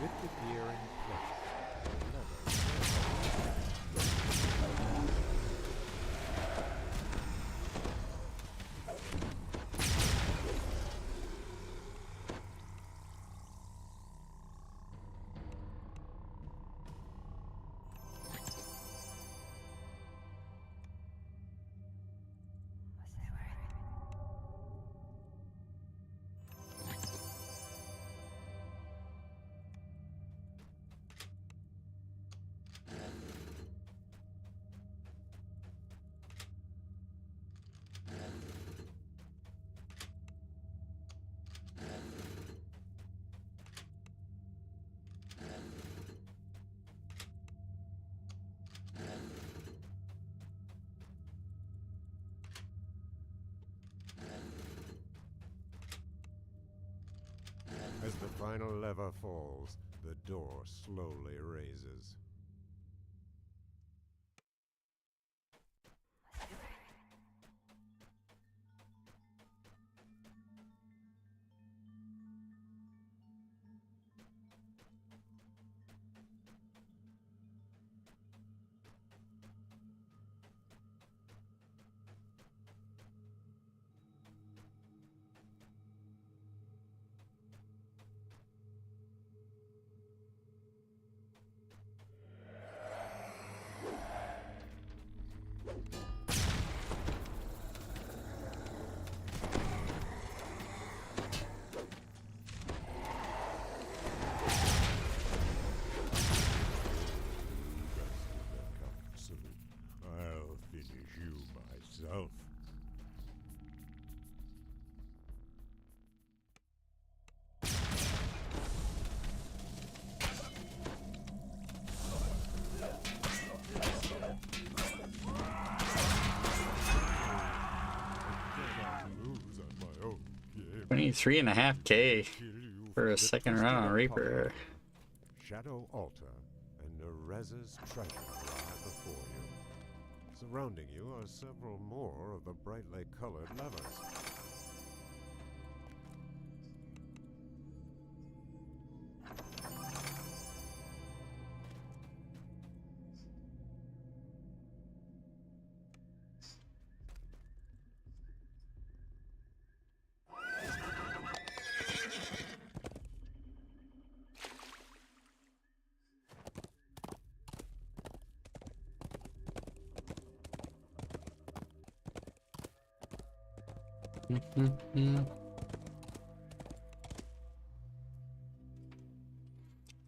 with the gear in place. As the final lever falls, the door slowly raises. 23.5K for a second run on Reaper. Shadow Altar and Nereza's treasure lie before you. Surrounding you are several more of the brightly colored levers.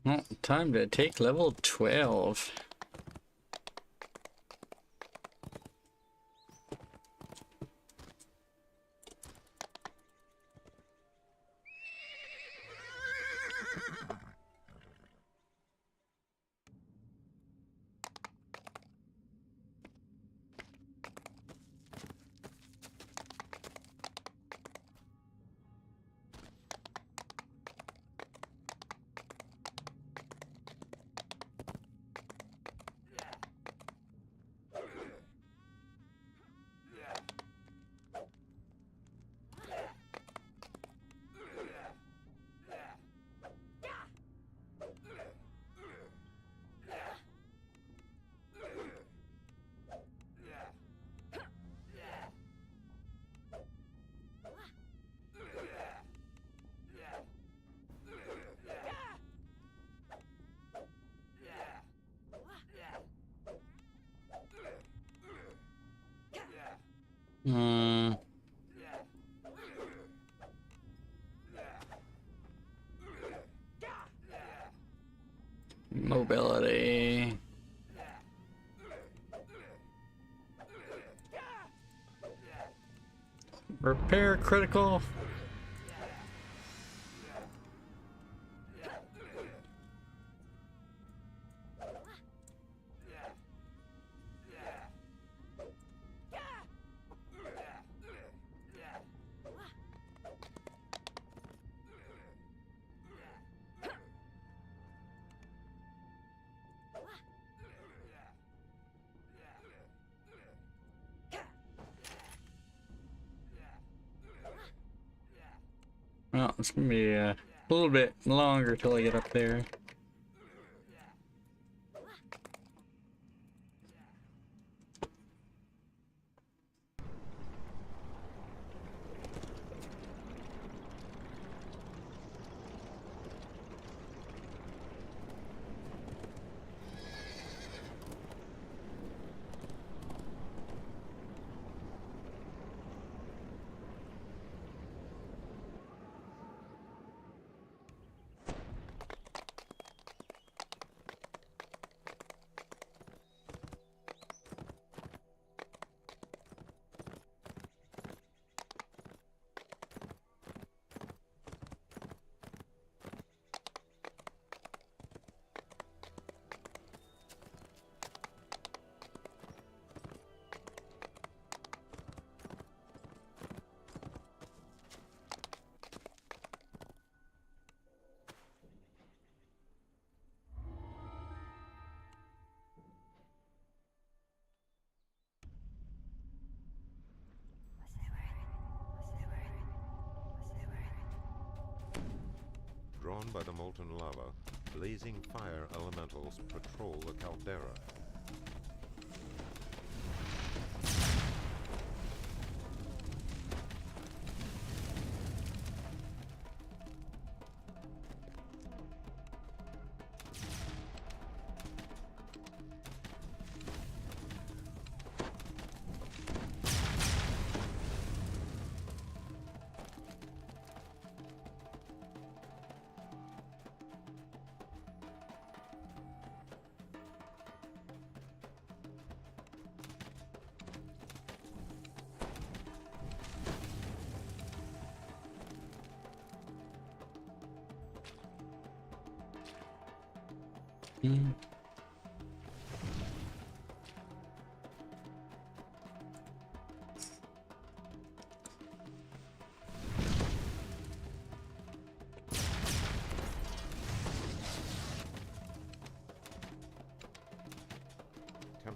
Well, time to take level 12. Mobility. Repair critical. Well, it's gonna be a little bit longer till I get up there. Drawn by the molten lava, blazing fire elementals patrol the caldera.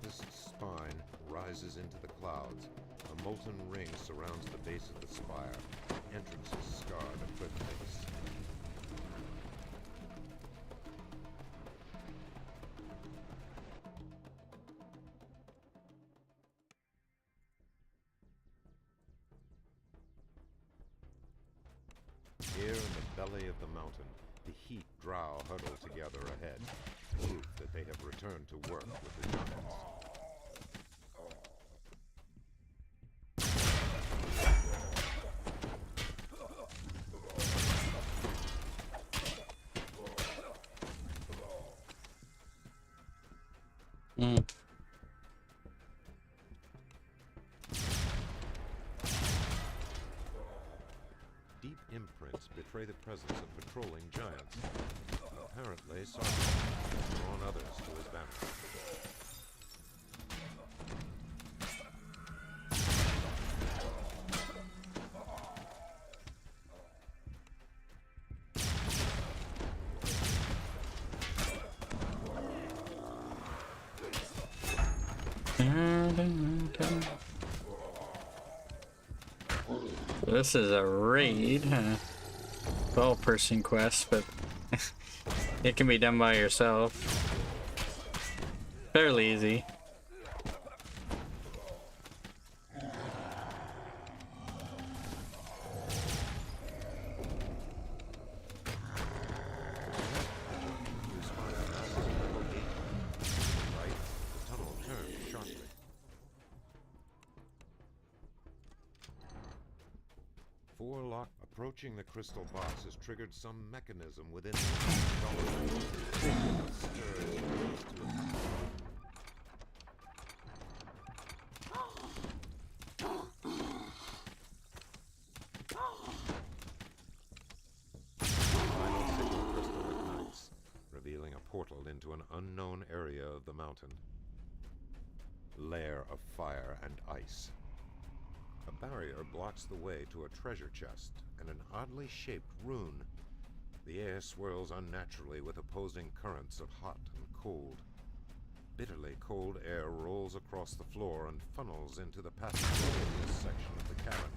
farthest spine rises into the clouds. A molten ring surrounds the base of the spire. Entrances scar the cliff face. Here in the belly of the mountain, the heat drow huddle together ahead, proof that they have returned to work with the giants. Deep imprints betray the presence of patrolling giants. Apparently, Sargon has drawn others to his banner. This is a raid, 12-person quest, but it can be done by yourself. Fairly easy. Approaching the crystal box has triggered some mechanism within the revealing a portal into an unknown area of the mountain. Lair of fire and ice. A barrier blocks the way to a treasure chest and an oddly shaped rune. The air swirls unnaturally with opposing currents of hot and cold. Bitterly cold air rolls across the floor and funnels into the passageway in this section of the cavern.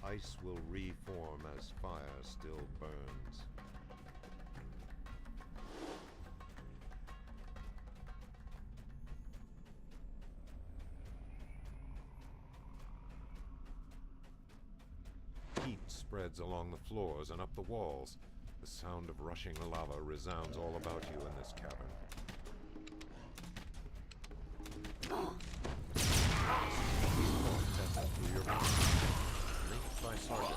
Ice will reform as fire still burns. Heat spreads along the floors and up the walls. The sound of rushing lava resounds all about you in this cavern. Through your mind. By Sargon,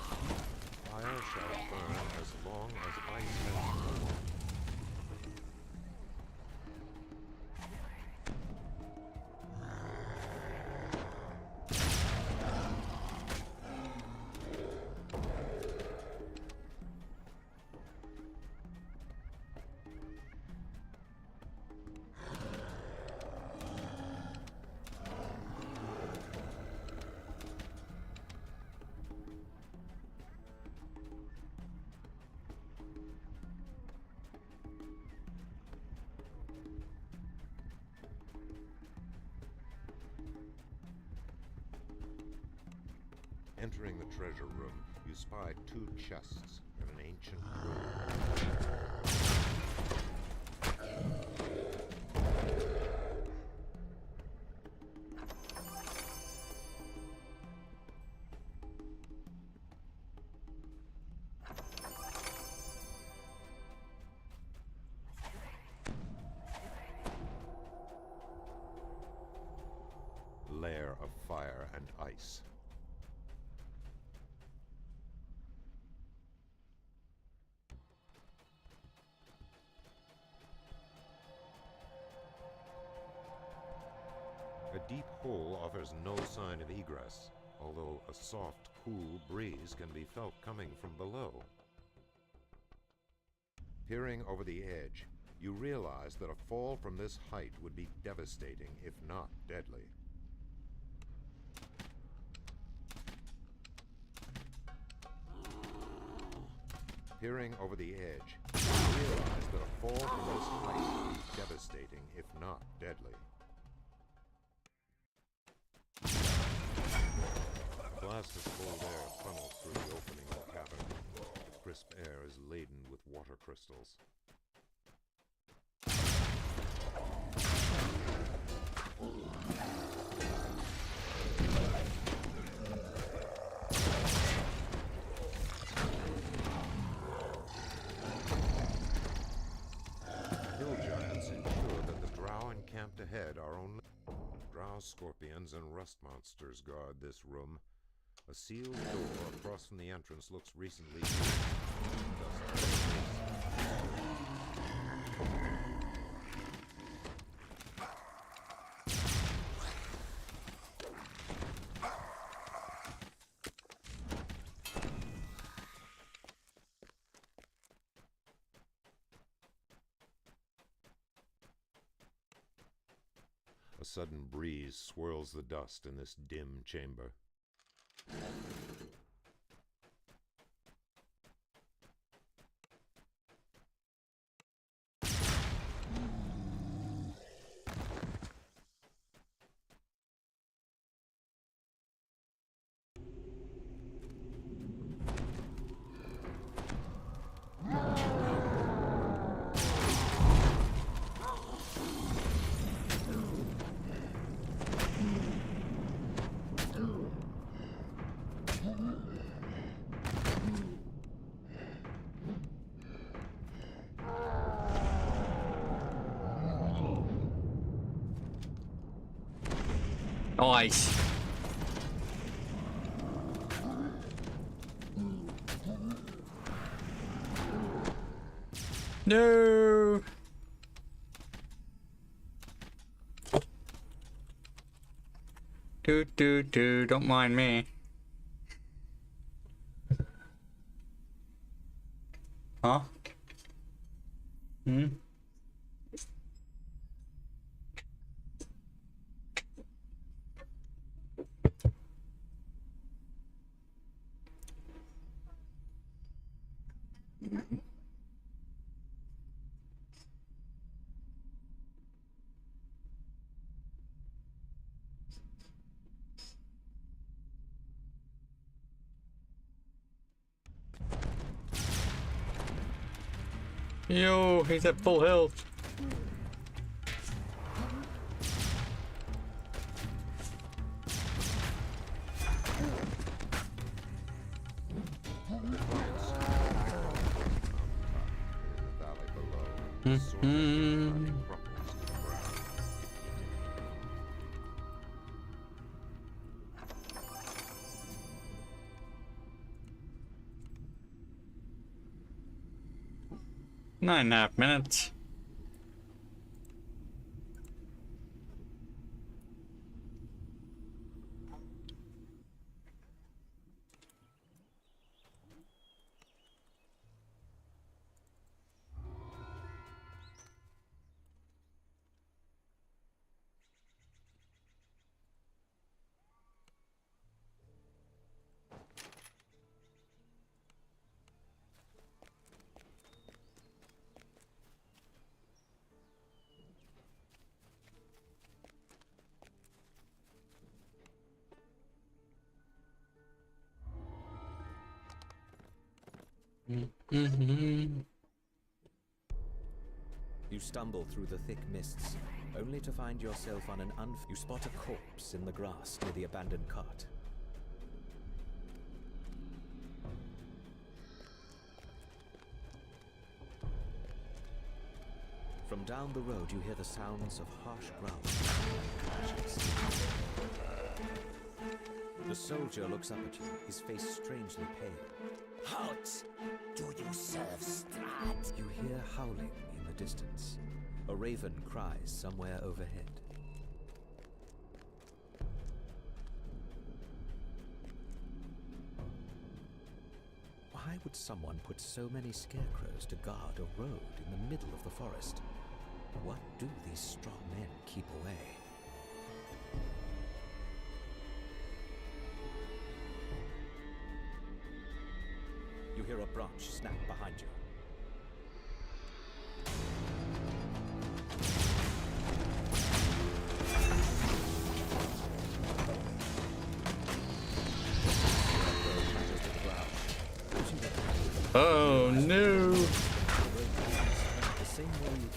fire shall burn as long as ice has burned. Entering the treasure room, you spy 2 chests and an ancient lair of fire and ice. A deep hole offers no sign of egress. although a soft, cool breeze can be felt coming from below. Peering over the edge, you realize that a fall from this height would be devastating, if not deadly. Peering over the edge, you realize that a fall from this height would be devastating, if not deadly. A blast of cold air funnels through the opening of the cavern. Crisp air is laden with water crystals. Hill giants ensure that the drow encamped ahead are only... Drow scorpions and rust monsters guard this room. A sealed door across from the entrance looks recently used. A sudden breeze swirls the dust in this dim chamber. Nice. No. Don't mind me. Huh? Hmm? Yo, he's at full health. Mm-hmm. 9.5 minutes. You stumble through the thick mists, only to find yourself on an You spot a corpse in the grass near the abandoned cart. From down the road you hear the sounds of harsh growls and crashes. The soldier looks up at you, his face strangely pale. Halt! Do you serve Strahd? You hear howling in the distance. A raven cries somewhere overhead. Why would someone put so many scarecrows to guard a road in the middle of the forest? What do these straw men keep away? You hear a branch snap behind you. Oh no! The same way you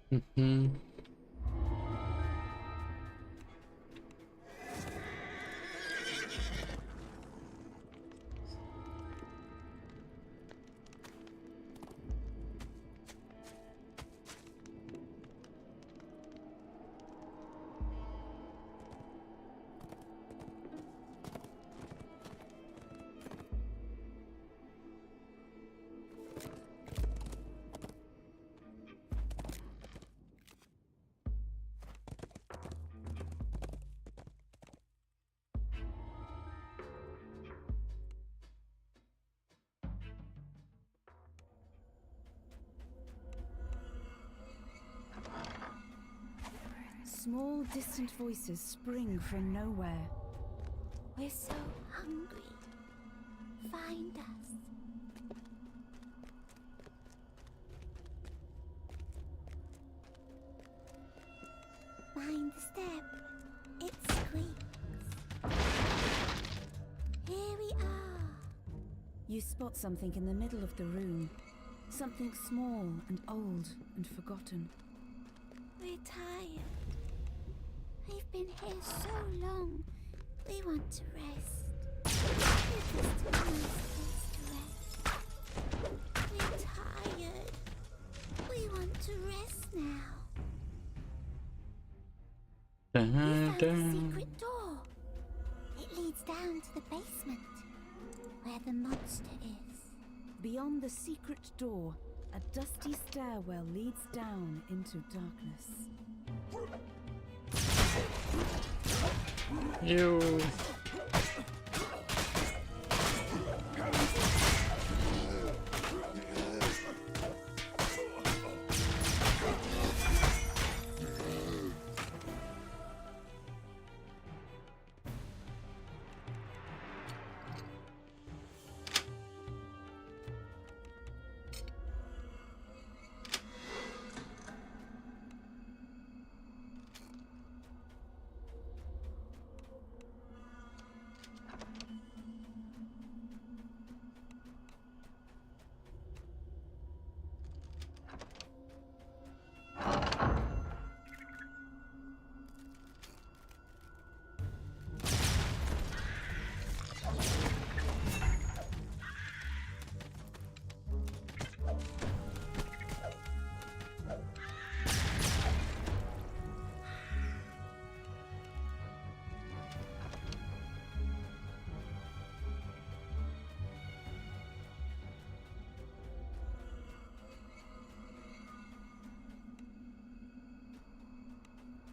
Mm-hmm. Small, distant voices spring from nowhere. We're so hungry. Find us. Mind the step. It squeaks. Here we are. You spot something in the middle of the room. Something small and old and forgotten. We're tired. We've been here so long. We want to rest. We're just a nice place to rest. We're tired. We want to rest now. We found a secret door. It leads down to the basement, where the monster is. Beyond the secret door, a dusty stairwell leads down into darkness. You.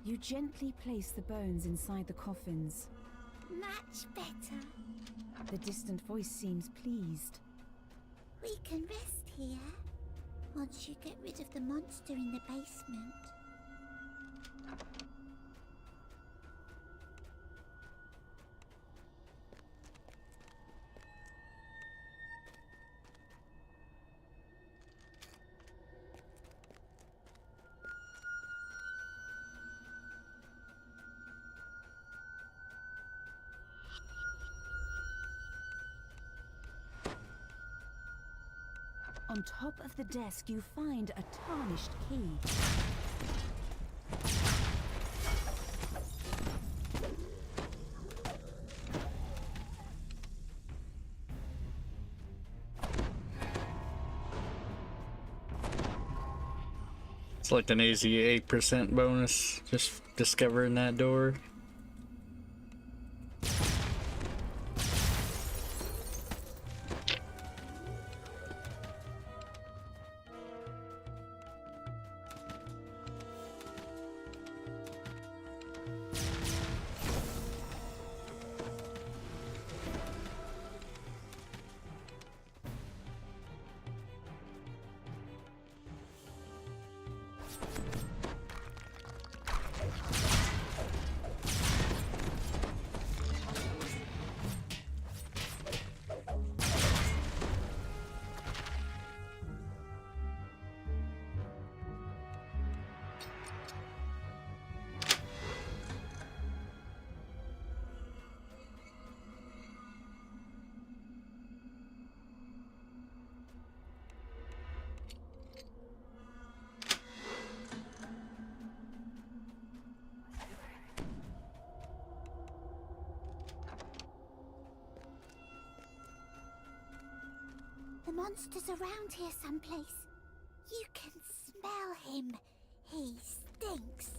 You gently place the bones inside the coffins. Much better. The distant voice seems pleased. We can rest here once you get rid of the monster in the basement. On top of the desk, you find a tarnished key. It's like an easy 8% bonus just discovering that door. The monster's around here someplace. You can smell him. He stinks.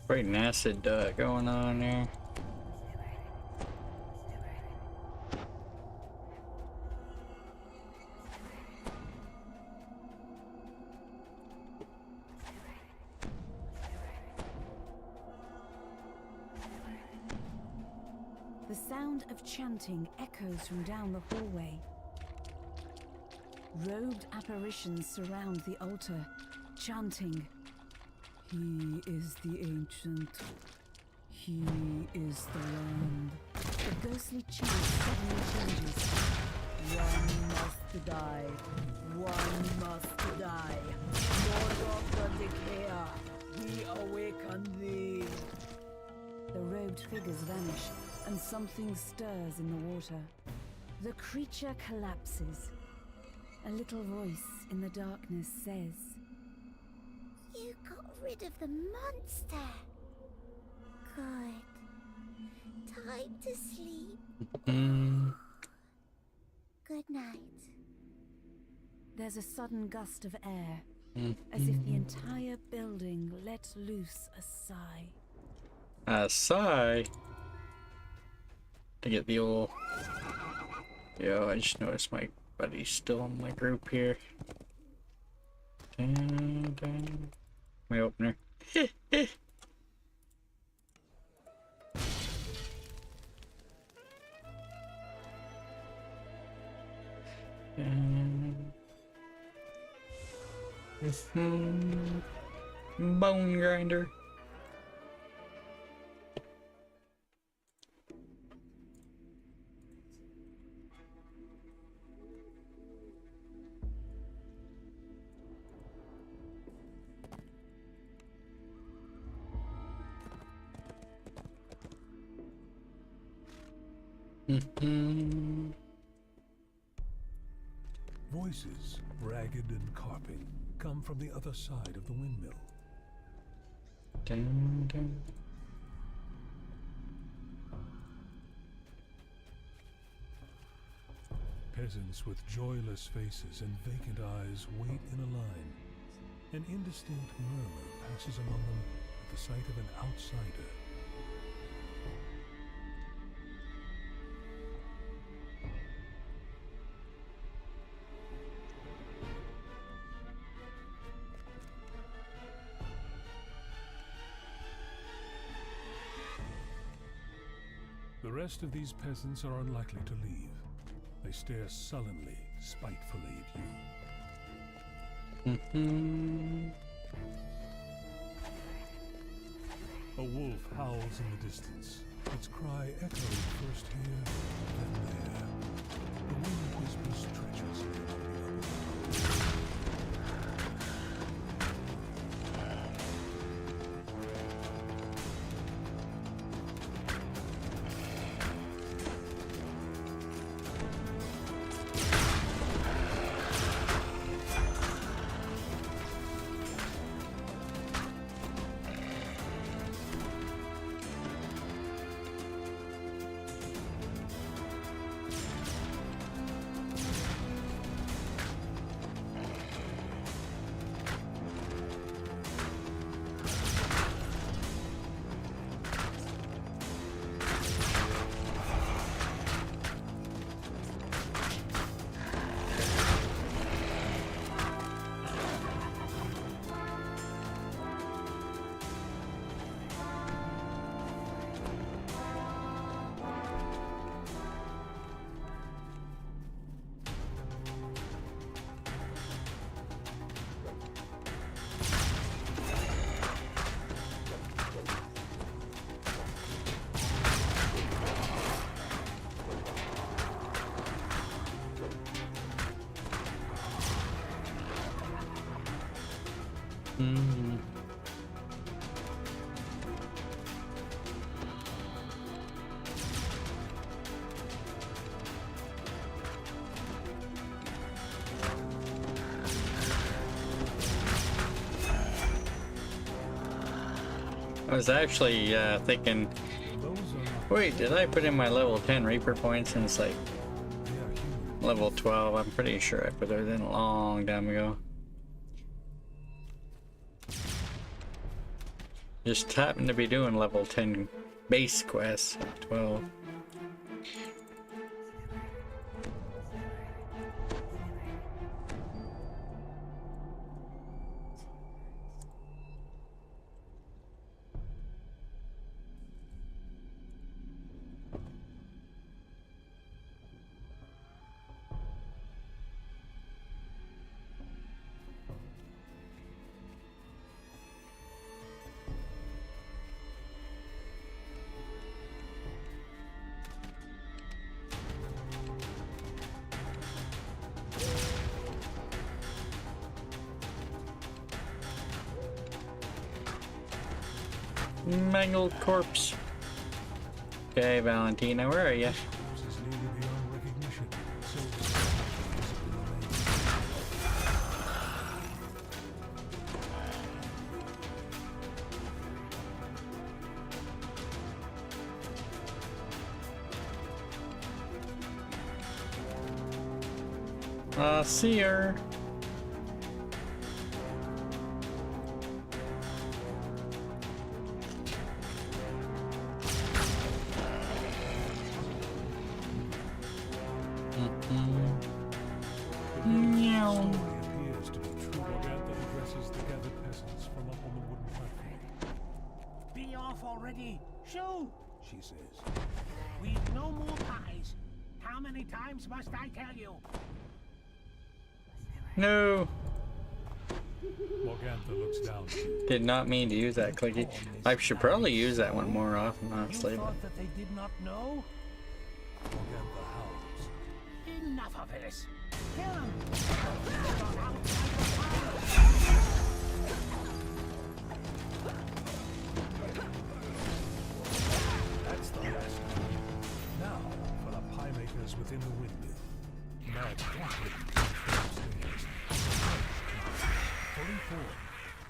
Quite an acid going on there. The sound of chanting echoes from down the hallway. Robed apparitions surround the altar, chanting, "He is the ancient. He is the land." The ghostly chant suddenly changes. One must die. One must die. Lord of the Declare, we awaken thee. The robed figures vanish, and something stirs in the water. The creature collapses. A little voice in the darkness says, You got rid of the monster. Good. Time to sleep. Good night. There's a sudden gust of air, as if the entire building let loose a sigh. A sigh? To get the old... Yo, I just noticed my buddy's still in my group here. Dun, dun. My opener. Bone grinder. Voices, ragged and carping, come from the other side of the windmill. Dun, dun. Peasants with joyless faces and vacant eyes wait in a line. An indistinct murmur passes among them at the sight of an outsider. The rest of these peasants are unlikely to leave. They stare sullenly, spitefully at you. A wolf howls in the distance, its cry echoing first here, then there. The wind whispers treacherously among the others. I was actually thinking, wait, did I put in my level 10 Reaper points and it's like level 12? I'm pretty sure I put it in a long time ago. Just happened to be doing level 10 base quests at 12. Mangled corpse. Okay, Valentina, where are you? See her. Be off already! Shoo! She says. We've no more pies. How many times must I tell you? No. Morgantha looks down. Did not mean to use that clicky. I should probably use that one more often, honestly. You thought that they did not know? Morgantha howls. Enough of this. Kill him. That's the last. Now for the fully formed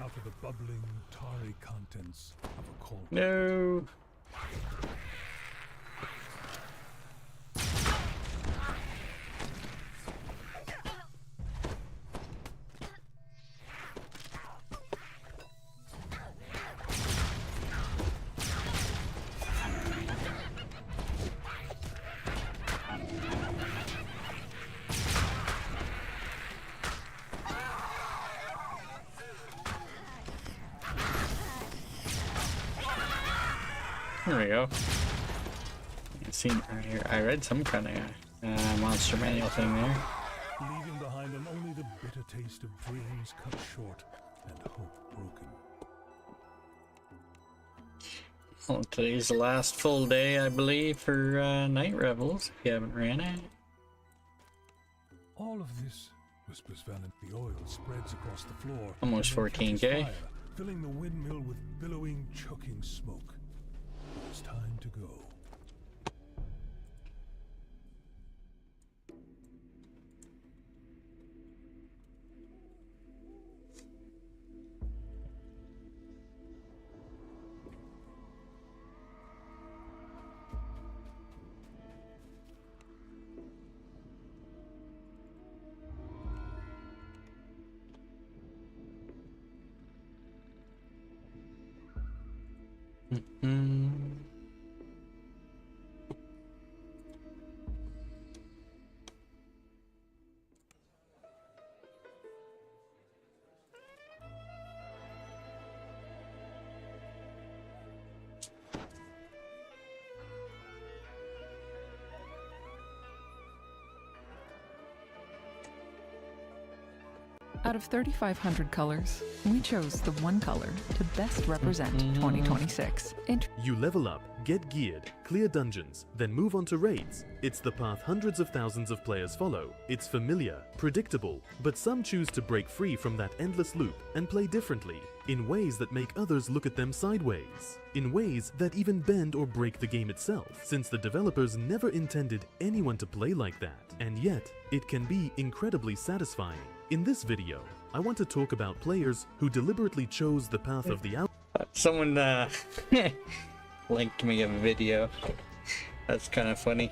out of the bubbling, tarry contents of a cauldron. No. There we go. I read some kind of monster manual thing there. Leaving behind them only the bitter taste of dreams cut short and hope broken. Well, today's the last full day, I believe, for Night Revels, if you haven't ran it. All of this, whispers Valent, the oil spreads across the floor. Almost and then 14K. catches fire, filling the windmill with billowing, choking smoke. It's time to go. Out of 3,500 colors, we chose the one color to best represent 2026. You level up, get geared, clear dungeons, then move on to raids. It's the path hundreds of thousands of players follow. It's familiar, predictable, but some choose to break free from that endless loop and play differently, in ways that make others look at them sideways, in ways that even bend or break the game itself, since the developers never intended anyone to play like that, and yet it can be incredibly satisfying. In this video, I want to talk about players who deliberately chose the path of the out. Someone linked me a video. That's kind of funny.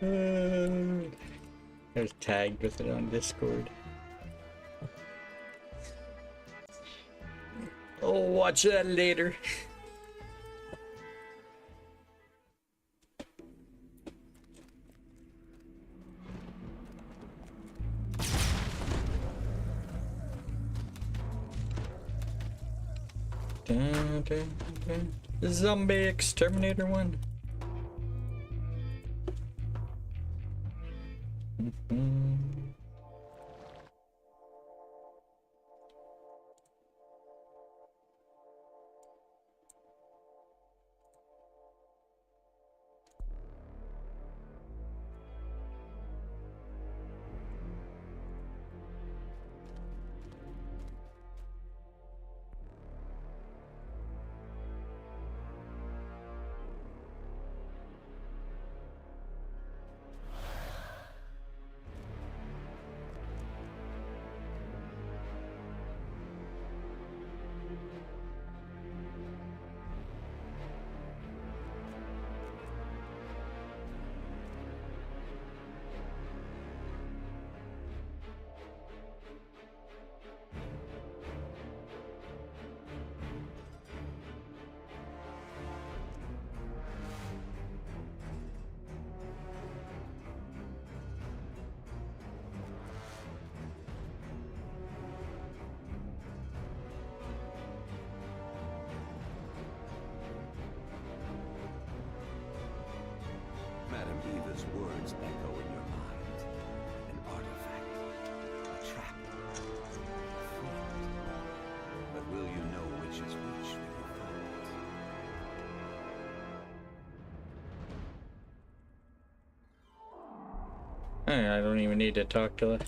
I was tagged with it on Discord. I'll watch that later. Zombie exterminator one. Madam Eva's words echo in your mind. An artifact, a trap, a friend. But will you know which is which when you find it? Hey, I don't even need to talk to her.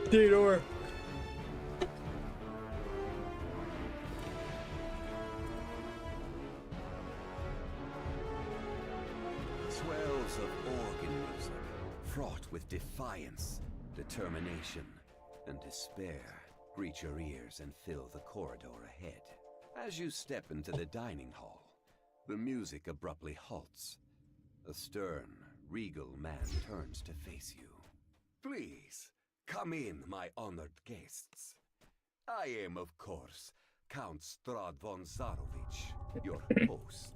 Theodore. Swells of organ music, fraught with defiance, determination, and despair, greet your ears and fill the corridor ahead. As you step into the dining hall, the music abruptly halts. A stern, regal man turns to face you. Please, come in, my honored guests. I am, of course, Count Strahd von Zarovich, your host.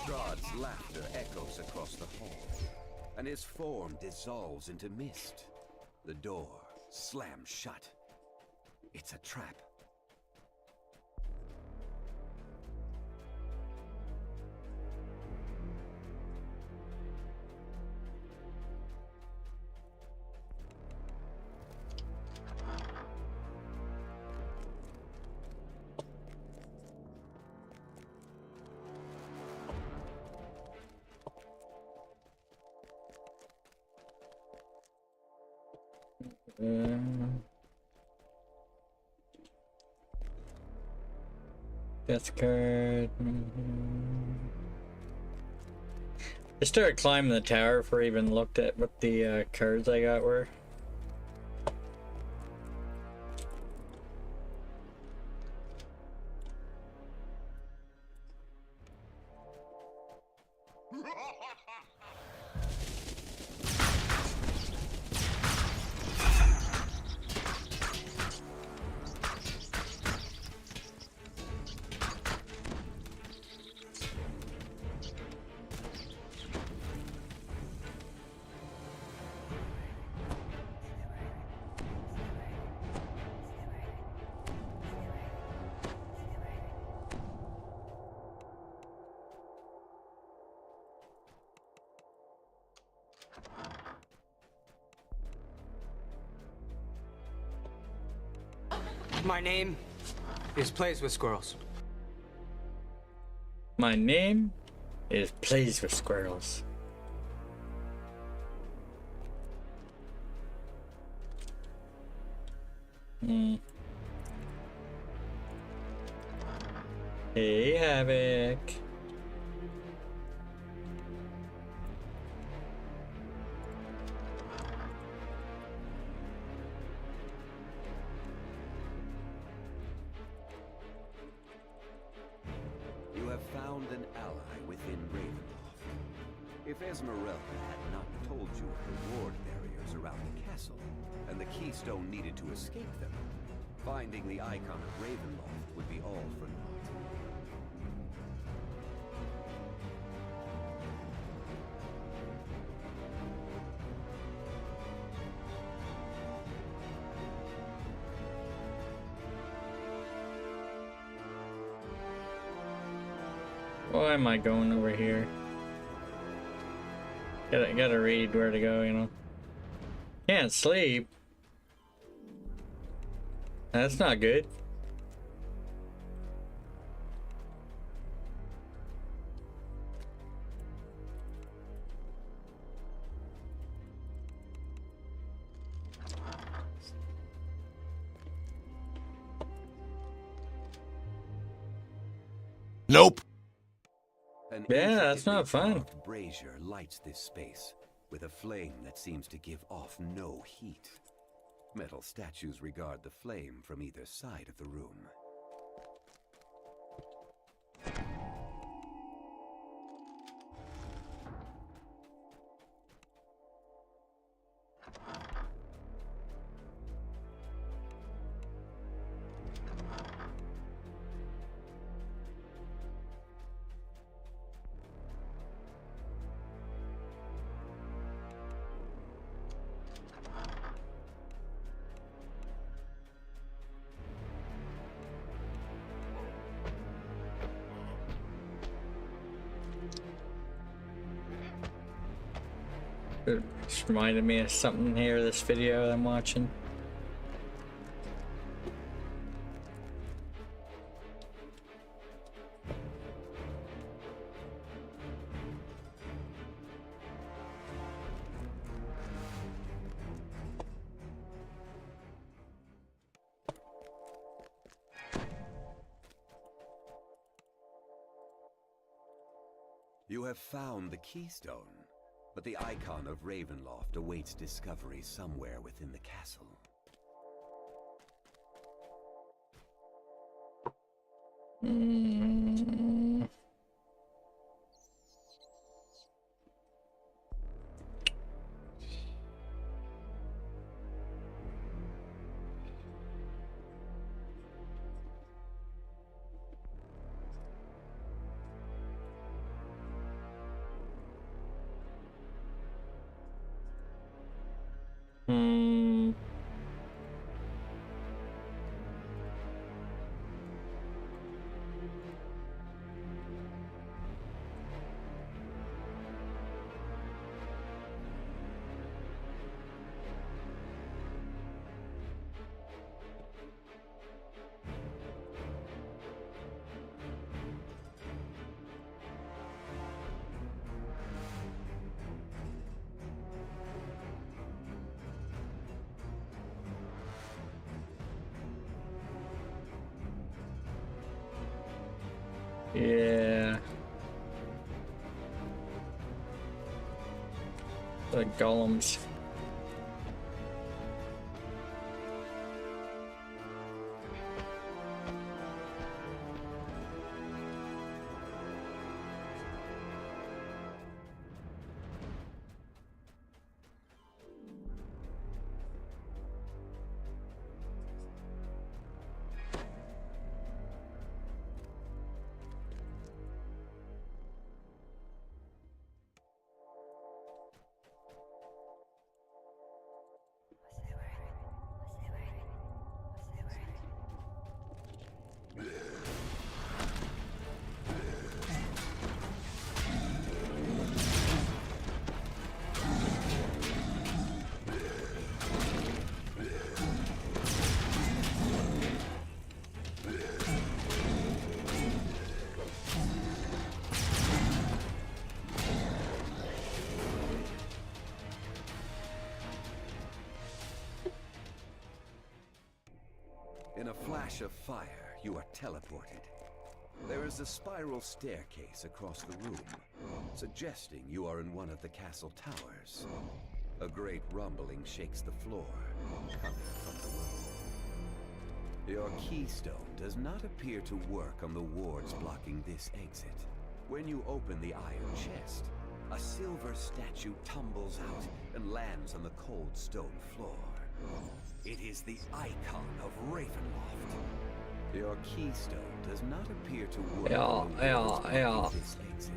Strahd's laughter echoes across the hall, and his form dissolves into mist. The door slams shut. It's a trap. Death card. I started climbing the tower before I even looked at what the cards I got were. My name is Plays with Squirrels. My name is Plays with Squirrels. Hey, Havoc. You have found an ally within Ravenloft. If Esmeralda had not told you of the ward barriers around the castle, and the keystone needed to escape them, finding the icon of Ravenloft would be all for naught. Why am I going over here? Gotta read where to go, you know. Can't sleep. That's not good. Nope. Yeah, that's not fun. Carved brazier lights this space with a flame that seems to give off no heat. Metal statues regard the flame from either side of the room. It just reminded me of something here, this video I'm watching. You have found the keystone, but the icon of Ravenloft awaits discovery somewhere within the castle. Yeah. The golems. In a flash of fire, you are teleported. There is a spiral staircase across the room, suggesting you are in one of the castle towers. A great rumbling shakes the floor, coming from the room. Your keystone does not appear to work on the wards blocking this exit. When you open the iron chest, a silver statue tumbles out and lands on the cold stone floor. It is the icon of Ravenloft. Your keystone does not appear to work on the wards blocking this exit.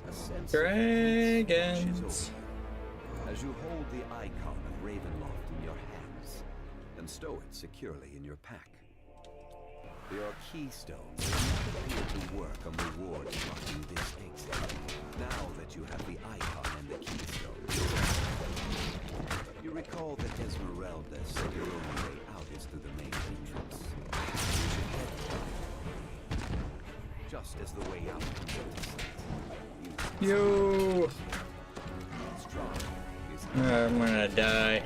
A sense of Dragons. as you hold the icon of Ravenloft in your hands and stow it securely in your pack. Your keystone does not appear to work on the wards blocking this exit. Now that you have the icon and the keystone, you recall that Esmeralda said your only way out is through the main entrance. You should head that way. Just as the way out comes from the site. Yo! I'm gonna die.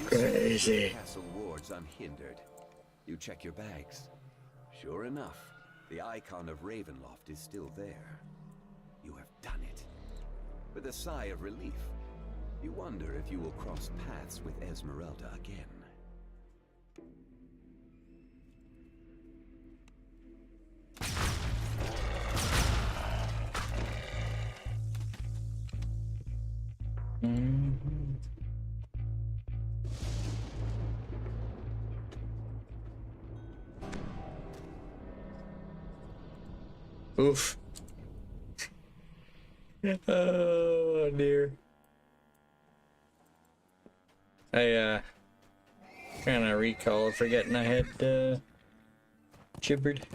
Crazy. Castle wards unhindered. You check your bags. Sure enough, the icon of Ravenloft is still there. You have done it. With a sigh of relief, you wonder if you will cross paths with Esmeralda again. Oof. Oh dear. Kind of recall forgetting I had gibbered.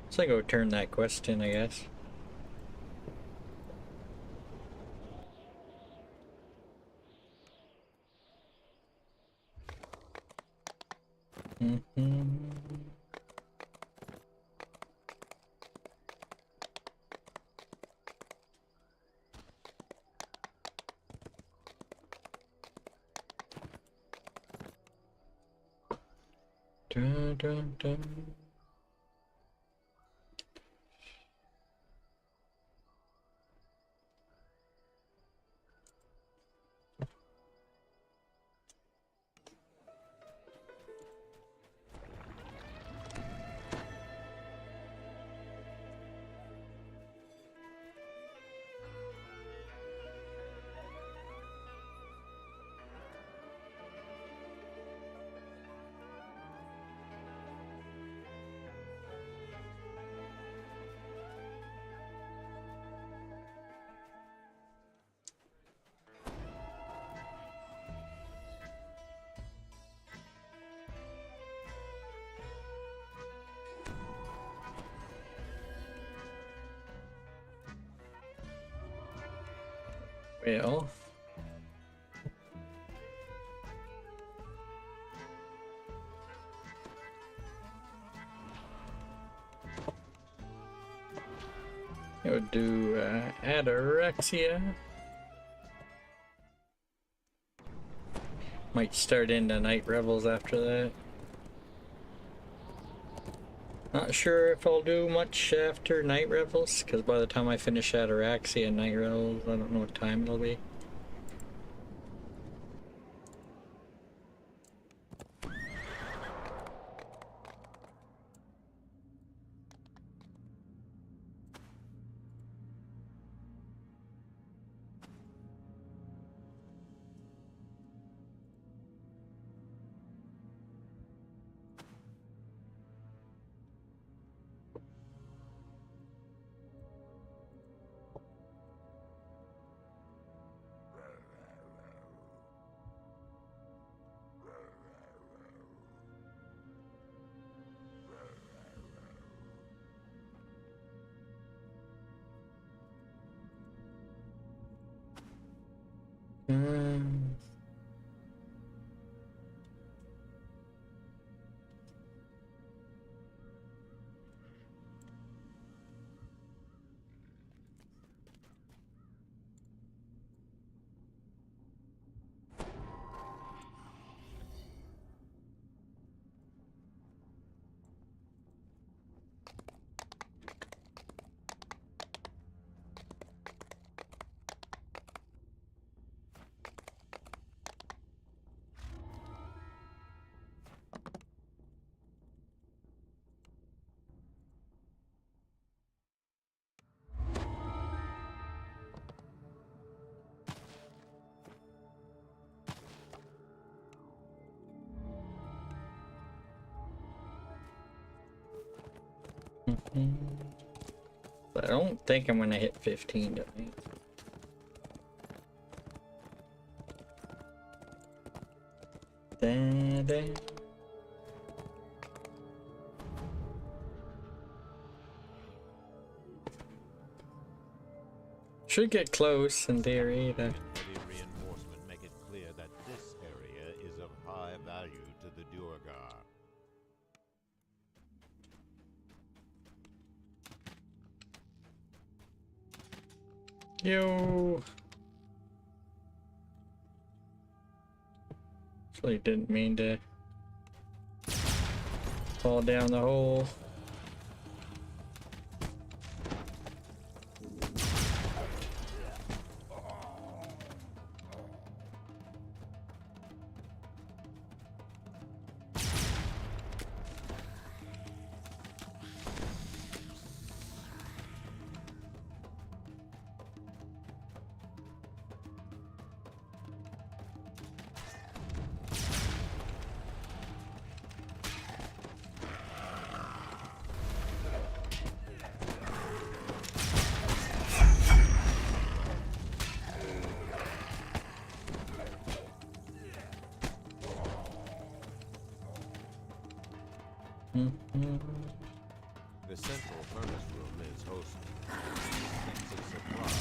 So I go turn that quest in, I guess. Dun, dun, dun. Well, I would do Ataraxia. Might start into Night Revels after that. Not sure if I'll do much after Night Revels, because by the time I finish Ataraxia and Night Revels, I don't know what time it'll be. But I don't think I'm gonna hit 15 tonight. Da-da. Should get close in theory. Heavy reinforcement make it clear that this area is of high value to the Duergar. Yo. Actually didn't mean to fall down the hole. The central furnace room is host to supply.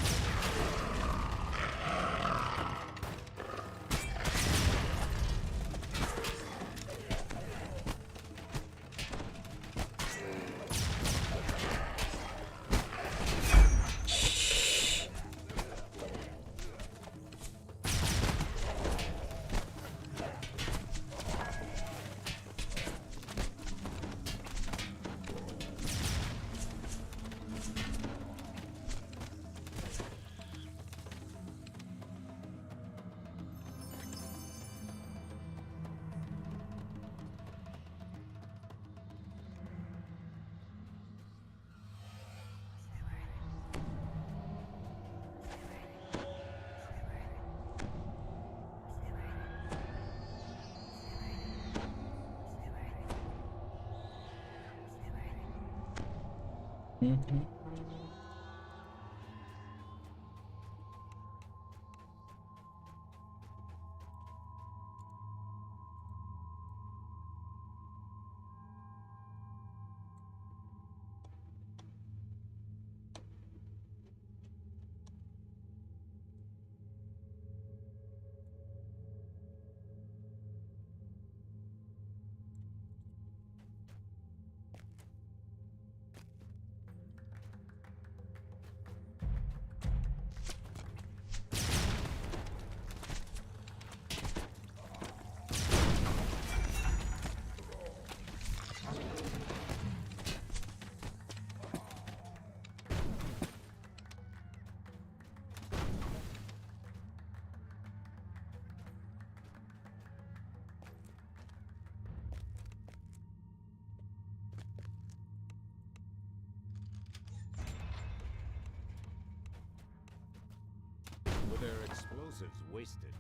With their explosives wasted,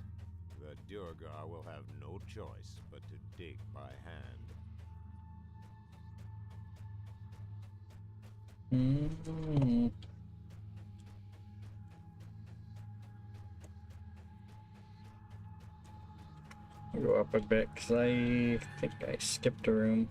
the Duergar will have no choice but to dig by hand. Go up a bit because I think I skipped a room.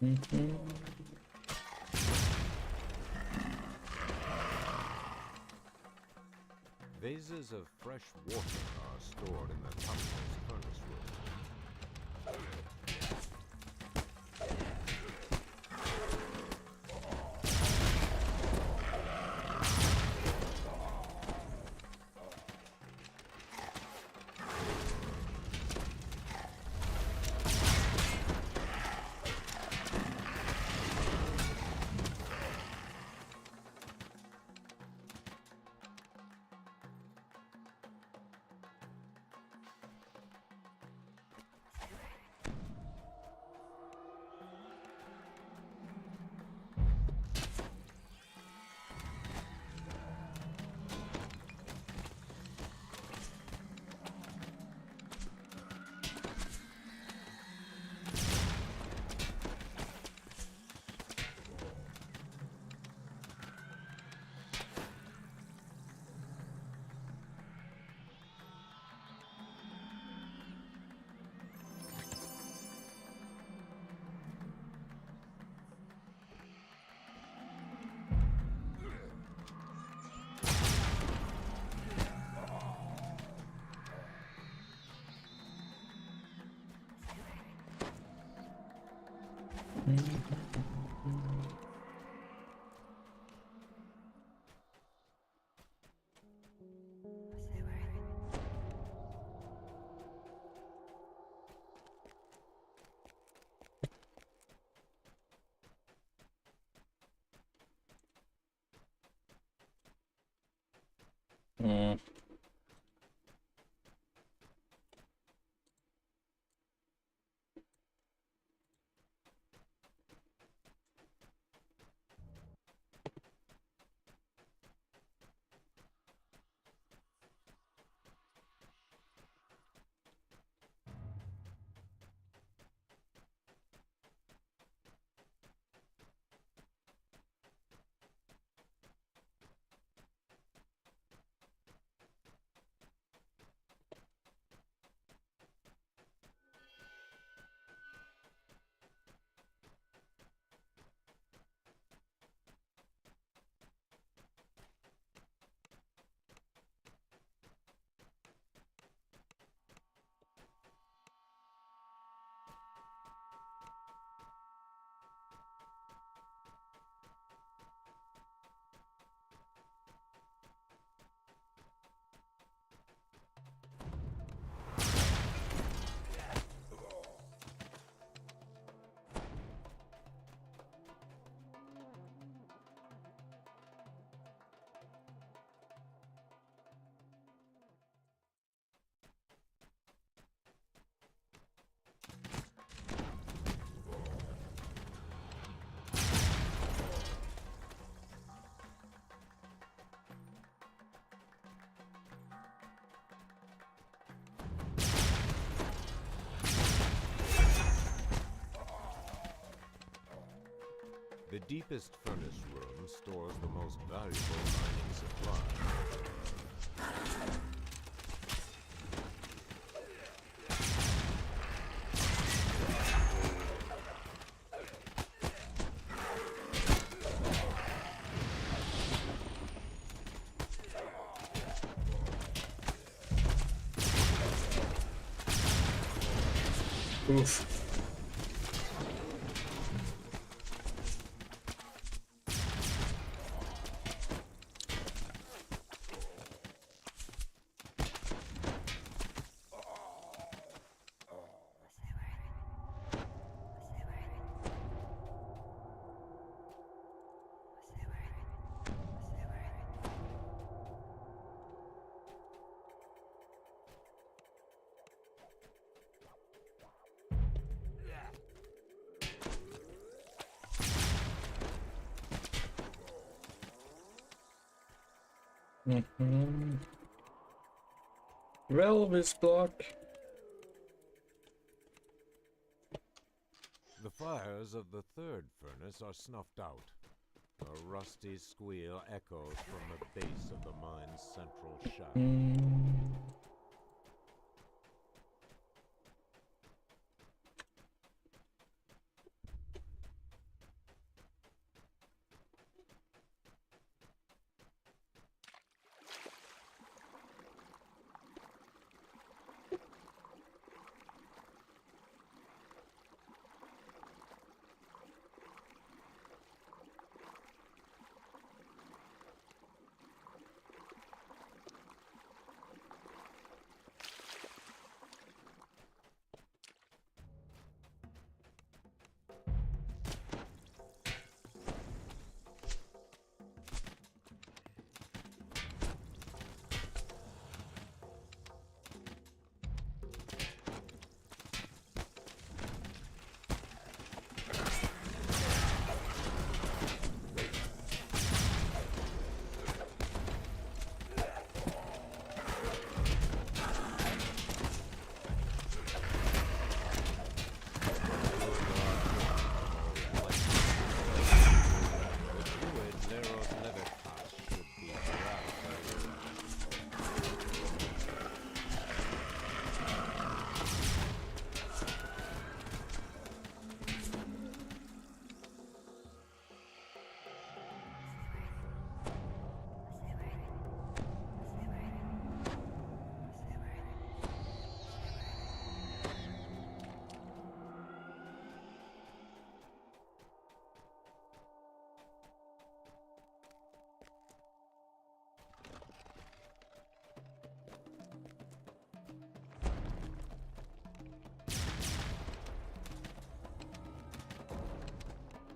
Mm-hmm. Vases of fresh water are stored in the topmost furnace room. Mm. The deepest furnace room stores the most valuable mining supply. Oof. Mm-hmm. Relvis block. The fires of the third furnace are snuffed out. A rusty squeal echoes from the base of the mine's central shaft.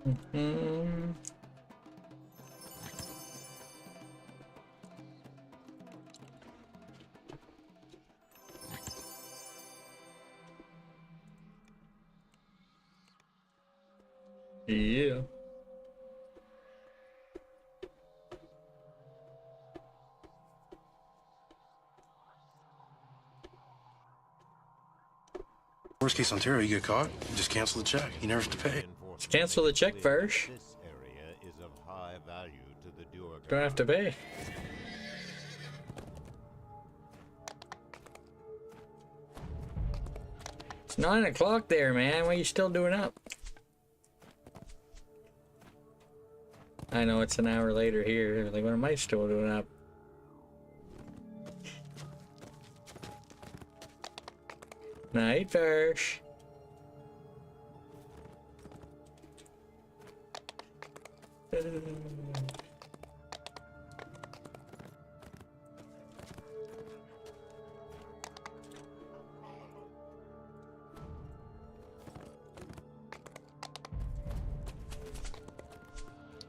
Mm-hmm. Yeah. Worst case Ontario, you get caught, you just cancel the check. You never have to pay. Just cancel the check first. This area is of high value to the Duergar. Don't have to pay. It's 9 o'clock there, man. What are you still doing up? I know it's an hour later here. Like, what am I still doing up? Night fish.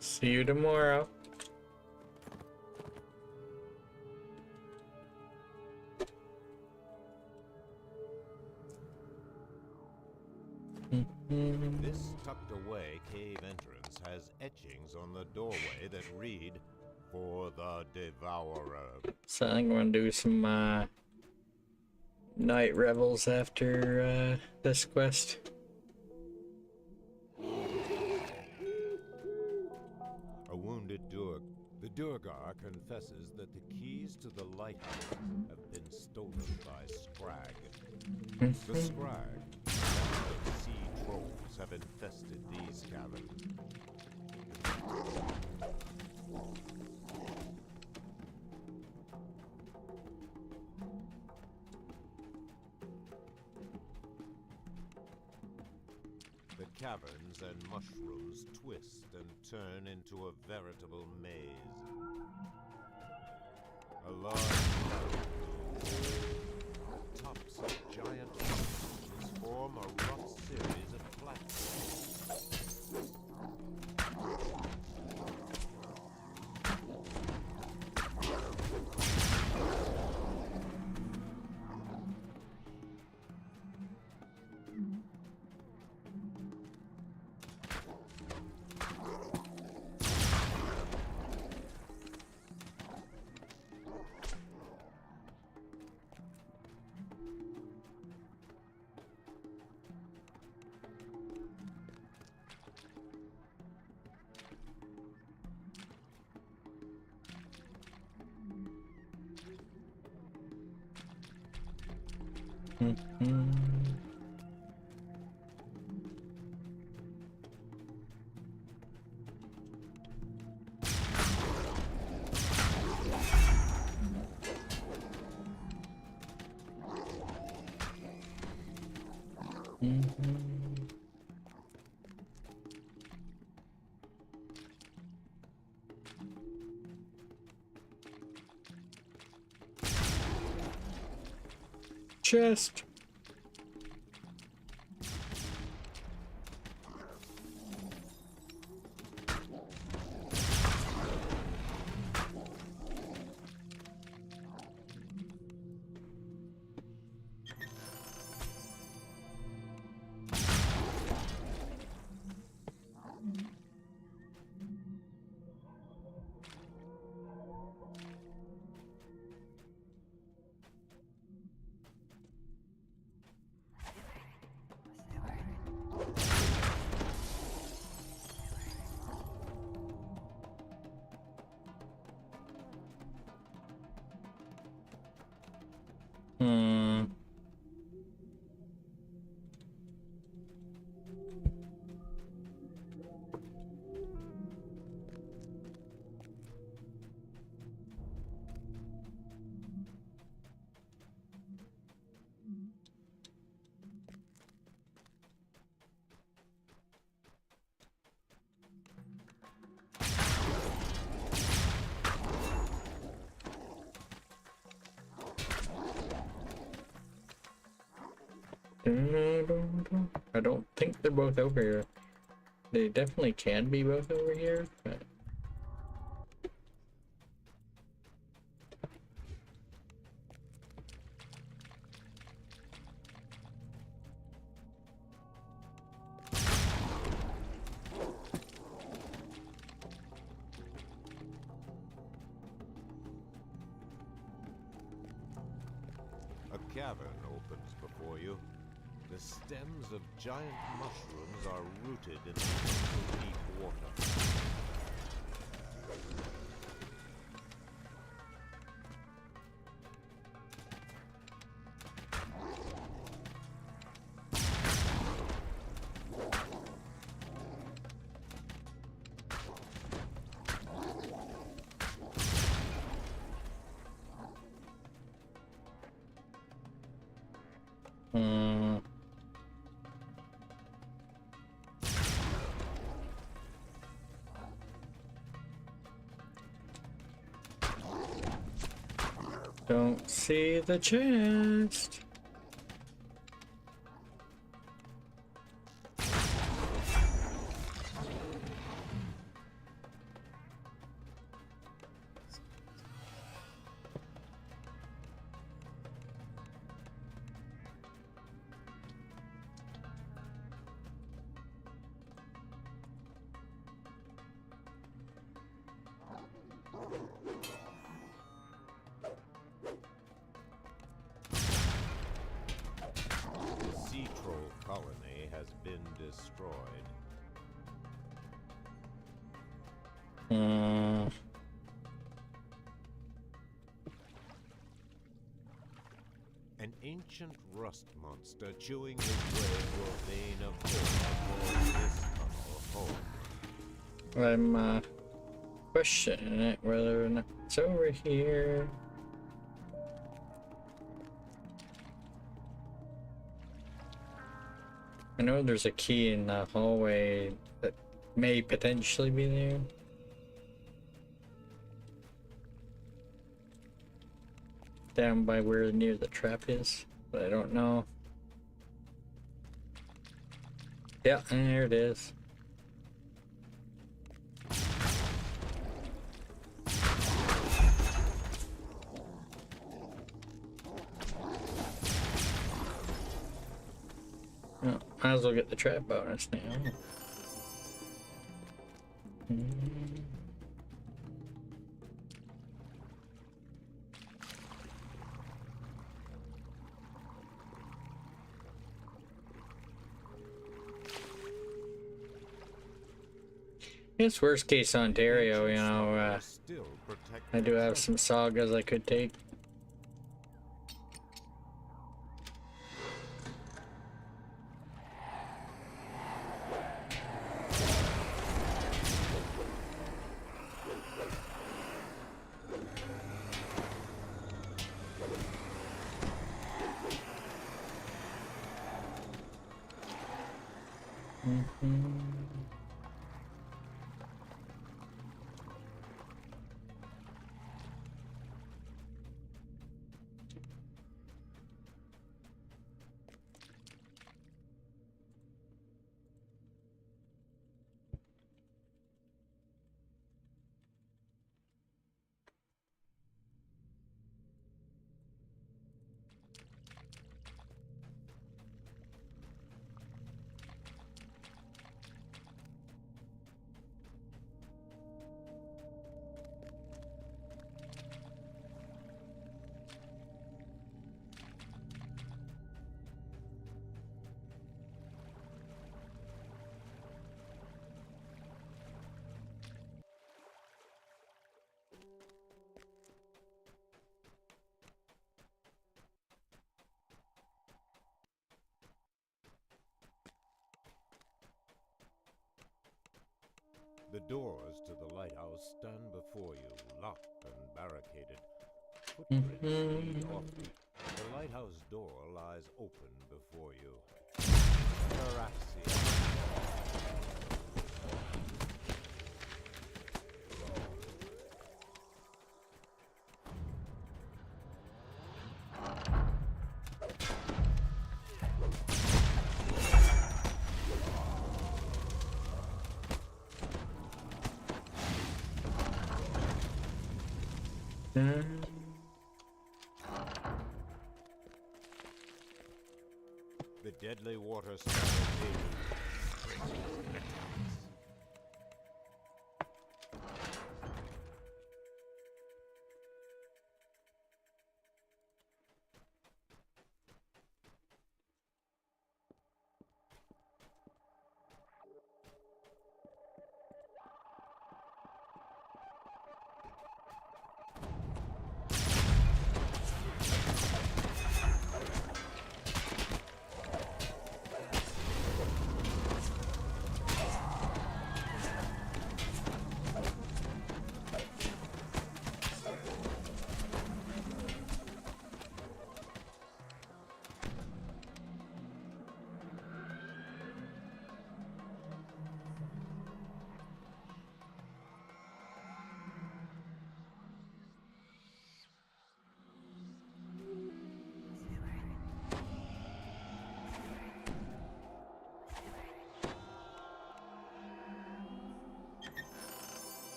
See you tomorrow. This tucked away cave entrance has etchings on the doorway that read, "For the Devourer." So I think I'm gonna do some night revels after this quest. A wounded The Duergar confesses that the keys to the lighthouse have been stolen by Scrag. The Scrag and the sea trolls have infested these caverns. The caverns and mushrooms twist and turn into a veritable maze. A large tops of giant mushrooms form a rough series of platforms. Chest. I don't think they're both over here. They definitely can be both over here, but... A cavern opens before you. The stems of giant mushrooms are rooted in the deep water. Don't see the chest. Destroyed. An ancient rust monster chewing his way through a vein of gold this tunnel home. I'm questioning it whether or not it's over here. I know there's a key in the hallway that may potentially be there. Down by where near the trap is, but I don't know. Yeah, and there it is. Oh, might as well get the trap bonus now. It's worst case Ontario, you know, I do have some sagas I could take. The doors to the lighthouse stand before you, locked and barricaded. Footprints lead off. The lighthouse door lies open before you. Veraxia. The deadly water spread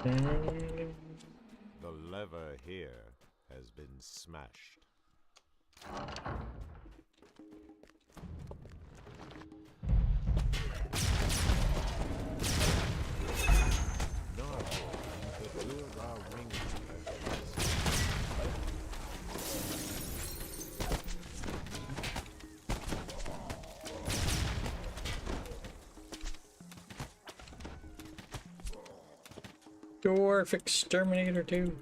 The lever here has been smashed. Dwarf Exterminator 2.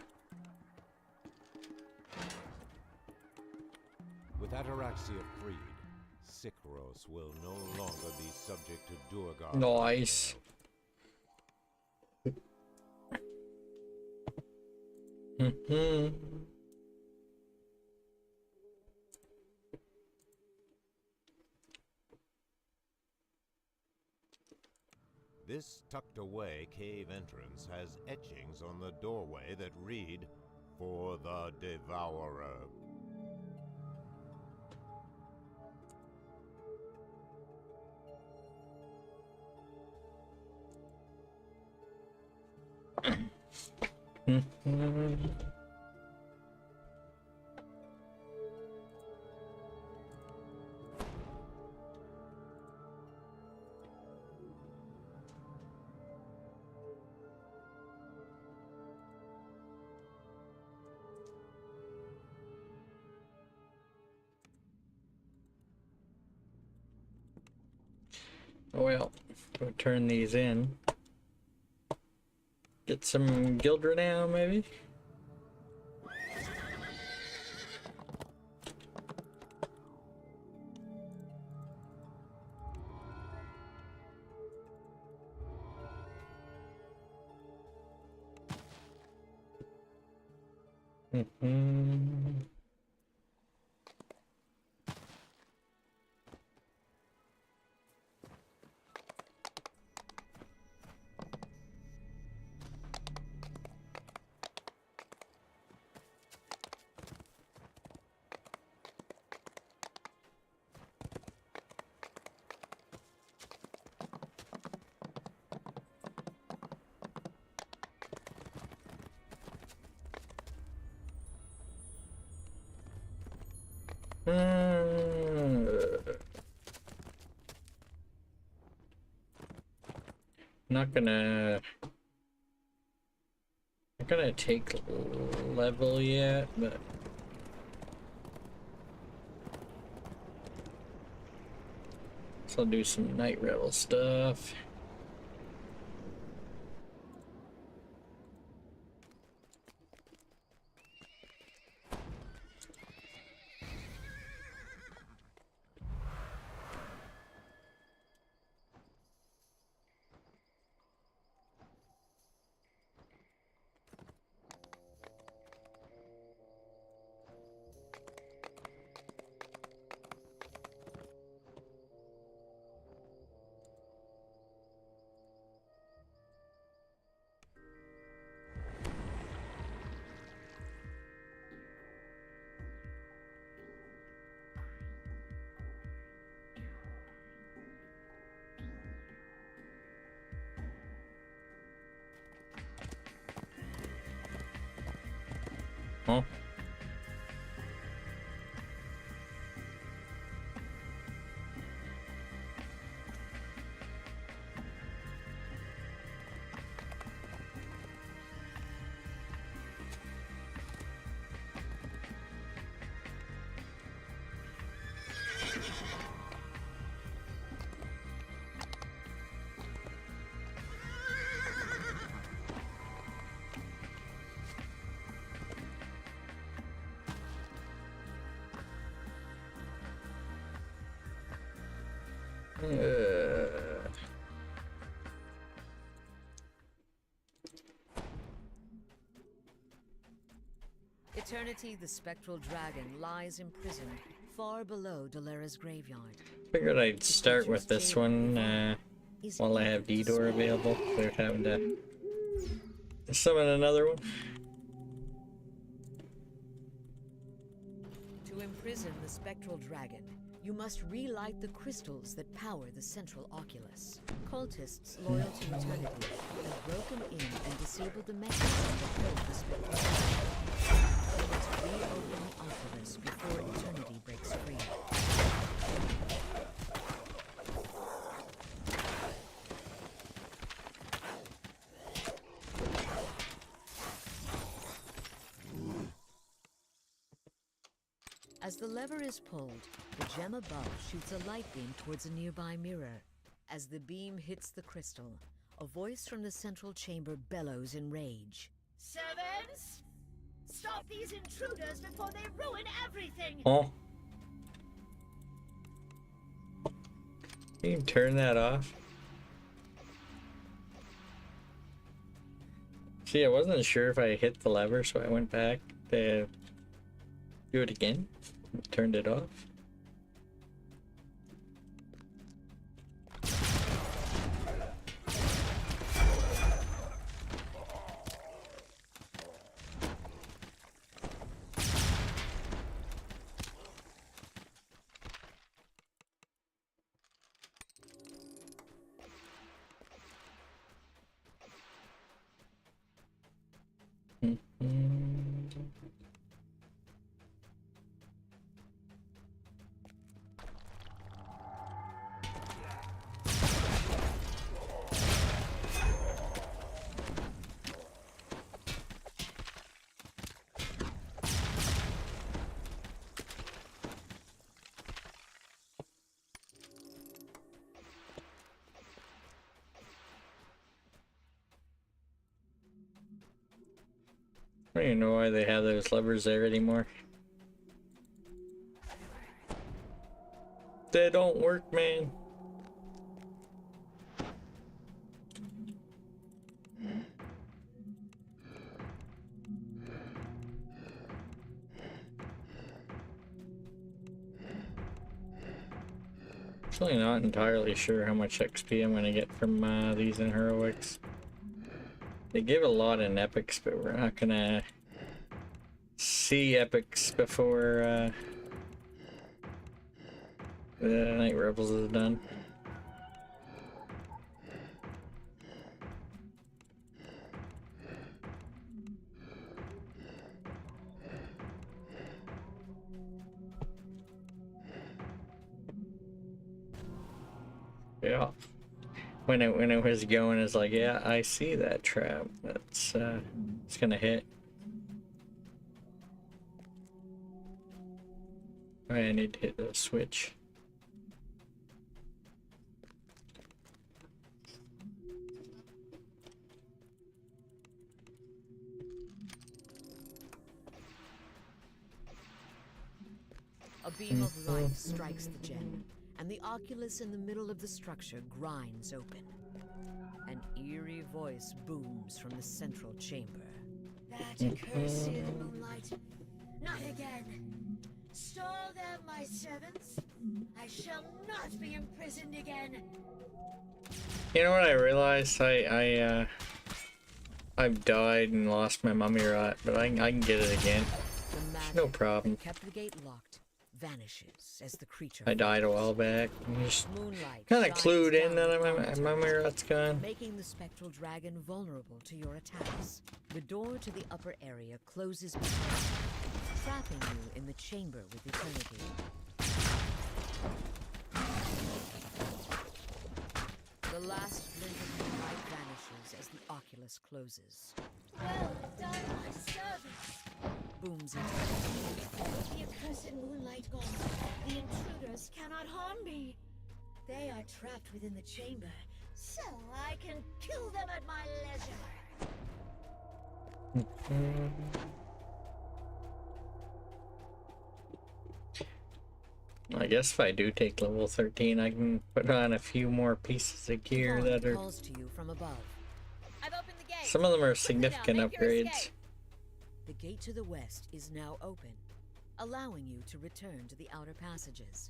With Ataraxia freed, Sikros will no longer be subject to Durgar. Nice. This tucked-away cave entrance has etchings on the doorway that read, "For the Devourer." Well, we'll turn these in. Get some guild renown, maybe? Not gonna take level yet, but so I'll do some night rebel stuff. Huh? Eternity, the spectral dragon, lies imprisoned far below Dolera's graveyard. Figured I'd start with this one while I have D-Door available without having to summon another one. To imprison the spectral dragon, you must relight the crystals that power the central oculus. Cultists loyal to eternity have broken in and disabled the mechanism that hold the spectral dragon. You must reopen the oculus before eternity breaks free. As the lever is pulled, the gem above shoots a light beam towards a nearby mirror. As the beam hits the crystal, a voice from the central chamber bellows in rage. Servants! Stop these intruders before they ruin everything! Oh. Can you turn that off? See, I wasn't sure if I hit the lever, so I went back to do it again. Turned it off. I don't even know why they have those levers there anymore. They don't work, man. Actually not entirely sure how much XP I'm gonna get from these in heroics. They give a lot in epics, but we're not gonna see epics before the Night Rebels is done. Yeah. When it was going, it's like, yeah, I see that trap. That's it's gonna hit. I need to hit the switch. A beam of light strikes the gem, and the oculus in the middle of the structure grinds open. An eerie voice booms from the central chamber. That accursed moonlight. Not again. Stall them, my servants. I shall not be imprisoned again. You know what I realized? I've died and lost my mummy rot, but I can get it again. No problem. Kept the gate locked. vanishes as the creature I died a while back. I'm just Moonlight kind of shines clued in down that upon I'm the where that's gone. making the spectral dragon vulnerable to your attacks. The door to the upper area closes behind you, trapping you in the chamber with eternity. The last glint of moonlight vanishes as the oculus closes. Well done, my servants. Booms eternity. With the accursed moonlight gone, the intruders cannot harm me. They are trapped within the chamber, so I can kill them at my leisure. I guess if I do take level 13, I can put on a few more pieces of gear that are. Calls to you from above. I've opened the gate. Some of them are significant Make your upgrades. escape. The gate to the west is now open, allowing you to return to the outer passages.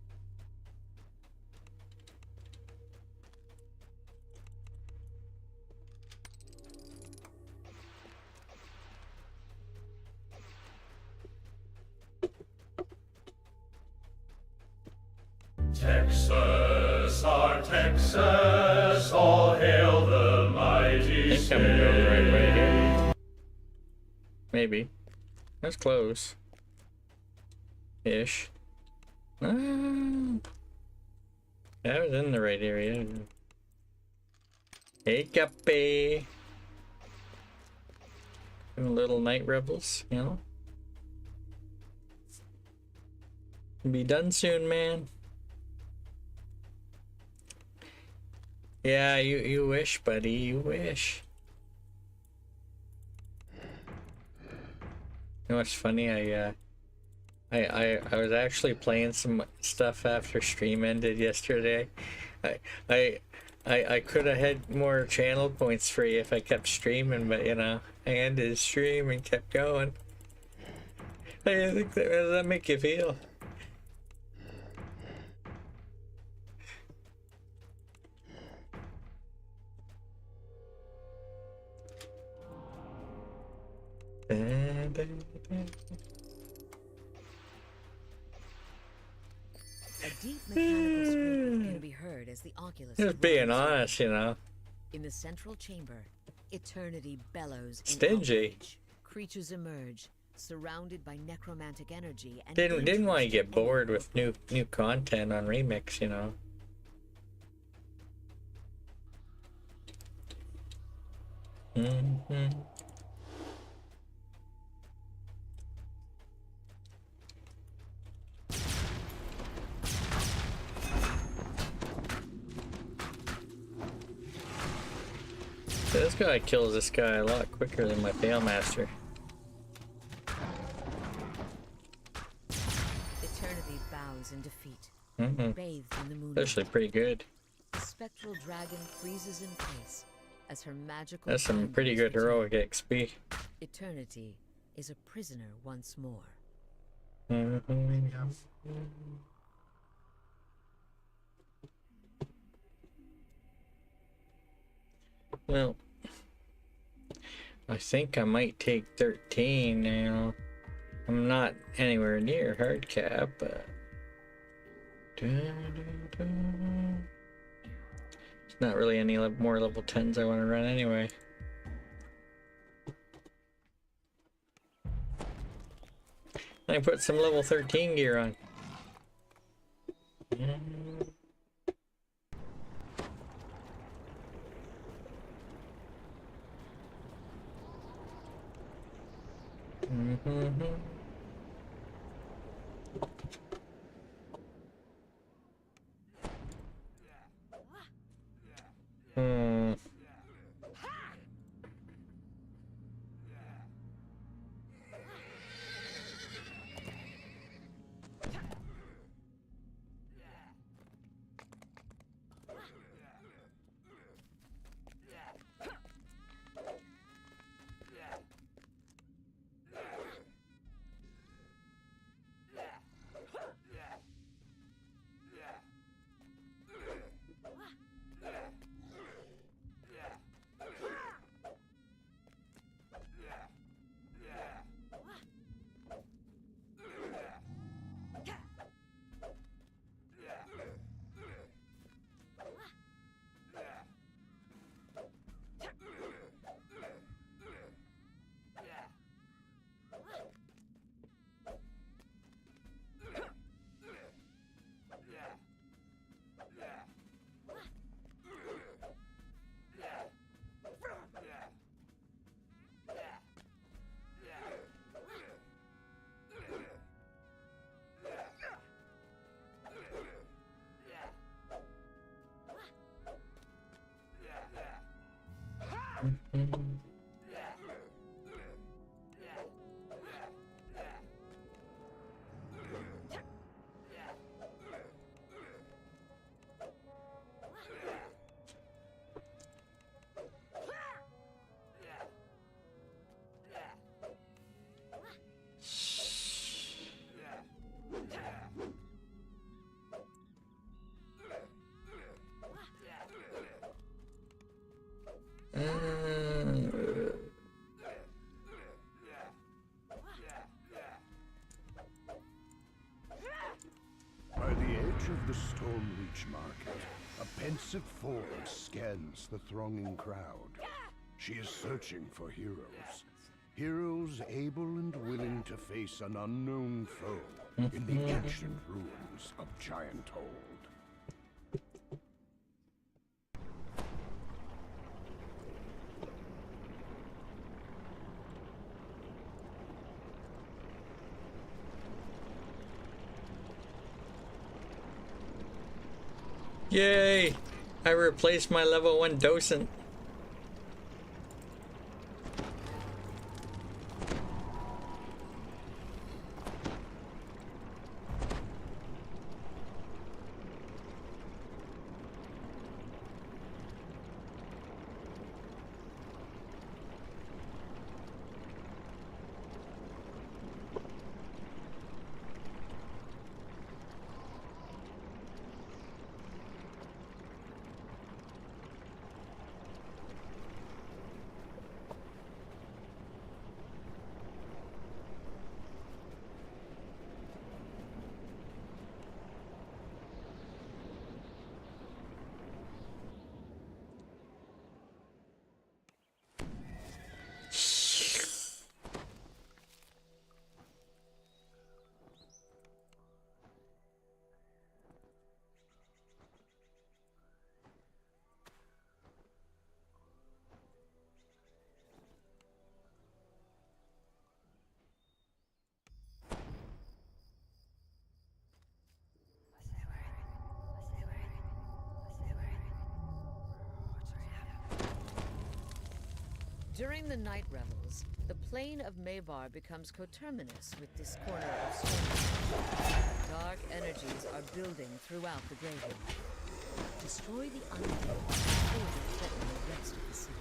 Texas, our Texas, all hail the mighty I think I'm going the right way here. Maybe. That's close. Ish. That was in the right area. Hey, Guppy. Little night rebels, you know? Be done soon, man. Yeah, you wish, buddy. You wish. You know what's funny? I was actually playing some stuff after stream ended yesterday. I could have had more channel points free if I kept streaming, but you know, I ended the stream and kept going. How do you think that, how does that make you feel? A deep mechanical scraping can be heard as the oculus. Just being honest, you know. In the central chamber, eternity bellows. Stingy. Creatures emerge, surrounded by necromantic energy, and Didn't want to get bored with new content on Remix, you know. This guy kills this guy a lot quicker than my Balemaster. Eternity bows in defeat, bathed in the moonlight. Actually pretty good. The spectral dragon freezes in place as her magical. That's some pretty good heroic XP. Eternity is a prisoner once more. Well, I think I might take 13 now. I'm not anywhere near hard cap, but there's not really any more level 10s I want to run anyway. I put some level 13 gear on. huge market. A pensive form scans the thronging crowd. She is searching for heroes. Heroes able and willing to face an unknown foe in the ancient ruins of Giant Hold. Yay! I replaced my level 1 docent. During the night revels, the plane of Mavar becomes coterminous with this corner of Storm. Dark energies are building throughout the graveyard. Destroy the undead before they threaten the rest of the city.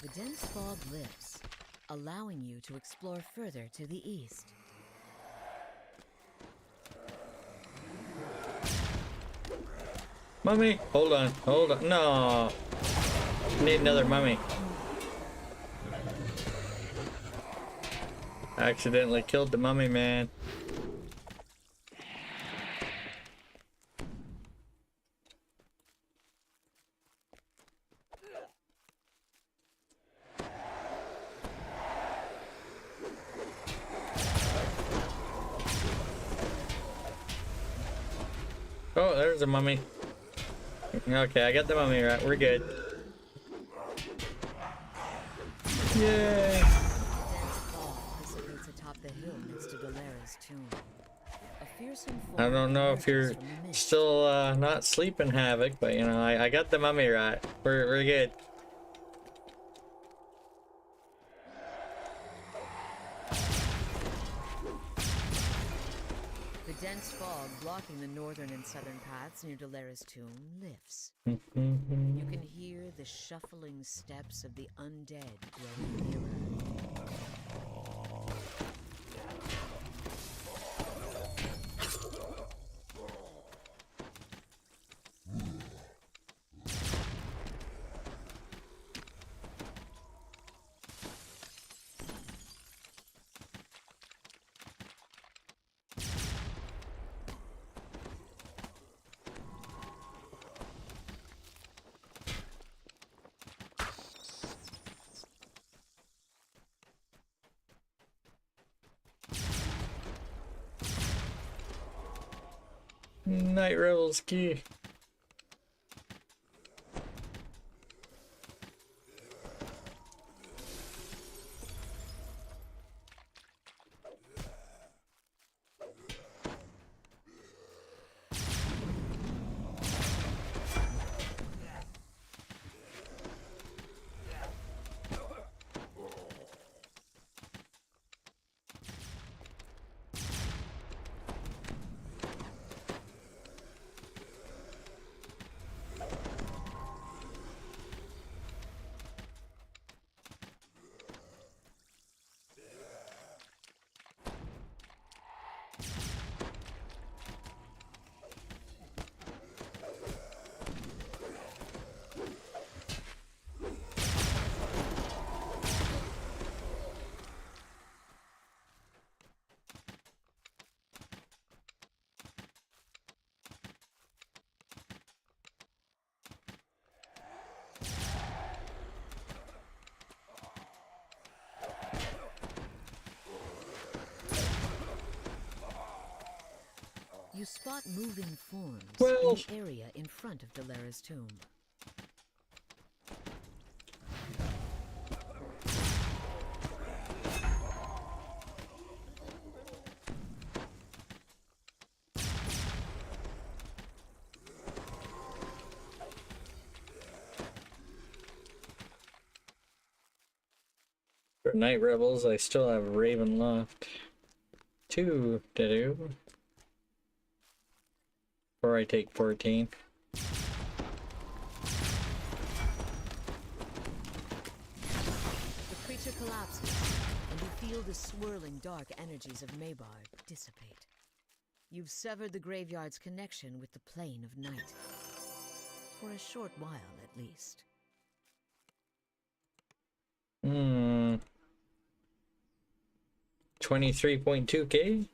The dense fog lifts, allowing you to explore further to the east. Mummy, hold on, hold on. No, need another mummy. I accidentally killed the mummy, man. Oh, there's a mummy. Okay, I got the mummy right. We're good. Yay! I don't know if you're still not sleeping, Havoc, but you know, I got the mummy right. We're good. The dense fog blocking the northern and southern paths near Dolera's tomb lifts. You can hear the shuffling steps of the undead growing nearer. Night Rebels key. You spot moving forms Well. in the area in front of Dalera's tomb. For Night Rebels, I still have Raven left. 2 to do. Before I take 14. The creature collapses, and you feel the swirling dark energies of Mabar dissipate. You've severed the graveyard's connection with the plane of night. For a short while, at least. 23.2k?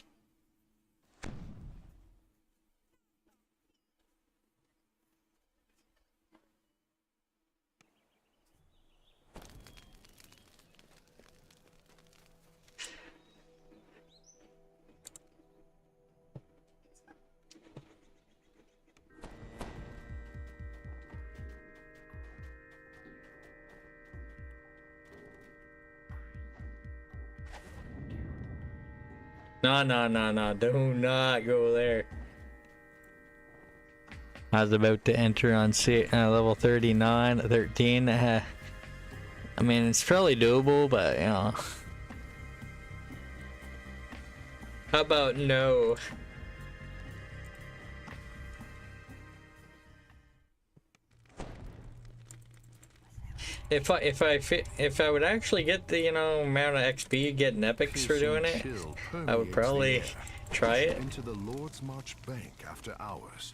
No, do not go there. I was about to enter on level 13. I mean, it's fairly doable, but, you know. How about no? If I would actually get the, you know, amount of XP getting epics for doing it, I would probably try it. Into the Lord's March Bank after hours.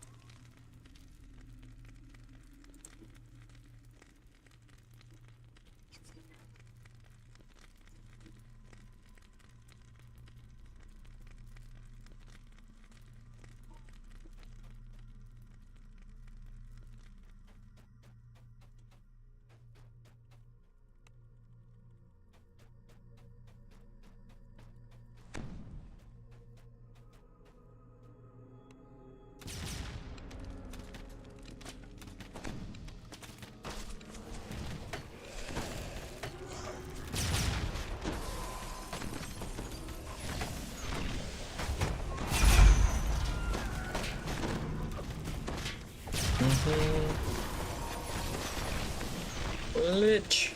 Lich.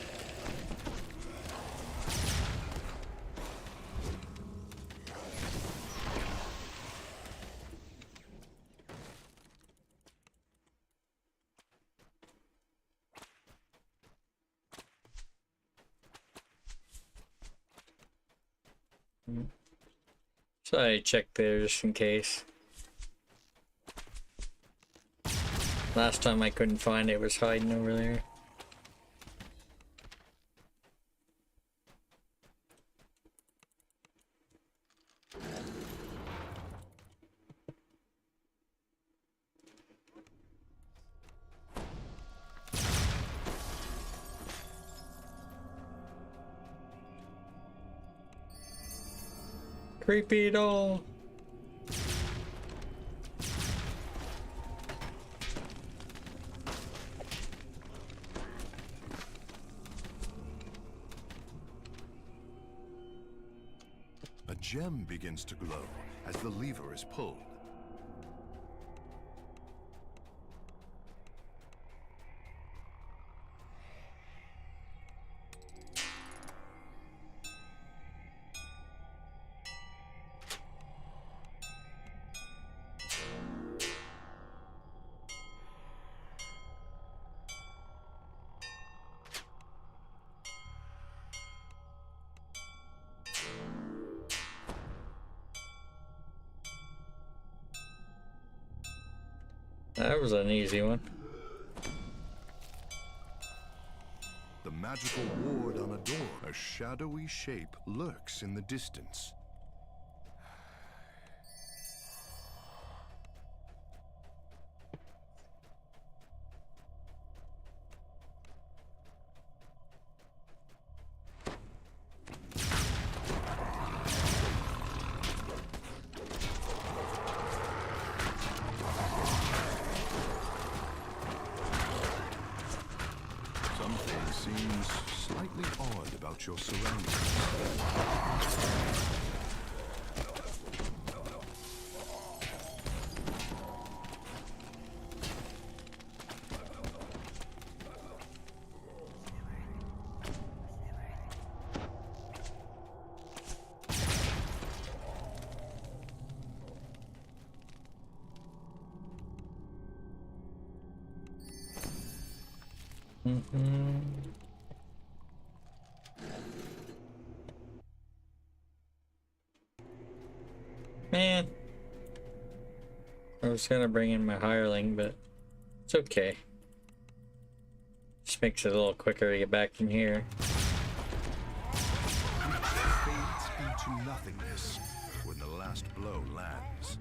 So I checked there just in case. Last time I couldn't find it, it was hiding over there. Creepy doll. A gem begins to glow as the lever is pulled. That was an easy one. The magical ward on a door. A shadowy shape lurks in the distance. Watch your surroundings. Man, I was gonna bring in my hireling, but it's okay. Just makes it a little quicker to get back in here. Fades into nothingness when the last blow lands.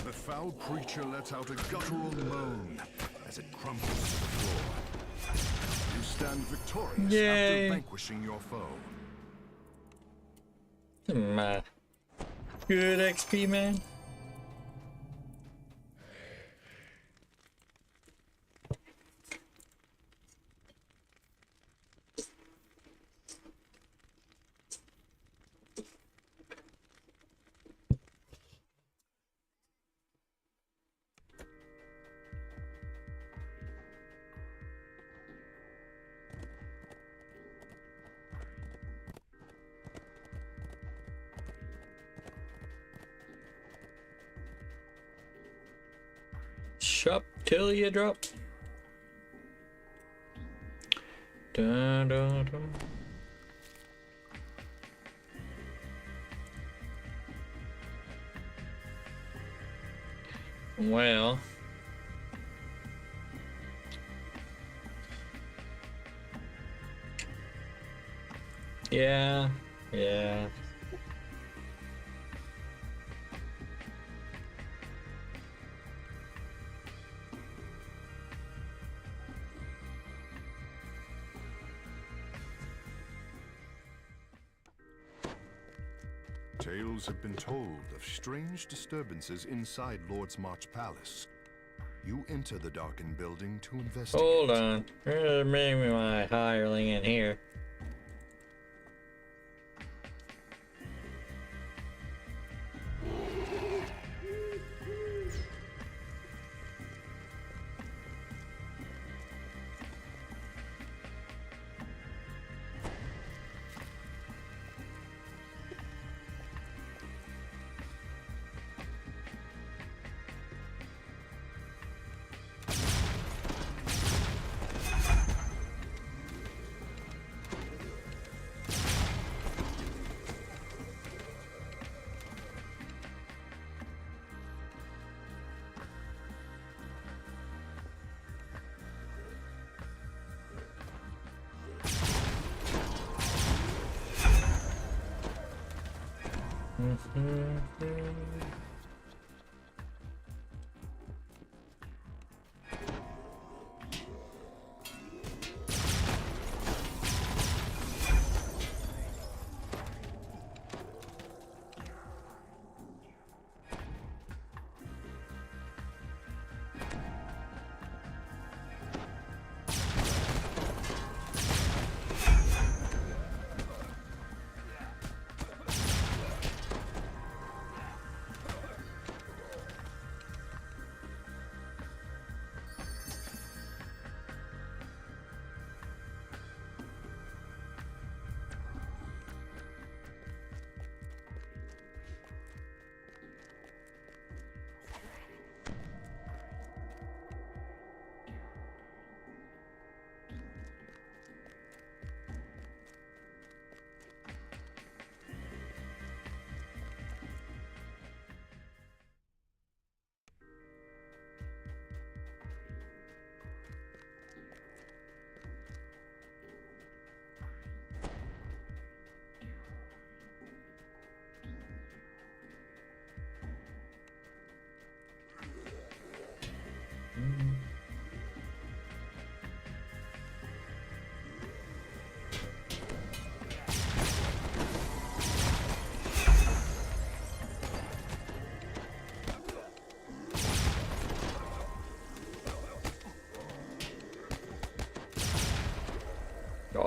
The foul creature lets out a guttural moan as it crumbles to the floor. You stand victorious Yay. after vanquishing your foe. Some good XP, man. Shop till you drop. Dun, dun, dun. Well, yeah. Tales have been told of strange disturbances inside Lord's March Palace. You enter the darkened building to investigate. Hold on. Maybe my hireling in here.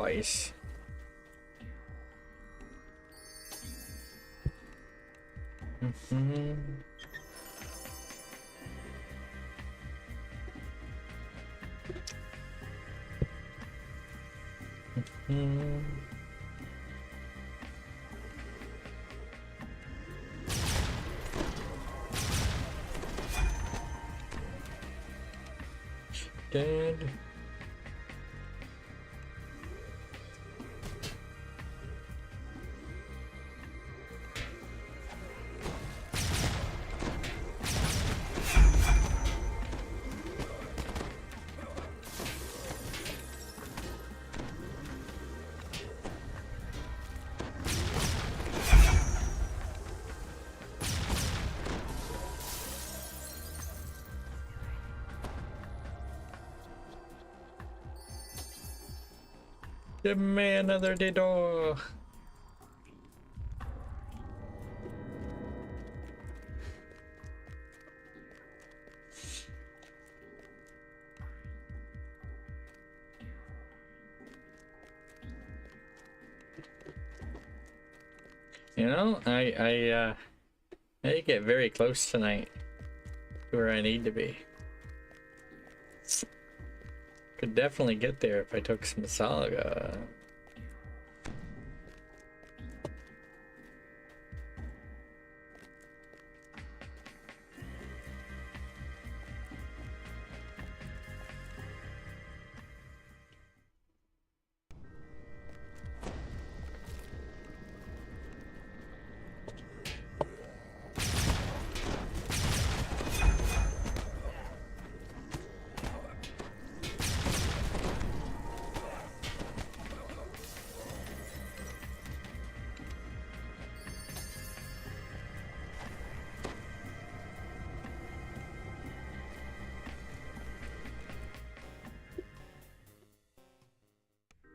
twice. Dead. Give me another door. You know, I get very close tonight to where I need to be. Could definitely get there if I took some Salaga.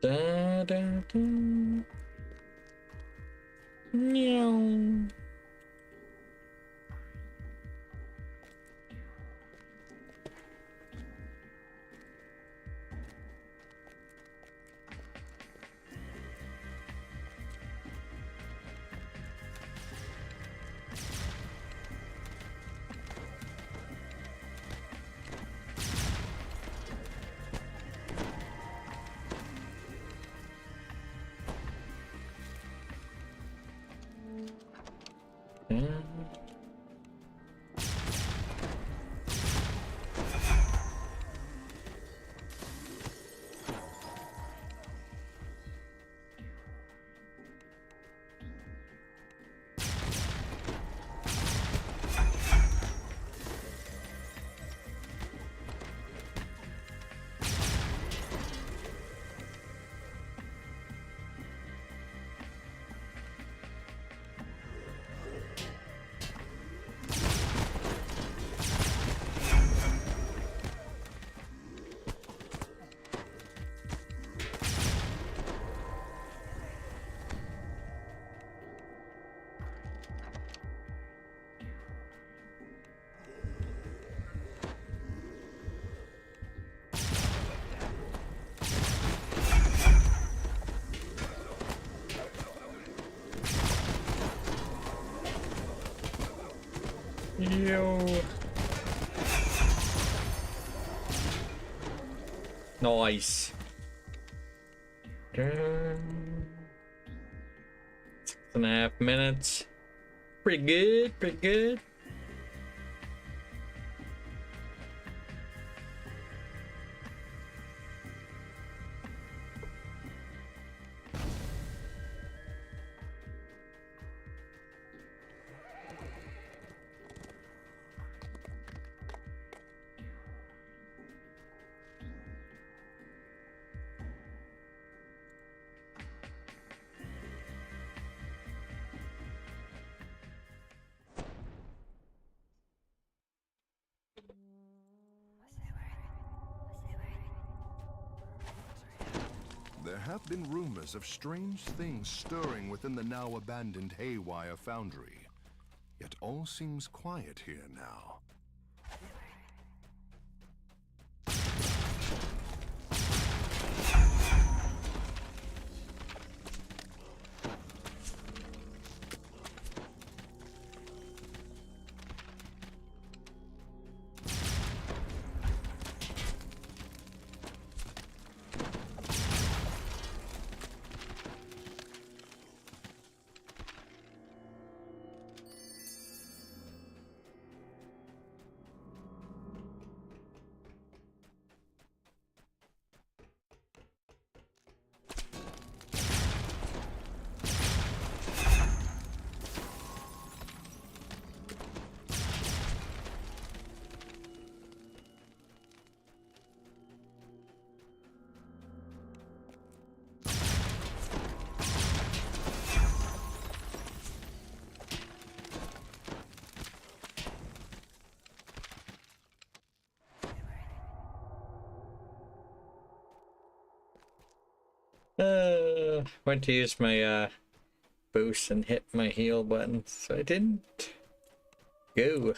Da, da, da. Meow. Yo. Nice. 6.5 minutes. Pretty good, pretty good. There have been rumors of strange things stirring within the now abandoned Haywire Foundry. Yet all seems quiet here now. went to use my boost and hit my heal button, so I didn't go.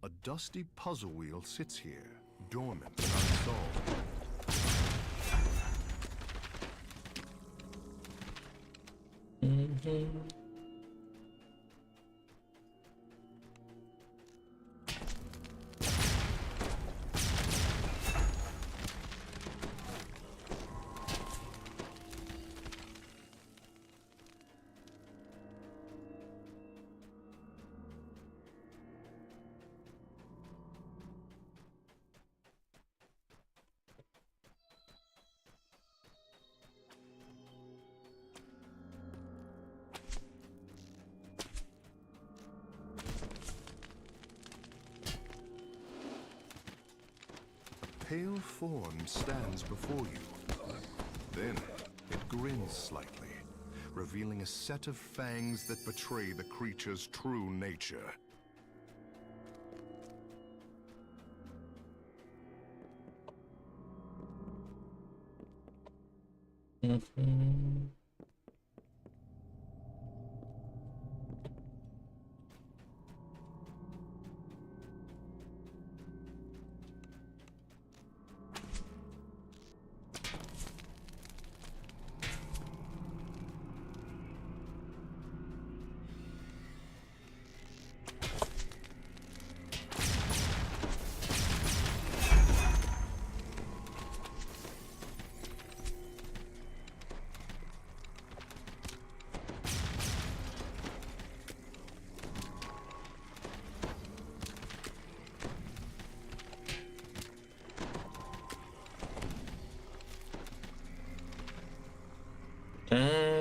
A dusty puzzle wheel sits here, dormant and unsolved. Pale form stands before you. Then it grins slightly, revealing a set of fangs that betray the creature's true nature.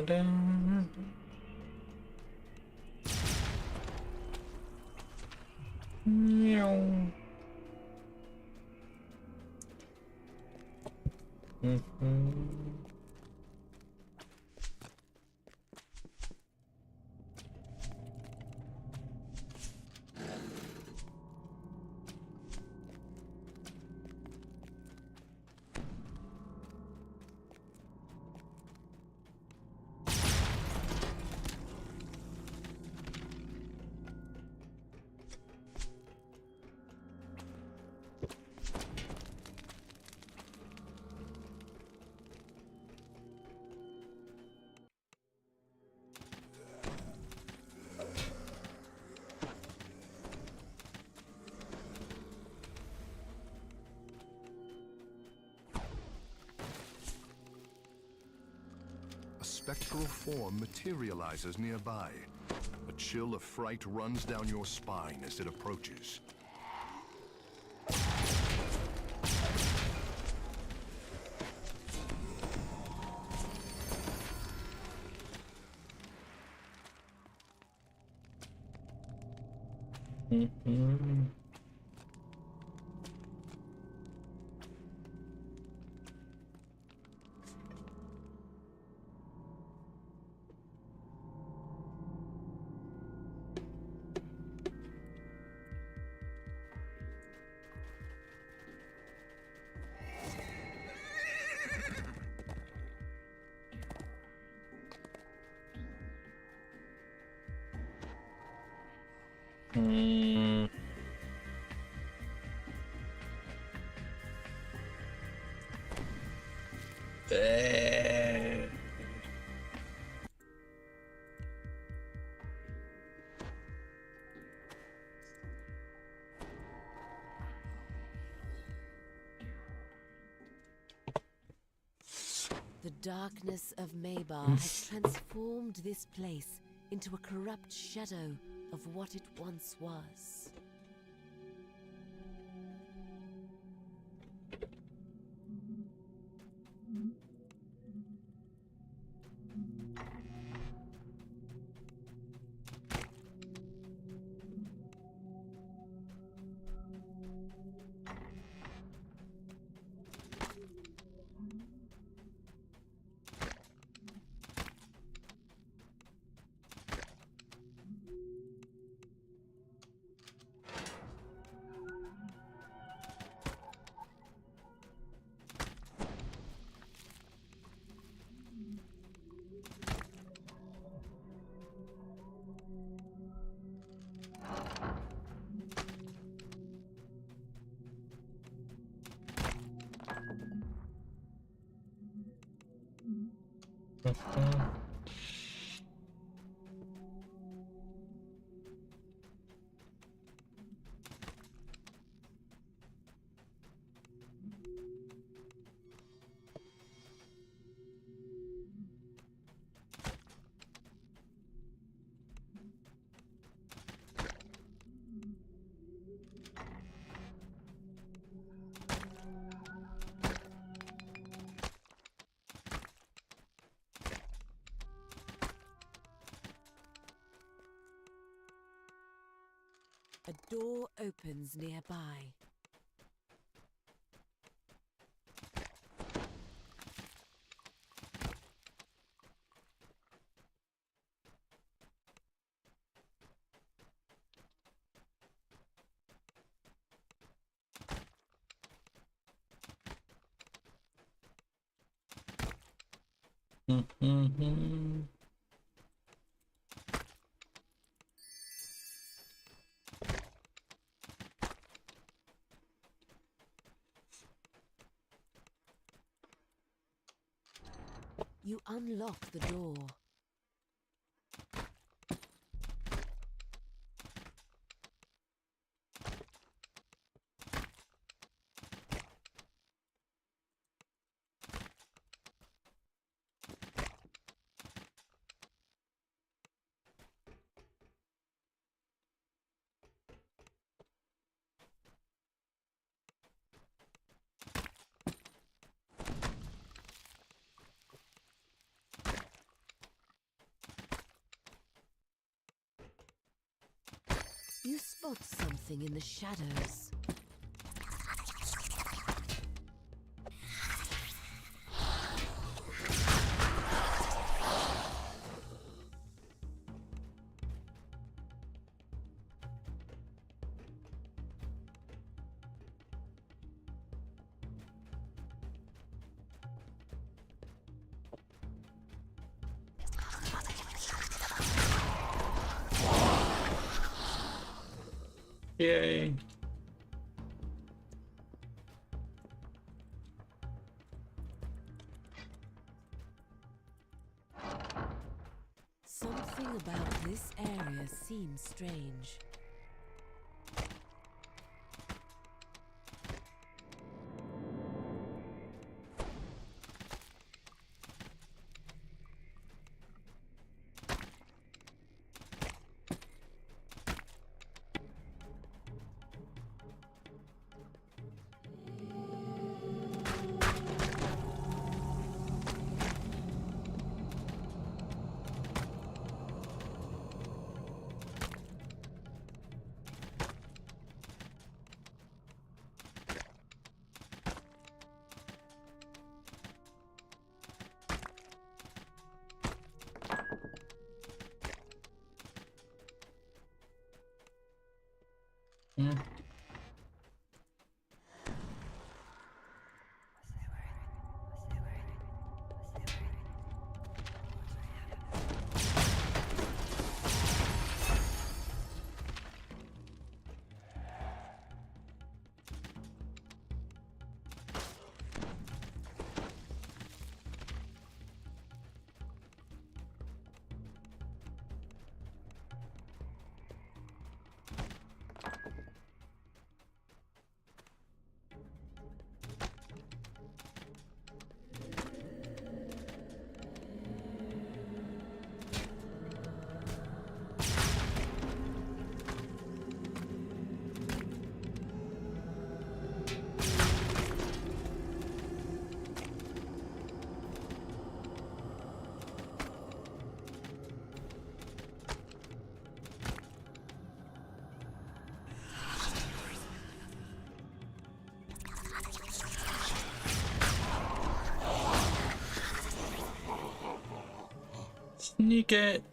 Da-da. Meow. A spectral form materializes nearby. A chill of fright runs down your spine as it approaches. darkness of Maybar has transformed this place into a corrupt shadow of what it once was. A door opens nearby. You unlock the door. You spot something in the shadows. Yay. Something about this area seems strange. Sneak it.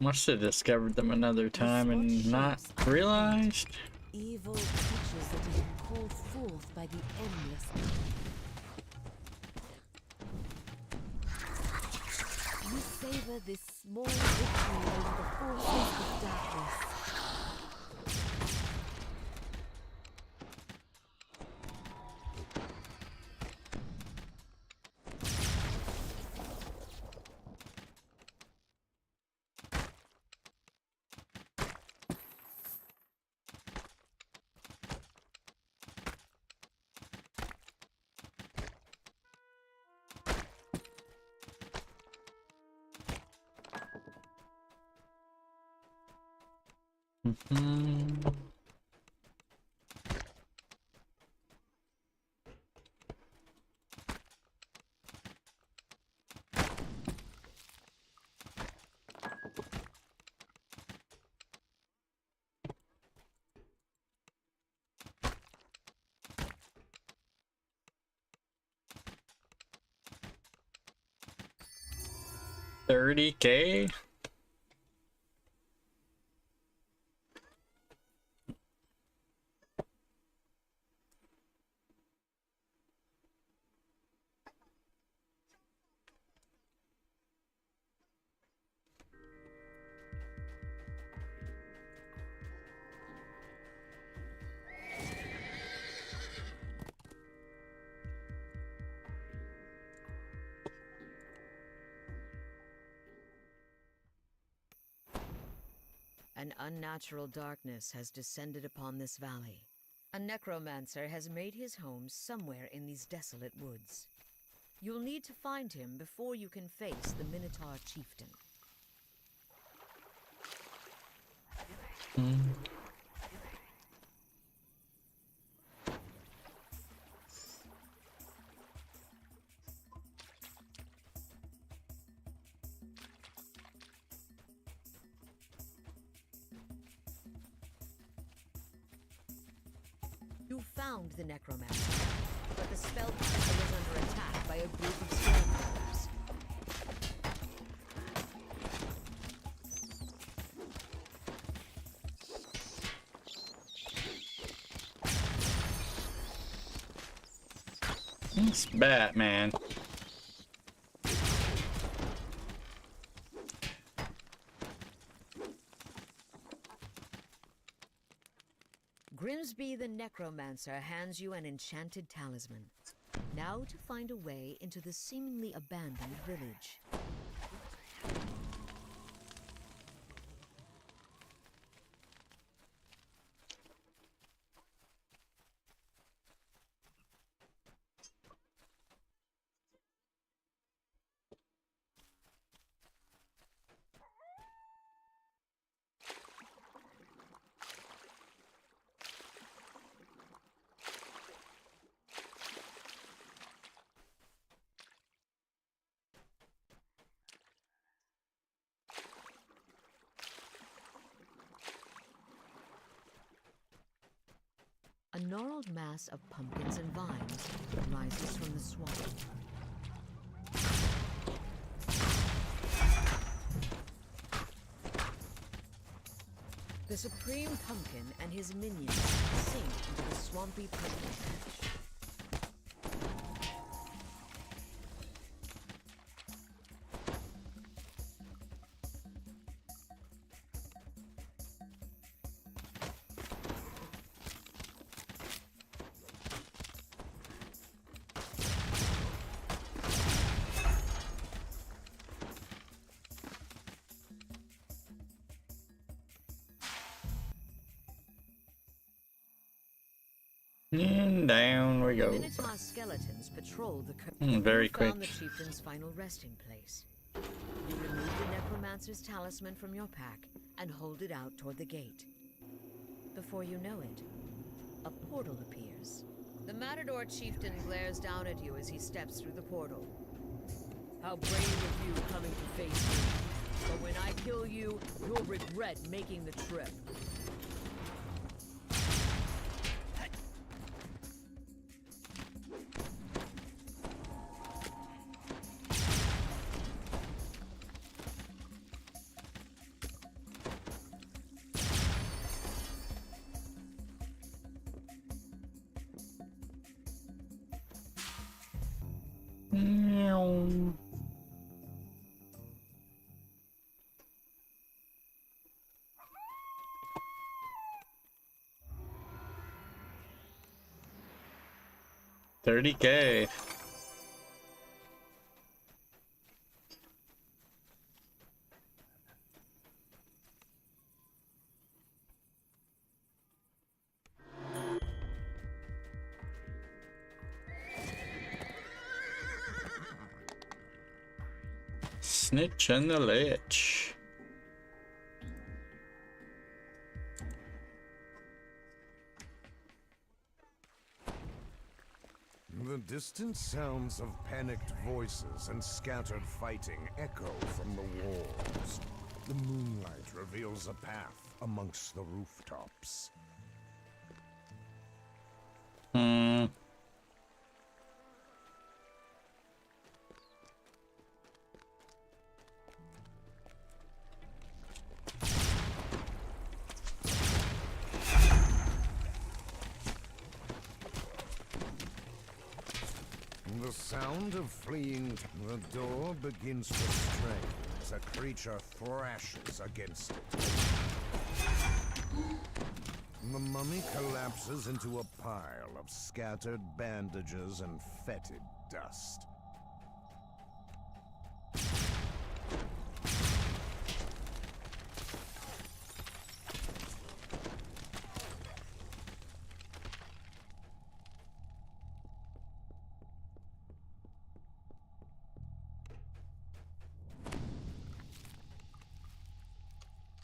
Must have discovered them another time and not realized. Evil creatures that have been called forth by the endless. We savor this small victory over the forces of darkness. $30K? An unnatural darkness has descended upon this valley. A necromancer has made his home somewhere in these desolate woods. You'll need to find him before you can face the Minotaur chieftain. You found the necromancer, but the spellcaster was under attack by a group of stormtroopers. It's Batman. Grimsby the Necromancer hands you an enchanted talisman. Now to find a way into the seemingly abandoned village. A gnarled mass of pumpkins and vines rises from the swamp. The Supreme Pumpkin and his minions sink into the swampy pumpkin patch. And down we go. Minotaur skeletons patrol the very You quick. found the chieftain's final resting place. You remove the necromancer's talisman from your pack and hold it out toward the gate. Before you know it, a portal appears. The Matador chieftain glares down at you as he steps through the portal. How brave of you coming to face me. But when I kill you, you'll regret making the trip. $30K. Snitch and the Lich. The distant sounds of panicked voices and scattered fighting echo from the walls. The moonlight reveals a path amongst the rooftops. The sound of fleeing. The door begins to strain as a creature thrashes against it. The mummy collapses into a pile of scattered bandages and fetid dust.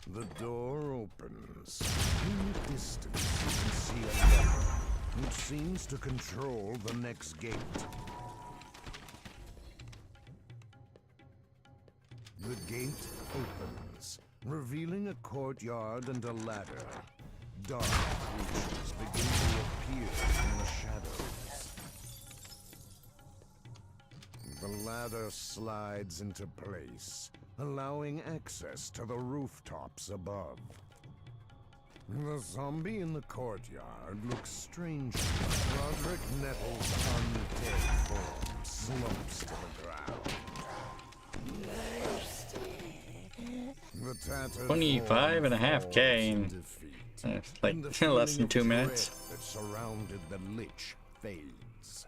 The door opens. In the distance, you can see a lever, which seems to control the next gate. The gate opens, revealing a courtyard and a ladder. Dark creatures begin to appear in the shadows. The ladder slides into place, allowing access to the rooftops above. The zombie in the courtyard looks strangely. Roderick Nettle's undead form slumps to the ground. The tattered 25.5K in like less than 2 minutes. that surrounded the Lich fades.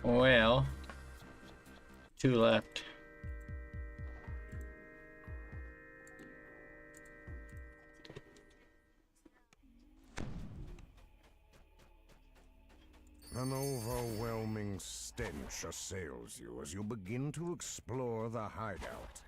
Well, 2 left. An overwhelming stench assails you as you begin to explore the hideout.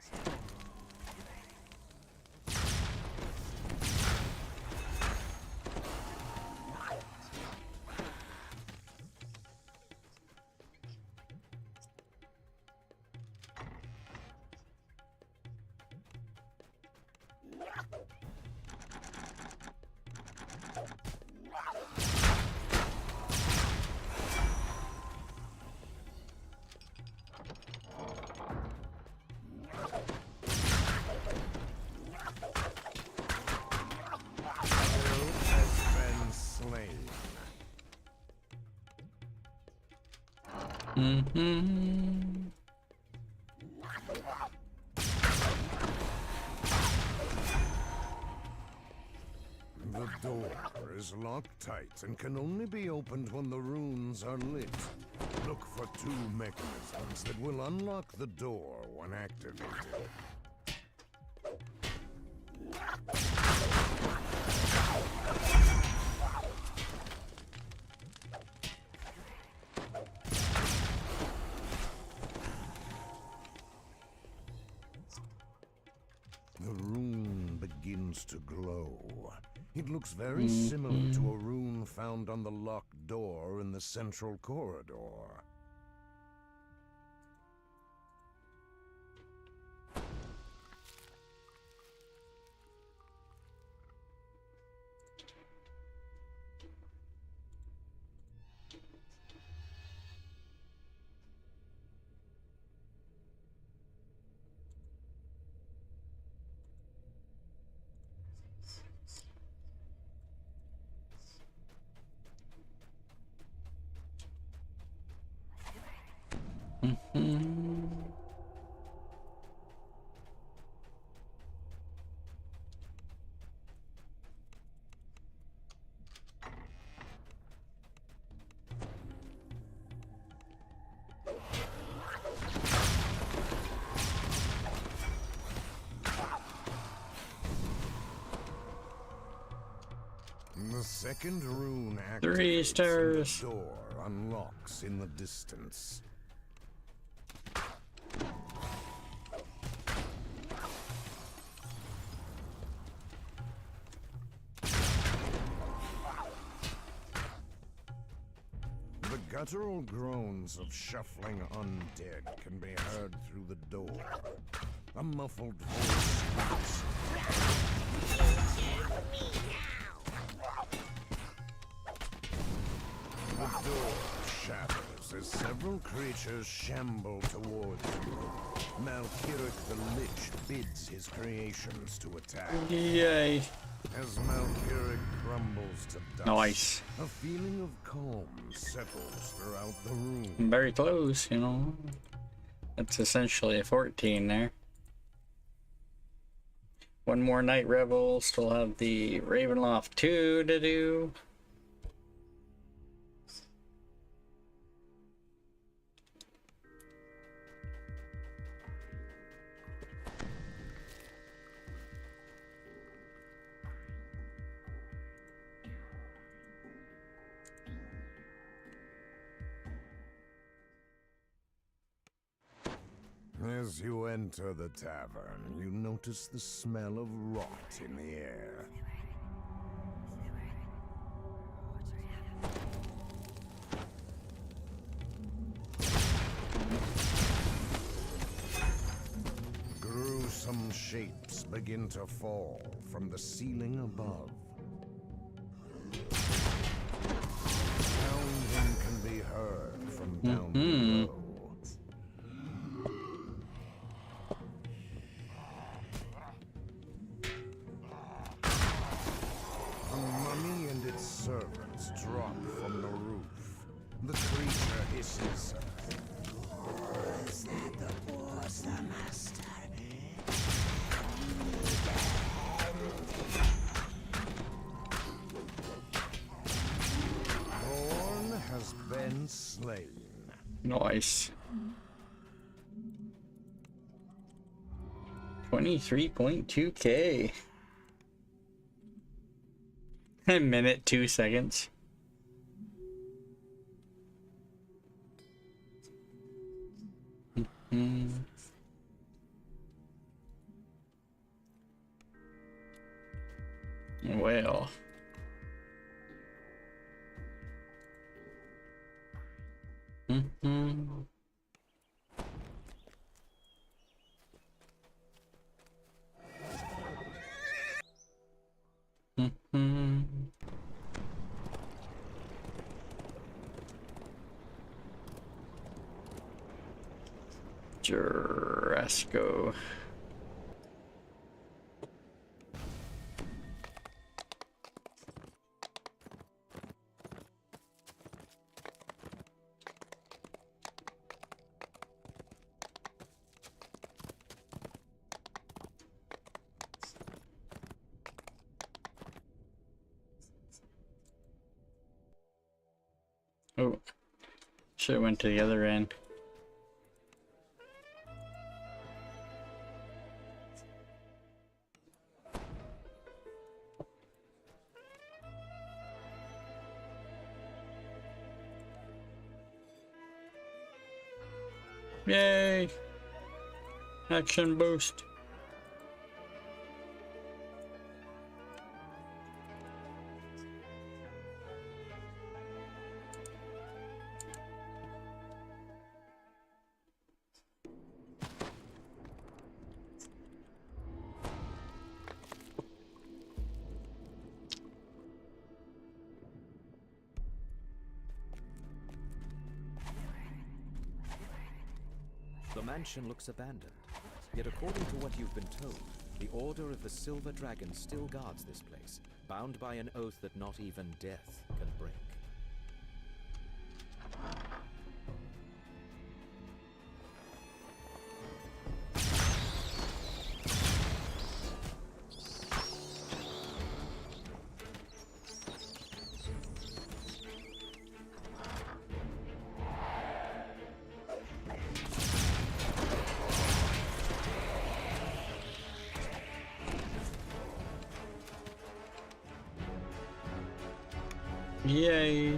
The door is locked tight and can only be opened when the runes are lit. Look for 2 mechanisms that will unlock the door when activated. The rune begins to glow. It looks very similar to a rune found on the locked door in the central corridor. The second rune activates 3 stars. and the door unlocks in the distance. The guttural groans of shuffling undead can be heard through the door. A muffled voice speaks. The door shatters as several creatures shamble towards you. Malkiric the Lich bids his creations to attack. Yay. As Malkiric crumbles to dust, Nice. a feeling of calm settles throughout the room. Very close, you know. That's essentially a 14 there. 1 more Night Revel. Still have the Ravenloft 2 to do. As you enter the tavern, you notice the smell of rot in the air. Gruesome shapes begin to fall from the ceiling above. Pounding can be heard from down below. Servants drop from the roof. The creature hisses. Is that the boss, the master? Thorn has been slain. Nice. 23.2K. A minute, 2 seconds. Well. Jurasco. Oh, should have went to the other end. Yay! Action boost. The mansion looks abandoned, yet according to what you've been told, the Order of the Silver Dragon still guards this place, bound by an oath that not even death can break. Yay!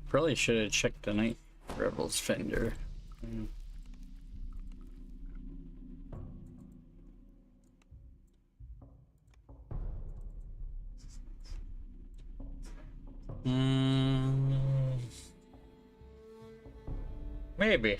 Probably should have checked the Night Rebel's fender. Maybe.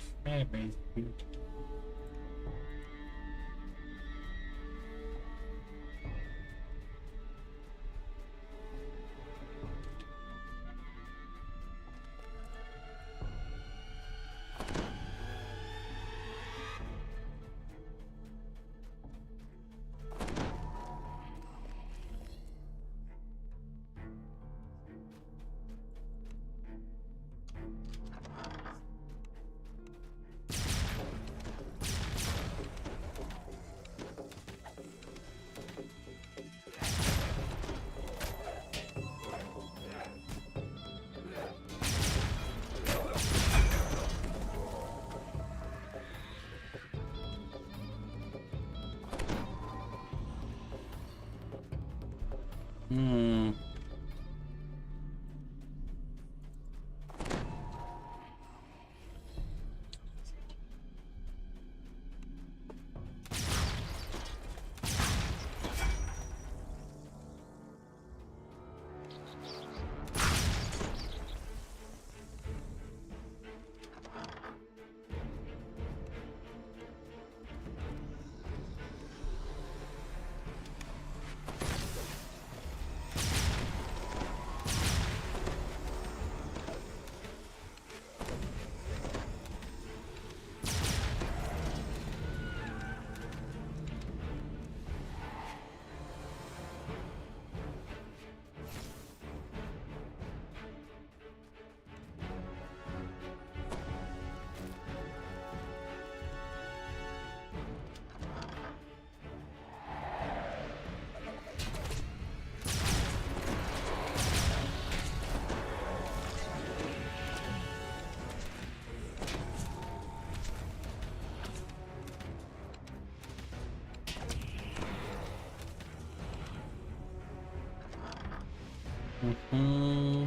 Mm-hmm.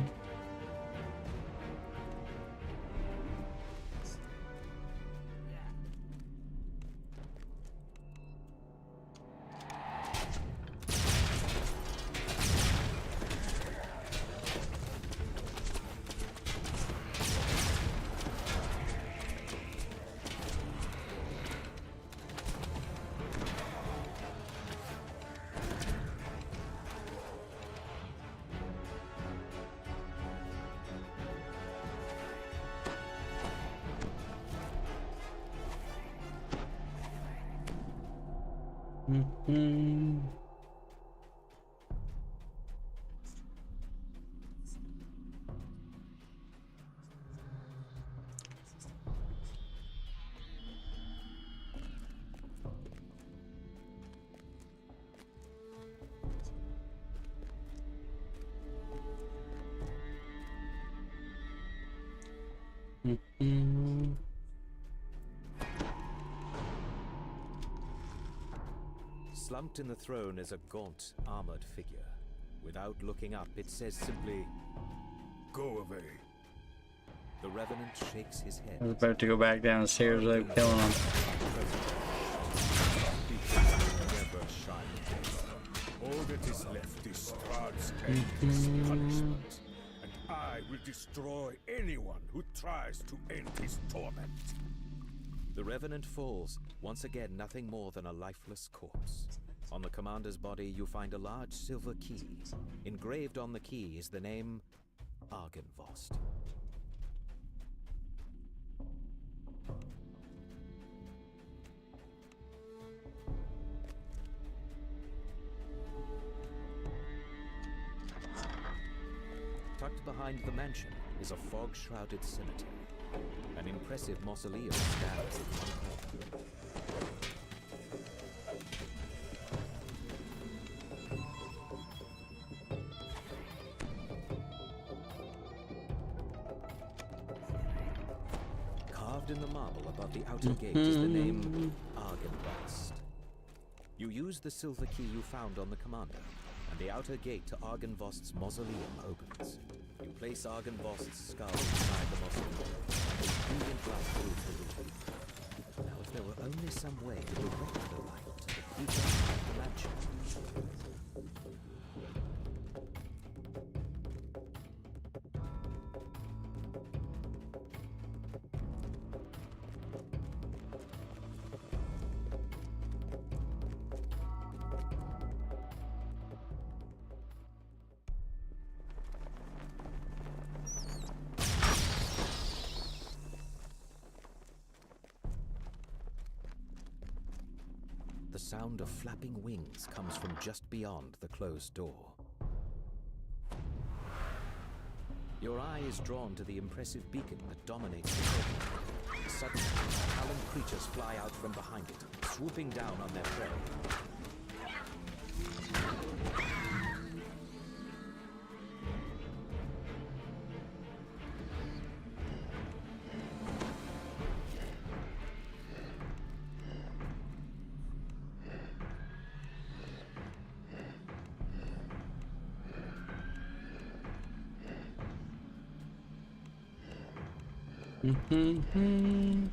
Mm-hmm. Mm-hmm. Slumped in the throne is a gaunt, armored figure. Without looking up, it says simply, "Go away." The Revenant shakes his head. I was about to go back downstairs without killing him. Never shine. All that is left is Strahd's endless punishment, and I will destroy anyone who tries to end his torment. The Revenant falls, once again nothing more than a lifeless corpse. On the commander's body, you find a large silver key. Engraved on the key is the name Argynvost. Tucked behind the mansion is a fog-shrouded cemetery. An impressive mausoleum stands in one corner. Carved in the marble above the outer gate is the name Argynvost. You use the silver key you found on the commander, and the outer gate to Argynvost's mausoleum opens. You place Argynvost's skull inside the mausoleum, and a brilliant light fills the room. Now, if there were only some way to direct the light to the future of the mansion. The sound of flapping wings comes from just beyond the closed door. Your eye is drawn to the impressive beacon that dominates the building. Suddenly, taloned creatures fly out from behind it, swooping down on their prey. Mm-hmm.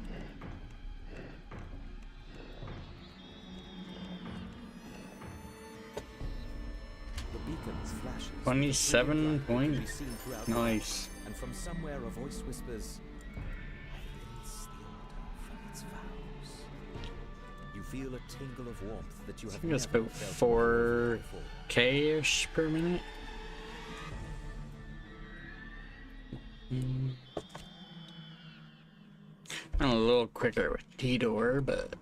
The beacon flashes. 27 points. Nice. And from somewhere a voice whispers, "I release the order from its vows." You feel a tingle of warmth that you I have think it's never about felt before. 4K-ish per minute. I'm a little quicker with T-Door, but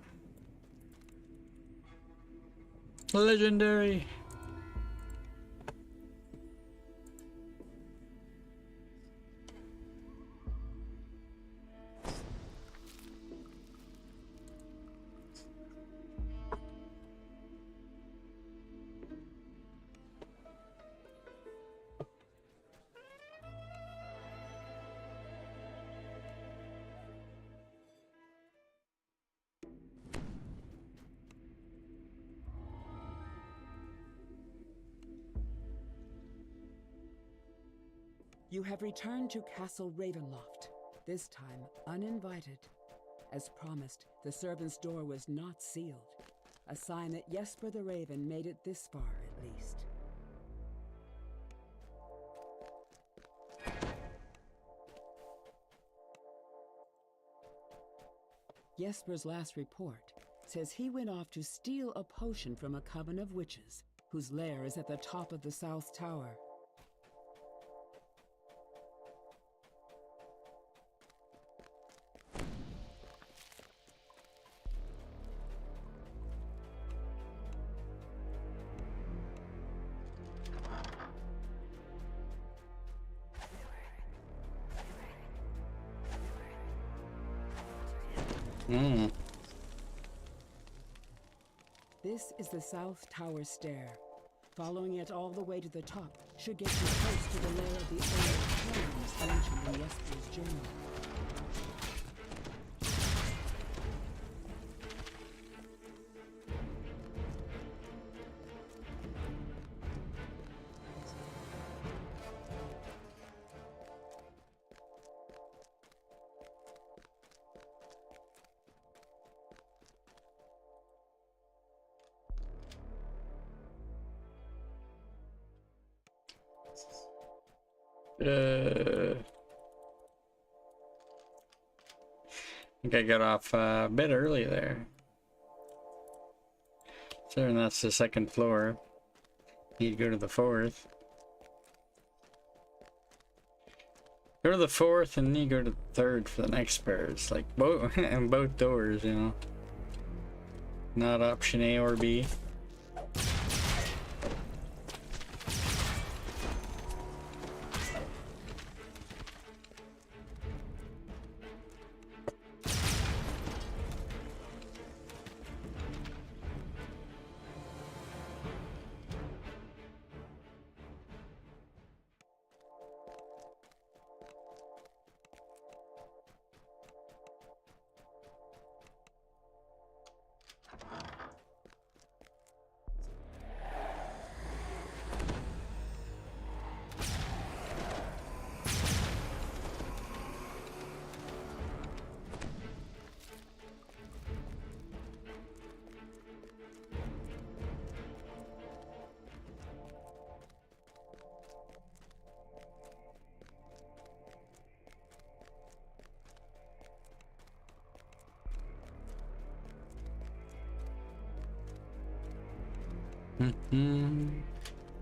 legendary. You have returned to Castle Ravenloft, this time uninvited. As promised, the servant's door was not sealed, a sign that Jesper the Raven made it this far at least. Jesper's last report says he went off to steal a potion from a coven of witches, whose lair is at the top of the South Tower. This is the South Tower stair. Following it all the way to the top should get you close to the lair of the old Thranes mentioned in Jesper's journal. I think I got off a bit early there. So and that's the second floor. Need to go to the fourth. Go to the fourth and then you go to the third for the next pair. It's like both and both doors, you know. Not option A or B.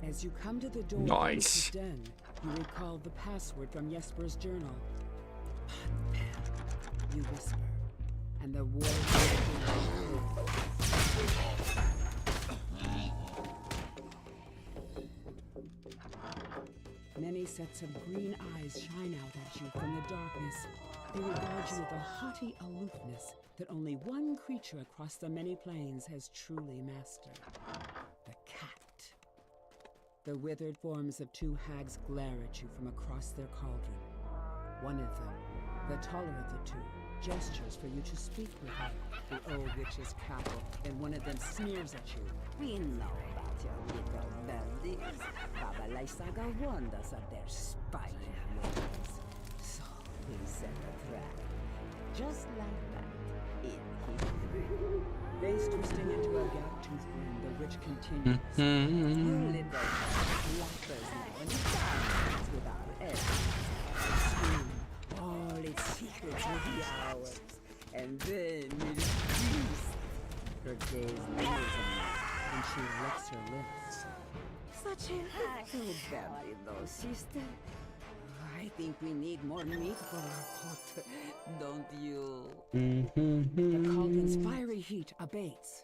As you come to the door Nice. of the den, you recall the password from Jesper's journal. You whisper, and the war. Many sets of green eyes shine out at you from the darkness. They regard you with a haughty aloofness that only one creature across the many planes has truly mastered. The cat. The withered forms of two hags glare at you from across their cauldron. One of them, the taller of the two, gestures for you to speak with her, the old witch's cackle, and one of them sneers at you. We know about your little bellies. Baba Lysaga warned us of their spying ways. So we set a trap. Just like that. In here. Face twisting into a gap-toothed grin, the witch continues. We're little flappers now, and diamonds with our eggs. Soon, all its secrets will be ours. And then it is peace. Her gaze lingers on me, and she licks her lips. Such a little belly, though, sister. I think we need more meat for our pot, don't you? The cauldron's fiery heat abates.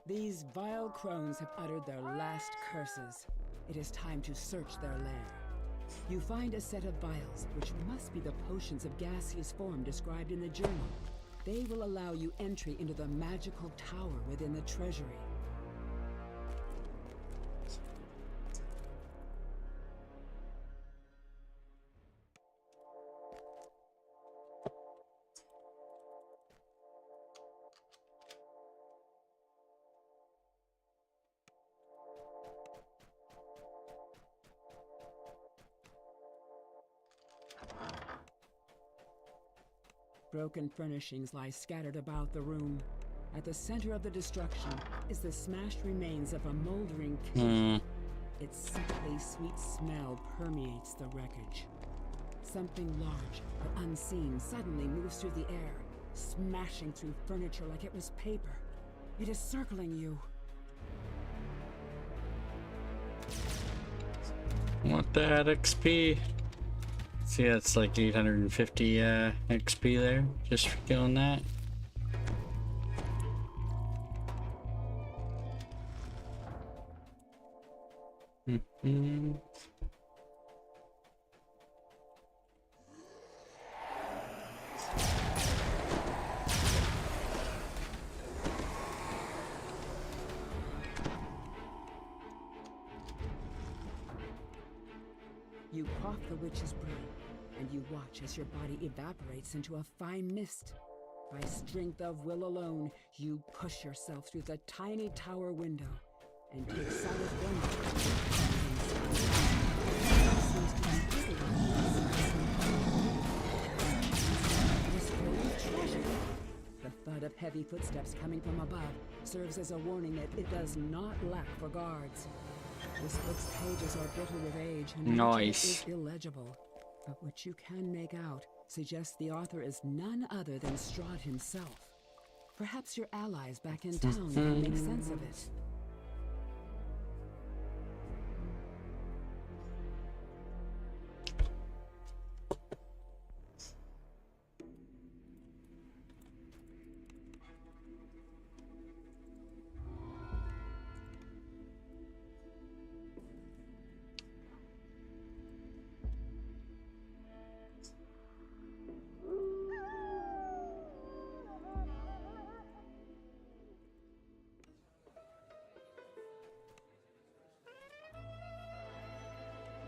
These vile crones have uttered their last curses. It is time to search their lair. You find a set of vials, which must be the potions of gaseous form described in the journal. They will allow you entry into the magical tower within the treasury. Broken furnishings lie scattered about the room. At the center of the destruction is the smashed remains of a moldering cave. Its sickly sweet smell permeates the wreckage. Something large but unseen suddenly moves through the air, smashing through furniture like it was paper. It is circling you. Want that XP? See, that's like 850 XP there, just for killing that. You quaff the witch's brew, and you watch as your body evaporates into a fine mist. By strength of will alone, you push yourself through the tiny tower window and take silent treasure. The thud of heavy footsteps coming from above serves as a warning that it does not lack for guards. This book's pages are brittle with age, and much of it is illegible. But what you can make out suggests the author is none other than Strahd himself. Perhaps your allies back in town can make sense of it.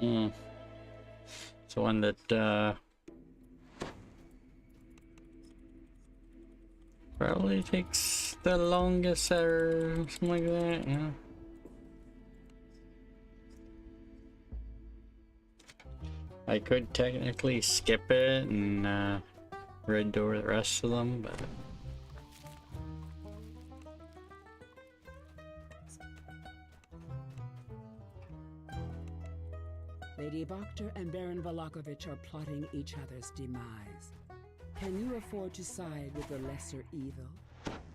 It's the one that probably takes the longest or something like that, yeah. I could technically skip it and read over the rest of them, but Lady Boktor and Baron Valakovich are plotting each other's demise. Can you afford to side with the lesser evil?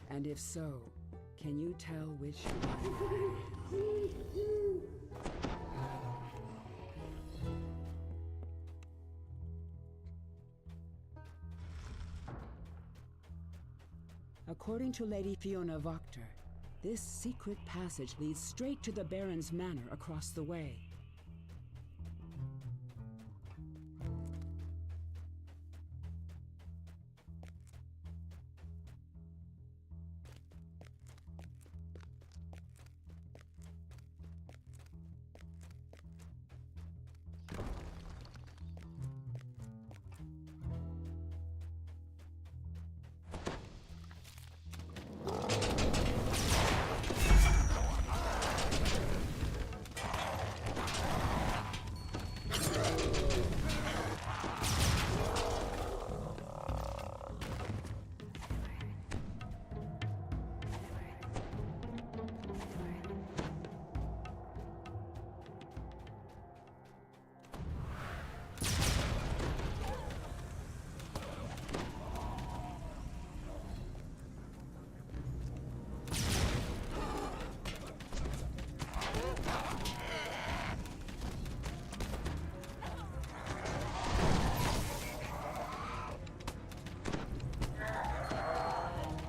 And if so, can you tell which one? According to Lady Fiona Boktor, this secret passage leads straight to the Baron's manor across the way.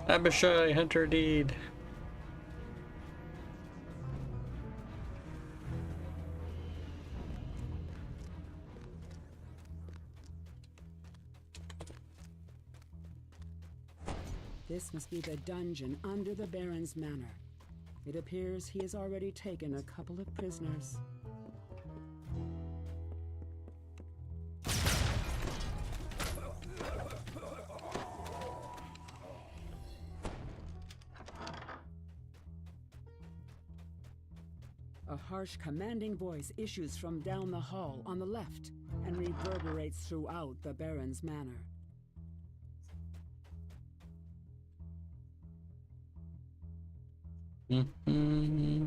Abishai Hunter Deed. This must be the dungeon under the Baron's manor. It appears he has already taken a couple of prisoners. A harsh, commanding voice issues from down the hall on the left and reverberates throughout the Baron's manor. Mm-hmm.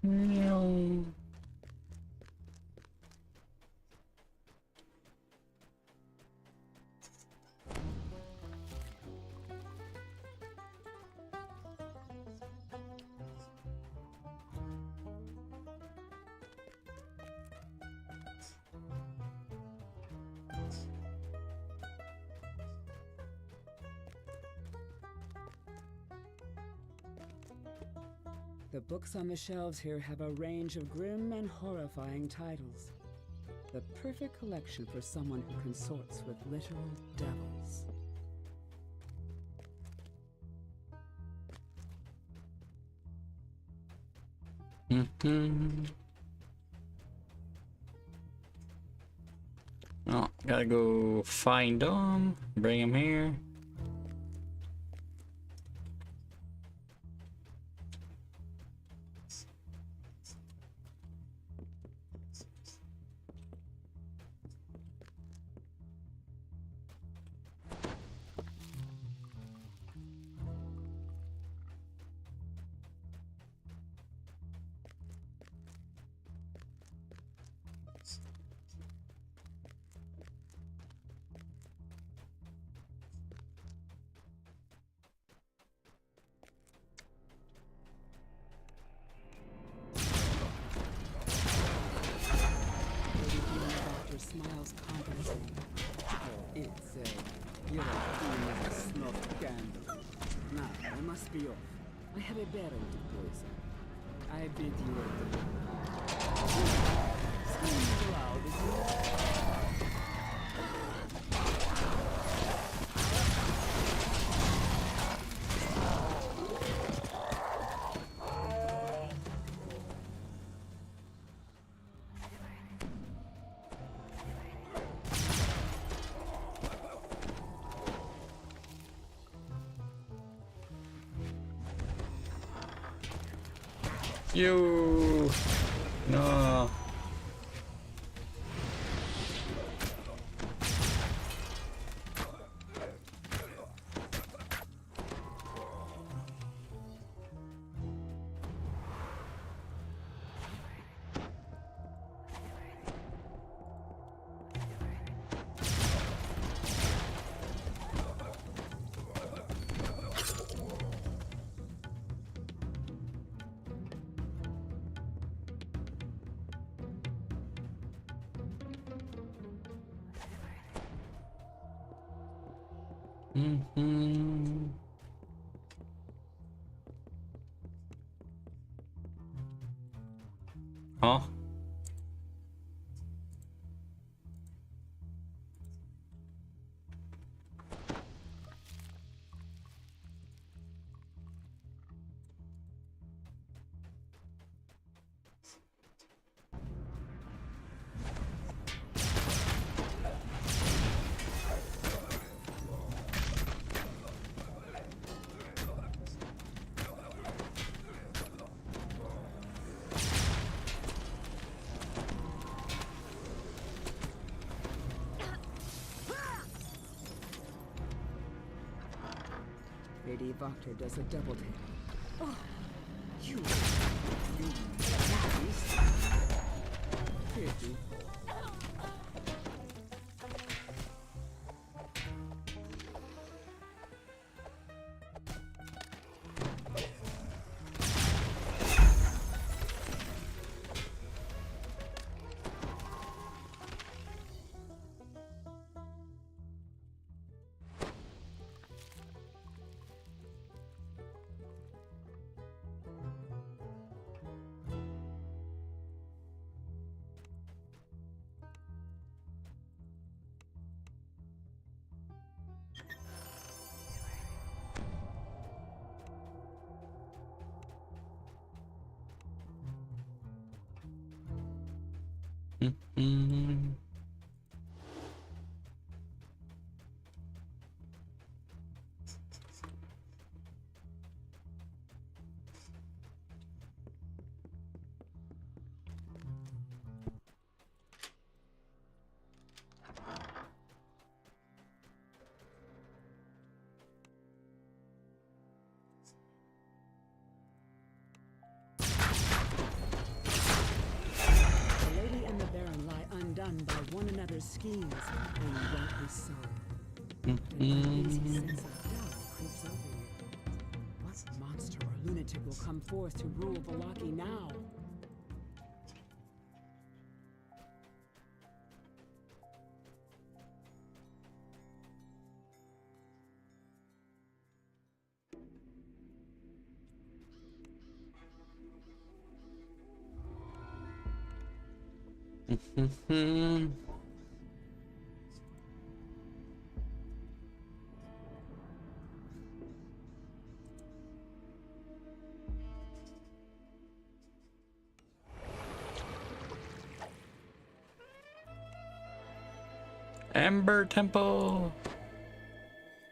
No. The books on the shelves here have a range of grim and horrifying titles. The perfect collection for someone who consorts with literal devils. Mm-hmm. Oh, gotta go find them, bring them here. Smiles confidently. It's you're a snuff candle. Now, I must be off. I have a barrel to poison. I bid you adieu. Scream loud as you... You no. Mm-hmm. Huh? Lady Voctor does a double take. Oh, you pity. Mm-hmm. by one another's schemes, and rightly so. But an uneasy sense of doubt creeps over you. What monster or lunatic will come forth to rule Vallaki now? Ember Temple.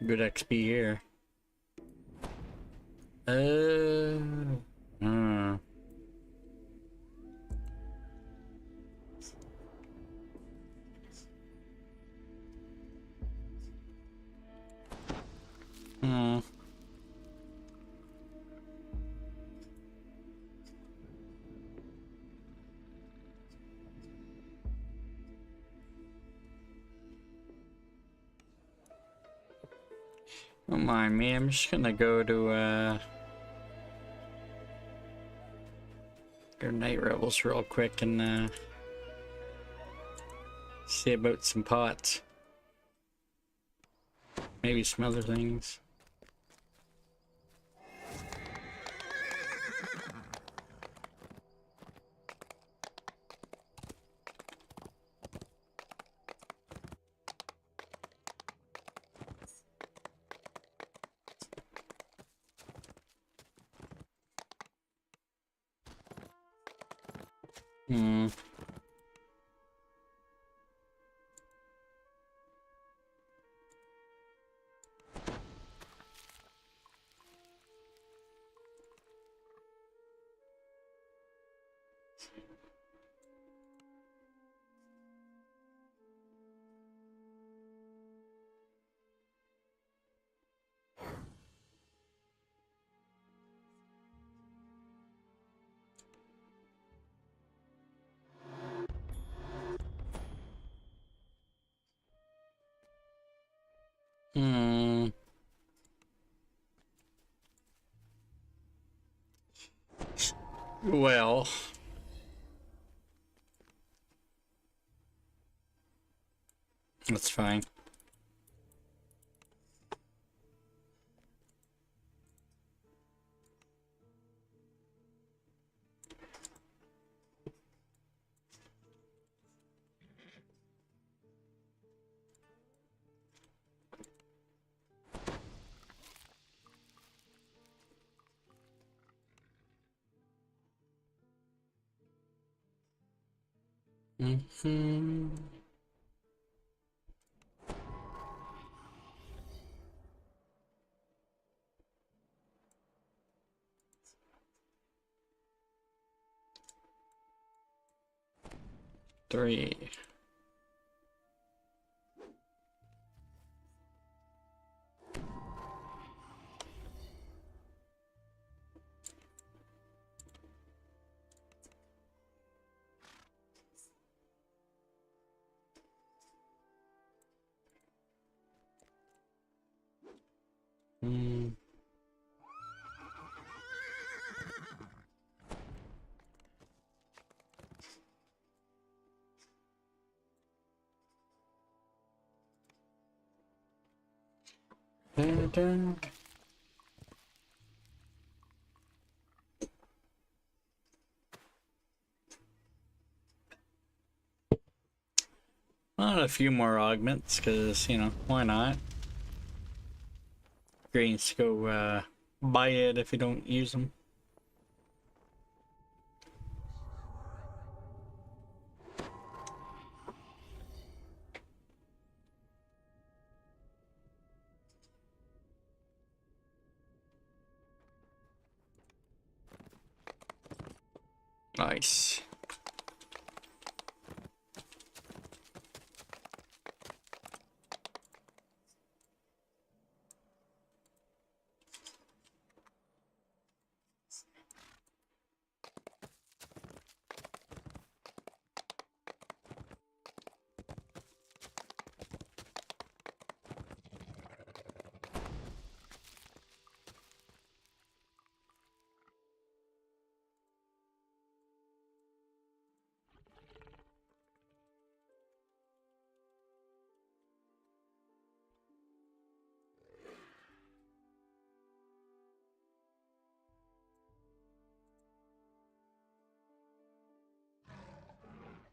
Good XP here. Don't mind me, I'm just gonna go to go Night Rebels real quick and see about some pots. Maybe some other things. Well, that's fine. Three. Not a few more augments, because, you know, why not? Great to go buy it if you don't use them. Nice.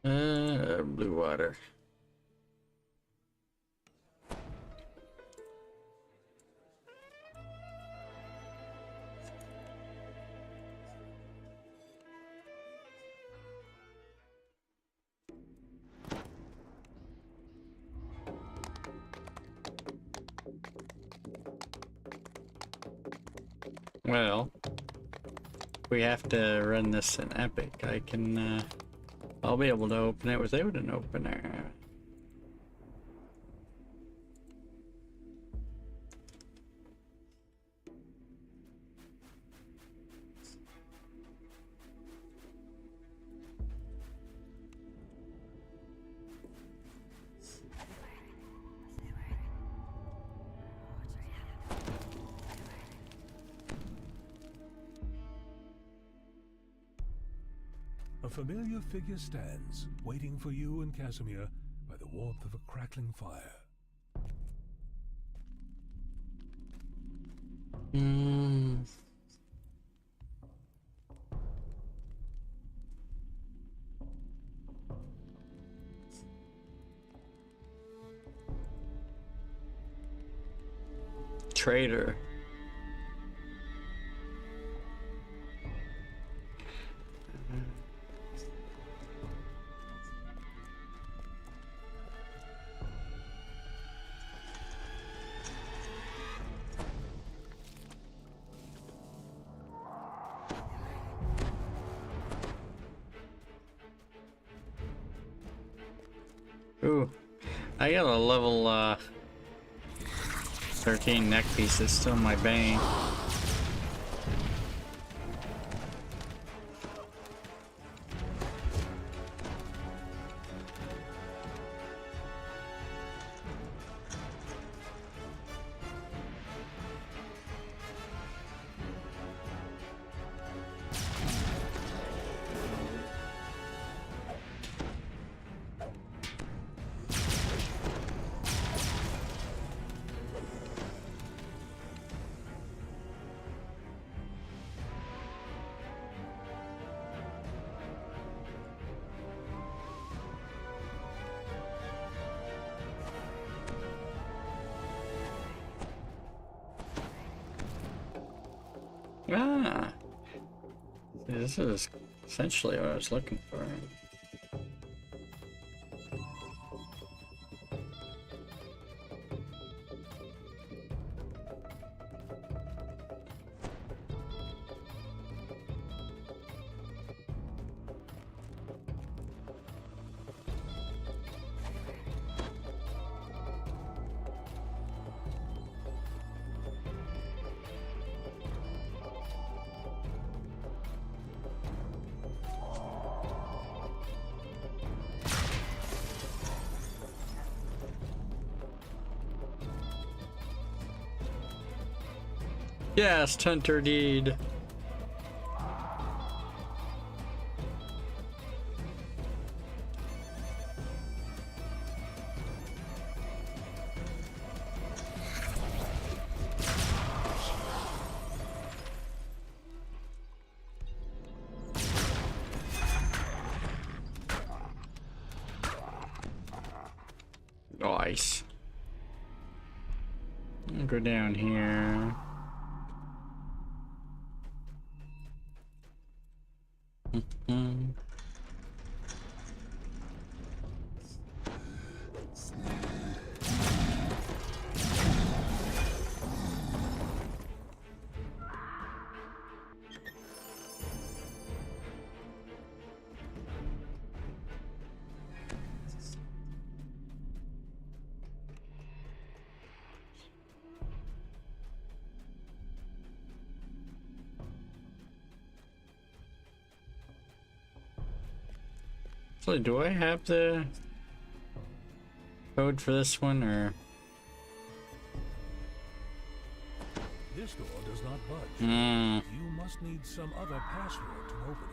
Blue water. Well, we have to run this in Epic. I can, I'll be able to open it without an opener. A familiar figure stands, waiting for you and Casimir by the warmth of a crackling fire. Traitor. Ooh, I got a level 13 neck piece that's still my bane. Ah, this is essentially what I was looking for. Yes, Hunter Deed. Nice. I'll go down here. So do I have the code for this one, or? This door does not budge. You must need some other password to open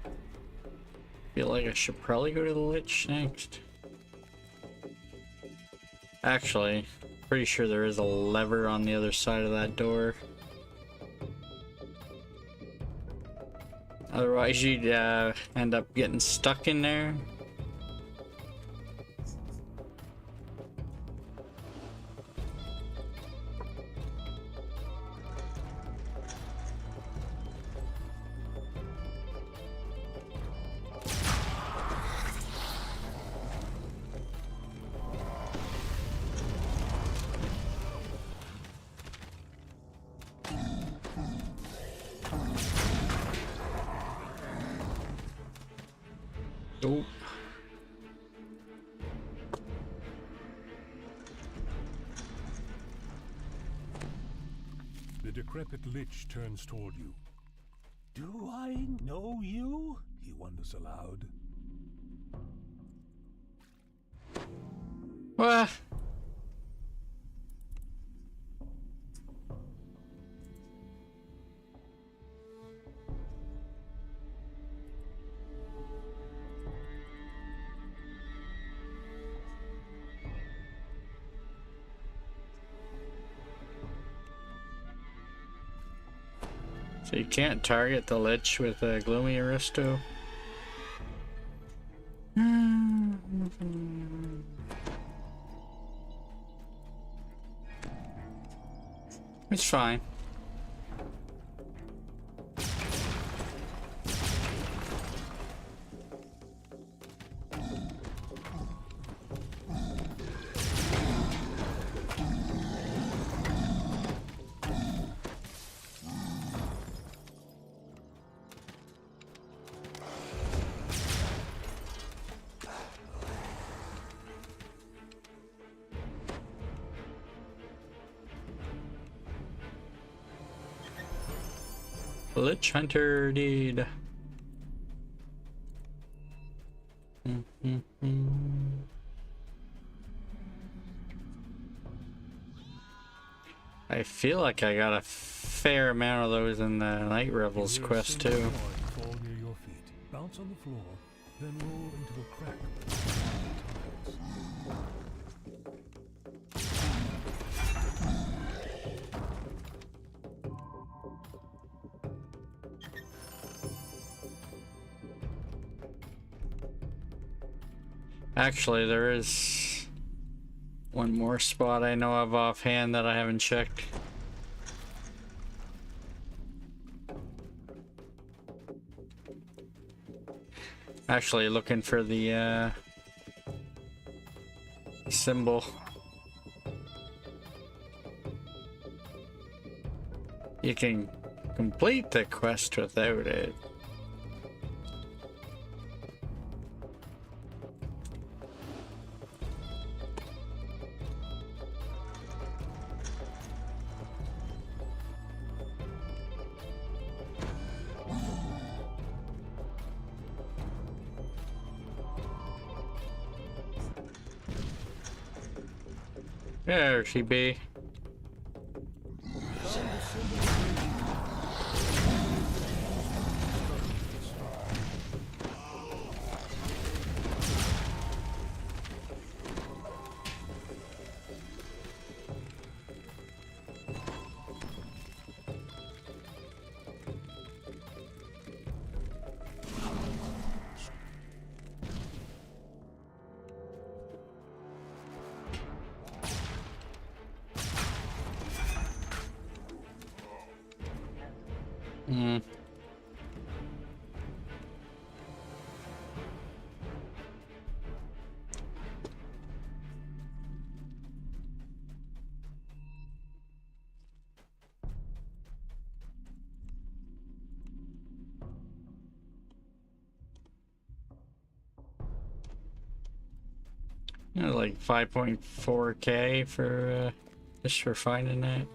it. Feel like I should probably go to the Lich next. Actually, pretty sure there is a lever on the other side of that door. Otherwise, you'd end up getting stuck in there. Nope. The decrepit lich turns toward you. Do I know you? He wonders aloud. What? So you can't target the Lich with a Gloomy Aristo? It's fine. Lich Hunter, dude. I feel like I got a fair amount of those in the Night Rebels quest too. Fall near your feet. Bounce on the floor, then roll into a crack. Actually, there is one more spot I know of offhand that I haven't checked. Actually, looking for the symbol. You can complete the quest without it. There she be. Like 5.4K for just for finding that.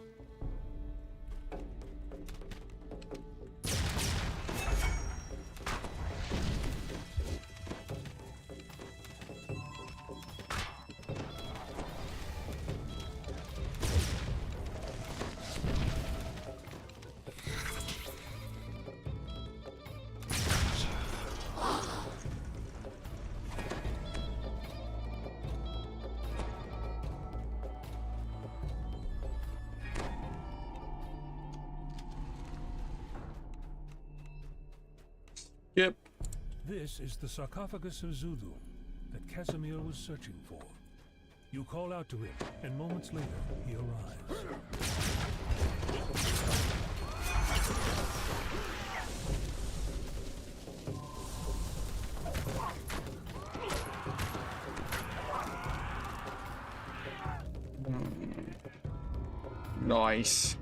Yep. This is the sarcophagus of Zulu that Casimir was searching for. You call out to him, and moments later, he arrives. Nice.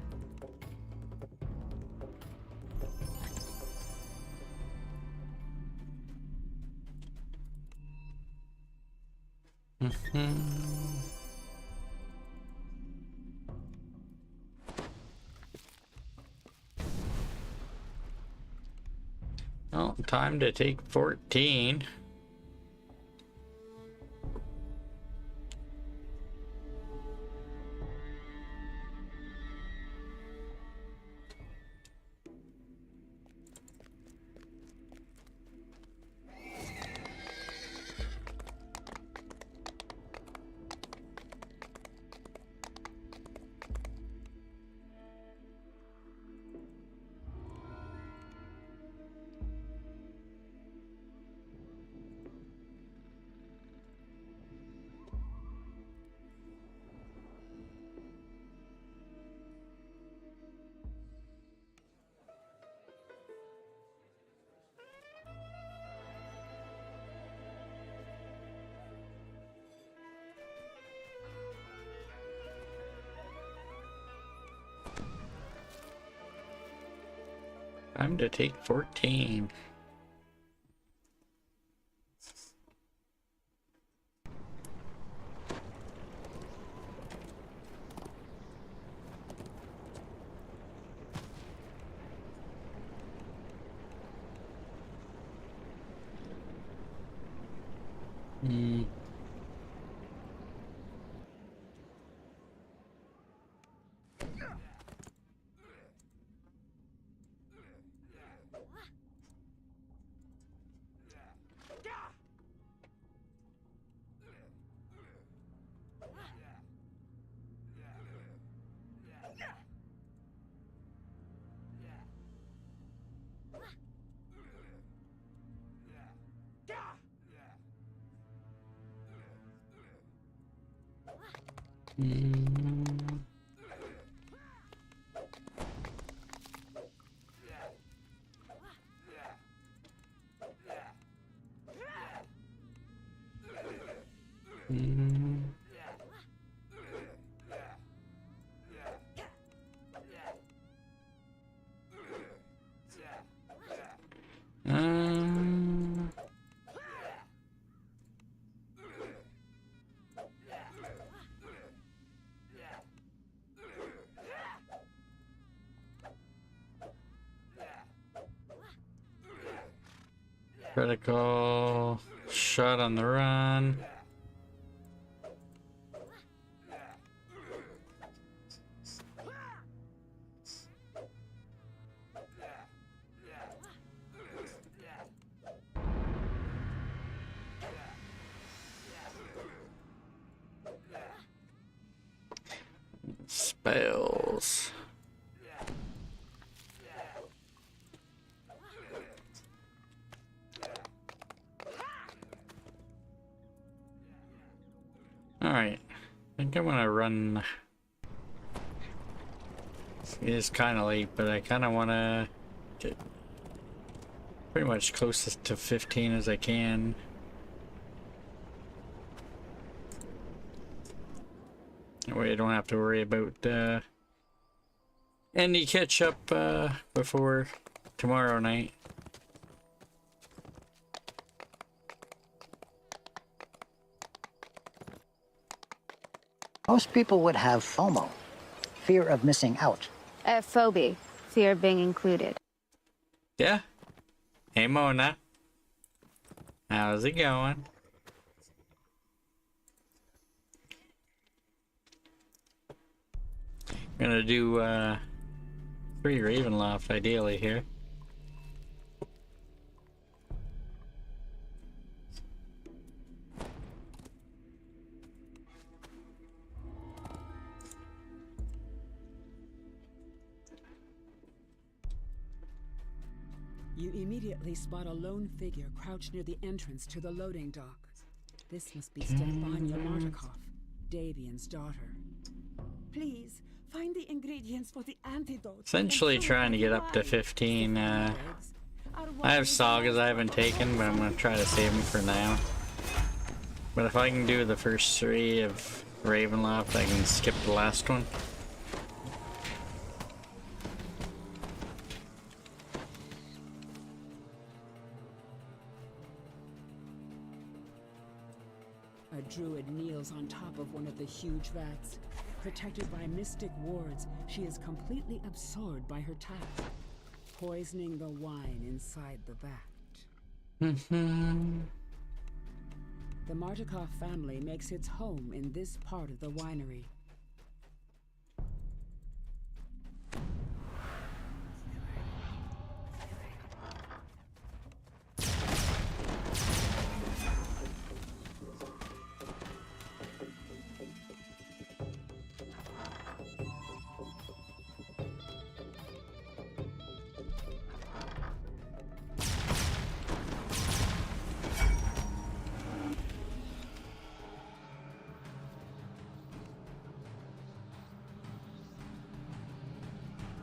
Well, time to take 14. Time to take 14. Critical shot on the run. Spells. Alright, I think I'm gonna run. It is kind of late, but I kind of want to get pretty much closest to 15 as I can. That way I don't have to worry about any catch up before tomorrow night. Most people would have FOMO, fear of missing out. Phobia, fear of being included. Yeah. Hey Mona. How's it going? Gonna do 3 Ravenloft ideally here. You immediately spot a lone figure crouched near the entrance to the loading dock. This must be Stefania Martikov, Davian's daughter. Please, find the ingredients for the antidote. Essentially trying to get up to 15. I have sagas I haven't taken, but I'm going to try to save them for now. But if I can do the first 3 of Ravenloft, I can skip the last one. A druid kneels on top of one of the huge vats. Protected by mystic wards, she is completely absorbed by her task, poisoning the wine inside the vat. The Martikov family makes its home in this part of the winery.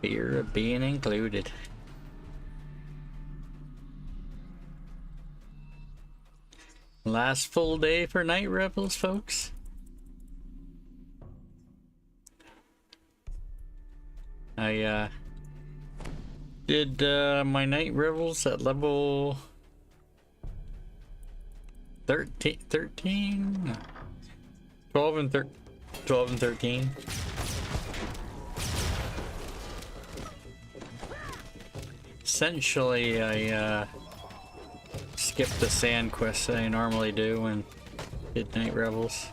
Fear of being included. Last full day for Night Revels, folks. I did my Night Revels at level 13, 12 and 13. Essentially, I skipped the sand quests that I normally do and did Night Revels.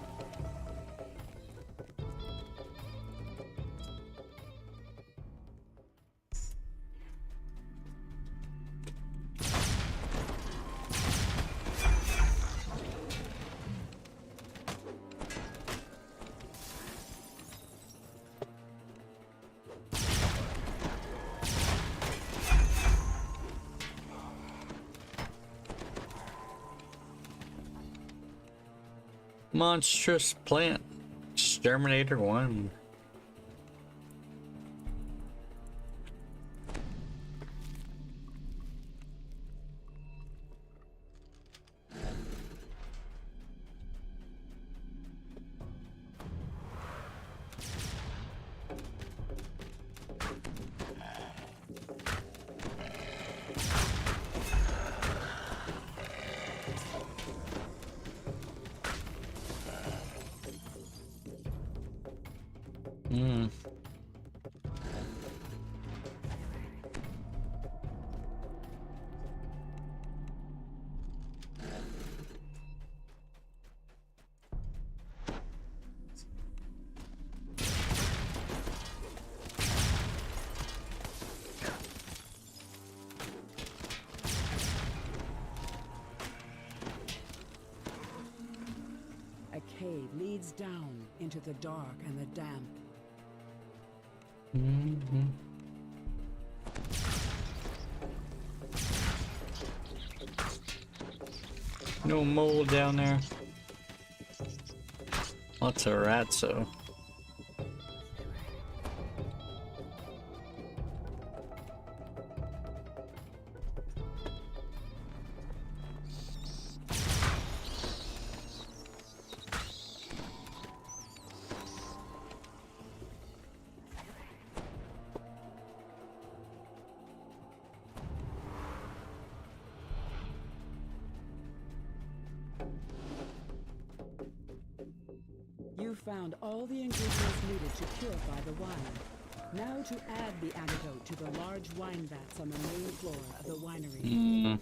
Monstrous Plant Exterminator 1. A cave leads down into the dark and the damp. No mold down there. Lots of rats though. You found all the ingredients needed to purify the wine. Now to add the antidote to the large wine vats on the main floor of the winery.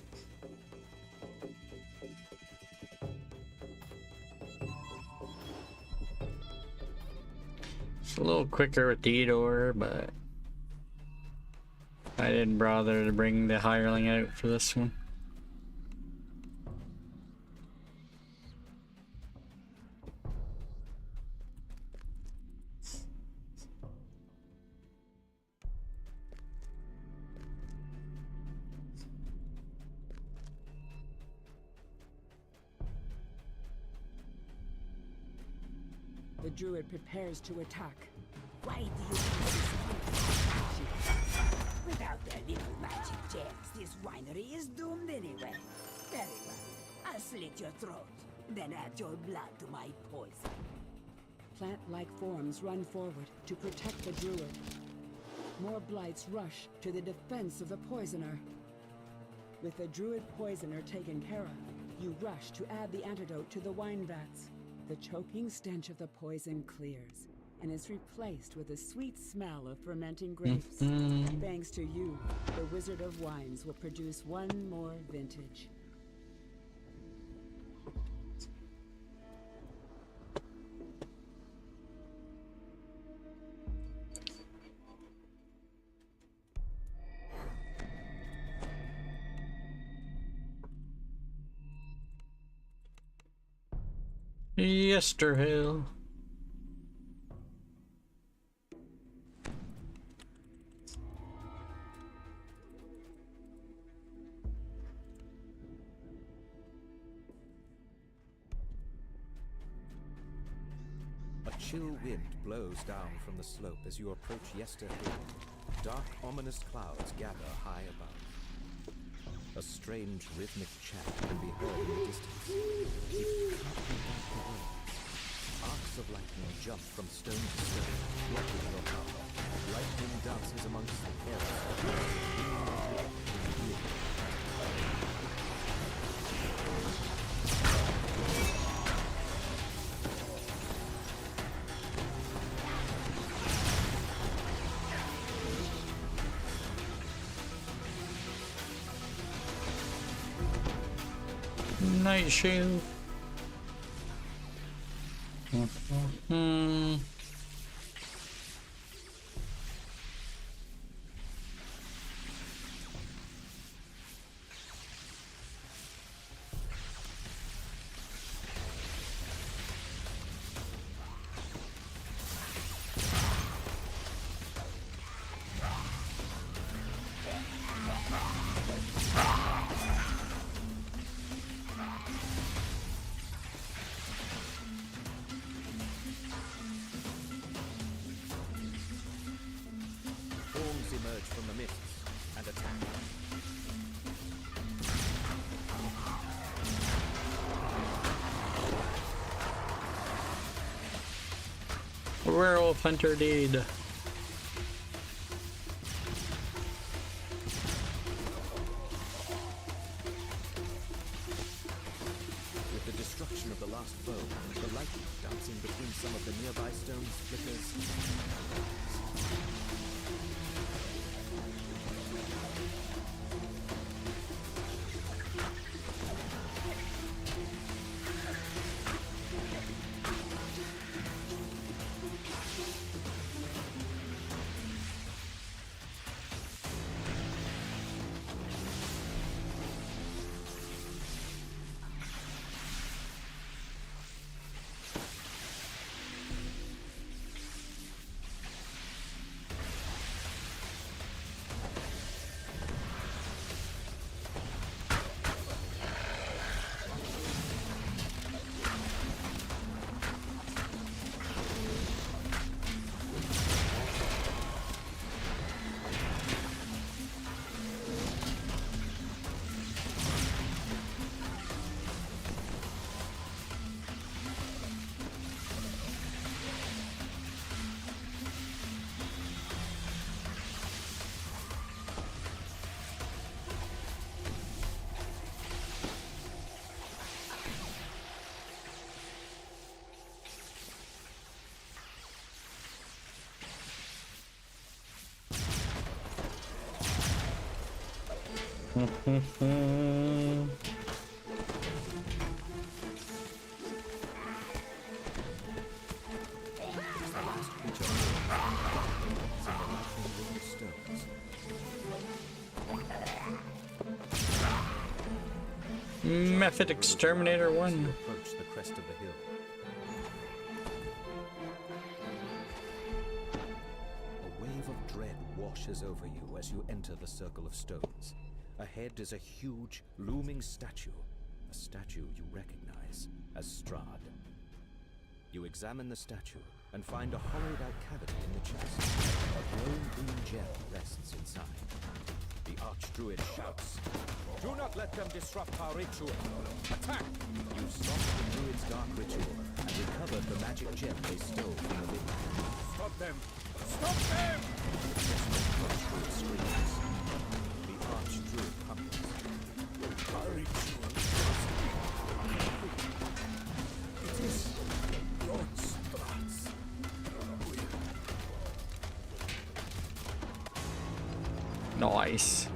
It's a little quicker with Theodore, but I didn't bother to bring the hireling out for this one. The druid prepares to attack. Why do you Without their little magic gems, this winery is doomed anyway. Very well. I'll slit your throat, then add your blood to my poison. Plant-like forms run forward to protect the druid. More blights rush to the defense of the poisoner. With the druid poisoner taken care of, you rush to add the antidote to the wine vats. The choking stench of the poison clears and is replaced with a sweet smell of fermenting grapes. Thanks to you, the Wizard of Wines will produce one more vintage. Yesterhill. A chill wind blows down from the slope as you approach Yester Hill. Dark, ominous clouds gather high above. A strange rhythmic chant can be heard in the distance. It can't be like the words. Arcs of lightning jump from stone to stone, blocking your path. Lightning dances amongst the chaos. Night shield. Forms emerge from the mists and attack. Werewolf Hunter deed. With the destruction of the last foe, the lightning dancing between some of the nearby stones flickers. Method Exterminator 1. Approach the crest of the hill. A wave of dread washes over you as you enter the circle of stones. Ahead is a huge, looming statue. A statue you recognize as Strahd. You examine the statue and find a hollowed-out cavity in the chest. A glowing green gem rests inside. The Archdruid shouts, "Do not let them disrupt our ritual! Attack!" You stop the druid's dark ritual and recovered the magic gem they stole from the living. Stop them! Stop them! The Archdruid screams. The Archdruid crumbles. Our ritual must be complete. It is Lord Strats. Nice.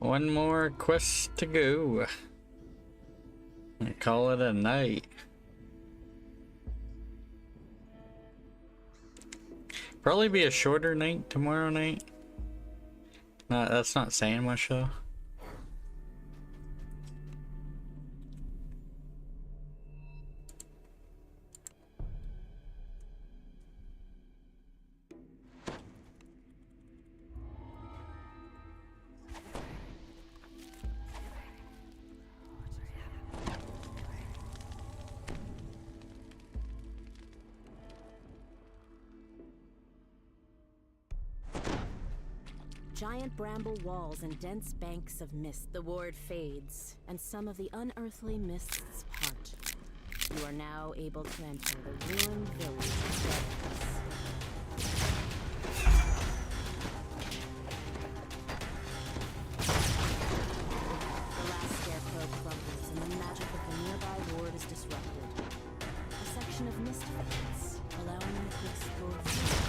One more quest to go. I call it a night. Probably be a shorter night tomorrow night. That's not saying much though. Giant bramble walls and dense banks of mist. The ward fades, and some of the unearthly mists part. You are now able to enter the ruined village of Deadhouse. The last scarecrow crumbles, and the magic of the nearby ward is disrupted. A section of mist fades, allowing you to explore freely.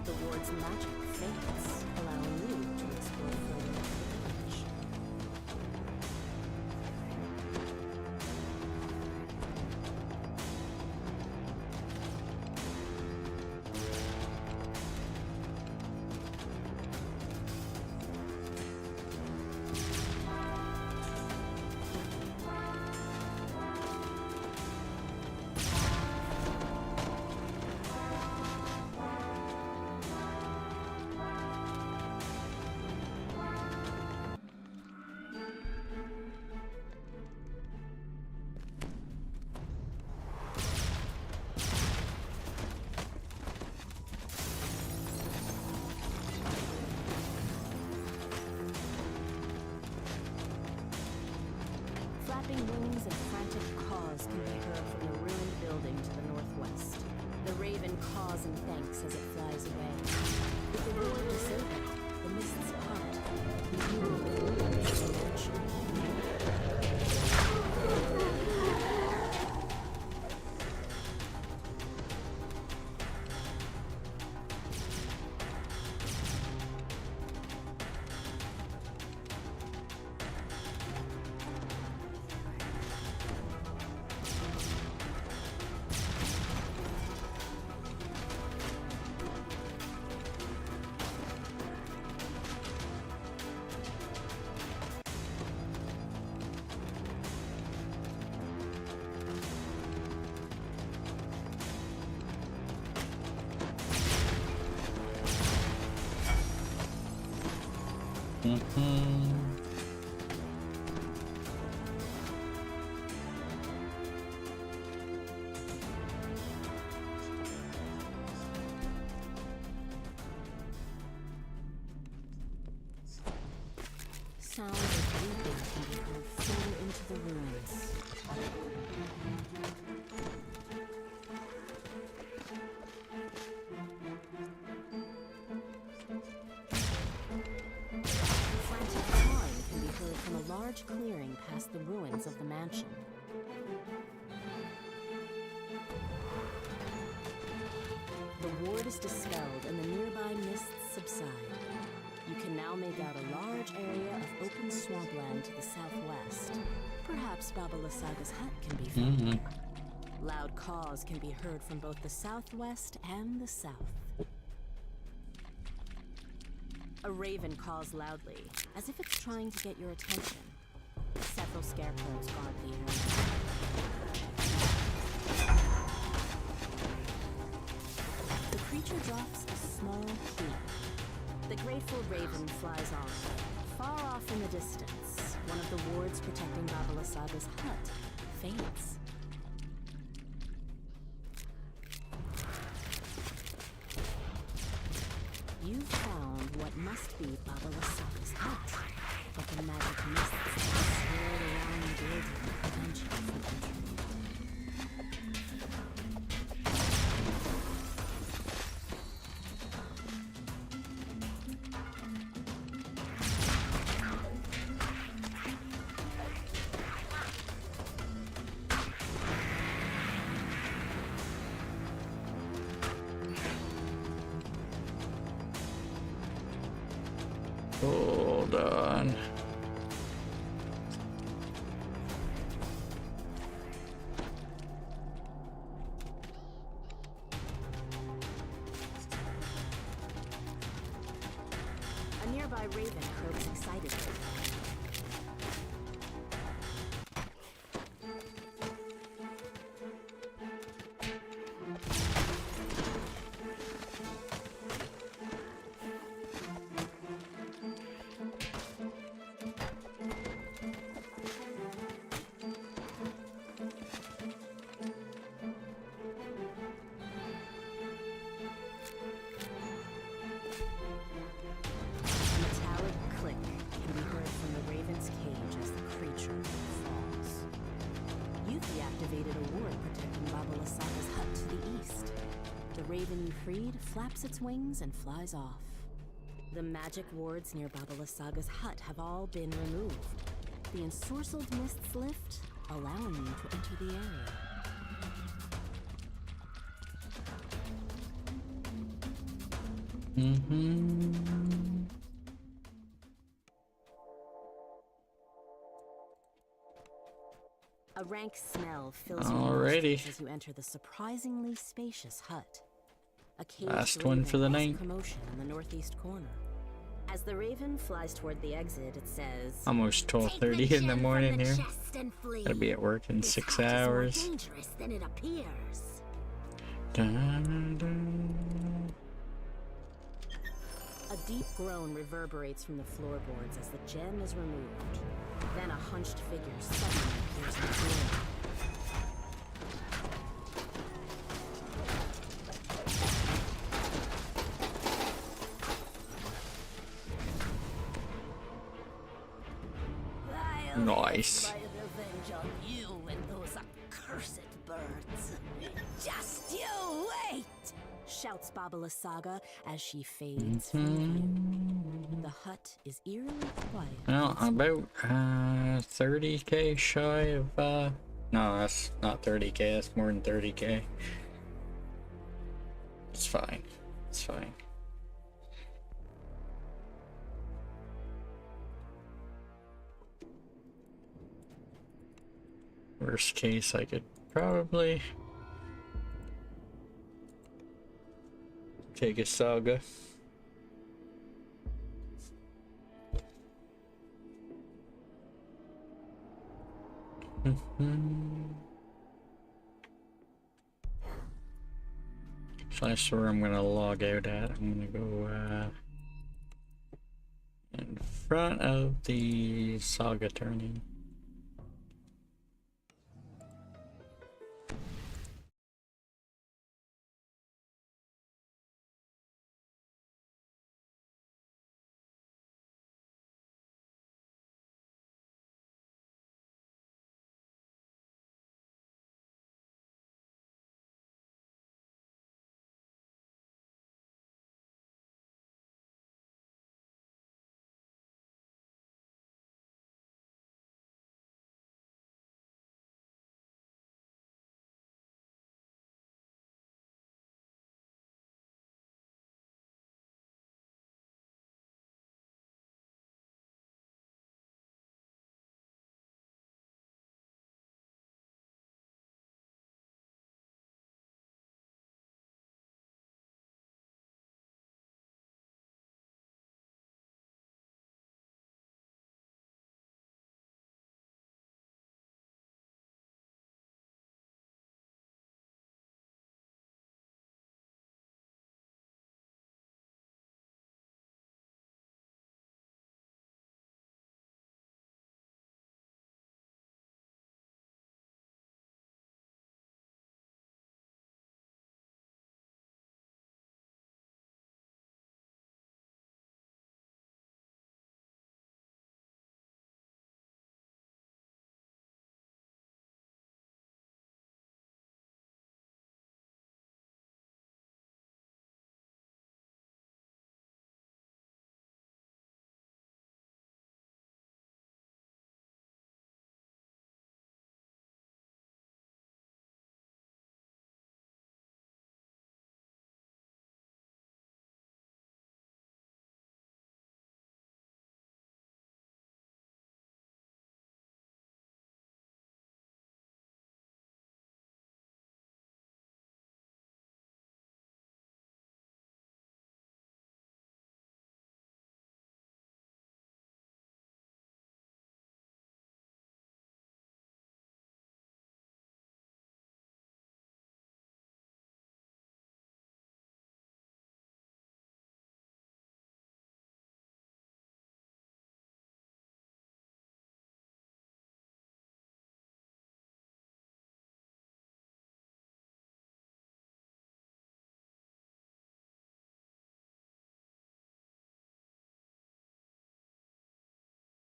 The ward's magic fades, allowing you to explore further into the village. Flapping wings and frantic caws can be heard from the ruined building to the northwest. The raven caws and thanks as it flies away. With the ward disabled, the mists part. You move towards the mansion. Sound of weeping can be heard further into the ruins. Frantic crying can be heard from a large clearing past the ruins of the mansion. The ward is dispelled and the nearby mists subside. You can now make out a large area of open swampland to the southwest. Perhaps Baba Lysaga's hut can be found there. Loud caws can be heard from both the southwest and the south. A raven caws loudly, as if it's trying to get your attention. Several scarecrows guard the area. The creature drops a small key. The grateful raven flies on. Far off in the distance, one of the wards protecting Baba Lysaga's hut fades. You've found what must be Baba Lysaga's hut, but the magic mists that swirl around the building prevent you from entering. Hold on. A nearby raven croaks excitedly. Raven you freed flaps its wings and flies off. The magic wards near Baba Lysaga's hut have all been removed. The ensorcelled mists lift, allowing you to enter the area. A rank smell fills your nostrils as you enter the surprisingly spacious hut. A caged Last one for the raven night. Commotion in the northeast corner. As the raven flies toward the exit, it says, Almost 12:30 in the morning here. Gotta be at work in 6 hours. "More dangerous than it appears." Dun, dun. A deep groan reverberates from the floorboards as the gem is removed. Then a hunched figure suddenly appears in the doorway. Nice. My revenge on you and those accursed birds. Just you wait! Shouts Baba Lysaga as she fades from view. The hut is eerily quiet. Well, I'm about 30k shy of no, that's not 30k, that's more than 30k. It's fine. It's fine. Worst case, I could probably take a saga. So that's where I'm gonna log out at. I'm gonna go in front of the saga turning.